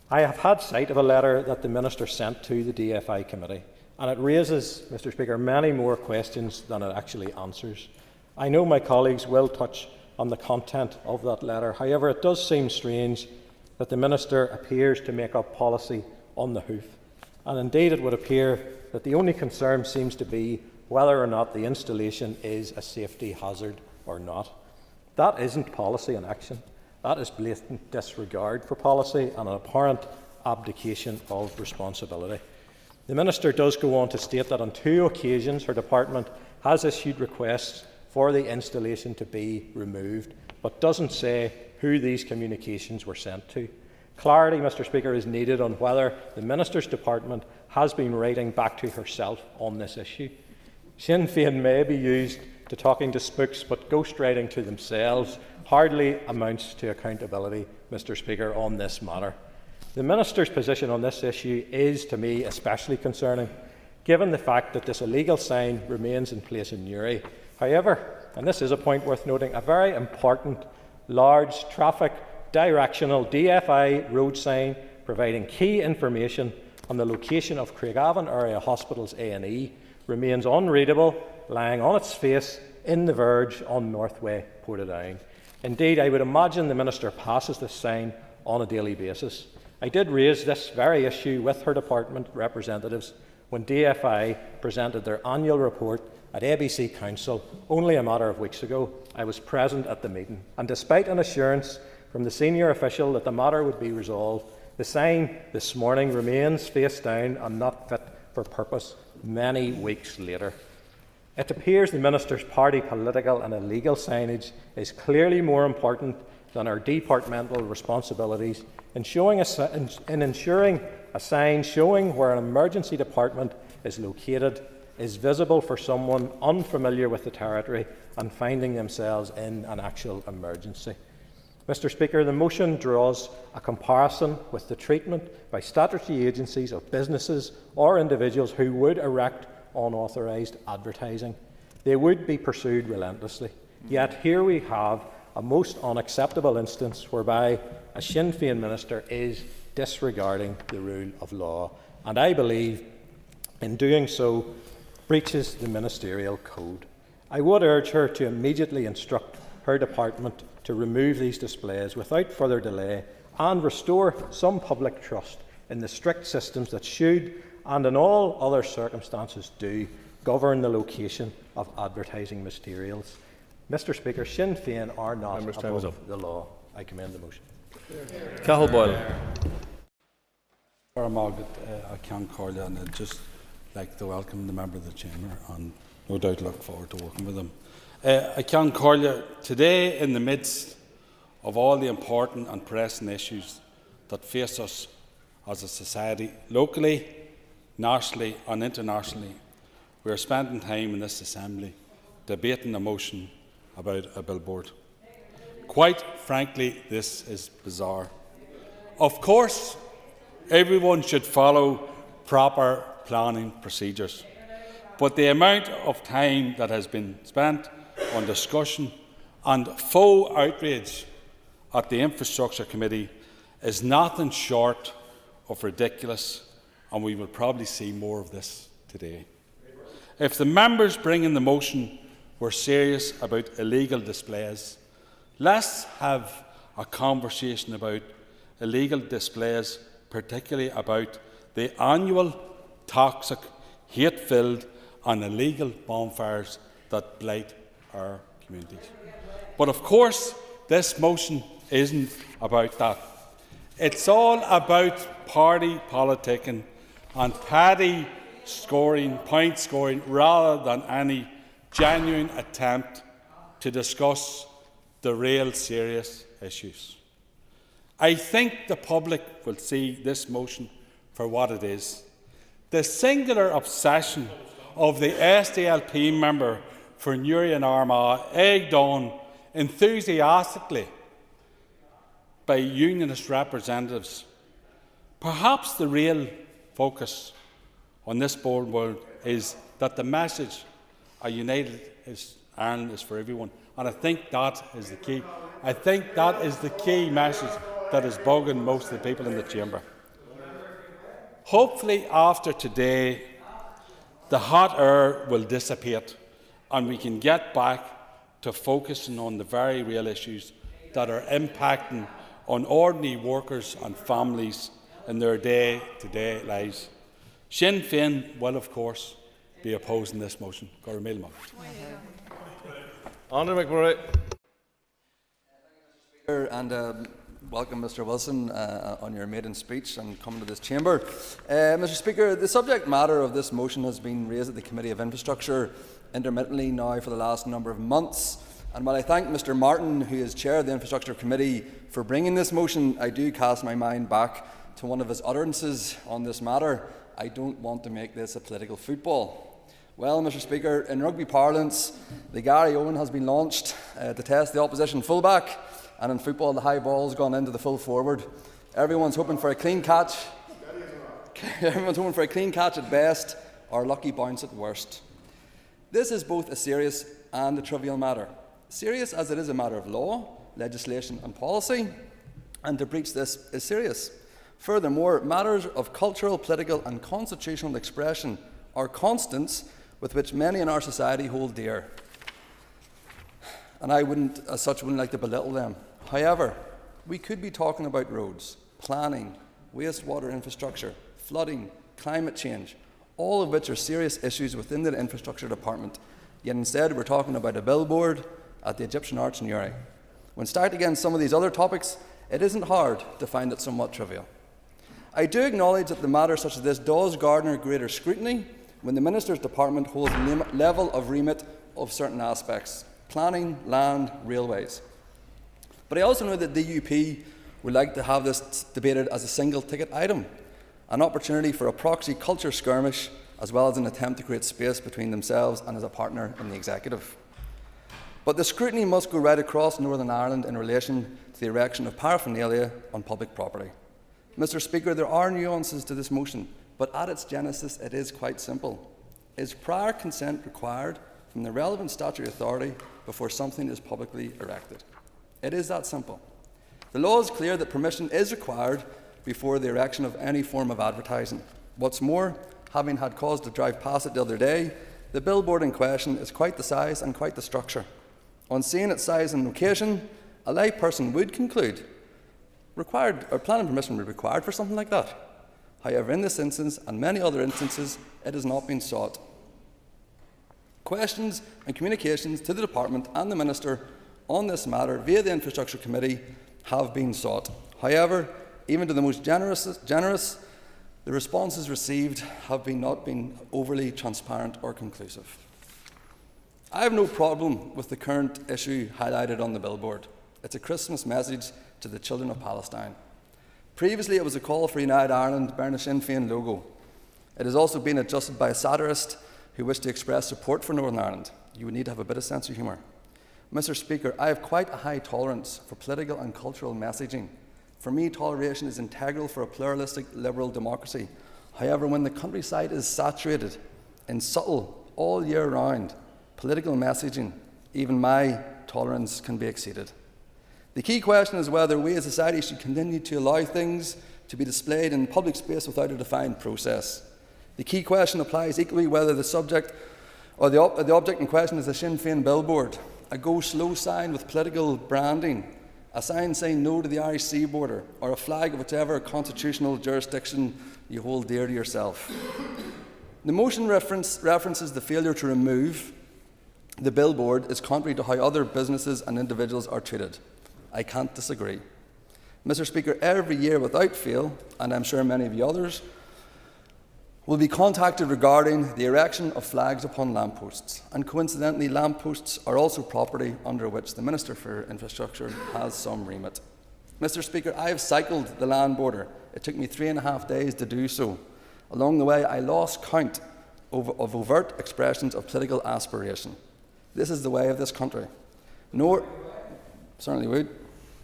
[SPEAKER 14] I have had sight of a letter that the Minister sent to the DFI Committee, and it raises, Mr. Speaker, many more questions than it actually answers. I know my colleagues will touch on the content of that letter. However, it does seem strange that the Minister appears to make up policy on the hoof. And indeed, it would appear that the only concern seems to be whether or not the installation is a safety hazard or not. That isn't policy in action. That is blatant disregard for policy and an apparent abdication of responsibility. The Minister does go on to state that on 2 occasions her department has issued requests for the installation to be removed, but doesn't say who these communications were sent to. Clarity, Mr. Speaker, is needed on whether the Minister's department has been writing back to herself on this issue. Sinn Féin may be used to talking to spooks, but ghostwriting to themselves hardly amounts to accountability, Mr. Speaker, on this matter. The Minister's position on this issue is, to me, especially concerning, given the fact that this illegal sign remains in place in Newry. However, and this is a point worth noting, a very important, large traffic directional DFI road sign providing key information on the location of Craigavon Area Hospital's A&E remains unreadable lying on its face in the verge on Northway, Portadown. Indeed, I would imagine the Minister passes this sign on a daily basis. I did raise this very issue with her department representatives when DFI presented their annual report at ABC Council only a matter of weeks ago. I was present at the meeting, and despite an assurance from the senior official that the matter would be resolved, the sign this morning remains face down and not fit for purpose many weeks later. It appears the Minister's party political and illegal signage is clearly more important than our departmental responsibilities in ensuring a sign showing where an emergency department is located is visible for someone unfamiliar with the territory and finding themselves in an actual emergency. Mr. Speaker, the motion draws a comparison with the treatment by statutory agencies of businesses or individuals who would erect unauthorised advertising. They would be pursued relentlessly. Yet here we have a most unacceptable instance whereby a Sinn Féin minister is disregarding the rule of law, and I believe in doing so breaches the ministerial code. I would urge her to immediately instruct her department to remove these displays without further delay and restore some public trust in the strict systems that should, and in all other circumstances do, govern the location of advertising materials. Mr. Speaker, Sinn Féin are not above the law. I commend the motion.
[SPEAKER 8] Cathal Boyle.
[SPEAKER 2] Margaret, I can't call you, and I'd just like to welcome the member of the chamber and no doubt look forward to working with him. I can call you today in the midst of all the important and pressing issues that face us as a society, locally, nationally and internationally. We are spending time in this assembly debating a motion about a billboard. Quite frankly, this is bizarre. Of course, everyone should follow proper planning procedures, but the amount of time that has been spent on discussion and faux outrage at the Infrastructure Committee is nothing short of ridiculous, and we will probably see more of this today. If the members bringing the motion were serious about illegal displays, let's have a conversation about illegal displays, particularly about the annual toxic, hate-filled and illegal bonfires that blight our communities. But of course, this motion isn't about that. It's all about party politicking and petty scoring, point scoring, rather than any genuine attempt to discuss the real serious issues. I think the public will see this motion for what it is: the singular obsession of the SDLP member for Newry and Armagh, egged on enthusiastically by unionist representatives. Perhaps the real focus on this board is that the message a united Ireland is for everyone, and I think that is the key. I think that is the key message that is bugging most of the people in the chamber. Hopefully, after today, the hot air will dissipate and we can get back to focusing on the very real issues that are impacting on ordinary workers and families in their day-to-day lives. Sinn Féin will, of course, be opposing this motion.
[SPEAKER 1] Andrew
[SPEAKER 6] McMurray. And welcome, Mr. Wilson, on your maiden speech and coming to this chamber. Mr. Speaker, the subject matter of this motion has been raised at the Committee of Infrastructure intermittently now for the last number of months. And while I thank Mr. Martin, who is chair of the Infrastructure Committee, for bringing this motion, I do cast my mind back to one of his utterances on this matter: "I don't want to make this a political football." Well, Mr. Speaker, in rugby parlance, the Gary Owen has been launched to test the opposition fullback, and in football, the high ball's gone into the full forward. Everyone's hoping for a clean catch. Everyone's hoping for a clean catch at best, or lucky bounce at worst. This is both a serious and a trivial matter. Serious as it is a matter of law, legislation and policy, and to breach this is serious. Furthermore, matters of cultural, political and constitutional expression are constants with which many in our society hold dear. And I wouldn't like to belittle them. However, we could be talking about roads, planning, wastewater infrastructure, flooding, climate change, all of which are serious issues within the infrastructure department. Yet instead we're talking about a billboard at the Egyptian Arch in Uri. When stacked against some of these other topics, it isn't hard to find it somewhat trivial. I do acknowledge that the matter such as this does garner greater scrutiny when the Minister's department holds a level of remit of certain aspects: planning, land, railways. But I also know that the UP would like to have this debated as a single ticket item, an opportunity for a proxy culture skirmish, as well as an attempt to create space between themselves and as a partner in the executive. But the scrutiny must go right across Northern Ireland in relation to the erection of paraphernalia on public property. Mr. Speaker, there are nuances to this motion, but at its genesis it is quite simple. Is prior consent required from the relevant statutory authority before something is publicly erected? It is that simple. The law is clear that permission is required before the erection of any form of advertising. What's more, having had cause to drive past it the other day, the billboard in question is quite the size and quite the structure. On seeing its size and location, a lay person would conclude planning permission would be required for something like that. However, in this instance and many other instances, it has not been sought. Questions and communications to the Department and the Minister on this matter via the Infrastructure Committee have been sought. However, even to the most generous, the responses received have not been overly transparent or conclusive. I have no problem with the current issue highlighted on the billboard. It's a Christmas message to the children of Palestine. Previously, it was a call for United Ireland bearing a Sinn Féin logo. It has also been adjusted by a satirist who wished to express support for Northern Ireland. You would need to have a bit of sense of humour. Mr. Speaker, I have quite a high tolerance for political and cultural messaging. For me, toleration is integral for a pluralistic liberal democracy. However, when the countryside is saturated in subtle, all year round political messaging, even my tolerance can be exceeded. The key question is whether we as a society should continue to allow things to be displayed in public space without a defined process. The key question applies equally whether the subject or the object in question is a Sinn Féin billboard, a go slow sign with political branding, a sign saying no to the Irish Sea border, or a flag of whichever constitutional jurisdiction you hold dear to yourself. The motion references the failure to remove the billboard is contrary to how other businesses and individuals are treated. I can't disagree. Mr. Speaker, every year without fail, and I'm sure many of you others, will be contacted regarding the erection of flags upon lampposts. And coincidentally, lampposts are also property under which the Minister for Infrastructure has some remit. Mr. Speaker, I have cycled the land border. It took me 3.5 days to do so. Along the way, I lost count of overt expressions of political aspiration. This is the way of this country. Certainly would.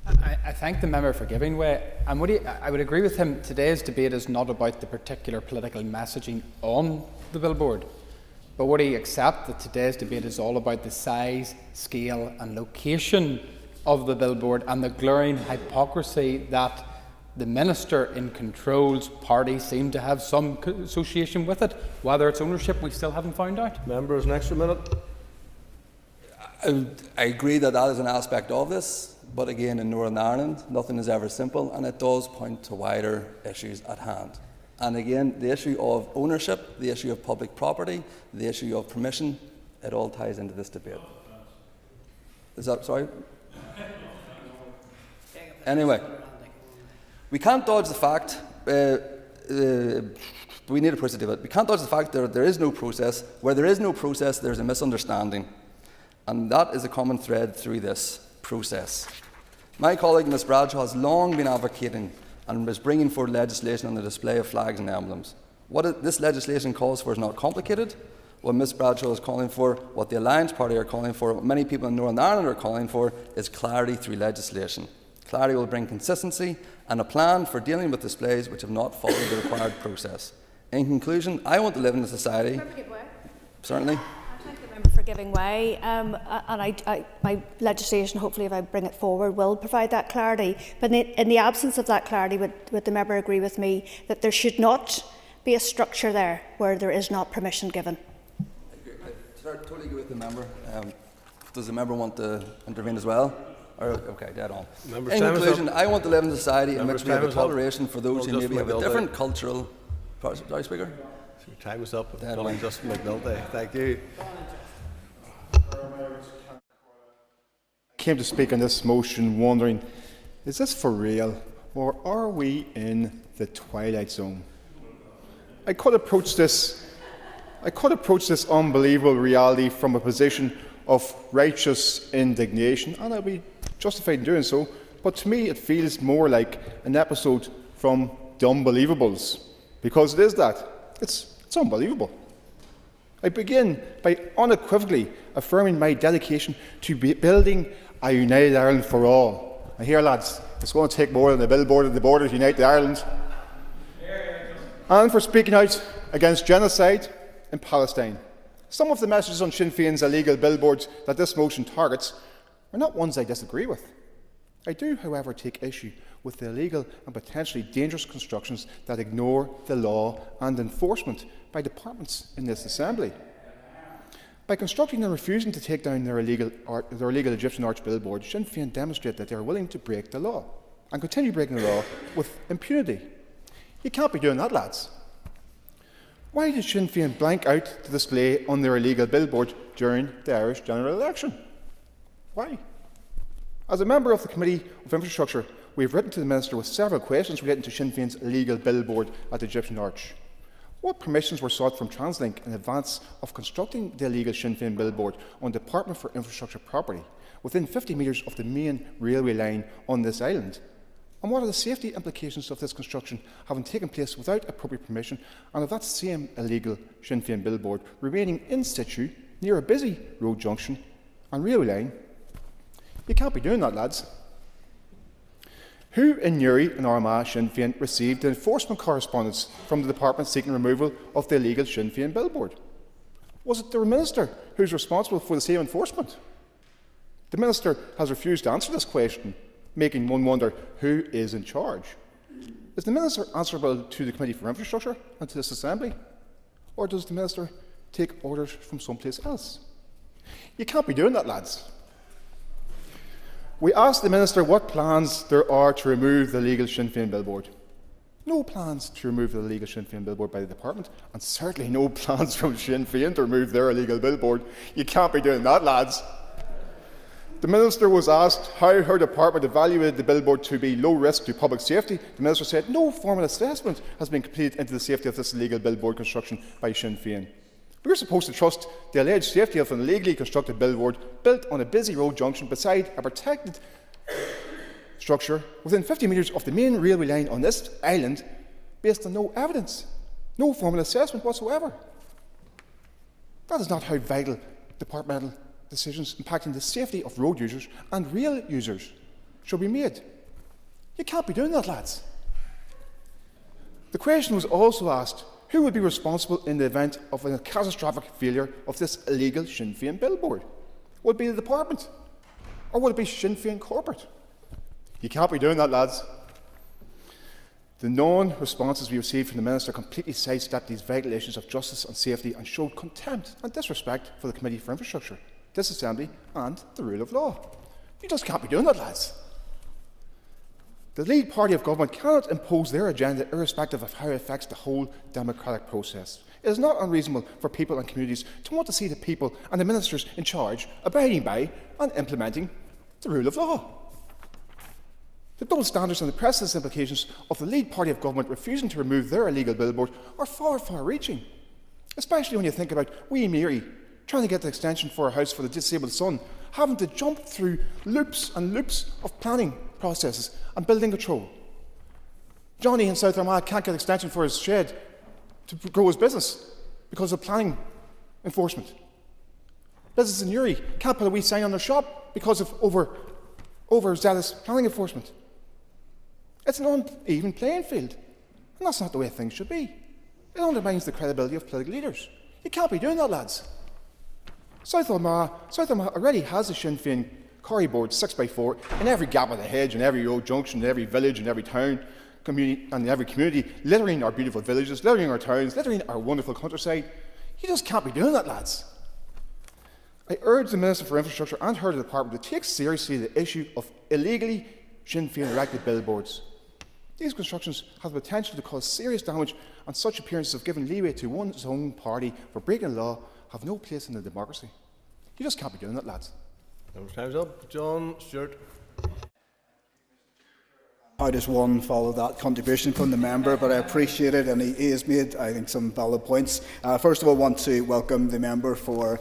[SPEAKER 16] I thank the member for giving way. And I would agree with him, today's debate is not about the particular political messaging on the billboard, but would he accept that today's debate is all about the size, scale and location of the billboard and the glaring hypocrisy that the Minister in control's party seem to have some association with it? Whether it's ownership, we still haven't found out.
[SPEAKER 1] Members, next minute.
[SPEAKER 6] I agree that that is an aspect of this, but again, in Northern Ireland, nothing is ever simple, and it does point to wider issues at hand. And again, the issue of ownership, the issue of public property, the issue of permission, it all ties into this debate. Is that, sorry? Anyway, we can't dodge the fact, we need a process to do it. We can't dodge the fact that there is no process. Where there is no process, there's a misunderstanding. And that is a common thread through this process. My colleague Ms Bradshaw has long been advocating and is bringing forward legislation on the display of flags and emblems. What this legislation calls for is not complicated. What Ms Bradshaw is calling for, what the Alliance Party are calling for, what many people in Northern Ireland are calling for, is clarity through legislation. Clarity will bring consistency and a plan for dealing with displays which have not followed the required process. In conclusion, I want to live in a society... Certainly.
[SPEAKER 4] For giving way, and my legislation, hopefully if I bring it forward, will provide that clarity. But in the absence of that clarity, would the member agree with me that there should not be a structure there where there is not permission given?
[SPEAKER 6] Sir, totally agree with the member. Does the member want to intervene as well? Or, okay, dead on. In conclusion, I want to live in a society in which we have a toleration for those who maybe have a different cultural... Sorry, Speaker?
[SPEAKER 1] Your time is up. Justin McNulty. Thank you.
[SPEAKER 17] Came to speak on this motion wondering, is this for real or are we in the twilight zone? I could approach this unbelievable reality from a position of righteous indignation, and I'll be justified in doing so, but to me it feels more like an episode from The Unbelievables, because it is that. It's unbelievable. I begin by unequivocally affirming my dedication to building a united Ireland for all. And here, lads, it's going to take more than a billboard at the border to unite Ireland. And for speaking out against genocide in Palestine. Some of the messages on Sinn Féin's illegal billboards that this motion targets are not ones I disagree with. I do, however, take issue with the illegal and potentially dangerous constructions that ignore the law and enforcement by departments in this Assembly. By constructing and refusing to take down their illegal Egyptian arch billboard, Sinn Féin demonstrate that they are willing to break the law and continue breaking the law with impunity. You can't be doing that, lads. Why did Sinn Féin blank out the display on their illegal billboard during the Irish general election? Why? As a member of the Committee of Infrastructure, we have written to the Minister with several questions relating to Sinn Féin's illegal billboard at the Egyptian Arch. What permissions were sought from TransLink in advance of constructing the illegal Sinn Féin billboard on Department for Infrastructure property within 50 metres of the main railway line on this island? And what are the safety implications of this construction having taken place without appropriate permission, and of that same illegal Sinn Féin billboard remaining in situ near a busy road junction and railway line? You can't be doing that, lads. Who in Newry and Armagh Sinn Féin received the enforcement correspondence from the department seeking removal of the illegal Sinn Féin billboard? Was it the Minister who is responsible for the same enforcement? The Minister has refused to answer this question, making one wonder who is in charge. Is the Minister answerable to the Committee for Infrastructure and to this Assembly? Or does the Minister take orders from someplace else? You can't be doing that, lads. We asked the Minister what plans there are to remove the illegal Sinn Féin billboard. No plans to remove the illegal Sinn Féin billboard by the department, and certainly no plans from Sinn Féin to remove their illegal billboard. You can't be doing that, lads. The Minister was asked how her department evaluated the billboard to be low risk to public safety. The Minister said no formal assessment has been completed into the safety of this illegal billboard construction by Sinn Féin. We're supposed to trust the alleged safety of an illegally constructed billboard built on a busy road junction beside a protected structure within 50 metres of the main railway line on this island based on no evidence, no formal assessment whatsoever. That is not how vital departmental decisions impacting the safety of road users and rail users should be made. You can't be doing that, lads. The question was also asked, who would be responsible in the event of a catastrophic failure of this illegal Sinn Féin billboard? Would it be the department? Or would it be Sinn Féin corporate? You can't be doing that, lads. The non-responses we received from the Minister completely sidestepped these vital issues of justice and safety and showed contempt and disrespect for the Committee for Infrastructure, this Assembly and the rule of law. You just can't be doing that, lads. The lead party of government cannot impose their agenda irrespective of how it affects the whole democratic process. It is not unreasonable for people and communities to want to see the people and the ministers in charge abiding by and implementing the rule of law. The double standards and the precedent implications of the lead party of government refusing to remove their illegal billboard are far, far-reaching, especially when you think about wee Mary trying to get the extension for a house for the disabled son, having to jump through loops and loops of planning processes and building control. Johnny in South Armagh can't get extension for his shed to grow his business because of planning enforcement. Businesses in Newry can't put a wee sign on their shop because of overzealous planning enforcement. It's an uneven playing field, and that's not the way things should be. It undermines the credibility of political leaders. You can't be doing that, lads. South Armagh already has a Sinn Féin corrie board 6x4 in every gap of the hedge, in every road junction, in every village, in every town, community, and in every community, littering our beautiful villages, littering our towns, littering our wonderful countryside. You just can't be doing that, lads. I urge the Minister for Infrastructure and her department to take seriously the issue of illegally Sinn Féin erected billboards. These constructions have the potential to cause serious damage, and such appearances of giving leeway to one's own party for breaking the law have no place in a democracy. You just can't be doing that, lads.
[SPEAKER 1] Time's up. John Stewart.
[SPEAKER 3] I just one follow that contribution from the member, but I appreciate it, and he has made, I think, some valid points. First of all, I want to welcome the member for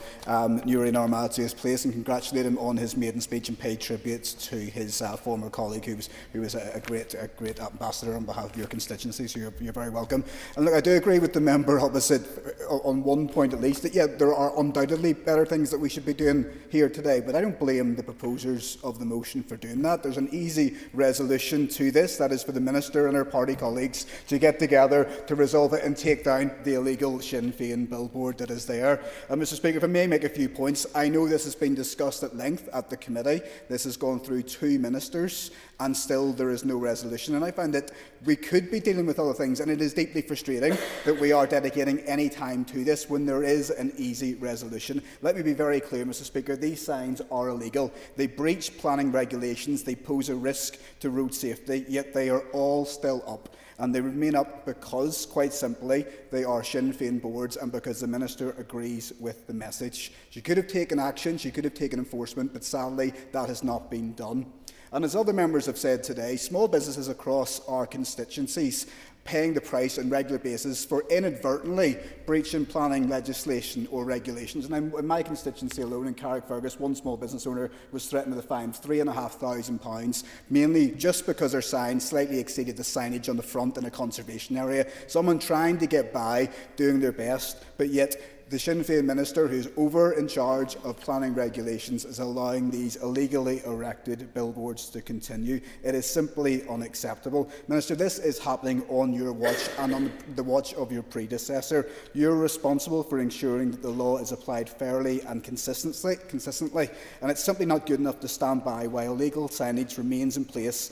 [SPEAKER 3] Newry and Armagh to his place and congratulate him on his maiden speech and pay tribute to his former colleague, who was a great ambassador on behalf of your constituency. So you're very welcome. And look, I do agree with the member opposite on one point at least, that yeah, there are undoubtedly better things that we should be doing here today, but I don't blame the proposers of the motion for doing that. There's an easy resolution to this, that is for the Minister and her party colleagues to get together to resolve it and take down the illegal Sinn Féin billboard that is there. Mr Speaker, if I may make a few points, I know this has been discussed at length at the committee. This has gone through 2 ministers and still there is no resolution, and I find that we could be dealing with other things, and it is deeply frustrating that we are dedicating any time to this when there is an easy resolution. Let me be very clear, Mr Speaker, these signs are illegal. They breach planning regulations, they pose a risk to road safety, yet they are all still up. And they remain up because, quite simply, they are Sinn Féin boards and because the Minister agrees with the message. She could have taken action, she could have taken enforcement, but sadly that has not been done. And as other members have said today, small businesses across our constituencies paying the price on a regular basis for inadvertently breaching planning legislation or regulations. And in my constituency alone, in Carrickfergus, one small business owner was threatened with a fine of £3,500, mainly just because their sign slightly exceeded the signage on the front in a conservation area. Someone trying to get by, doing their best, but yet the Sinn Féin Minister, who is over in charge of planning regulations, is allowing these illegally erected billboards to continue. It is simply unacceptable. Minister, this is happening on your watch and on the watch of your predecessor. You're responsible for ensuring that the law is applied fairly and consistently, and it's simply not good enough to stand by while illegal signage remains in place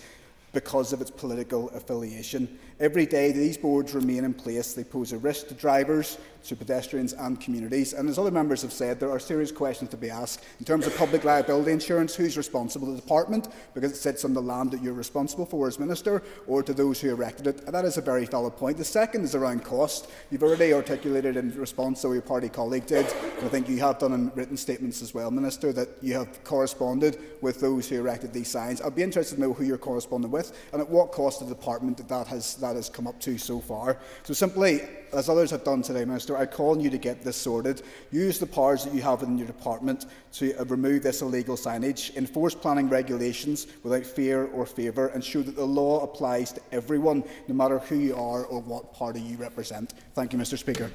[SPEAKER 3] because of its political affiliation. Every day these boards remain in place, they pose a risk to drivers, to pedestrians and communities. And as other members have said, there are serious questions to be asked. In terms of public liability insurance, who's responsible? The department, because it sits on the land that you're responsible for as Minister, or to those who erected it? And that is a very valid point. The second is around cost. You've already articulated in response to what your party colleague did, and I think you have done in written statements as well, Minister, that you have corresponded with those who erected these signs. I'd be interested to know who you're corresponding with and at what cost to the department that has come up to so far. So simply, as others have done today, Minister, I call on you to get this sorted. Use the powers that you have in your department to remove this illegal signage, enforce planning regulations without fear or favour, and show that the law applies to everyone, no matter who you are or what party you represent. Thank you, Mr Speaker.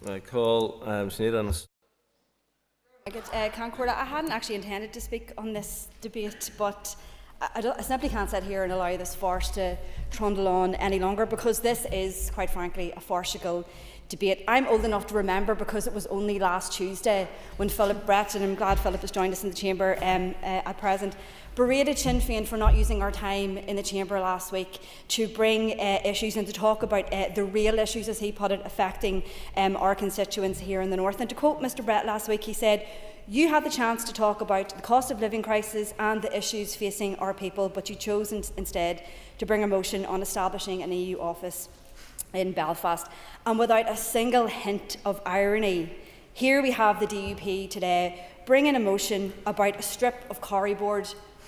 [SPEAKER 8] I call Sinead Ennis.
[SPEAKER 20] Concordia, I hadn't actually intended to speak on this debate, but I simply can't sit here and allow this farce to trundle on any longer, because this is, quite frankly, a farcical debate. I'm old enough to remember, because it was only last Tuesday when Philip Brett, and I'm glad Philip has joined us in the chamber at present, berated Sinn Féin for not using our time in the chamber last week to bring issues and to talk about the real issues, as he put it, affecting our constituents here in the north. And to quote Mr Brett last week, he said, "You had the chance to talk about the cost of living crisis and the issues facing our people, but you chose instead to bring a motion on establishing an EU office in Belfast." And without a single hint of irony, here we have the DUP today bringing a motion about a strip of Corrie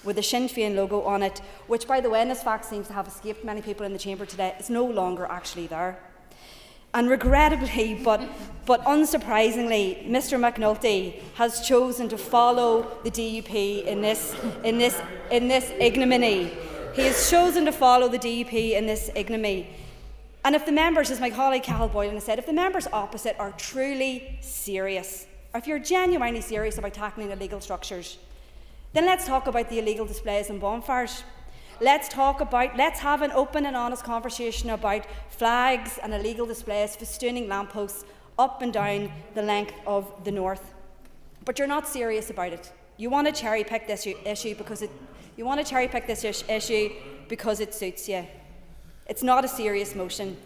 [SPEAKER 20] with a Sinn Féin logo on it, which, by the way, and this fact seems to have escaped many people in the chamber today, is no longer actually there. And regrettably, but unsurprisingly, Mr McNulty has chosen to follow the DUP in this ignominy. He has chosen to follow the DUP in this ignominy. And if the members, as my colleague Cathal Boylan has said, if the members opposite are truly serious, or if you're genuinely serious about tackling illegal structures, then let's talk about the illegal displays and bonfires. Let's have an open and honest conversation about flags and illegal displays festooning lampposts up and down the length of the north. But you're not serious about it. You want to cherry pick this issue because it suits you. It's not a serious motion.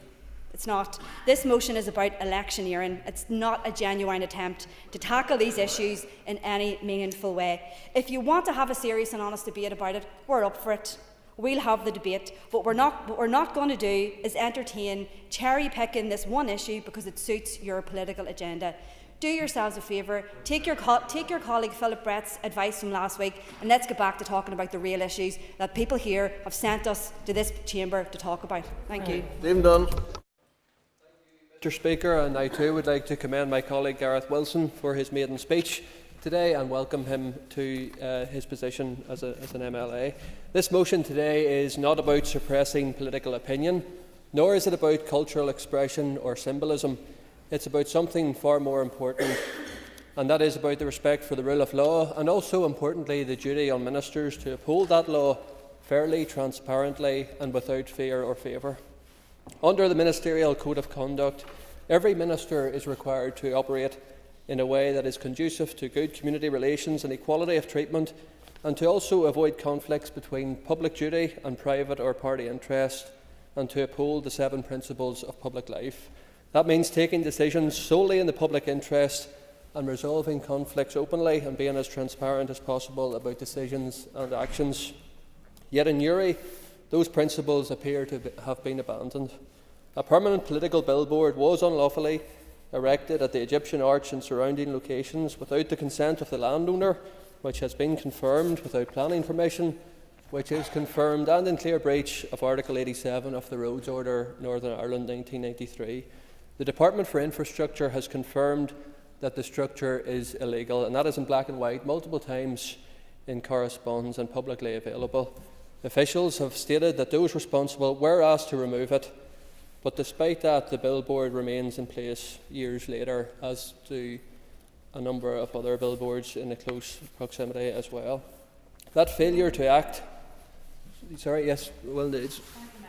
[SPEAKER 20] It's not. This motion is about electioneering. It's not a genuine attempt to tackle these issues in any meaningful way. If you want to have a serious and honest debate about it, we're up for it. We'll have the debate. But what we're not going to do is entertain cherry-picking this one issue because it suits your political agenda. Do yourselves a favour, take your colleague Philip Brett's advice from last week, and let's get back to talking about the real issues that people here have sent us to this chamber to talk about. Thank you.
[SPEAKER 1] Stephen Dunn.
[SPEAKER 12] Mr. Speaker, and I too would like to commend my colleague Gareth Wilson for his maiden speech today and welcome him to his position as an MLA. This motion today is not about suppressing political opinion, nor is it about cultural expression or symbolism. It's about something far more important, and that is about the respect for the rule of law and also, importantly, the duty on ministers to uphold that law fairly, transparently and without fear or favour. Under the Ministerial Code of Conduct, every minister is required to operate in a way that is conducive to good community relations and equality of treatment, and to also avoid conflicts between public duty and private or party interest, and to uphold the 7 principles of public life. That means taking decisions solely in the public interest and resolving conflicts openly and being as transparent as possible about decisions and actions. Yet in Uri, those principles appear to have been abandoned. A permanent political billboard was unlawfully erected at the Egyptian Arch and surrounding locations without the consent of the landowner, which has been confirmed, without planning permission, which is confirmed and in clear breach of Article 87 of the Roads Order Northern Ireland 1993. The Department for Infrastructure has confirmed that the structure is illegal, and that is in black and white multiple times in correspondence and publicly available. Officials have stated that those responsible were asked to remove it, but despite that, the billboard remains in place years later, as do a number of other billboards in a close proximity as well. That failure to act... Sorry, yes, well, it's...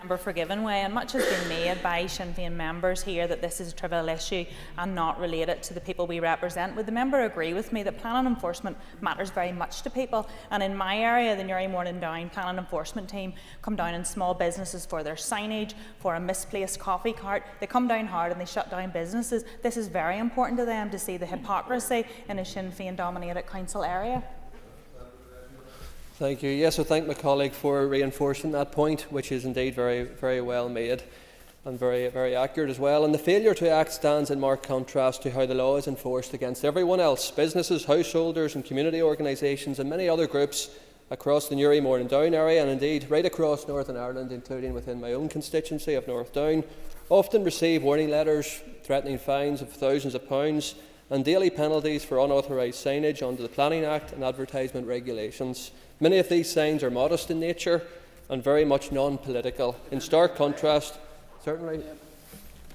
[SPEAKER 21] Member for giving way, and much has been made by Sinn Féin members here that this is a trivial issue and not related to the people we represent. Would the member agree with me that planning enforcement matters very much to people? And in my area, the Newry Morning Down planning enforcement team come down in small businesses for their signage, for a misplaced coffee cart. They come down hard and they shut down businesses. This is very important to them to see the hypocrisy in a Sinn Féin dominated council area.
[SPEAKER 12] Thank you. Yes, I thank my colleague for reinforcing that point, which is indeed very, very well made and very, very accurate as well. And the failure to act stands in marked contrast to how the law is enforced against everyone else: businesses, householders and community organisations and many other groups across the Newry Morning Down area, and indeed right across Northern Ireland, including within my own constituency of North Down, often receive warning letters threatening fines of thousands of pounds and daily penalties for unauthorised signage under the Planning Act and advertisement regulations. Many of these signs are modest in nature and very much non-political. In stark contrast, certainly...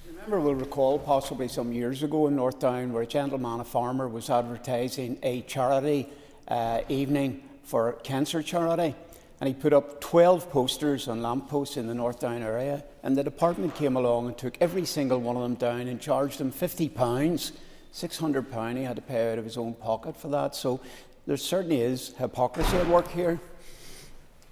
[SPEAKER 22] The member will recall possibly some years ago in North Down where a gentleman, a farmer, was advertising a charity evening for cancer charity, and he put up 12 posters on lampposts in the North Down area, and the department came along and took every single one of them down and charged him £50, £600 he had to pay out of his own pocket for that. So there certainly is hypocrisy at work here.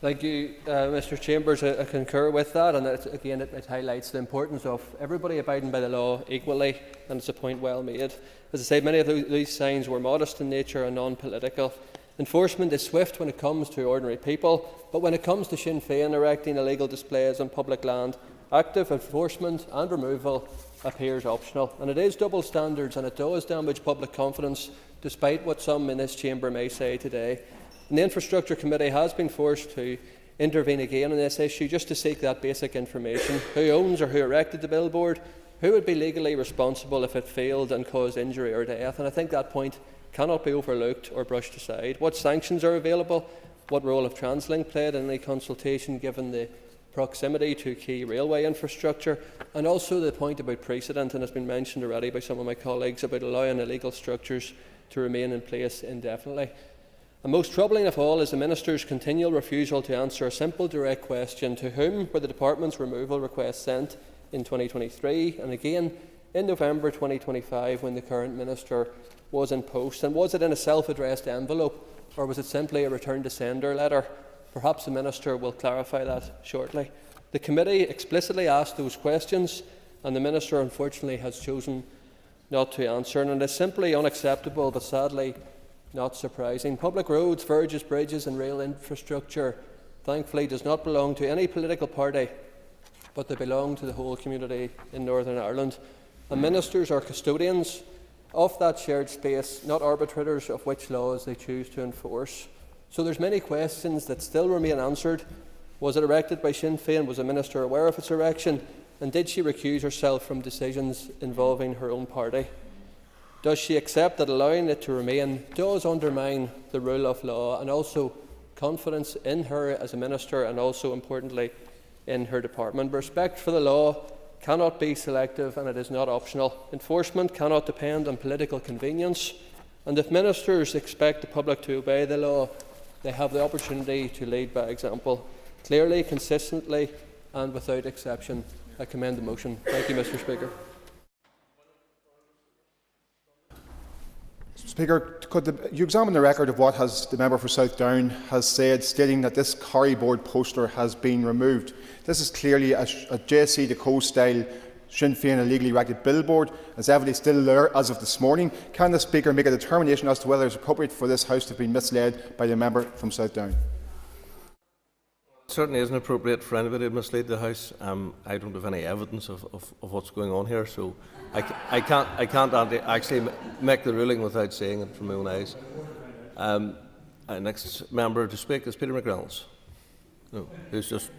[SPEAKER 12] Thank you, Mr. Chambers. I concur with that, and again it highlights the importance of everybody abiding by the law equally, and it's a point well made. As I said, many of these signs were modest in nature and non-political. Enforcement is swift when it comes to ordinary people, but when it comes to Sinn Féin erecting illegal displays on public land, active enforcement and removal appears optional. And it is double standards, and it does damage public confidence, despite what some in this chamber may say today. And the Infrastructure Committee has been forced to intervene again on this issue just to seek that basic information: who owns or who erected the billboard, who would be legally responsible if it failed and caused injury or death. And I think that point cannot be overlooked or brushed aside. What sanctions are available? What role have TransLink played in any consultation, given the proximity to key railway infrastructure? And also the point about precedent, and has been mentioned already by some of my colleagues, about allowing illegal structures to remain in place indefinitely. And most troubling of all is the Minister's continual refusal to answer a simple, direct question: to whom were the Department's removal requests sent in 2023 and again in November 2025 when the current Minister was in post? And was it in a self-addressed envelope, or was it simply a return to sender letter? Perhaps the Minister will clarify that shortly. The committee explicitly asked those questions, and the Minister unfortunately has chosen not to answer, and it is simply unacceptable but sadly not surprising. Public roads, verges, bridges and rail infrastructure thankfully does not belong to any political party, but they belong to the whole community in Northern Ireland, and ministers are custodians of that shared space, not arbitrators of which laws they choose to enforce. So there's many questions that still remain answered. Was it erected by Sinn Féin? Was the Minister aware of its erection? And did she recuse herself from decisions involving her own party? Does she accept that allowing it to remain does undermine the rule of law and also confidence in her as a Minister and also, importantly, in her department? Respect for the law cannot be selective and it is not optional. Enforcement cannot depend on political convenience, and if ministers expect the public to obey the law, they have the opportunity to lead by example. Clearly, consistently and without exception. I commend the motion. Thank you, Mr. Speaker.
[SPEAKER 17] Speaker, could you examine the record of what the member for South Down has said, stating that this Corrie board poster has been removed? This is clearly a JC de Co style Sinn Féin illegally erected billboard, as evidently still there as of this morning. Can the Speaker make a determination as to whether it is appropriate for this House to have been misled by the member from South Down?
[SPEAKER 8] It certainly isn't appropriate for anybody to mislead the House. I don't have any evidence of what's going on here, so I can't actually make the ruling without seeing it from my own eyes. Next member to speak is Peter McReynolds, who's just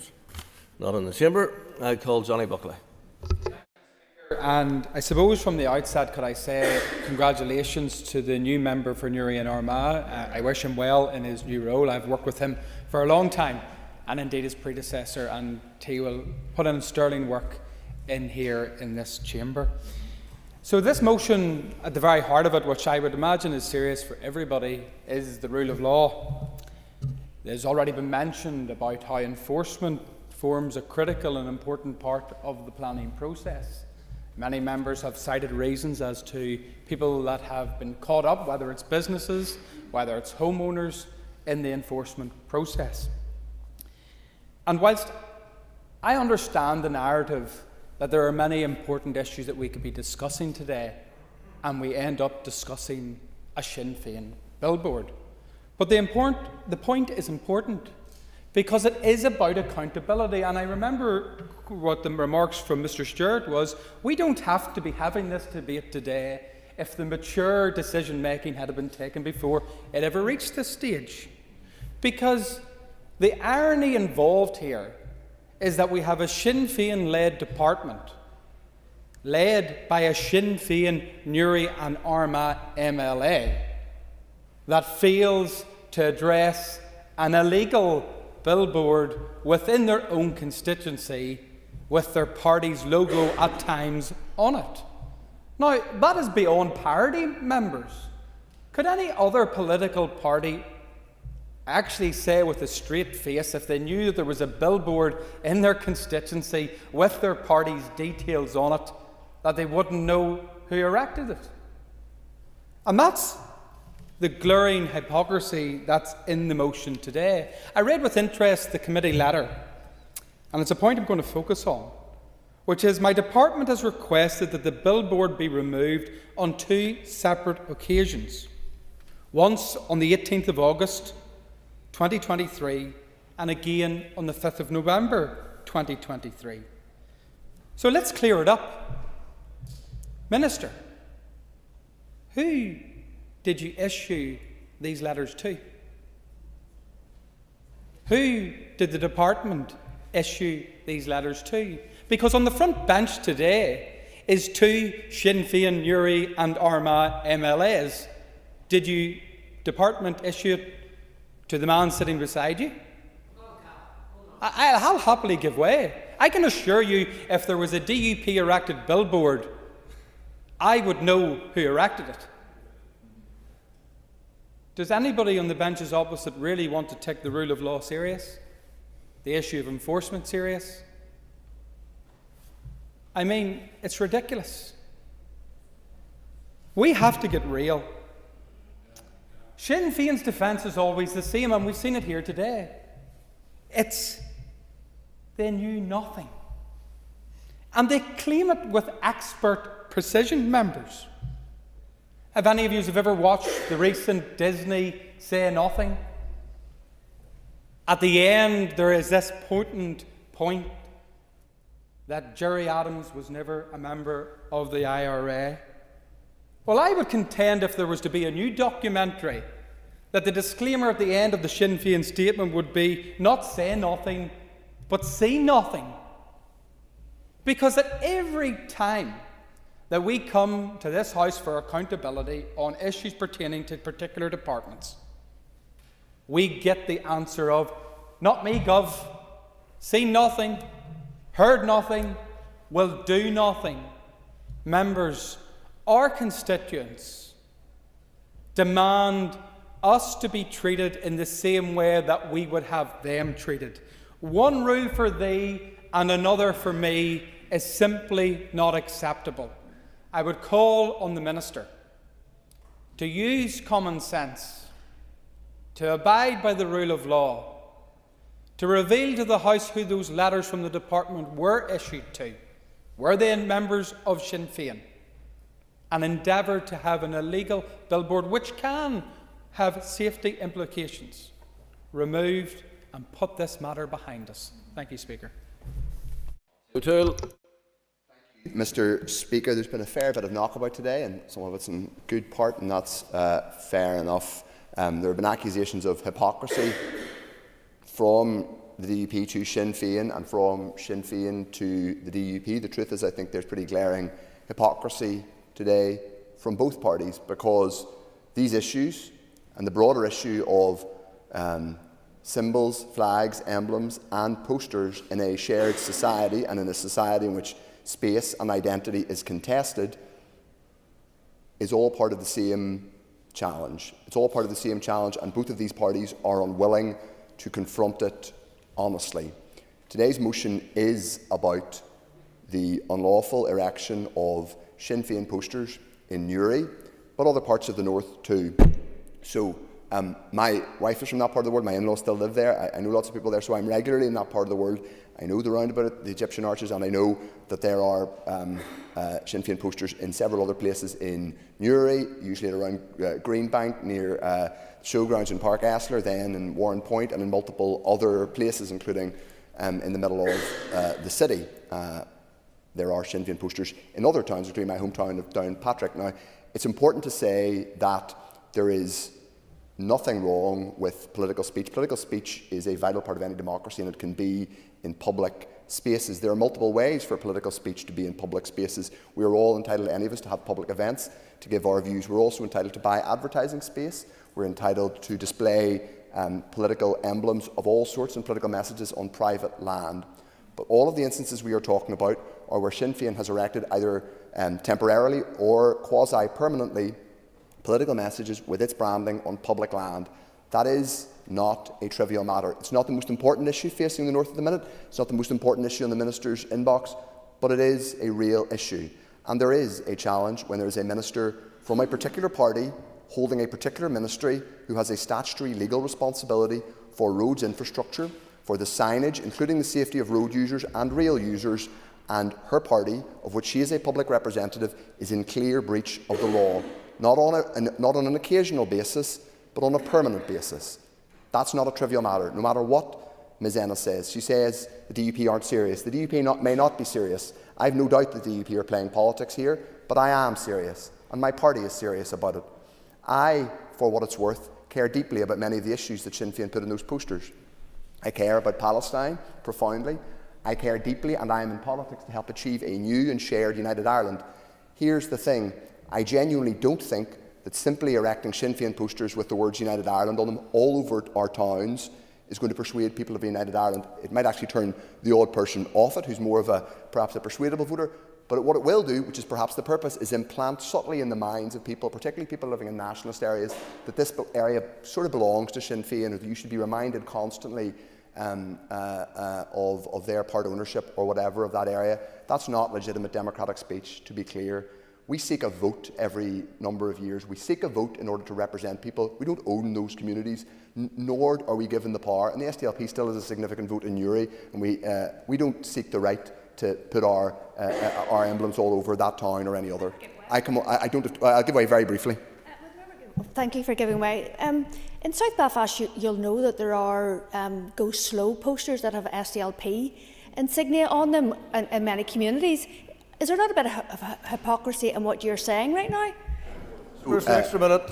[SPEAKER 8] not in the chamber. I call Johnny Buckley.
[SPEAKER 9] And I suppose from the outset, could I say congratulations to the new member for Newry and Armagh. I wish him well in his new role. I've worked with him for a long time, and indeed his predecessor, and he will put in sterling work in here in this chamber. So this motion, at the very heart of it, which I would imagine is serious for everybody, is the rule of law. There's already been mentioned about how enforcement forms a critical and important part of the planning process. Many members have cited reasons as to people that have been caught up, whether it's businesses, whether it's homeowners, in the enforcement process. And whilst I understand the narrative that there are many important issues that we could be discussing today, and we end up discussing a Sinn Féin billboard, but the point is important because it is about accountability. And I remember what the remarks from Mr. Stewart was: we don't have to be having this debate today if the mature decision making had been taken before it ever reached this stage. Because the irony involved here is that we have a Sinn Féin-led department, led by a Sinn Féin Newry and Armagh MLA, that fails to address an illegal billboard within their own constituency with their party's logo at times on it. Now, that is beyond parody, members. Could any other political party actually say with a straight face, if they knew that there was a billboard in their constituency with their party's details on it, that they wouldn't know who erected it? And that's the glaring hypocrisy that's in the motion today. I read with interest the committee letter, and it's a point I'm going to focus on, which is: my department has requested that the billboard be removed on 2 separate occasions. Once on the 18th of August 2023, and again on the 5th of November 2023. So let's clear it up. Minister, who did you issue these letters to? Who did the department issue these letters to? Because on the front bench today is 2 Sinn Féin Newry and Armagh MLAs. Did you, department, issue it to the man sitting beside you? I'll happily give way. I can assure you, if there was a DUP erected billboard, I would know who erected it. Does anybody on the benches opposite really want to take the rule of law serious? The issue of enforcement serious? I mean, it's ridiculous. We have to get real. Sinn Féin's defence is always the same, and we've seen it here today. It's they knew nothing.
[SPEAKER 16] And they claim it with expert precision, members. Have any of you have ever watched the recent Disney Say Nothing? At the end, there is this potent point that Gerry Adams was never a member of the IRA. Well, I would contend if there was to be a new documentary, that the disclaimer at the end of the Sinn Féin statement would be not say nothing, but see nothing. Because at every time that we come to this House for accountability on issues pertaining to particular departments, we get the answer of, not me, Gov, seen nothing, heard nothing, will do nothing. Members, our constituents demand us to be treated in the same way that we would have them treated. One rule for thee and another for me is simply not acceptable. I would call on the Minister to use common sense, to abide by the rule of law, to reveal to the House who those letters from the Department were issued to. Were they members of Sinn Féin? And endeavour to have an illegal billboard, which can have safety implications, removed and put this matter behind us. Thank you, Speaker.
[SPEAKER 11] Mr. Speaker, there's been a fair bit of knockabout today, and some of it's in good part, and that's fair enough. There have been accusations of hypocrisy from the DUP to Sinn Féin and from Sinn Féin to the DUP. The truth is, I think there's pretty glaring hypocrisy today from both parties, because these issues and the broader issue of symbols, flags, emblems and posters in a shared society, and in a society in which space and identity is contested, is all part of the same challenge. It's all part of the same challenge, and both of these parties are unwilling to confront it honestly. Today's motion is about the unlawful erection of Sinn Féin posters in Newry, but other parts of the north too. So my wife is from that part of the world, my in-laws still live there, I know lots of people there, so I'm regularly in that part of the world. I know the roundabout, the Egyptian arches, and I know that there are Sinn Féin posters in several other places in Newry, usually around Greenbank, near showgrounds in Park Esler, then in Warren Point, and in multiple other places, including in the middle of the city. There are Sinn Féin posters in other towns, including my hometown of Downpatrick. Now, it's important to say that there is nothing wrong with political speech. Political speech is a vital part of any democracy, and it can be in public spaces. There are multiple ways for political speech to be in public spaces. We are all entitled, any of us, to have public events, to give our views. We're also entitled to buy advertising space. We're entitled to display political emblems of all sorts and political messages on private land. But all of the instances we are talking about are where Sinn Féin has erected either temporarily or quasi-permanently political messages with its branding on public land. That is not a trivial matter. It's not the most important issue facing the north at the minute. It's not the most important issue in the minister's inbox, but it is a real issue. And there is a challenge when there is a minister from a particular party holding a particular ministry who has a statutory legal responsibility for roads infrastructure, for the signage, including the safety of road users and rail users, and her party, of which she is a public representative, is in clear breach of the law. Not on an occasional basis, but on a permanent basis. That's not a trivial matter, no matter what Ms Ennis says. She says the DUP aren't serious. The DUP may not be serious. I have no doubt that the DUP are playing politics here, but I am serious, and my party is serious about it. I, for what it's worth, care deeply about many of the issues that Sinn Féin put in those posters. I care about Palestine profoundly. I care deeply, and I am in politics to help achieve a new and shared United Ireland. Here's the thing. I genuinely don't think that simply erecting Sinn Féin posters with the words United Ireland on them all over our towns is going to persuade people of United Ireland. It might actually turn the odd person off it, who's more of perhaps a persuadable voter, but what it will do, which is perhaps the purpose, is implant subtly in the minds of people, particularly people living in nationalist areas, that this area sort of belongs to Sinn Féin, or that you should be reminded constantly of their part ownership or whatever of that area. That's not legitimate democratic speech, to be clear. We seek a vote every number of years. We seek a vote in order to represent people. We don't own those communities, nor are we given the power. And the SDLP still has a significant vote in Newry, and we don't seek the right to put our emblems all over that town or any other. I'll give way very briefly.
[SPEAKER 23] Thank you for giving way. In South Belfast, you'll know that there are Go Slow posters that have SDLP insignia on them in many communities. Is there not a bit of hypocrisy in what you're saying right now?
[SPEAKER 1] Extra minute.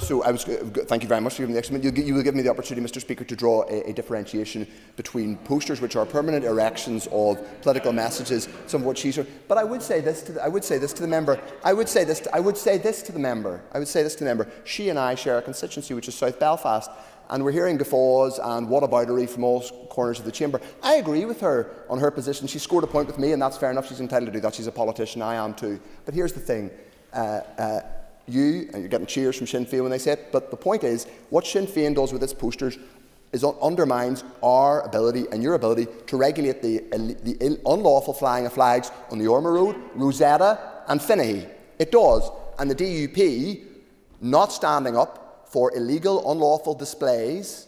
[SPEAKER 11] Thank you very much for giving me the extra minute. You will give me the opportunity, Mr. Speaker, to draw a differentiation between posters which are permanent erections of political messages, some of what she's heard. But I would say this to the member. She and I share a constituency which is South Belfast, and we're hearing guffaws and whataboutery from all corners of the chamber. I agree with her on her position. She scored a point with me, and that's fair enough. She's entitled to do that. She's a politician. I am too. But here's the thing. You're getting cheers from Sinn Féin when they say it, but the point is, what Sinn Féin does with its posters undermines our ability and your ability to regulate the unlawful flying of flags on the Ormer Road, Rosetta and Finnehy. It does. And the DUP not standing up for illegal, unlawful displays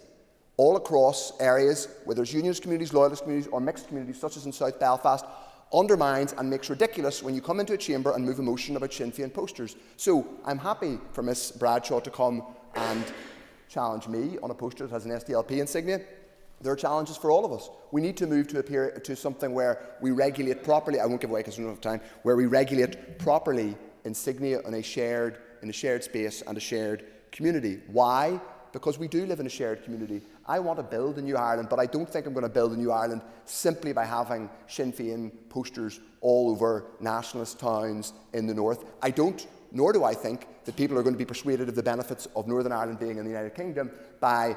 [SPEAKER 11] all across areas where there's unionist communities, loyalist communities or mixed communities, such as in South Belfast, undermines and makes ridiculous when you come into a chamber and move a motion about Sinn Féin posters. So I'm happy for Ms Bradshaw to come and challenge me on a poster that has an SDLP insignia. There are challenges for all of us. We need to move to something where we regulate properly. I won't give away because we don't have time. Where we regulate properly insignia in a shared space and a shared community. Why? Because we do live in a shared community. I want to build a new Ireland, but I don't think I'm going to build a new Ireland simply by having Sinn Féin posters all over nationalist towns in the north. Nor do I think that people are going to be persuaded of the benefits of Northern Ireland being in the United Kingdom by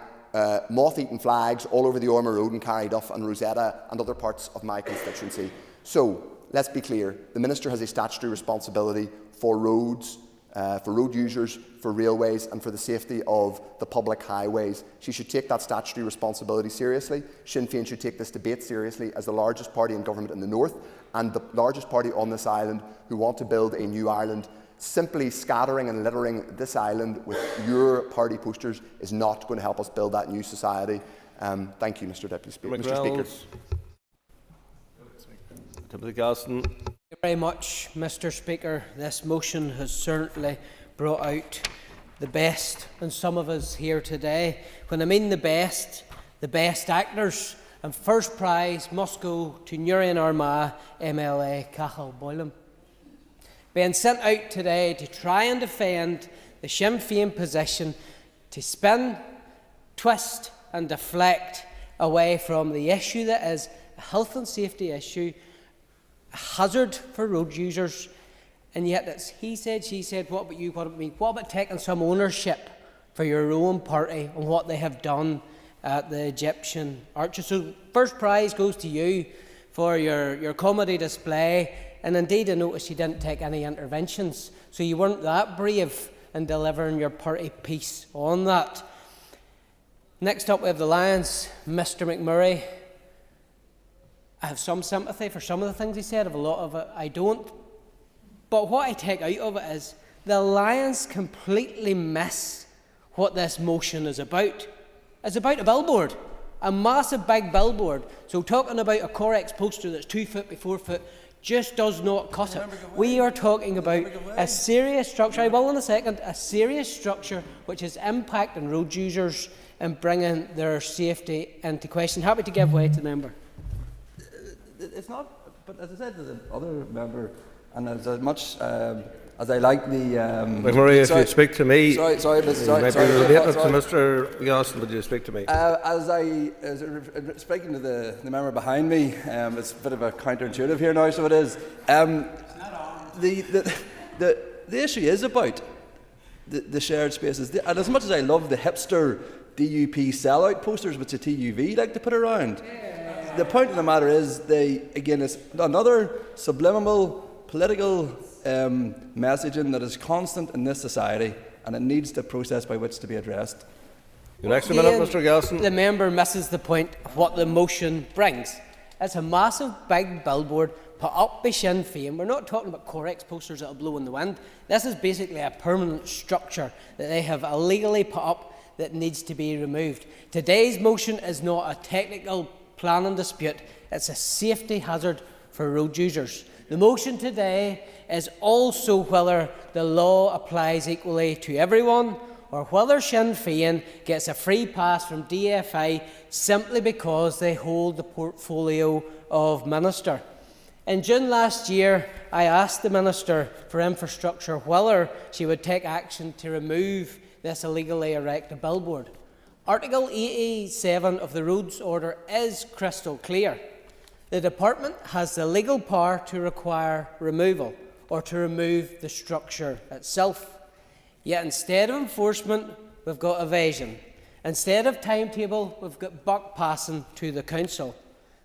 [SPEAKER 11] moth-eaten flags all over the Ormer Road and Carryduff and Rosetta and other parts of my constituency. So, let's be clear. The Minister has a statutory responsibility for roads, for road users, for railways and for the safety of the public highways. She should take that statutory responsibility seriously. Sinn Féin should take this debate seriously as the largest party in government in the north and the largest party on this island who want to build a new Ireland. Simply scattering and littering this island with your party posters is not going to help us build that new society. Thank you, Mr. Deputy Speaker. Mr. Speaker.
[SPEAKER 13] Thank you very much, Mr. Speaker. This motion has certainly brought out the best in some of us here today. When I mean the best actors. And first prize must go to Newry and Armagh MLA Cathal Boylan, being sent out today to try and defend the Sinn Féin position to spin, twist and deflect away from the issue that is a health and safety issue, a hazard for road users, and yet it's he said, she said, what about you, what about me, what about taking some ownership for your own party and what they have done at the Egyptian arches. So first prize goes to you for your comedy display, and indeed I noticed you didn't take any interventions, so you weren't that brave in delivering your party piece on that. Next up we have the Lions, Mr McMurray. I have some sympathy for some of the things he said, of a lot of it I don't. But what I take out of it is the Lions completely miss what this motion is about. It's about a billboard, a massive big billboard. So talking about a Corex poster that's 2 foot by 4 foot just does not cut it. We are talking about a serious structure, I will in a second, a serious structure which is impacting road users and bringing their safety into question. Happy to give way to the member.
[SPEAKER 6] It's not, but as I said to the other member, and as much as I like the...
[SPEAKER 8] McMurray, if you speak to me,
[SPEAKER 6] sorry,
[SPEAKER 8] Mr Gosson, would you speak to me?
[SPEAKER 6] As speaking to the member behind me, it's a bit of a counterintuitive here now, so it is. The issue is about the shared spaces, and as much as I love the hipster DUP sellout posters which the TUV like to put around, the point of the matter is, it's another subliminal political messaging that is constant in this society, and it needs the process by which to be addressed.
[SPEAKER 8] Your next minute, Mr Gosson.
[SPEAKER 13] The member misses the point of what the motion brings. It's a massive big billboard put up by Sinn Féin. We're not talking about Corex posters that will blow in the wind. This is basically a permanent structure that they have illegally put up that needs to be removed. Today's motion is not a technical planning dispute. It's a safety hazard for road users. The motion today is also whether the law applies equally to everyone or whether Sinn Féin gets a free pass from DFI simply because they hold the portfolio of Minister. In June last year, I asked the Minister for Infrastructure whether she would take action to remove this illegally erected billboard. Article 87 of the Roads Order is crystal clear. The Department has the legal power to require removal or to remove the structure itself. Yet instead of enforcement, we've got evasion. Instead of timetable, we've got buck passing to the Council.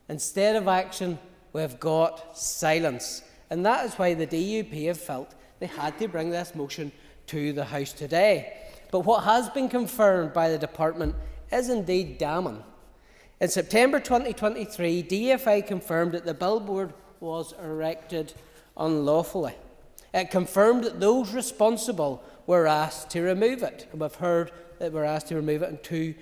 [SPEAKER 13] Instead of action, we've got silence. And that is why the DUP have felt they had to bring this motion to the House today. But what has been confirmed by the Department is indeed damning. In September 2023, DFI confirmed that the billboard was erected unlawfully. It confirmed that those responsible were asked to remove it. And we've heard that were asked to remove it on two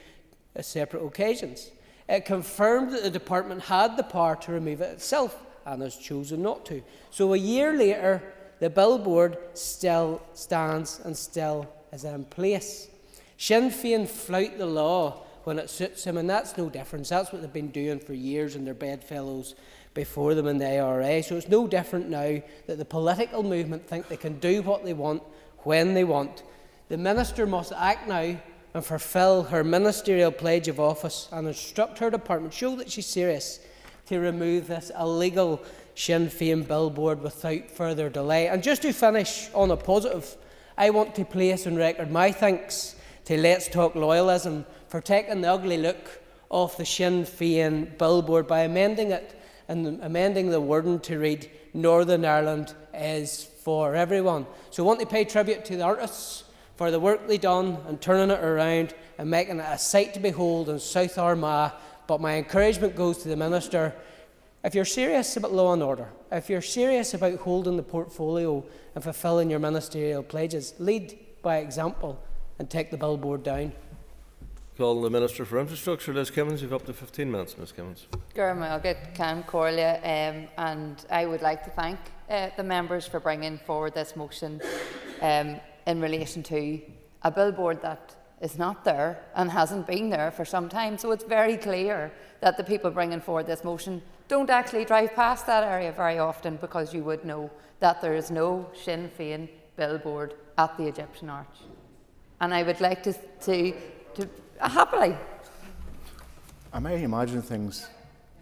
[SPEAKER 13] separate occasions. It confirmed that the Department had the power to remove it itself and has chosen not to. So a year later, the billboard still stands and still is in place. Sinn Féin flout the law when it suits them, and that's no difference. That's what they've been doing for years and their bedfellows before them in the ARA. So it's no different now that the political movement think they can do what they want when they want. The Minister must act now and fulfil her ministerial pledge of office and instruct her department, show that she's serious, to remove this illegal Sinn Féin billboard without further delay. And just to finish on a positive, I want to place on record my thanks to Let's Talk Loyalism for taking the ugly look off the Sinn Féin billboard by amending it and amending the wording to read Northern Ireland is for everyone. So I want to pay tribute to the artists for the work they done and turning it around and making it a sight to behold in South Armagh. But my encouragement goes to the Minister. If you're serious about law and order, if you're serious about holding the portfolio and fulfilling your ministerial pledges, lead by example and take the billboard down.
[SPEAKER 8] Call the Minister for Infrastructure, Liz Kimmins. You've up to 15 minutes, Ms Kimmins.
[SPEAKER 7] And I would like to thank the members for bringing forward this motion in relation to a billboard that is not there and hasn't been there for some time. So it's very clear that the people bringing forward this motion don't actually drive past that area very often, because you would know that there is no Sinn Féin billboard at the Egyptian Arch. And I would like to happily.
[SPEAKER 17] I may imagine things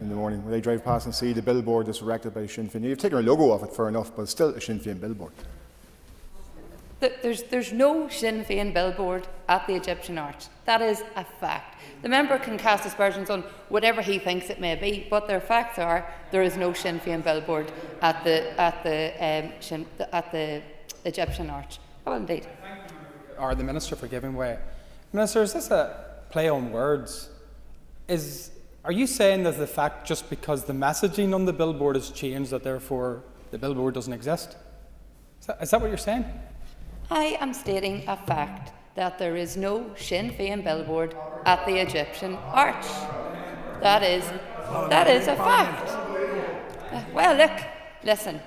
[SPEAKER 17] in the morning when they drive past and see the billboard that's erected by Sinn Féin. You've taken a logo off it, fair enough, but it's still a Sinn Féin billboard.
[SPEAKER 7] There's no Sinn Féin billboard at the Egyptian Arch. That is a fact. The member can cast aspersions on whatever he thinks it may be, but their facts are there is no Sinn Féin billboard at the Egyptian Arch. Oh, indeed.
[SPEAKER 16] Or the Minister for giving way. Minister, is this a play on words? Are you saying that the fact just because the messaging on the billboard has changed that therefore the billboard doesn't exist? Is that what you're saying?
[SPEAKER 7] I am stating a fact that there is no Sinn Féin billboard at the Egyptian Arch. That is a fact. Well, look, listen.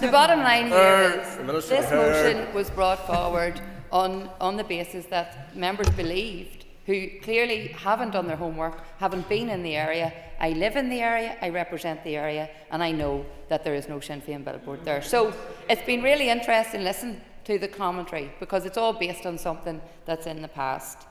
[SPEAKER 2] The
[SPEAKER 7] bottom line here is this motion was brought forward on the basis that members believed, who clearly haven't done their homework, haven't been in the area. I live in the area, I represent the area, and I know that there is no Sinn Féin billboard there. So it's been really interesting to listen to the commentary, because it's all based on something that's in the past.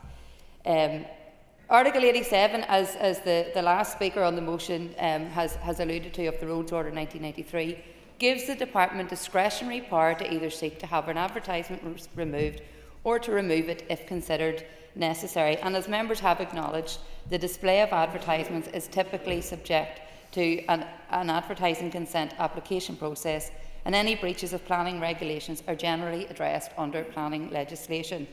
[SPEAKER 7] Article 87, as the last speaker on the motion has alluded to, of the Roads Order 1993, gives the Department discretionary power to either seek to have an advertisement removed or to remove it if considered necessary. And as members have acknowledged, the display of advertisements is typically subject to an advertising consent application process, and any breaches of planning regulations are generally addressed under planning legislation.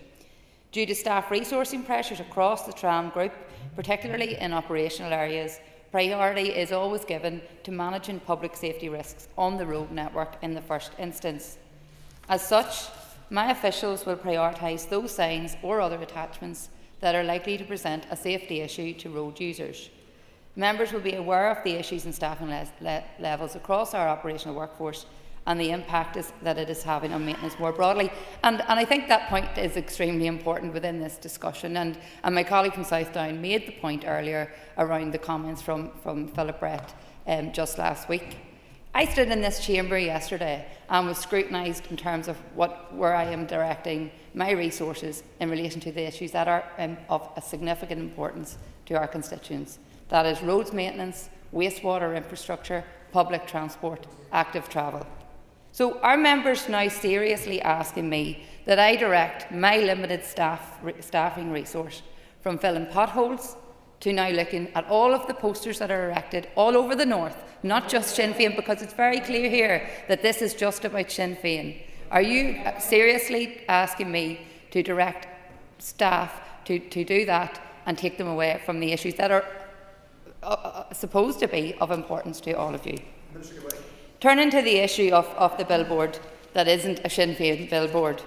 [SPEAKER 7] Due to staff resourcing pressures across the TRAM group, particularly in operational areas, priority is always given to managing public safety risks on the road network in the first instance. As such, my officials will prioritise those signs or other attachments that are likely to present a safety issue to road users. Members will be aware of the issues and staffing levels across our operational workforce and the impact that it is having on maintenance more broadly. And I think that point is extremely important within this discussion. And my colleague from Southdown made the point earlier around the comments from Philip Brett just last week. I stood in this chamber yesterday and was scrutinised in terms of where I am directing my resources in relation to the issues that are of a significant importance to our constituents. That is roads maintenance, wastewater infrastructure, public transport, active travel. So are members now seriously asking me that I direct my limited staffing resource from filling potholes to now looking at all of the posters that are erected all over the north, not just Sinn Féin, because it's very clear here that this is just about Sinn Féin. Are you seriously asking me to direct staff to do that and take them away from the issues that are supposed to be of importance to all of you? Turning to the issue of the billboard that isn't a Sinn Féin billboard.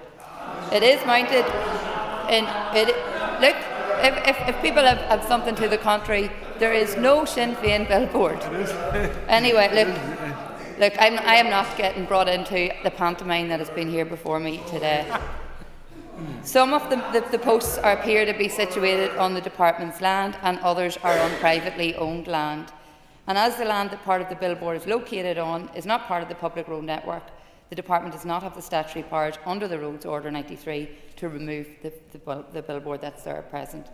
[SPEAKER 7] It is mounted in... Look, if people have something to the contrary, there is no Sinn Féin billboard. Anyway, look, I am not getting brought into the pantomime that has been here before me today. Some of the posts appear to be situated on the department's land and others are on privately owned land. And as the land that part of the billboard is located on is not part of the public road network, the department does not have the statutory powers under the Roads Order 93 to remove the billboard that's there at present.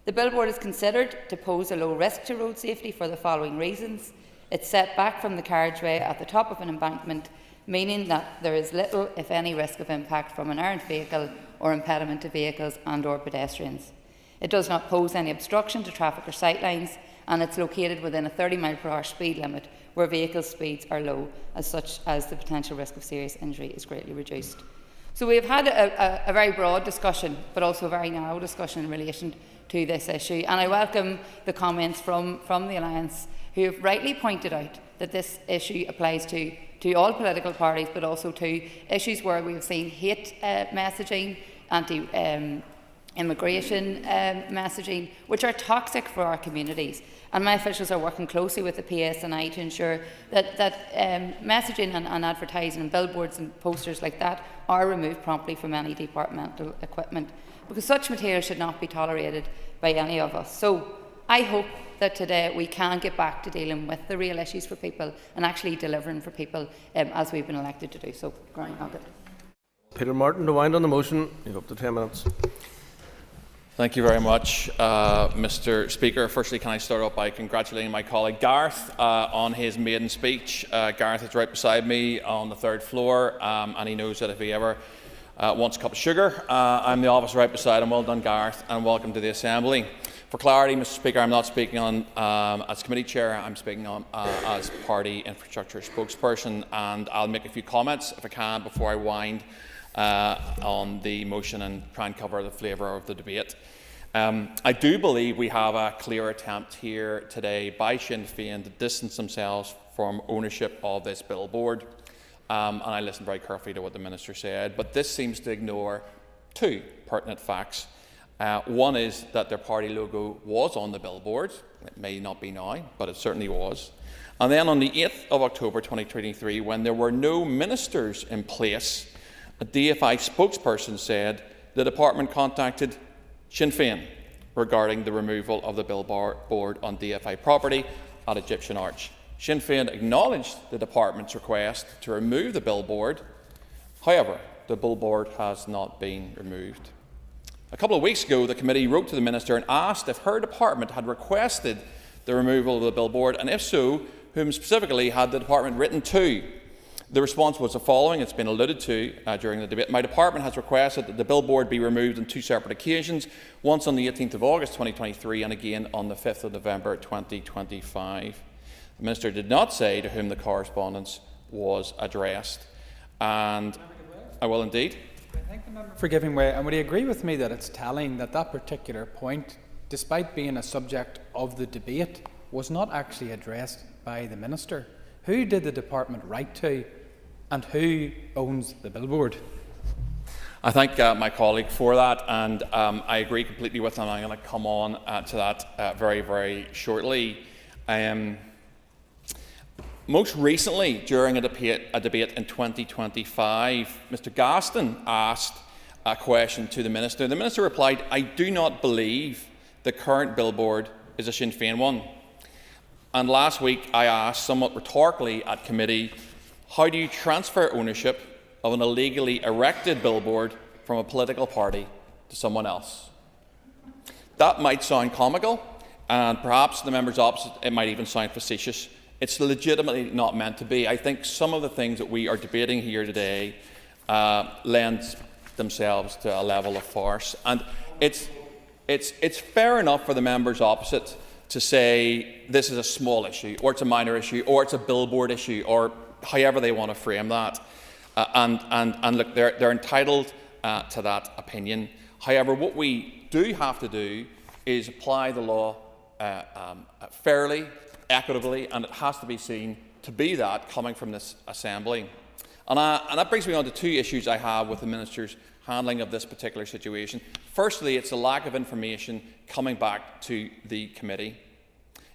[SPEAKER 7] The billboard is considered to pose a low risk to road safety for the following reasons. It's set back from the carriageway at the top of an embankment, meaning that there is little, if any, risk of impact from an errant vehicle or impediment to vehicles and/or pedestrians. It does not pose any obstruction to traffic or sightlines, and it's located within a 30-mile-per-hour speed limit where vehicle speeds are low, as such as the potential risk of serious injury is greatly reduced. So we have had a very broad discussion, but also a very narrow discussion in relation to this issue, and I welcome the comments from the Alliance, who have rightly pointed out that this issue applies to all political parties, but also to issues where we have seen hate messaging, immigration messaging, which are toxic for our communities. And my officials are working closely with the PSNI to ensure that messaging and advertising and billboards and posters like that are removed promptly from any departmental equipment, because such material should not be tolerated by any of us. So I hope that today we can get back to dealing with the real issues for people and actually delivering for people as we've been elected to do. So, Brian Hoggett.
[SPEAKER 8] Peter Martin, to wind on the motion. You've up to 10 minutes.
[SPEAKER 15] Thank you very much, Mr. Speaker. Firstly, can I start off by congratulating my colleague Gareth on his maiden speech. Gareth is right beside me on the third floor, and he knows that if he ever wants a cup of sugar, I'm the officer right beside him. Well done, Gareth, and welcome to the Assembly. For clarity, Mr. Speaker, I'm not speaking on as committee chair. I'm speaking on as party infrastructure spokesperson, and I'll make a few comments, if I can, before I wind on the motion and try and cover the flavour of the debate. I do believe we have a clear attempt here today by Sinn Féin to distance themselves from ownership of this billboard. And I listened very carefully to what the Minister said, but this seems to ignore two pertinent facts. One is that their party logo was on the billboard. It may not be now, but it certainly was. And then on the 8th of October 2023, when there were no ministers in place, a DFI spokesperson said the department contacted Sinn Féin regarding the removal of the billboard on DFI property at Egyptian Arch. Sinn Féin acknowledged the department's request to remove the billboard. However, the billboard has not been removed. A couple of weeks ago, the committee wrote to the Minister and asked if her department had requested the removal of the billboard, and if so, whom specifically had the department written to. The response was the following. It's been alluded to during the debate. My department has requested that the billboard be removed on two separate occasions, once on the 18th of August 2023 and again on the 5th of November 2025. The Minister did not say to whom the correspondence was addressed. And I will indeed.
[SPEAKER 16] I thank the member for giving way. And would he agree with me that it's telling that that particular point, despite being a subject of the debate, was not actually addressed by the Minister? Who did the department write to, and who owns the billboard?
[SPEAKER 15] I thank my colleague for that, and I agree completely with him. I'm going to come on to that very, very shortly. Most recently, during a debate in 2025, Mr Gaston asked a question to the Minister. The Minister replied, "I do not believe the current billboard is a Sinn Féin one." And last week I asked, somewhat rhetorically at committee, how do you transfer ownership of an illegally erected billboard from a political party to someone else? That might sound comical, and perhaps the members opposite, it might even sound facetious. It's legitimately not meant to be. I think some of the things that we are debating here today lend themselves to a level of farce. And it's fair enough for the members opposite to say this is a small issue, or it's a minor issue, or it's a billboard issue, or however they want to frame that. And look, they're entitled to that opinion. However, what we do have to do is apply the law fairly, equitably, and it has to be seen to be that coming from this Assembly. And that brings me on to two issues I have with the Minister's handling of this particular situation. Firstly, it's a lack of information coming back to the committee.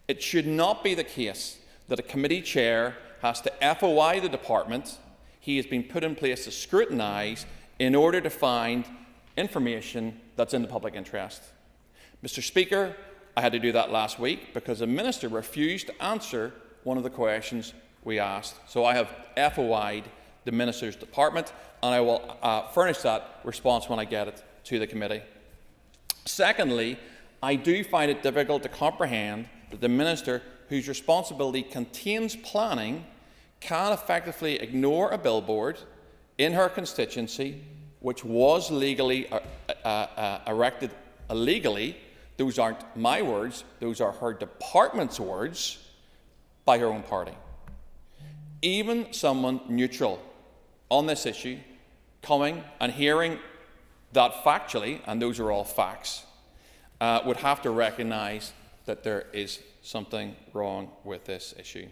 [SPEAKER 15] It should not be the case that a committee chair has to FOI the department he has been put in place to scrutinise in order to find information that's in the public interest. Mr Speaker, I had to do that last week because the Minister refused to answer one of the questions we asked. So I have FOI'd the Minister's department, and I will furnish that response when I get it to the committee. Secondly, I do find it difficult to comprehend that the Minister, whose responsibility contains planning, can effectively ignore a billboard in her constituency which was legally erected illegally. Those aren't my words, those are her department's words, by her own party. Even someone neutral on this issue, coming and hearing that factually, and those are all facts, would have to recognise that there is something wrong with this issue.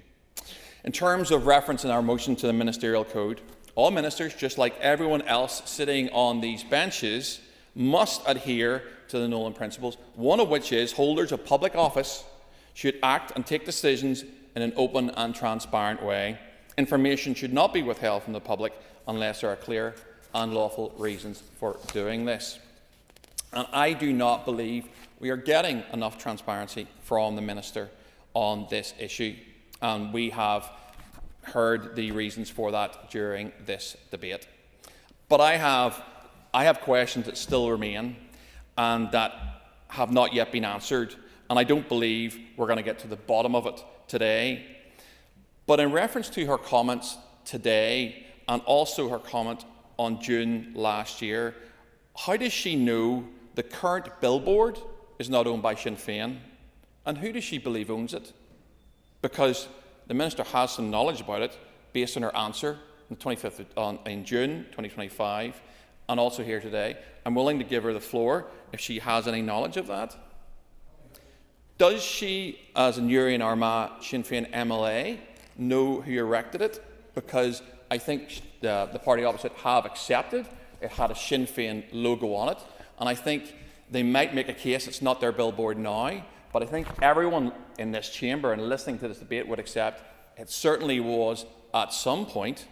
[SPEAKER 15] In terms of reference in our motion to the Ministerial Code, all ministers, just like everyone else sitting on these benches, must adhere to the Nolan Principles, one of which is holders of public office should act and take decisions in an open and transparent way. Information should not be withheld from the public unless there are clear and lawful reasons for doing this. And I do not believe we are getting enough transparency from the Minister on this issue. And we have heard the reasons for that during this debate. But I have questions that still remain and that have not yet been answered, and I don't believe we're going to get to the bottom of it today. But in reference to her comments today and also her comment on June last year, how does she know the current billboard is not owned by Sinn Féin? And who does she believe owns it? Because the Minister has some knowledge about it based on her answer in June 2025 and also here today. I'm willing to give her the floor if she has any knowledge of that. Does she, as a Newry and Armagh Sinn Féin MLA, know who erected it? Because I think the party opposite have accepted it had a Sinn Féin logo on it, and I think they might make a case it's not their billboard now, but I think everyone in this chamber and listening to this debate would accept it certainly was at some point.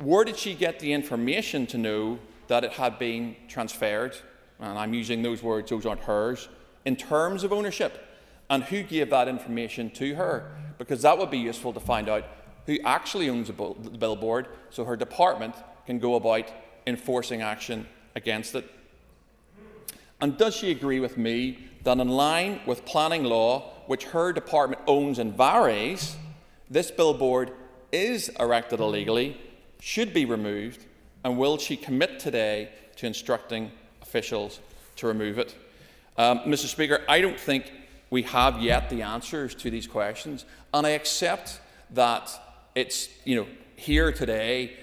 [SPEAKER 15] Where did she get the information to know that it had been transferred? And I'm using those words, those aren't hers, in terms of ownership. And who gave that information to her? Because that would be useful to find out who actually owns the billboard so her department can go about enforcing action against it. And does she agree with me that in line with planning law, which her department owns and varies, this billboard is erected illegally, should be removed, and will she commit today to instructing officials to remove it? Mr. Speaker, I don't think we have yet the answers to these questions, and I accept that it's, here today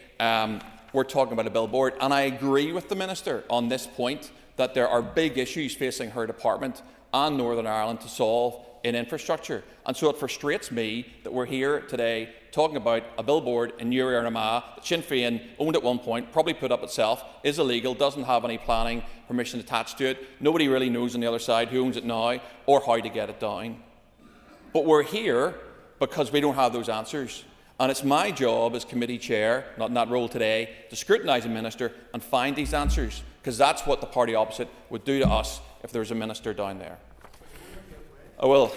[SPEAKER 15] we're talking about a billboard, and I agree with the Minister on this point that there are big issues facing her department and Northern Ireland to solve in infrastructure. And so it frustrates me that we're here today talking about a billboard in Newry or Armagh that Sinn Féin owned at one point, probably put up itself, is illegal, doesn't have any planning permission attached to it. Nobody really knows on the other side who owns it now or how to get it down. But we're here because we don't have those answers. And it's my job as committee chair, not in that role today, to scrutinise a minister and find these answers, because that's what the party opposite would do to us if there was a minister down there. I will.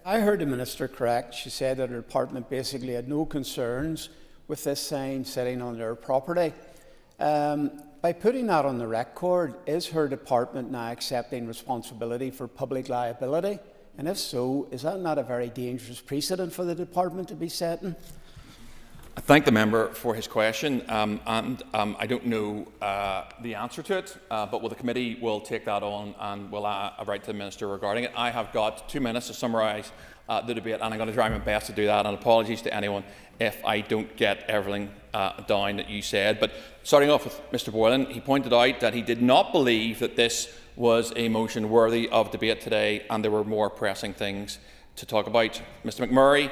[SPEAKER 22] I heard the minister correct. She said that her department basically had no concerns with this sign sitting on their property. By putting that on the record, is her department now accepting responsibility for public liability? And if so, is that not a very dangerous precedent for the department to be setting?
[SPEAKER 15] I thank the member for his question, and I don't know the answer to it, but the committee will take that on and will write to the minister regarding it. I have got 2 minutes to summarise the debate, and I'm going to try my best to do that, and apologies to anyone if I don't get everything down that you said. But starting off with Mr Boylan, he pointed out that he did not believe that this was a motion worthy of debate today, and there were more pressing things to talk about. Mr McMurray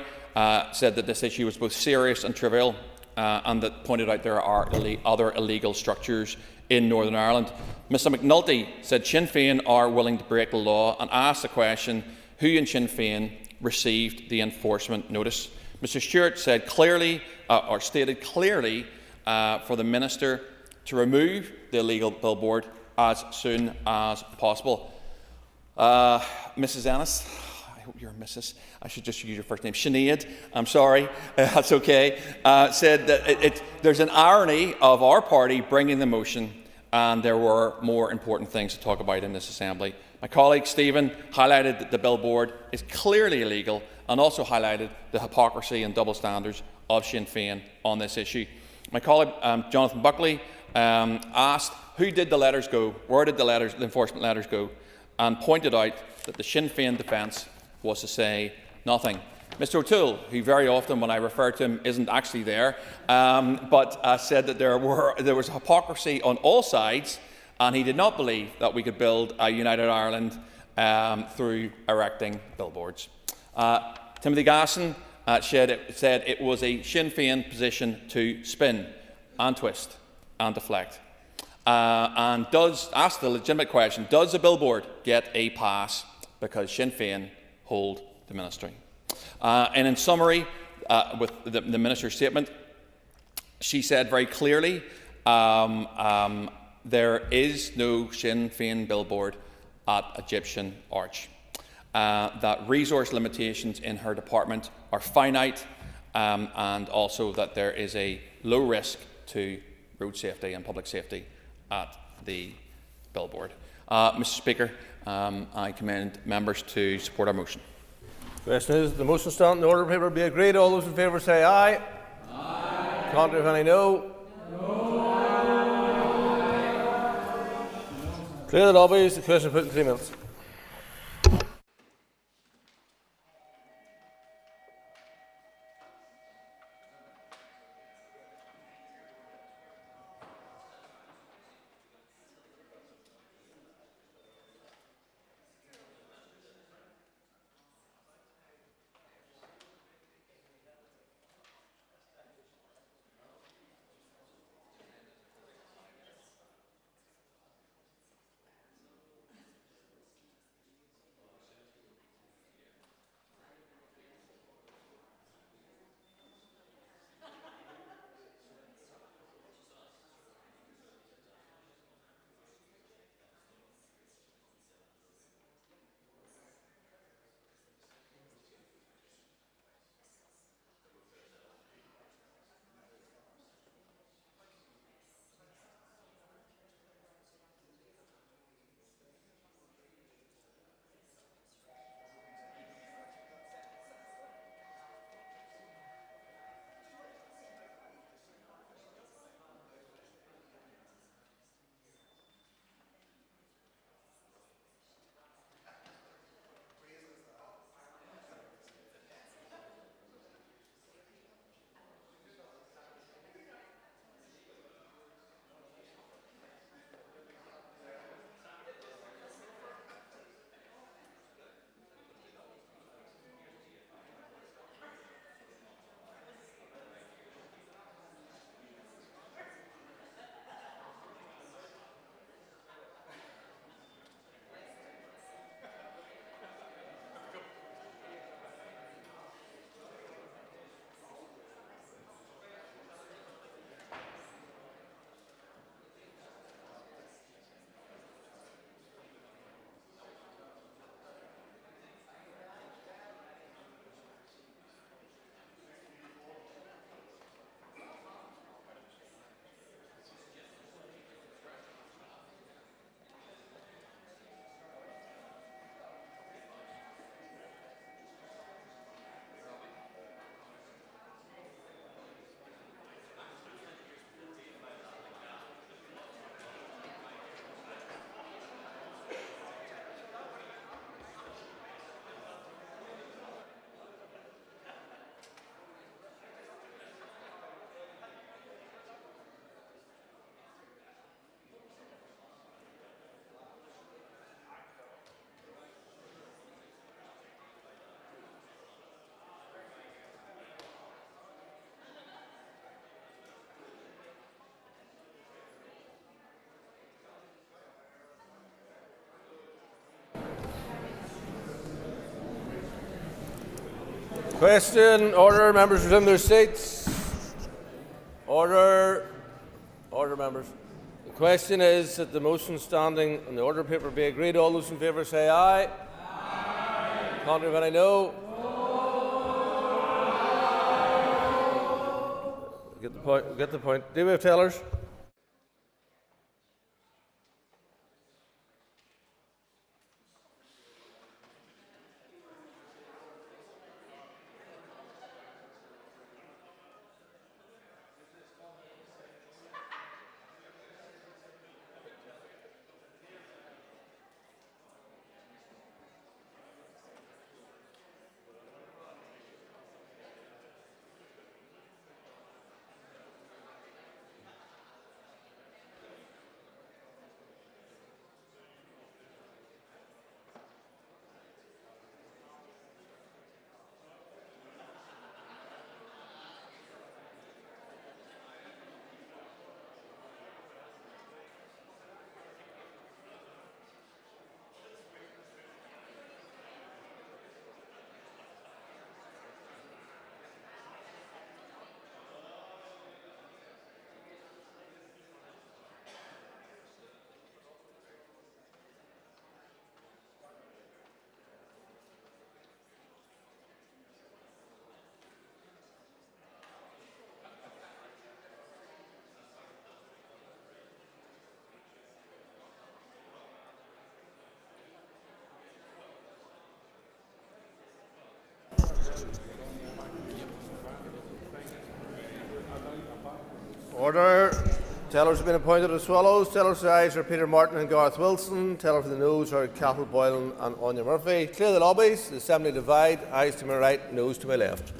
[SPEAKER 15] said that this issue was both serious and trivial, and that pointed out there are other illegal structures in Northern Ireland. Mr McNulty said Sinn Féin are willing to break the law, and asked the question, who in Sinn Féin received the enforcement notice? Mr Stewart said clearly, or stated clearly, for the minister to remove the illegal billboard as soon as possible. Mrs Ennis, I hope you're a Mrs. I should just use your first name. Sinead, I'm sorry, that's okay, said that there's an irony of our party bringing the motion, and there were more important things to talk about in this assembly. My colleague Stephen highlighted that the billboard is clearly illegal, and also highlighted the hypocrisy and double standards of Sinn Féin on this issue. My colleague Jonathan Buckley asked who did the letters go, where did the enforcement letters go, and pointed out that the Sinn Féin defence was to say nothing. Mr O'Toole, who very often when I refer to him isn't actually there, but said that there was hypocrisy on all sides, and he did not believe that we could build a united Ireland through erecting billboards. Timothy Gasson said it was a Sinn Féin position to spin and twist and deflect. And ask the legitimate question, does a billboard get a pass because Sinn Féin hold the ministry? And in summary, with the minister's statement, she said very clearly there is no Sinn Féin billboard at Egyptian Arch. That resource limitations in her department are finite, and also that there is a low risk to road safety and public safety at the billboard. Mr Speaker, I commend members to support our motion.
[SPEAKER 1] The question is, the motion stand in the order paper be agreed. All those in favour say aye. Aye. Contrary, if any, no. Clear the lobbies. The question put in 3 minutes. Question. Order. Members resume their seats. Order. Order, members. The question is that the motion standing on the order paper be agreed. All those in favour say aye. Aye. Contrary, if any, no. Get the point. Get the point. Do we have tellers? Order. Tellers have been appointed as follows. Tellers for the ayes are Peter Martin and Gareth Wilson. Tellers for the noes are Cathal Boylan and Anya Murphy. Clear the lobbies. The Assembly divide. Ayes to my right, noes to my left.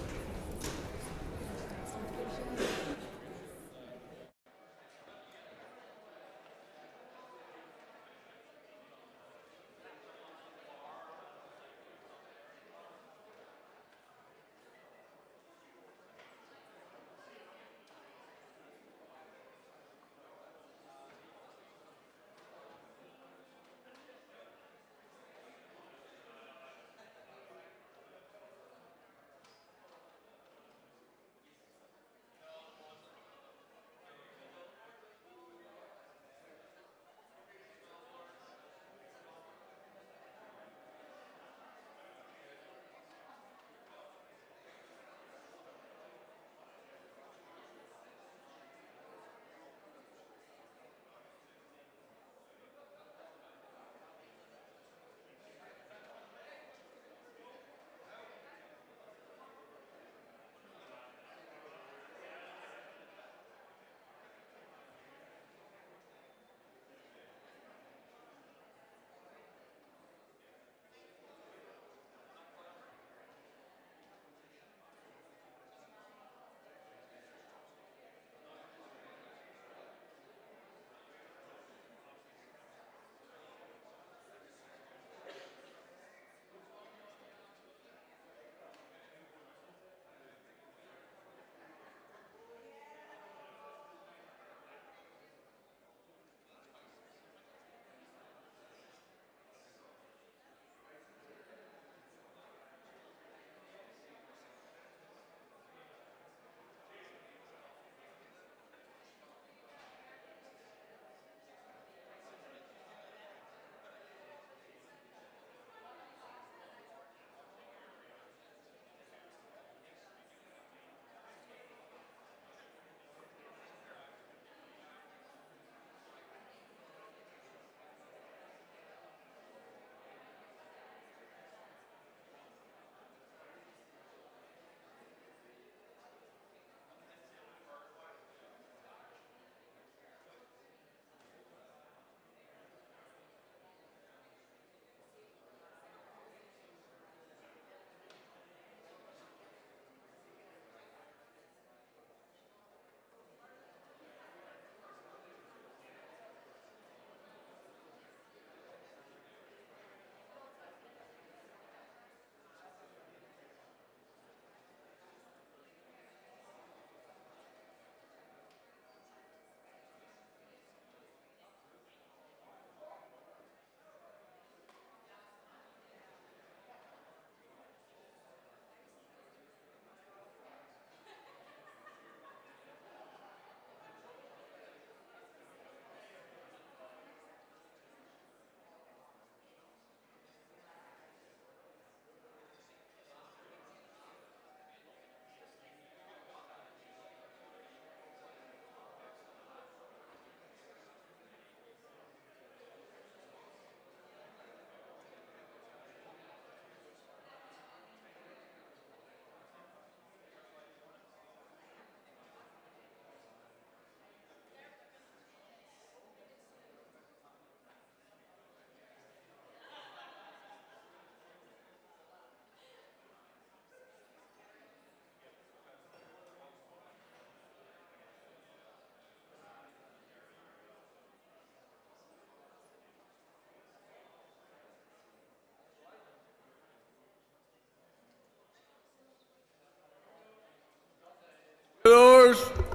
[SPEAKER 1] Members.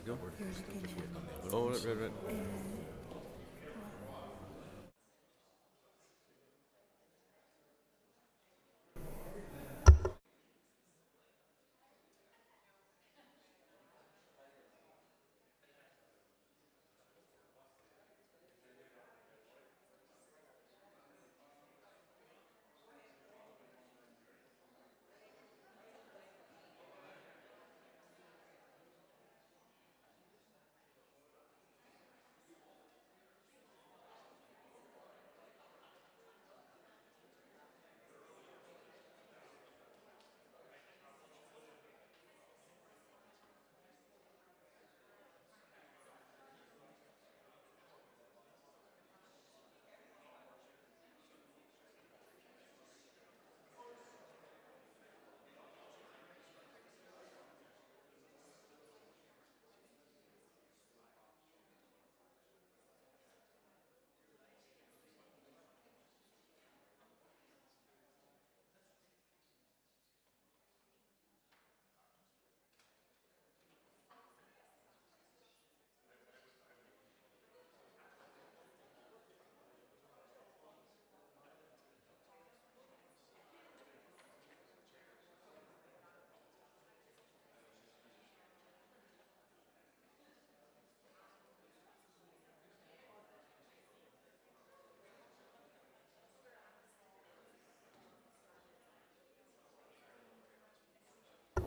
[SPEAKER 8] Go. Oh, right.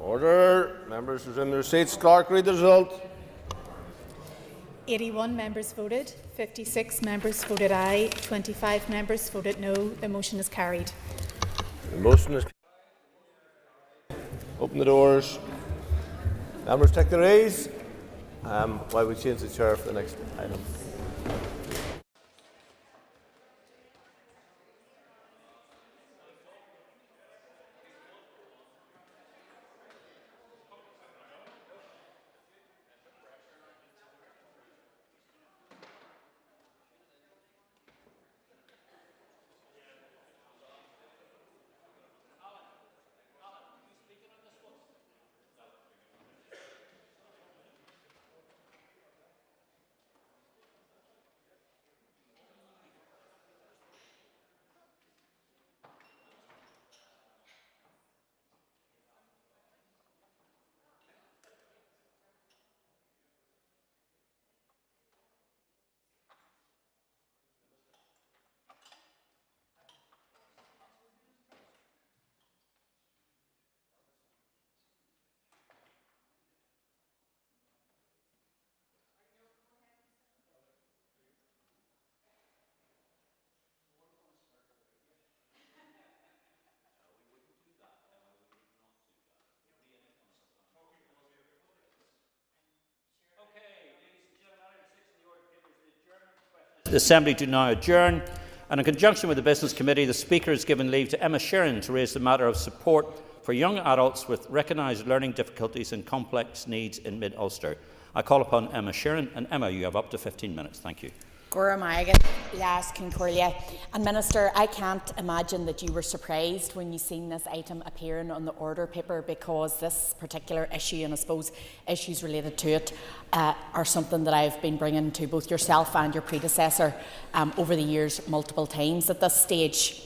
[SPEAKER 1] Order. Members resume their seats. Clerk, read the result.
[SPEAKER 5] 81 members voted, 56 members voted aye, 25 members voted no. The motion is carried.
[SPEAKER 1] The motion is open the doors. Members take their ease while we change the chair for the next item.
[SPEAKER 18] The Assembly do now adjourn, and in conjunction with the Business Committee, the Speaker has given leave to Emma Sheeran to raise the matter of support for young adults with recognised learning difficulties and complex needs in Mid-Ulster. I call upon Emma Sheeran, and Emma, you have up to 15 minutes. Thank you.
[SPEAKER 19] And Minister, I can't imagine that you were surprised when you seen this item appearing on the order paper, because this particular issue, and I suppose issues related to it, are something that I've been bringing to both yourself and your predecessor over the years multiple times. At this stage,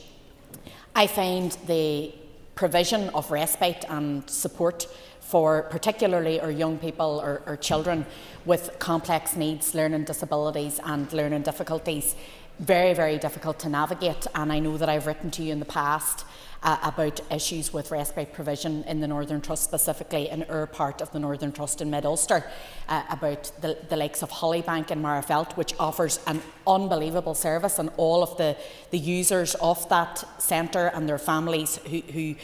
[SPEAKER 19] I find the provision of respite and support for particularly our young people or children with complex needs, learning disabilities and learning difficulties very, very difficult to navigate. And I know that I've written to you in the past about issues with respite provision in the Northern Trust, specifically in our part of the Northern Trust in Mid-Ulster, about the likes of Hollybank and Marafelt, which offers an unbelievable service, and all of the users of that centre and their families who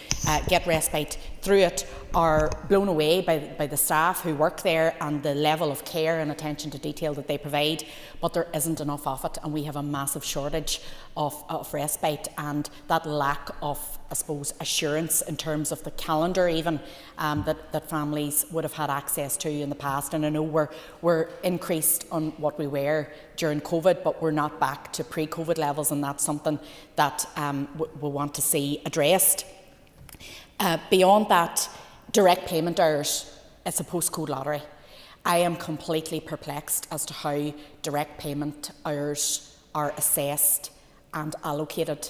[SPEAKER 19] get respite through it are blown away by the staff who work there and the level of care and attention to detail that they provide, but there isn't enough of it, and we have a massive shortage of respite, and that lack of, I suppose, assurance in terms of the calendar even that families would have had access to in the past. And I know we're increased on what we were during COVID, but we're not back to pre-COVID levels, and that's something that we want to see addressed. Beyond that, direct payment hours, it's a postcode lottery. I am completely perplexed as to how direct payment hours are assessed and allocated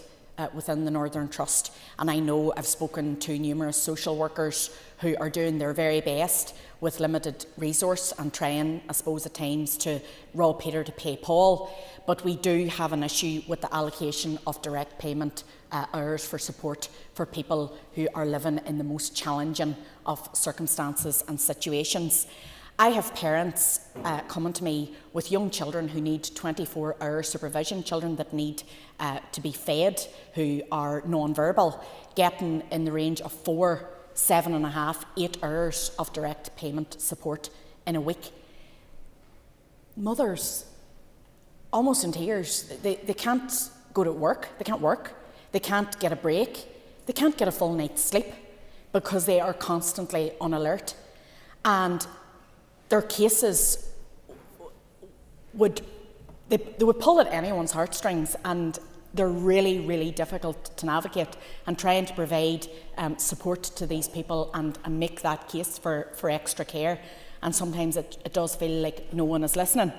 [SPEAKER 19] within the Northern Trust. And I know I've spoken to numerous social workers who are doing their very best with limited resource and trying, I suppose, at times to rob Peter to pay Paul. But we do have an issue with the allocation of direct payment hours for support for people who are living in the most challenging of circumstances and situations. I have parents coming to me with young children who need 24-hour supervision, children that need to be fed, who are non-verbal, getting in the range of 4, 7.5, 8 hours of direct payment support in a week. Mothers, almost in tears, they can't go to work, they can't work, they can't get a break, they can't get a full night's sleep because they are constantly on alert. And their cases would pull at anyone's heartstrings, and they're really, really difficult to navigate, and trying to provide support to these people and make that case for extra care. And sometimes it does feel like no one is listening.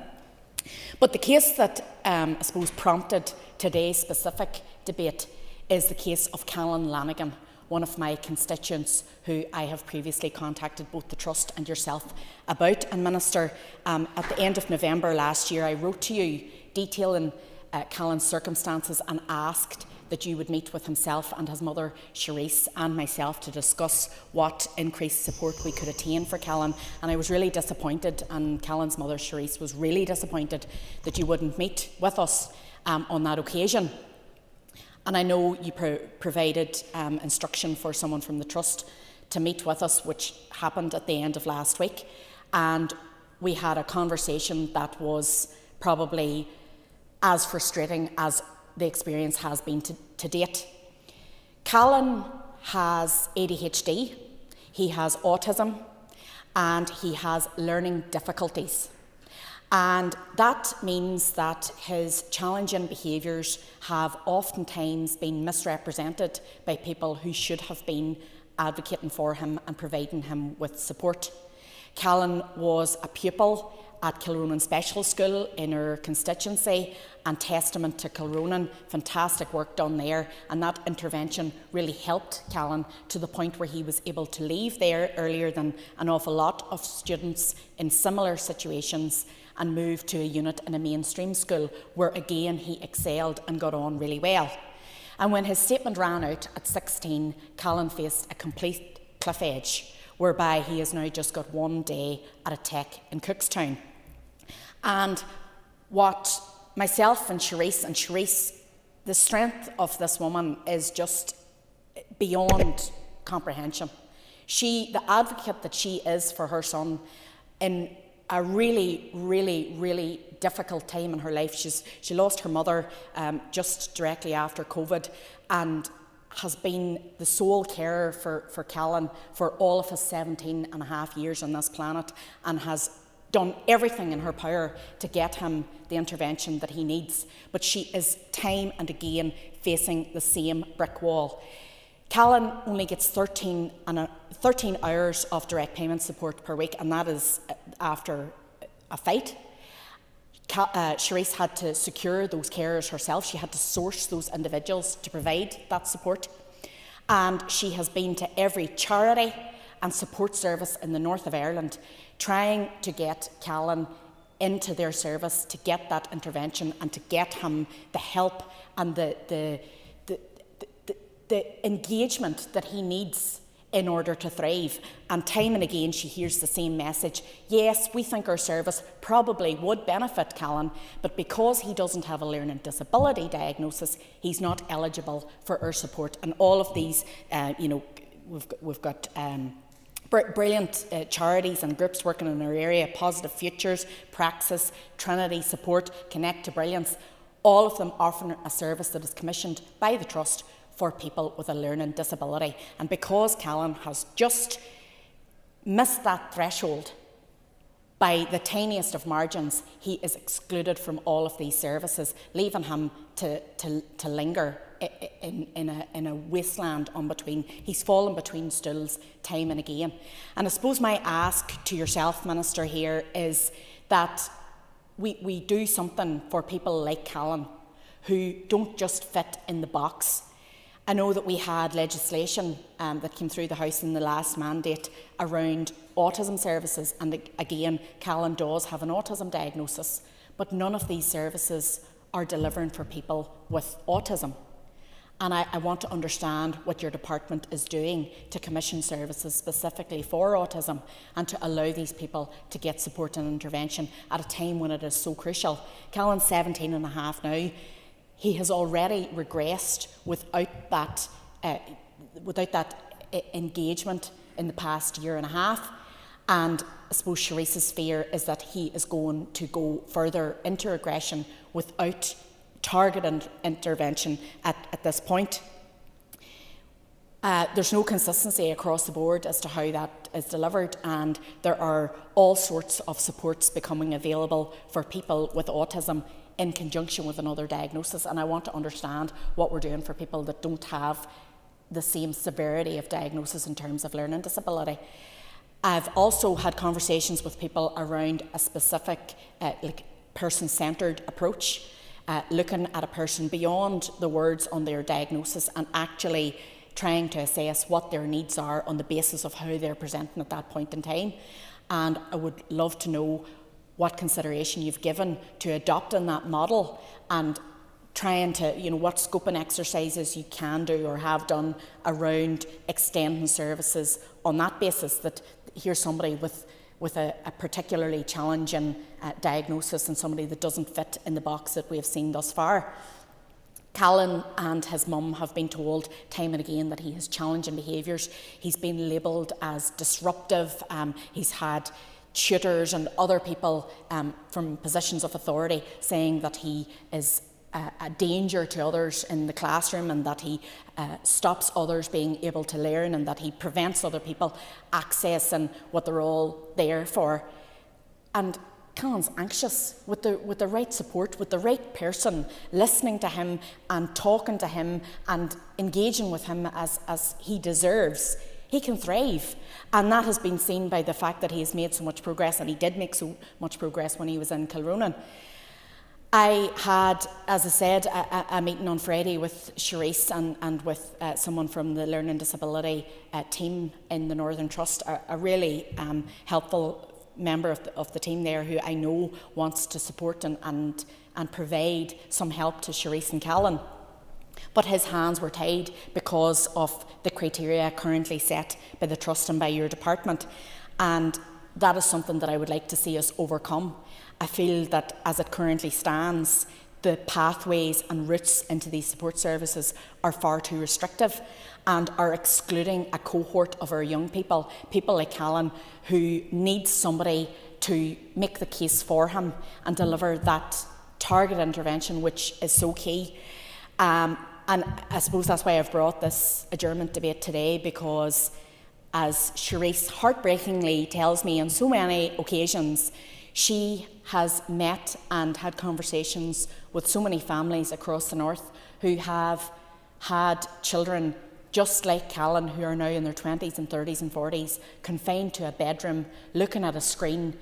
[SPEAKER 19] But the case that I suppose prompted today's specific debate is the case of Callan Lanigan, one of my constituents who I have previously contacted both the Trust and yourself about. And Minister, at the end of November last year, I wrote to you detailing Callan's circumstances and asked that you would meet with himself and his mother Charisse and myself to discuss what increased support we could attain for Callan, and I was really disappointed, and Callan's mother Charisse was really disappointed that you wouldn't meet with us on that occasion. And I know you provided instruction for someone from the Trust to meet with us, which happened at the end of last week, and we had a conversation that was probably as frustrating as the experience has been to date. Callan has ADHD, he has autism, and he has learning difficulties. And that means that his challenging behaviours have oftentimes been misrepresented by people who should have been advocating for him and providing him with support. Callan was a pupil at Kilronan Special School in her constituency, and testament to Kilronan, fantastic work done there, and that intervention really helped Callan to the point where he was able to leave there earlier than an awful lot of students in similar situations and move to a unit in a mainstream school where again he excelled and got on really well. And when his statement ran out at 16, Callan faced a complete cliff edge, whereby he has now just got 1 day at a tech in Cookstown. And what myself and Charisse, the strength of this woman is just beyond comprehension. She, the advocate that she is for her son in a really, really, really difficult time in her life. She lost her mother just directly after COVID and has been the sole carer for Callan for all of his 17 and a half years on this planet, and has done everything in her power to get him the intervention that he needs. But she is time and again facing the same brick wall. Callan only gets 13 hours of direct payment support per week, and that is after a fight. Charisse had to secure those carers herself. She had to source those individuals to provide that support. And she has been to every charity and support service in the north of Ireland trying to get Callan into their service, to get that intervention and to get him the help and the engagement that he needs in order to thrive. And time and again she hears the same message. Yes, we think our service probably would benefit Callan, but because he doesn't have a learning disability diagnosis, he's not eligible for our support. And all of these, we've got brilliant charities and groups working in our area: Positive Futures, Praxis, Trinity Support, Connect to Brilliance, all of them offering a service that is commissioned by the Trust for people with a learning disability. And because Callan has just missed that threshold by the tiniest of margins, he is excluded from all of these services, leaving him to linger in a wasteland on between. He's fallen between stools time and again. And I suppose my ask to yourself, Minister, here is that we do something for people like Callan who don't just fit in the box. I know that we had legislation that came through the House in the last mandate around autism services, and again, Callan does have an autism diagnosis, but none of these services are delivering for people with autism. And I want to understand what your department is doing to commission services specifically for autism and to allow these people to get support and intervention at a time when it is so crucial. Callan's 17 and a half now. He has already regressed without that engagement in the past year and a half. And I suppose Charisse's fear is that he is going to go further into regression without targeted intervention at this point. There's no consistency across the board as to how that is delivered, and there are all sorts of supports becoming available for people with autism in conjunction with another diagnosis. And I want to understand what we're doing for people that don't have the same severity of diagnosis in terms of learning disability. I've also had conversations with people around a specific person-centred approach, looking at a person beyond the words on their diagnosis and actually trying to assess what their needs are on the basis of how they're presenting at that point in time. And I would love to know what consideration you've given to adopting that model and trying to, what scoping exercises you can do or have done around extending services on that basis, that here's somebody with a particularly challenging diagnosis and somebody that doesn't fit in the box that we have seen thus far. Callan and his mum have been told time and again that he has challenging behaviours. He's been labelled as disruptive. He's had tutors and other people from positions of authority saying that he is a danger to others in the classroom, and that he stops others being able to learn, and that he prevents other people accessing what they're all there for. And Callan's anxious with the right support, with the right person, listening to him and talking to him and engaging with him as he deserves. He can thrive, and that has been seen by the fact that he has made so much progress, and he did make so much progress when he was in Kilronan. I had, as I said, a meeting on Friday with Sharice and with someone from the Learning Disability team in the Northern Trust, a really helpful member of the team there who I know wants to support and provide some help to Sharice and Callan. But his hands were tied because of the criteria currently set by the Trust and by your department. And that is something that I would like to see us overcome. I feel that as it currently stands, the pathways and routes into these support services are far too restrictive and are excluding a cohort of our young people, people like Callan, who need somebody to make the case for him and deliver that targeted intervention, which is so key. And I suppose that's why I've brought this adjournment debate today, because as Sharice heartbreakingly tells me on so many occasions, she has met and had conversations with so many families across the north who have had children just like Callan, who are now in their 20s and 30s and 40s, confined to a bedroom, looking at a screen,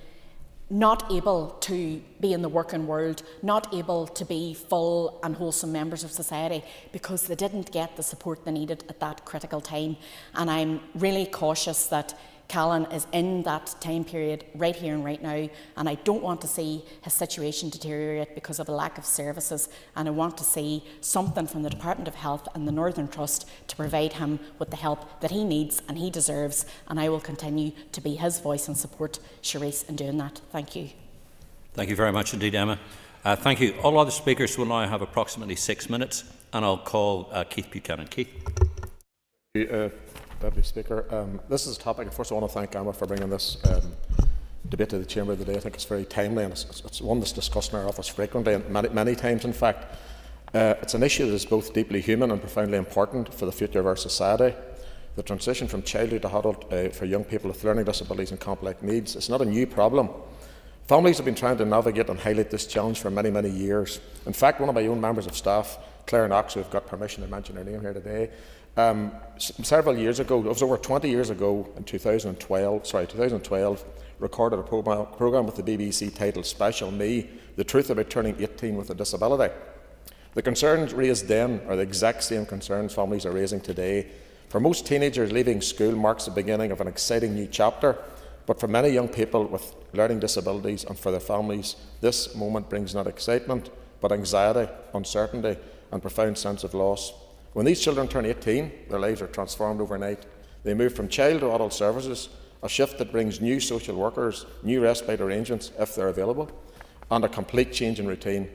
[SPEAKER 19] not able to be in the working world, not able to be full and wholesome members of society because they didn't get the support they needed at that critical time. And I'm really cautious that Callan is in that time period right here and right now, and I don't want to see his situation deteriorate because of a lack of services, and I want to see something from the Department of Health and the Northern Trust to provide him with the help that he needs and he deserves, and I will continue to be his voice and support Sharice in doing that. Thank you.
[SPEAKER 18] Thank you very much indeed, Emma. Thank you. All other speakers will now have approximately 6 minutes, and I'll call Keith Buchanan. Keith.
[SPEAKER 4] Deputy Speaker, this is a topic. First, I want to thank Emma for bringing this debate to the Chamber today. I think it's very timely, and it's one that's discussed in our office frequently, and many times, in fact. It's an issue that is both deeply human and profoundly important for the future of our society. The transition from childhood to adult for young people with learning disabilities and complex needs is not a new problem. Families have been trying to navigate and highlight this challenge for many years. In fact, one of my own members of staff, Claire Knox, who I've got permission to mention her name here today, several years ago, it was over 20 years ago, in 2012, recorded a programme with the BBC titled Special Me, The Truth About Turning 18 with a Disability. The concerns raised then are the exact same concerns families are raising today. For most teenagers, leaving school marks the beginning of an exciting new chapter, but for many young people with learning disabilities and for their families, this moment brings not excitement, but anxiety, uncertainty and profound sense of loss. When these children turn 18, their lives are transformed overnight. They move from child to adult services, a shift that brings new social workers, new respite arrangements, if they're available, and a complete change in routine.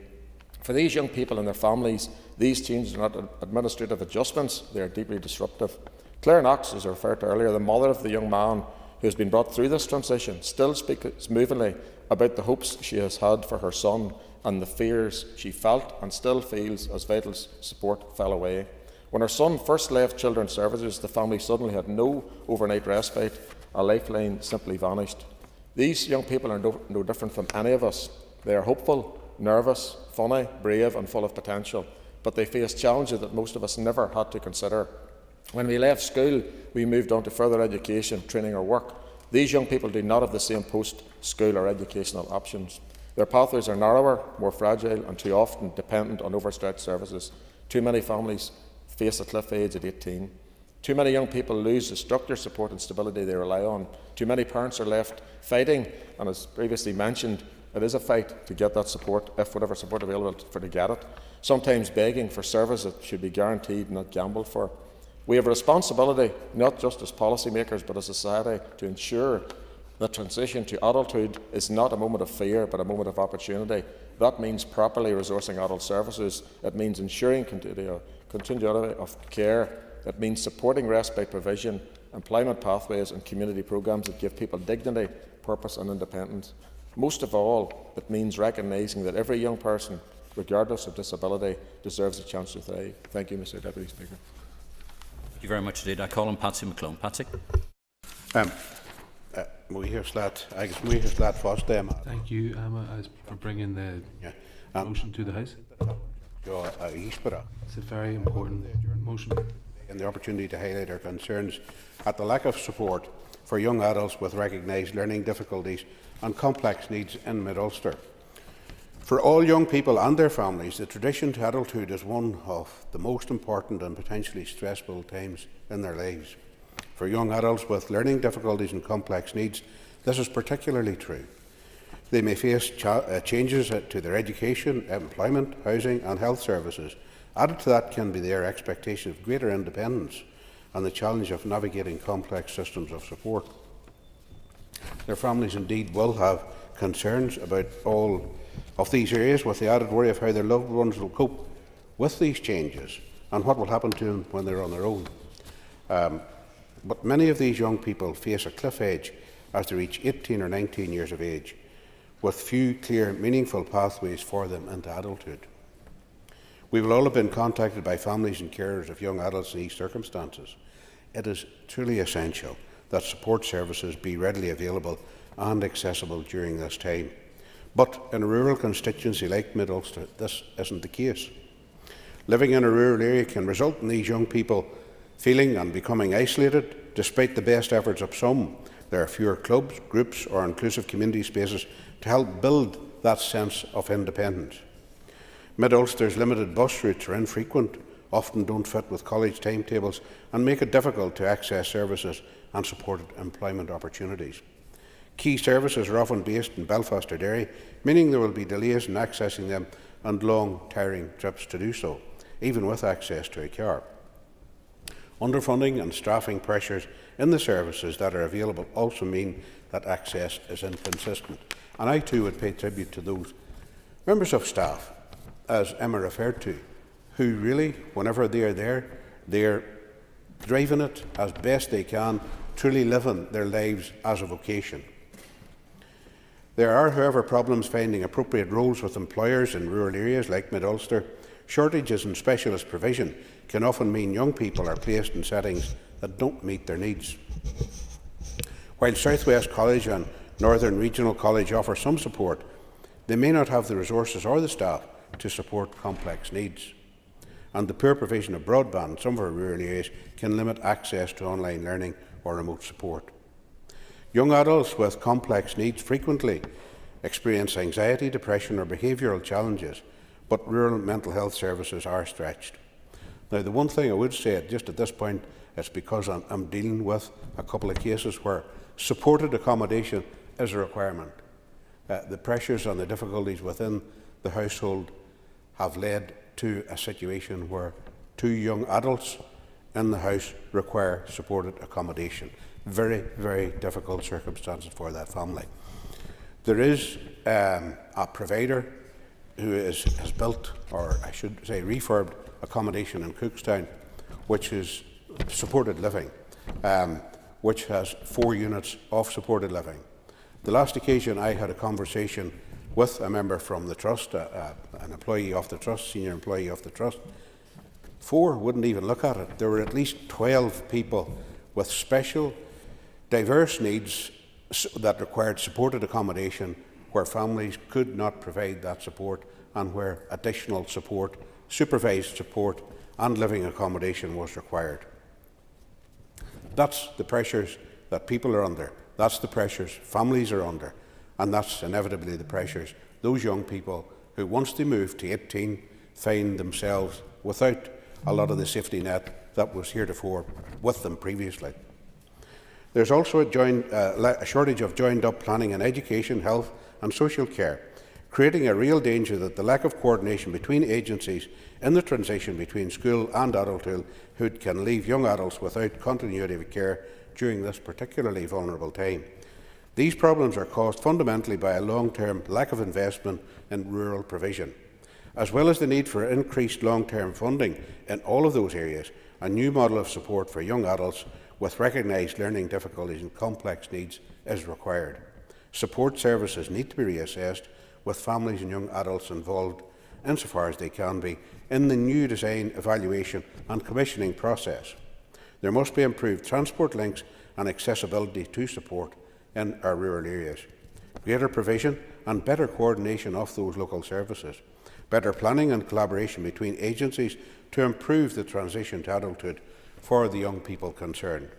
[SPEAKER 4] For these young people and their families, these changes are not administrative adjustments, they are deeply disruptive. Claire Knox, as I referred to earlier, the mother of the young man who has been brought through this transition, still speaks movingly about the hopes she has had for her son and the fears she felt and still feels as vital support fell away. When her son first left Children's Services, the family suddenly had no overnight respite. A lifeline simply vanished. These young people are no different from any of us. They are hopeful, nervous, funny, brave and full of potential, but they face challenges that most of us never had to consider. When we left school, we moved on to further education, training or work. These young people do not have the same post-school or educational options. Their pathways are narrower, more fragile and too often dependent on overstretched services. Too many families face a cliff edge at 18. Too many young people lose the structure, support and stability they rely on. Too many parents are left fighting and, as previously mentioned, It is a fight to get that support, if whatever support available to get it. Sometimes begging for service that should be guaranteed, not gambled for. We have a responsibility, not just as policymakers but as a society, to ensure that transition to adulthood is not a moment of fear but a moment of opportunity. That means properly resourcing adult services. It means ensuring continuity of care. It means supporting respite provision, employment pathways and community programmes that give people dignity, purpose and independence. Most of all, it means recognising that every young person, regardless of disability, deserves a chance to thrive. Thank you, Mr Deputy Speaker.
[SPEAKER 18] Thank you very much indeed. I call on Patsy McClone. Patsy.
[SPEAKER 3] Thank you, Emma, for bringing the motion to the House. It's a very important motion.
[SPEAKER 10] And the opportunity to highlight our concerns at the lack of support for young adults with recognised learning difficulties and complex needs in Mid-Ulster. For all young people and their families, the transition to adulthood is one of the most important and potentially stressful times in their lives. For young adults with learning difficulties and complex needs, this is particularly true. They may face changes to their education, employment, housing and health services. Added to that can be their expectation of greater independence and the challenge of navigating complex systems of support. Their families indeed will have concerns about all of these areas, with the added worry of how their loved ones will cope with these changes and what will happen to them when they're on their own. But many of these young people face a cliff edge as they reach 18 or 19 years of age, with few clear, meaningful pathways for them into adulthood. We will all have been contacted by families and carers of young adults in these circumstances. It is truly essential that support services be readily available and accessible during this time. But in a rural constituency like Mid-Ulster, this isn't the case. Living in a rural area can result in these young people feeling and becoming isolated. Despite the best efforts of some, there are fewer clubs, groups or inclusive community spaces to help build that sense of independence. Mid-Ulster's limited bus routes are infrequent, often don't fit with college timetables and make it difficult to access services and supported employment opportunities. Key services are often based in Belfast or Derry, meaning there will be delays in accessing them and long, tiring trips to do so, even with access to a car. Underfunding and staffing pressures in the services that are available also mean that access is inconsistent. And I too would pay tribute to those members of staff, as Emma referred to, who really, whenever they are there, they're driving it as best they can, truly living their lives as a vocation. There are, however, problems finding appropriate roles with employers in rural areas like Mid-Ulster. Shortages in specialist provision can often mean young people are placed in settings that don't meet their needs. While South West College and Northern Regional College offer some support, they may not have the resources or the staff to support complex needs. And the poor provision of broadband in some of our rural areas can limit access to online learning or remote support. Young adults with complex needs frequently experience anxiety, depression or behavioural challenges, but rural mental health services are stretched. Now, the one thing I would say just at this point is because I'm dealing with a couple of cases where supported accommodation is a requirement. The pressures and the difficulties within the household have led to a situation where 2 young adults in the house require supported accommodation. Very, very difficult circumstances for that family. There is a provider who has built, or I should say refurbed, accommodation in Cookstown, which is supported living, which has 4 units of supported living. The last occasion I had a conversation with a member from the Trust, an employee of the Trust, senior employee of the Trust, 4 wouldn't even look at it. There were at least 12 people with special, diverse needs that required supported accommodation where families could not provide that support and where additional support, supervised support and living accommodation was required. That's the pressures that people are under. That's the pressures families are under. And that's inevitably the pressures those young people who, once they move to 18, find themselves without a lot of the safety net that was heretofore with them previously. There's also a shortage of joined-up planning in education, health and social care, creating a real danger that the lack of coordination between agencies in the transition between school and adulthood can leave young adults without continuity of care during this particularly vulnerable time. These problems are caused fundamentally by a long-term lack of investment in rural provision. As well as the need for increased long-term funding in all of those areas, a new model of support for young adults with recognised learning difficulties and complex needs is required. Support services need to be reassessed, with families and young adults involved, insofar as they can be, in the new design, evaluation and commissioning process. There must be improved transport links and accessibility to support in our rural areas, greater provision and better coordination of those local services, better planning and collaboration between agencies to improve the transition to adulthood for the young people concerned,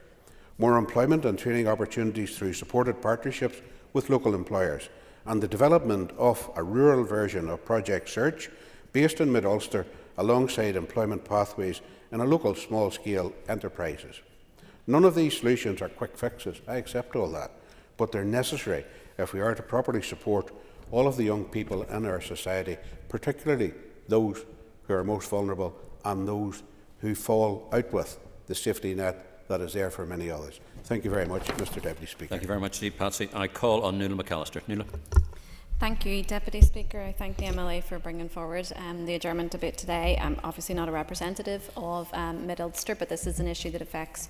[SPEAKER 10] more employment and training opportunities through supported partnerships with local employers, and the development of a rural version of Project Search based in Mid-Ulster alongside employment pathways in a local small-scale enterprises. None of these solutions are quick fixes, I accept all that, but they're necessary if we are to properly support all of the young people in our society, particularly those who are most vulnerable and those who fall out with the safety net that is there for many others. Thank you very much, Mr Deputy Speaker.
[SPEAKER 18] Thank you very much, Steve Patsy. I call on Nuala McAllister. Nuala.
[SPEAKER 14] Thank you, Deputy Speaker. I thank the MLA for bringing forward the adjournment debate today. I'm obviously not a representative of Mid-Ulster, but this is an issue that affects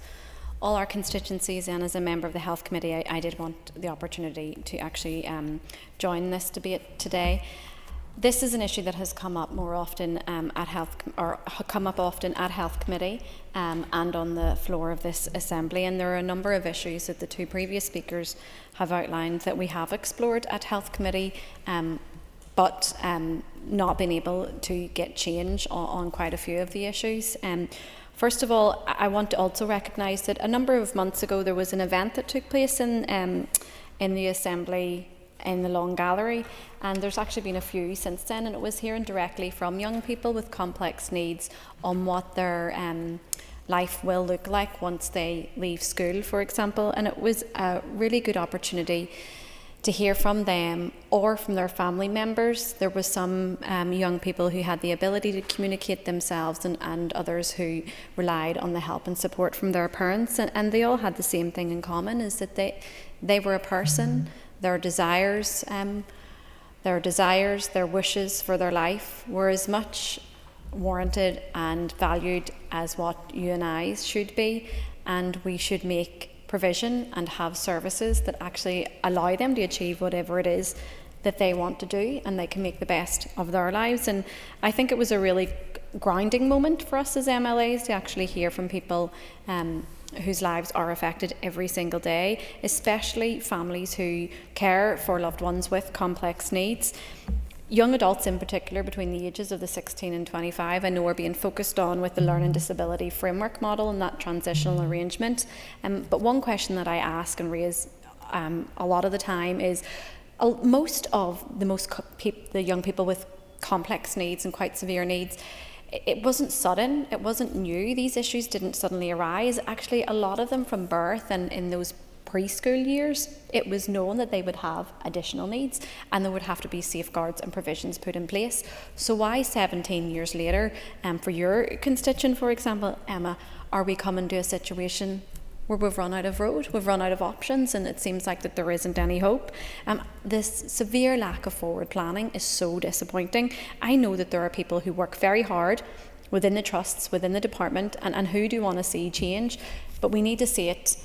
[SPEAKER 14] all our constituencies, and as a member of the Health Committee, I did want the opportunity to actually join this debate today. This is an issue that has come up more often at Health Committee and on the floor of this Assembly, and there are a number of issues that the two previous speakers have outlined that we have explored at Health Committee, but not been able to get change on quite a few of the issues. First of all, I want to also recognise that a number of months ago there was an event that took place in the Assembly in the Long Gallery, and there's actually been a few since then, and it was hearing directly from young people with complex needs on what their life will look like once they leave school, for example, and it was a really good opportunity to hear from them or from their family members. There was some young people who had the ability to communicate themselves and others who relied on the help and support from their parents, and they all had the same thing in common, is that they were a person. Their desires, their wishes for their life were as much warranted and valued as what you and I should be, and we should make provision and have services that actually allow them to achieve whatever it is that they want to do, and they can make the best of their lives. And I think it was a really grounding moment for us as MLAs to actually hear from people whose lives are affected every single day, especially families who care for loved ones with complex needs. Young adults in particular, between the ages of the 16 and 25, I know are being focused on with the Learning Disability Framework model and that transitional arrangement. But one question that I ask and raise a lot of the time is, most of the young people with complex needs and quite severe needs, it wasn't sudden, it wasn't new, these issues didn't suddenly arise. Actually, a lot of them from birth and in those preschool years, it was known that they would have additional needs and there would have to be safeguards and provisions put in place. So why 17 years later, for your constituent, for example, Emma, are we coming to a situation where we've run out of road, we've run out of options, and it seems like that there isn't any hope? This severe lack of forward planning is so disappointing. I know that there are people who work very hard within the trusts, within the department, and who do want to see change, but we need to see it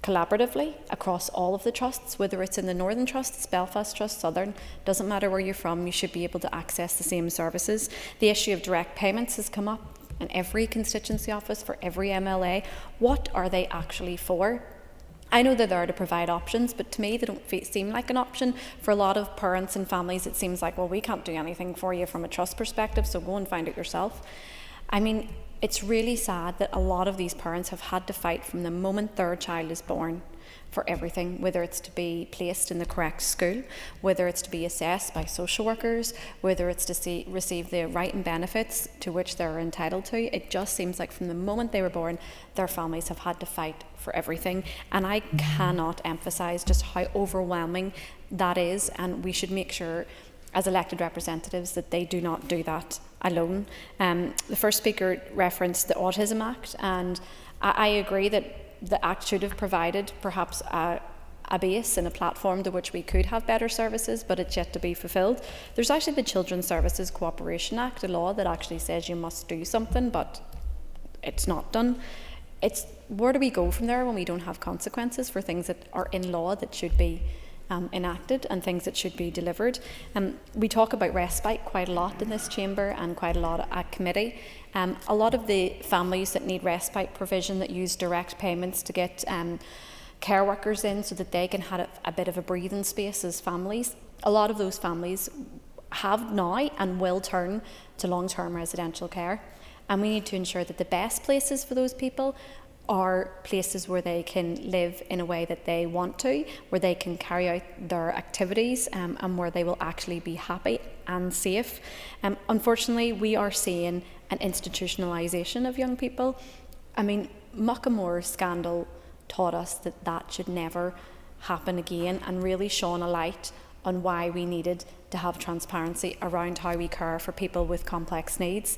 [SPEAKER 14] collaboratively across all of the trusts, whether it's in the Northern Trusts, Belfast Trust, Southern, doesn't matter where you're from, you should be able to access the same services. The issue of direct payments has come up in every constituency office for every MLA. What are they actually for? I know they're there to provide options, but to me they don't seem like an option. For a lot of parents and families, it seems like, well, we can't do anything for you from a trust perspective, so go and find it yourself. I mean, it's really sad that a lot of these parents have had to fight from the moment their child is born for everything, whether it's to be placed in the correct school, whether it's to be assessed by social workers, whether it's to receive the right and benefits to which they're entitled to. It just seems like from the moment they were born, their families have had to fight for everything. And I cannot emphasise just how overwhelming that is, and we should make sure as elected representatives that they do not do that alone. The first speaker referenced the Autism Act, and I agree that the Act should have provided perhaps a base and a platform to which we could have better services, but it's yet to be fulfilled. There's actually the Children's Services Cooperation Act, a law that actually says you must do something, but it's not done. It's where do we go from there when we don't have consequences for things that are in law that should be enacted and things that should be delivered? We talk about respite quite a lot in this chamber and quite a lot at committee. A lot of the families that need respite provision, that use direct payments to get care workers in so that they can have a bit of a breathing space as families, a lot of those families have now and will turn to long-term residential care. And we need to ensure that the best places for those people are places where they can live in a way that they want to, where they can carry out their activities, and where they will actually be happy and safe. Unfortunately, we are seeing an institutionalisation of young people. I mean, Muckamore's scandal taught us that that should never happen again, and really shone a light on why we needed to have transparency around how we care for people with complex needs.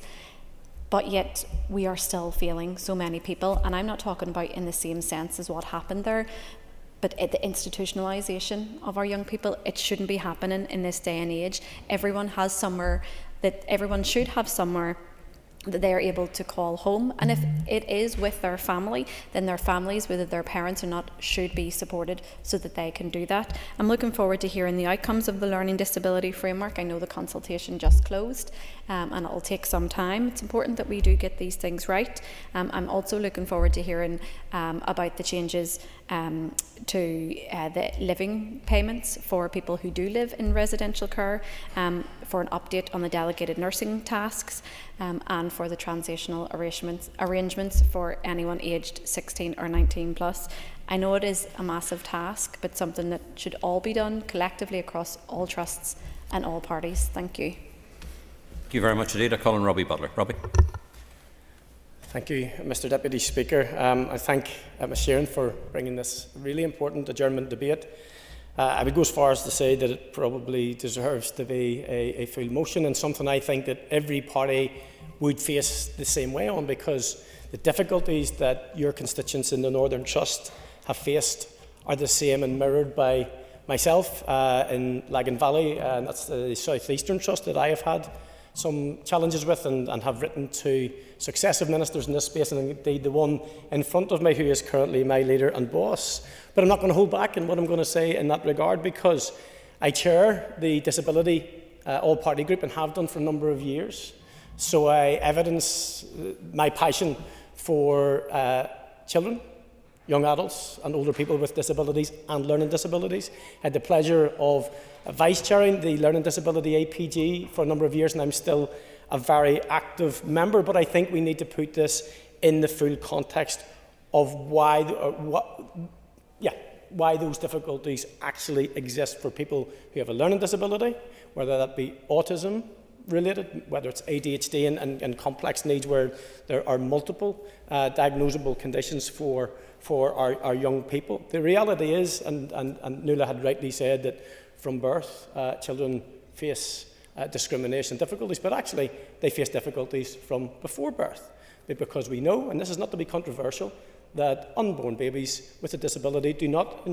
[SPEAKER 14] But yet we are still failing so many people, and I'm not talking about in the same sense as what happened there, but the institutionalisation of our young people, it shouldn't be happening in this day and age. Everyone has somewhere that everyone should have somewhere that they are able to call home, and if it is with their family, then their families, whether their parents or not, should be supported so that they can do that. I'm looking forward to hearing the outcomes of the Learning Disability Framework. I know the consultation just closed, and it will take some time. It's important that we do get these things right. I'm also looking forward to hearing about the changes to the living payments for people who do live in residential care, for an update on the delegated nursing tasks, and for the transitional arrangements for anyone aged 16 or 19 plus. I know it is a massive task, but something that should all be done collectively across all trusts and all parties. Thank you.
[SPEAKER 18] Thank you very much indeed. I call on Robbie Butler. Robbie.
[SPEAKER 12] Thank you, Mr Deputy Speaker. I thank Ms Sheeran for bringing this really important adjournment debate. I would go as far as to say that it probably deserves to be a full motion, and something I think that every party would face the same way on, because the difficulties that your constituents in the Northern Trust have faced are the same and mirrored by myself in Lagan Valley, and that's the South Eastern Trust that I have had some challenges with and have written to successive ministers in this space, and indeed the one in front of me who is currently my leader and boss. But I'm not going to hold back in what I'm going to say in that regard, because I chair the Disability All-Party Group and have done for a number of years. So I evidence my passion for children, young adults and older people with disabilities and learning disabilities. I had the pleasure of vice-chairing the Learning Disability APG for a number of years, and I'm still a very active member, but I think we need to put this in the full context of why those difficulties actually exist for people who have a learning disability, whether that be autism related, whether it's ADHD and complex needs where there are multiple diagnosable conditions for our young people. The reality is, and Nuala had rightly said, that from birth children face discrimination difficulties, but actually they face difficulties from before birth, because we know, and this is not to be controversial, that unborn babies with a disability do not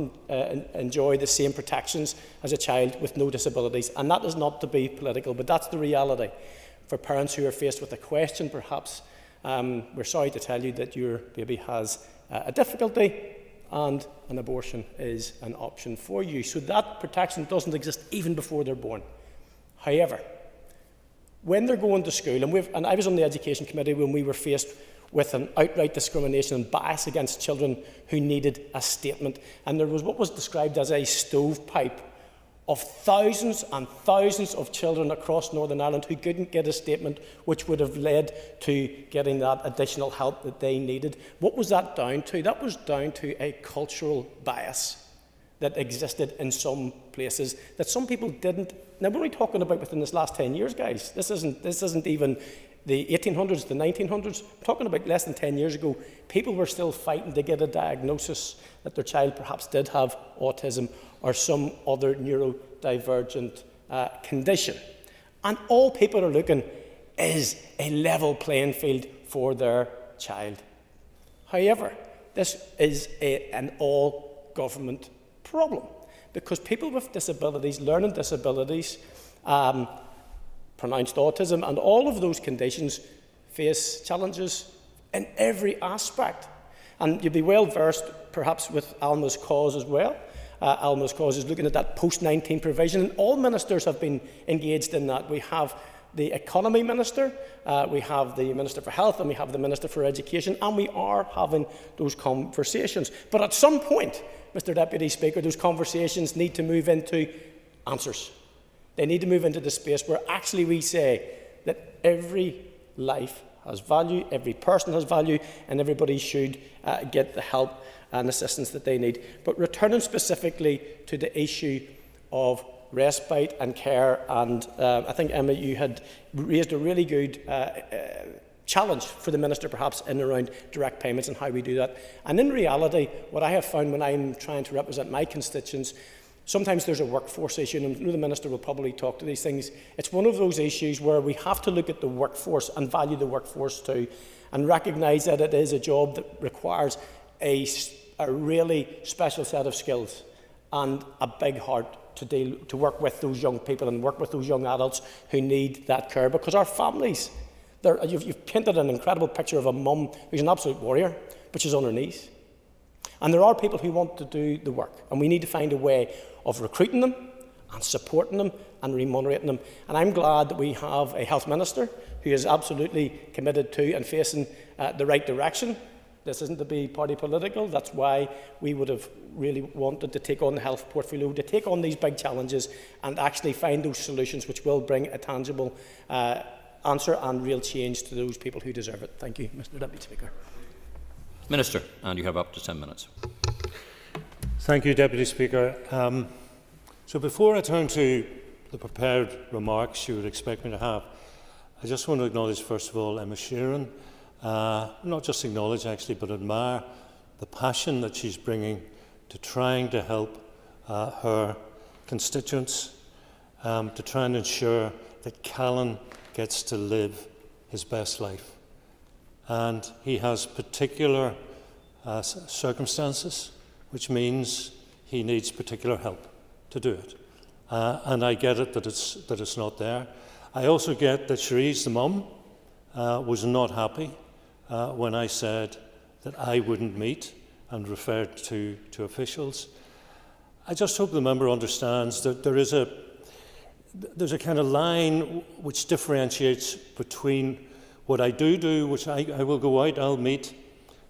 [SPEAKER 12] enjoy the same protections as a child with no disabilities. And that is not to be political, but that's the reality. For parents who are faced with a question, perhaps, we're sorry to tell you that your baby has a difficulty and an abortion is an option for you. So that protection doesn't exist even before they're born. However, when they're going to school, and I was on the Education Committee when we were faced with an outright discrimination and bias against children who needed a statement. And there was what was described as a stovepipe of thousands and thousands of children across Northern Ireland who couldn't get a statement which would have led to getting that additional help that they needed. What was that down to? That was down to a cultural bias that existed in some places that some people didn't. Now, what are we talking about within this last 10 years, guys? This isn't even the 1800s, the 1900s. I'm talking about less than 10 years ago. People were still fighting to get a diagnosis that their child perhaps did have autism or some other neurodivergent condition. And all people are looking is a level playing field for their child. However, this is an all-government problem because people with disabilities, learning disabilities, pronounced autism, and all of those conditions face challenges in every aspect. And you'll be well versed, perhaps, with Alma's cause as well. Alma's cause is looking at that post-19 provision, and all ministers have been engaged in that. We have the Economy Minister, we have the Minister for Health, and we have the Minister for Education, and we are having those conversations. But at some point, Mr. Deputy Speaker, those conversations need to move into answers. They need to move into the space where actually we say that every life has value, every person has value, and everybody should get the help and assistance that they need. But returning specifically to the issue of respite and care, and I think, Emma, you had raised a really good challenge for the Minister perhaps in and around direct payments and how we do that. And in reality, what I have found when I'm trying to represent my constituents, sometimes there's a workforce issue, and I know the Minister will probably talk to these things. It's one of those issues where we have to look at the workforce and value the workforce too, and recognise that it is a job that requires a really special set of skills and a big heart to work with those young people and work with those young adults who need that care. Because our families, you've painted an incredible picture of a mum who's an absolute warrior, but she's on her knees. And there are people who want to do the work, and we need to find a way of recruiting them and supporting them and remunerating them. And I'm glad that we have a health minister who is absolutely committed to and facing the right direction. This isn't to be party political. That's why we would have really wanted to take on the health portfolio, to take on these big challenges and actually find those solutions which will bring a tangible answer and real change to those people who deserve it. Thank you, Mr. Deputy Speaker.
[SPEAKER 18] Minister, and you have up to 10 minutes.
[SPEAKER 9] Thank you, Deputy Speaker. So before I turn to the prepared remarks you would expect me to have, I just want to acknowledge, first of all, Emma Sheeran. Not just acknowledge, actually, but admire the passion that she's bringing to trying to help her constituents, to try and ensure that Callan gets to live his best life. And he has particular circumstances, which means he needs particular help to do it. And I get it that it's not there. I also get that Cherise, the mum, was not happy when I said that I wouldn't meet and referred to officials. I just hope the member understands that there's a kind of line which differentiates between what I do, which I will go out, I'll meet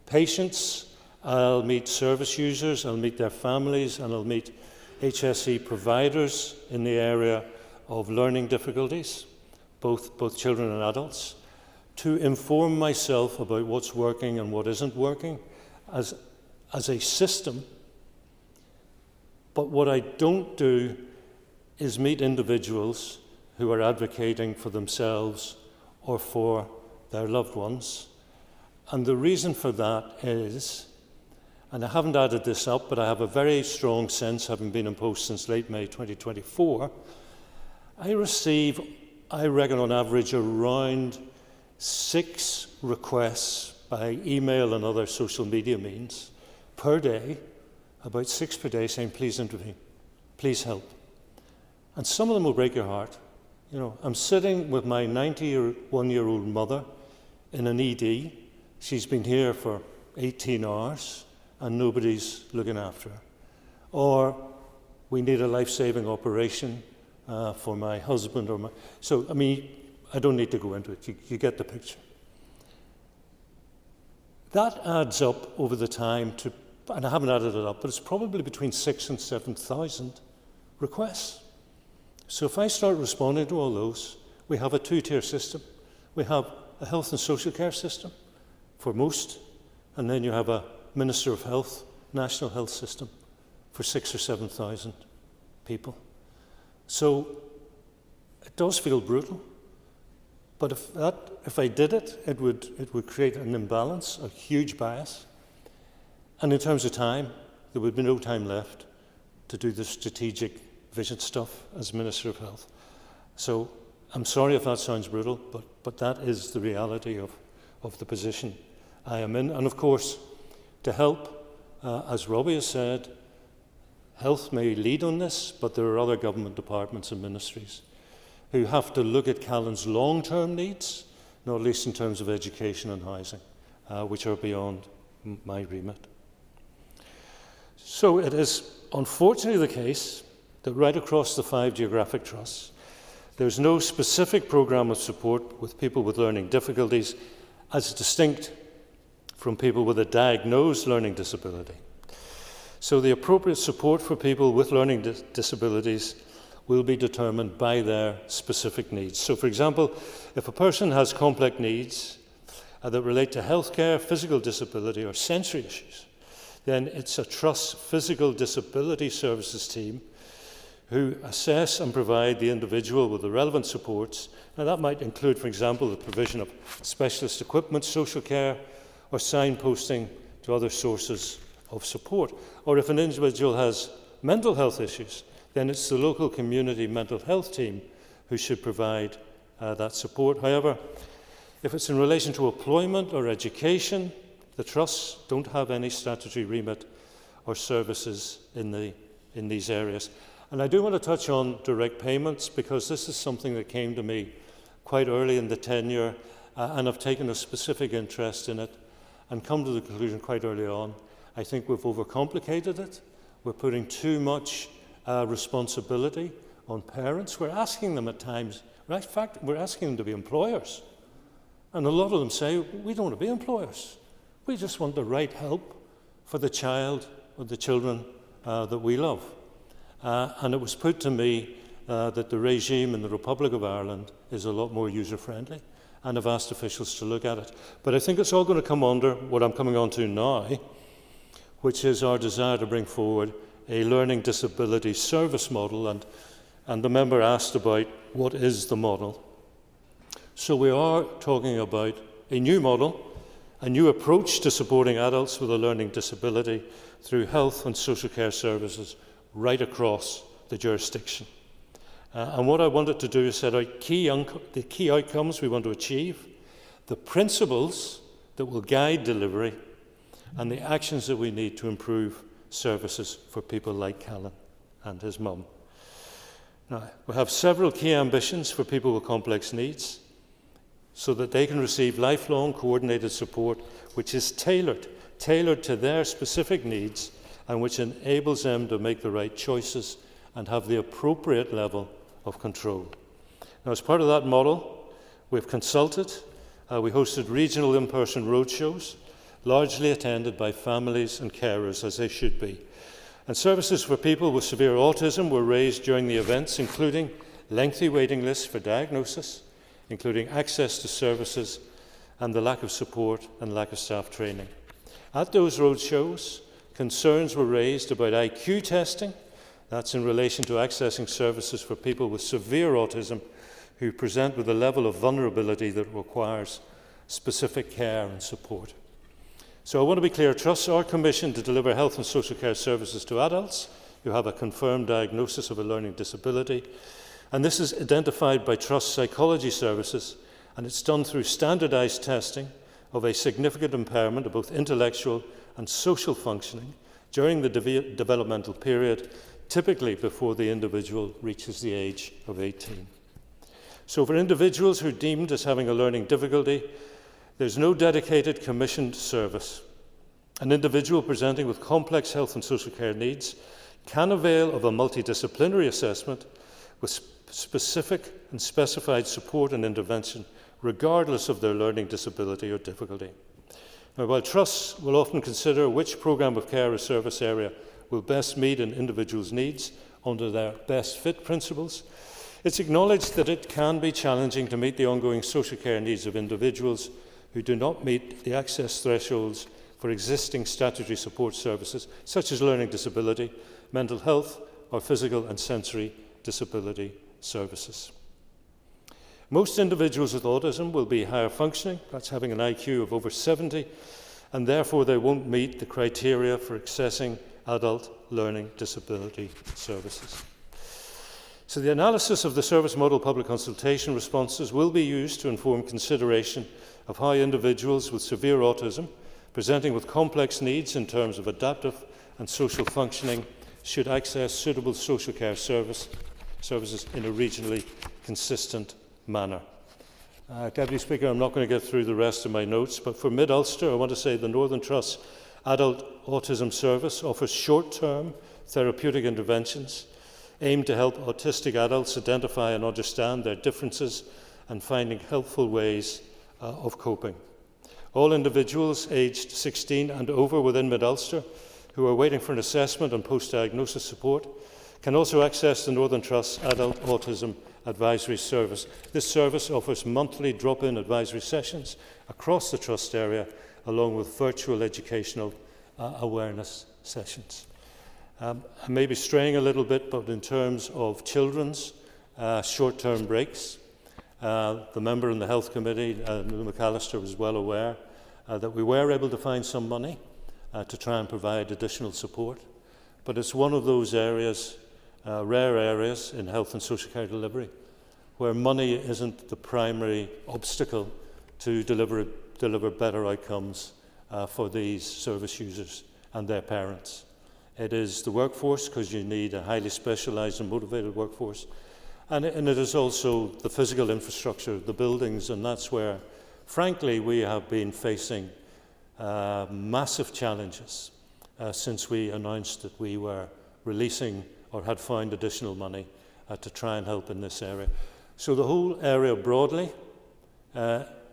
[SPEAKER 9] patients, I'll meet service users, I'll meet their families, and I'll meet HSE providers in the area of learning difficulties, both children and adults, to inform myself about what's working and what isn't working as a system. But what I don't do is meet individuals who are advocating for themselves or for their loved ones. And the reason for that is, and I haven't added this up, but I have a very strong sense, having been in post since late May 2024, I receive, I reckon on average, around 6 requests by email and other social media means per day, about 6 per day, saying, please intervene, please help. And some of them will break your heart. You know, I'm sitting with my 91-year-old mother in an ED. She's been here for 18 hours and nobody's looking after her. Or we need a life-saving operation for my husband or my... So, I mean, I don't need to go into it. You get the picture. That adds up over the time to, and I haven't added it up, but it's probably between 6,000 and 7,000 requests So if I start responding to all those, we have a two-tier system. We have a health and social care system for most, and then you have a Minister of Health, National Health System for 6,000 or 7,000 people. So it does feel brutal, but if I did it, it would create an imbalance, a huge bias. And in terms of time, there would be no time left to do the strategic vision stuff as Minister of Health. So I'm sorry if that sounds brutal, but that is the reality of the position I am in. And of course, to help, as Robbie has said, health may lead on this, but there are other government departments and ministries who have to look at Callan's long-term needs, not least in terms of education and housing, which are beyond my remit. So it is unfortunately the case that right across the 5 geographic trusts, there's no specific programme of support with people with learning difficulties as distinct from people with a diagnosed learning disability. So the appropriate support for people with learning disabilities will be determined by their specific needs. So for example, if a person has complex needs that relate to healthcare, physical disability or sensory issues, then it's a Trust Physical Disability Services team who assess and provide the individual with the relevant supports. Now that might include, for example, the provision of specialist equipment, social care, or signposting to other sources of support. Or if an individual has mental health issues, then it's the local community mental health team who should provide that support. However, if it's in relation to employment or education, the trusts don't have any statutory remit or services in these areas. And I do want to touch on direct payments, because this is something that came to me quite early in the tenure, and I've taken a specific interest in it and come to the conclusion quite early on. I think we've overcomplicated it. We're putting too much responsibility on parents. We're asking them at times, in fact, we're asking them to be employers. And a lot of them say, we don't want to be employers. We just want the right help for the child or the children that we love. And it was put to me that the regime in the Republic of Ireland is a lot more user-friendly, and I've asked officials to look at it. But I think it's all going to come under what I'm coming on to now, which is our desire to bring forward a learning disability service model, and the member asked about what is the model. So we are talking about a new model, a new approach to supporting adults with a learning disability through health and social care services right across the jurisdiction. And what I wanted to do is set out the key outcomes we want to achieve, the principles that will guide delivery, and the actions that we need to improve services for people like Callan and his mum. Now, we have several key ambitions for people with complex needs, so that they can receive lifelong coordinated support which is tailored to their specific needs, and which enables them to make the right choices and have the appropriate level of control. Now, as part of that model, we've consulted, we hosted regional in-person roadshows, largely attended by families and carers, as they should be. And services for people with severe autism were raised during the events, including lengthy waiting lists for diagnosis, including access to services and the lack of support and lack of staff training. At those roadshows, concerns were raised about IQ testing. That's in relation to accessing services for people with severe autism who present with a level of vulnerability that requires specific care and support. So I want to be clear, trusts are commissioned to deliver health and social care services to adults who have a confirmed diagnosis of a learning disability. And this is identified by trust psychology services, and it's done through standardised testing of a significant impairment of both intellectual and social functioning during the developmental period, typically before the individual reaches the age of 18. So for individuals who are deemed as having a learning difficulty, there's no dedicated commissioned service. An individual presenting with complex health and social care needs can avail of a multidisciplinary assessment with specific and specified support and intervention, regardless of their learning disability or difficulty. Now, while trusts will often consider which programme of care or service area will best meet an individual's needs under their best fit principles, It's acknowledged that it can be challenging to meet the ongoing social care needs of individuals who do not meet the access thresholds for existing statutory support services, such as learning disability, mental health, or physical and sensory disability services. Most individuals with autism will be higher functioning, that's having an IQ of over 70, and therefore they won't meet the criteria for accessing adult learning disability services. So the analysis of the service model public consultation responses will be used to inform consideration of how individuals with severe autism presenting with complex needs in terms of adaptive and social functioning should access suitable social care services in a regionally consistent manner. Deputy Speaker, I'm not going to get through the rest of my notes, but for Mid-Ulster, I want to say the Northern Trust Adult Autism Service offers short-term therapeutic interventions aimed to help autistic adults identify and understand their differences and finding helpful ways of coping. All individuals aged 16 and over within Mid-Ulster who are waiting for an assessment and post-diagnosis support can also access the Northern Trust Adult Autism Advisory Service. This service offers monthly drop-in advisory sessions across the Trust area, along with virtual educational awareness sessions. I may be straying a little bit, but in terms of children's short-term breaks, the member in the Health Committee, Neil McAllister, was well aware that we were able to find some money to try and provide additional support. But it's one of those areas, rare areas in health and social care delivery, where money isn't the primary obstacle to deliver better outcomes for these service users and their parents. It is the workforce, because you need a highly specialised and motivated workforce, and it is also the physical infrastructure, the buildings, and that's where, frankly, we have been facing massive challenges since we announced that we were releasing or had found additional money to try and help in this area. So the whole area broadly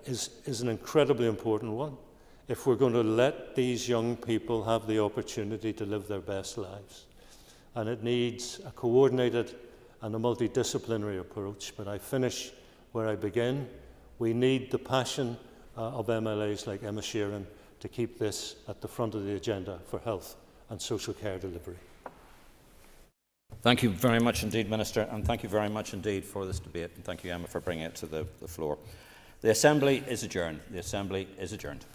[SPEAKER 9] is an incredibly important one if we're going to let these young people have the opportunity to live their best lives. And it needs a coordinated and a multidisciplinary approach. But I finish where I begin. We need the passion of MLAs like Emma Sheeran to keep this at the front of the agenda for health and social care delivery.
[SPEAKER 18] Thank you very much indeed, Minister, and thank you very much indeed for this debate, and thank you, Emma, for bringing it to the floor. The Assembly is adjourned. The Assembly is adjourned.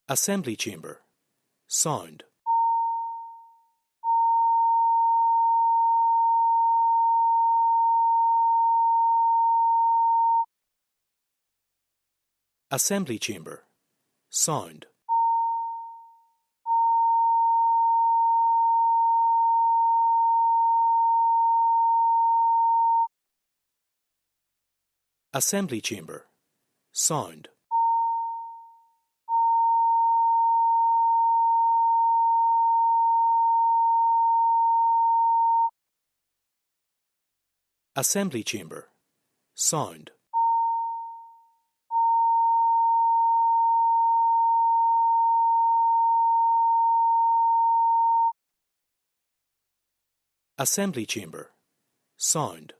[SPEAKER 23] Assembly Chamber. Sound. Assembly Chamber. Sound. Assembly Chamber. Sound. Assembly Chamber. Sound. Assembly Chamber. Sound.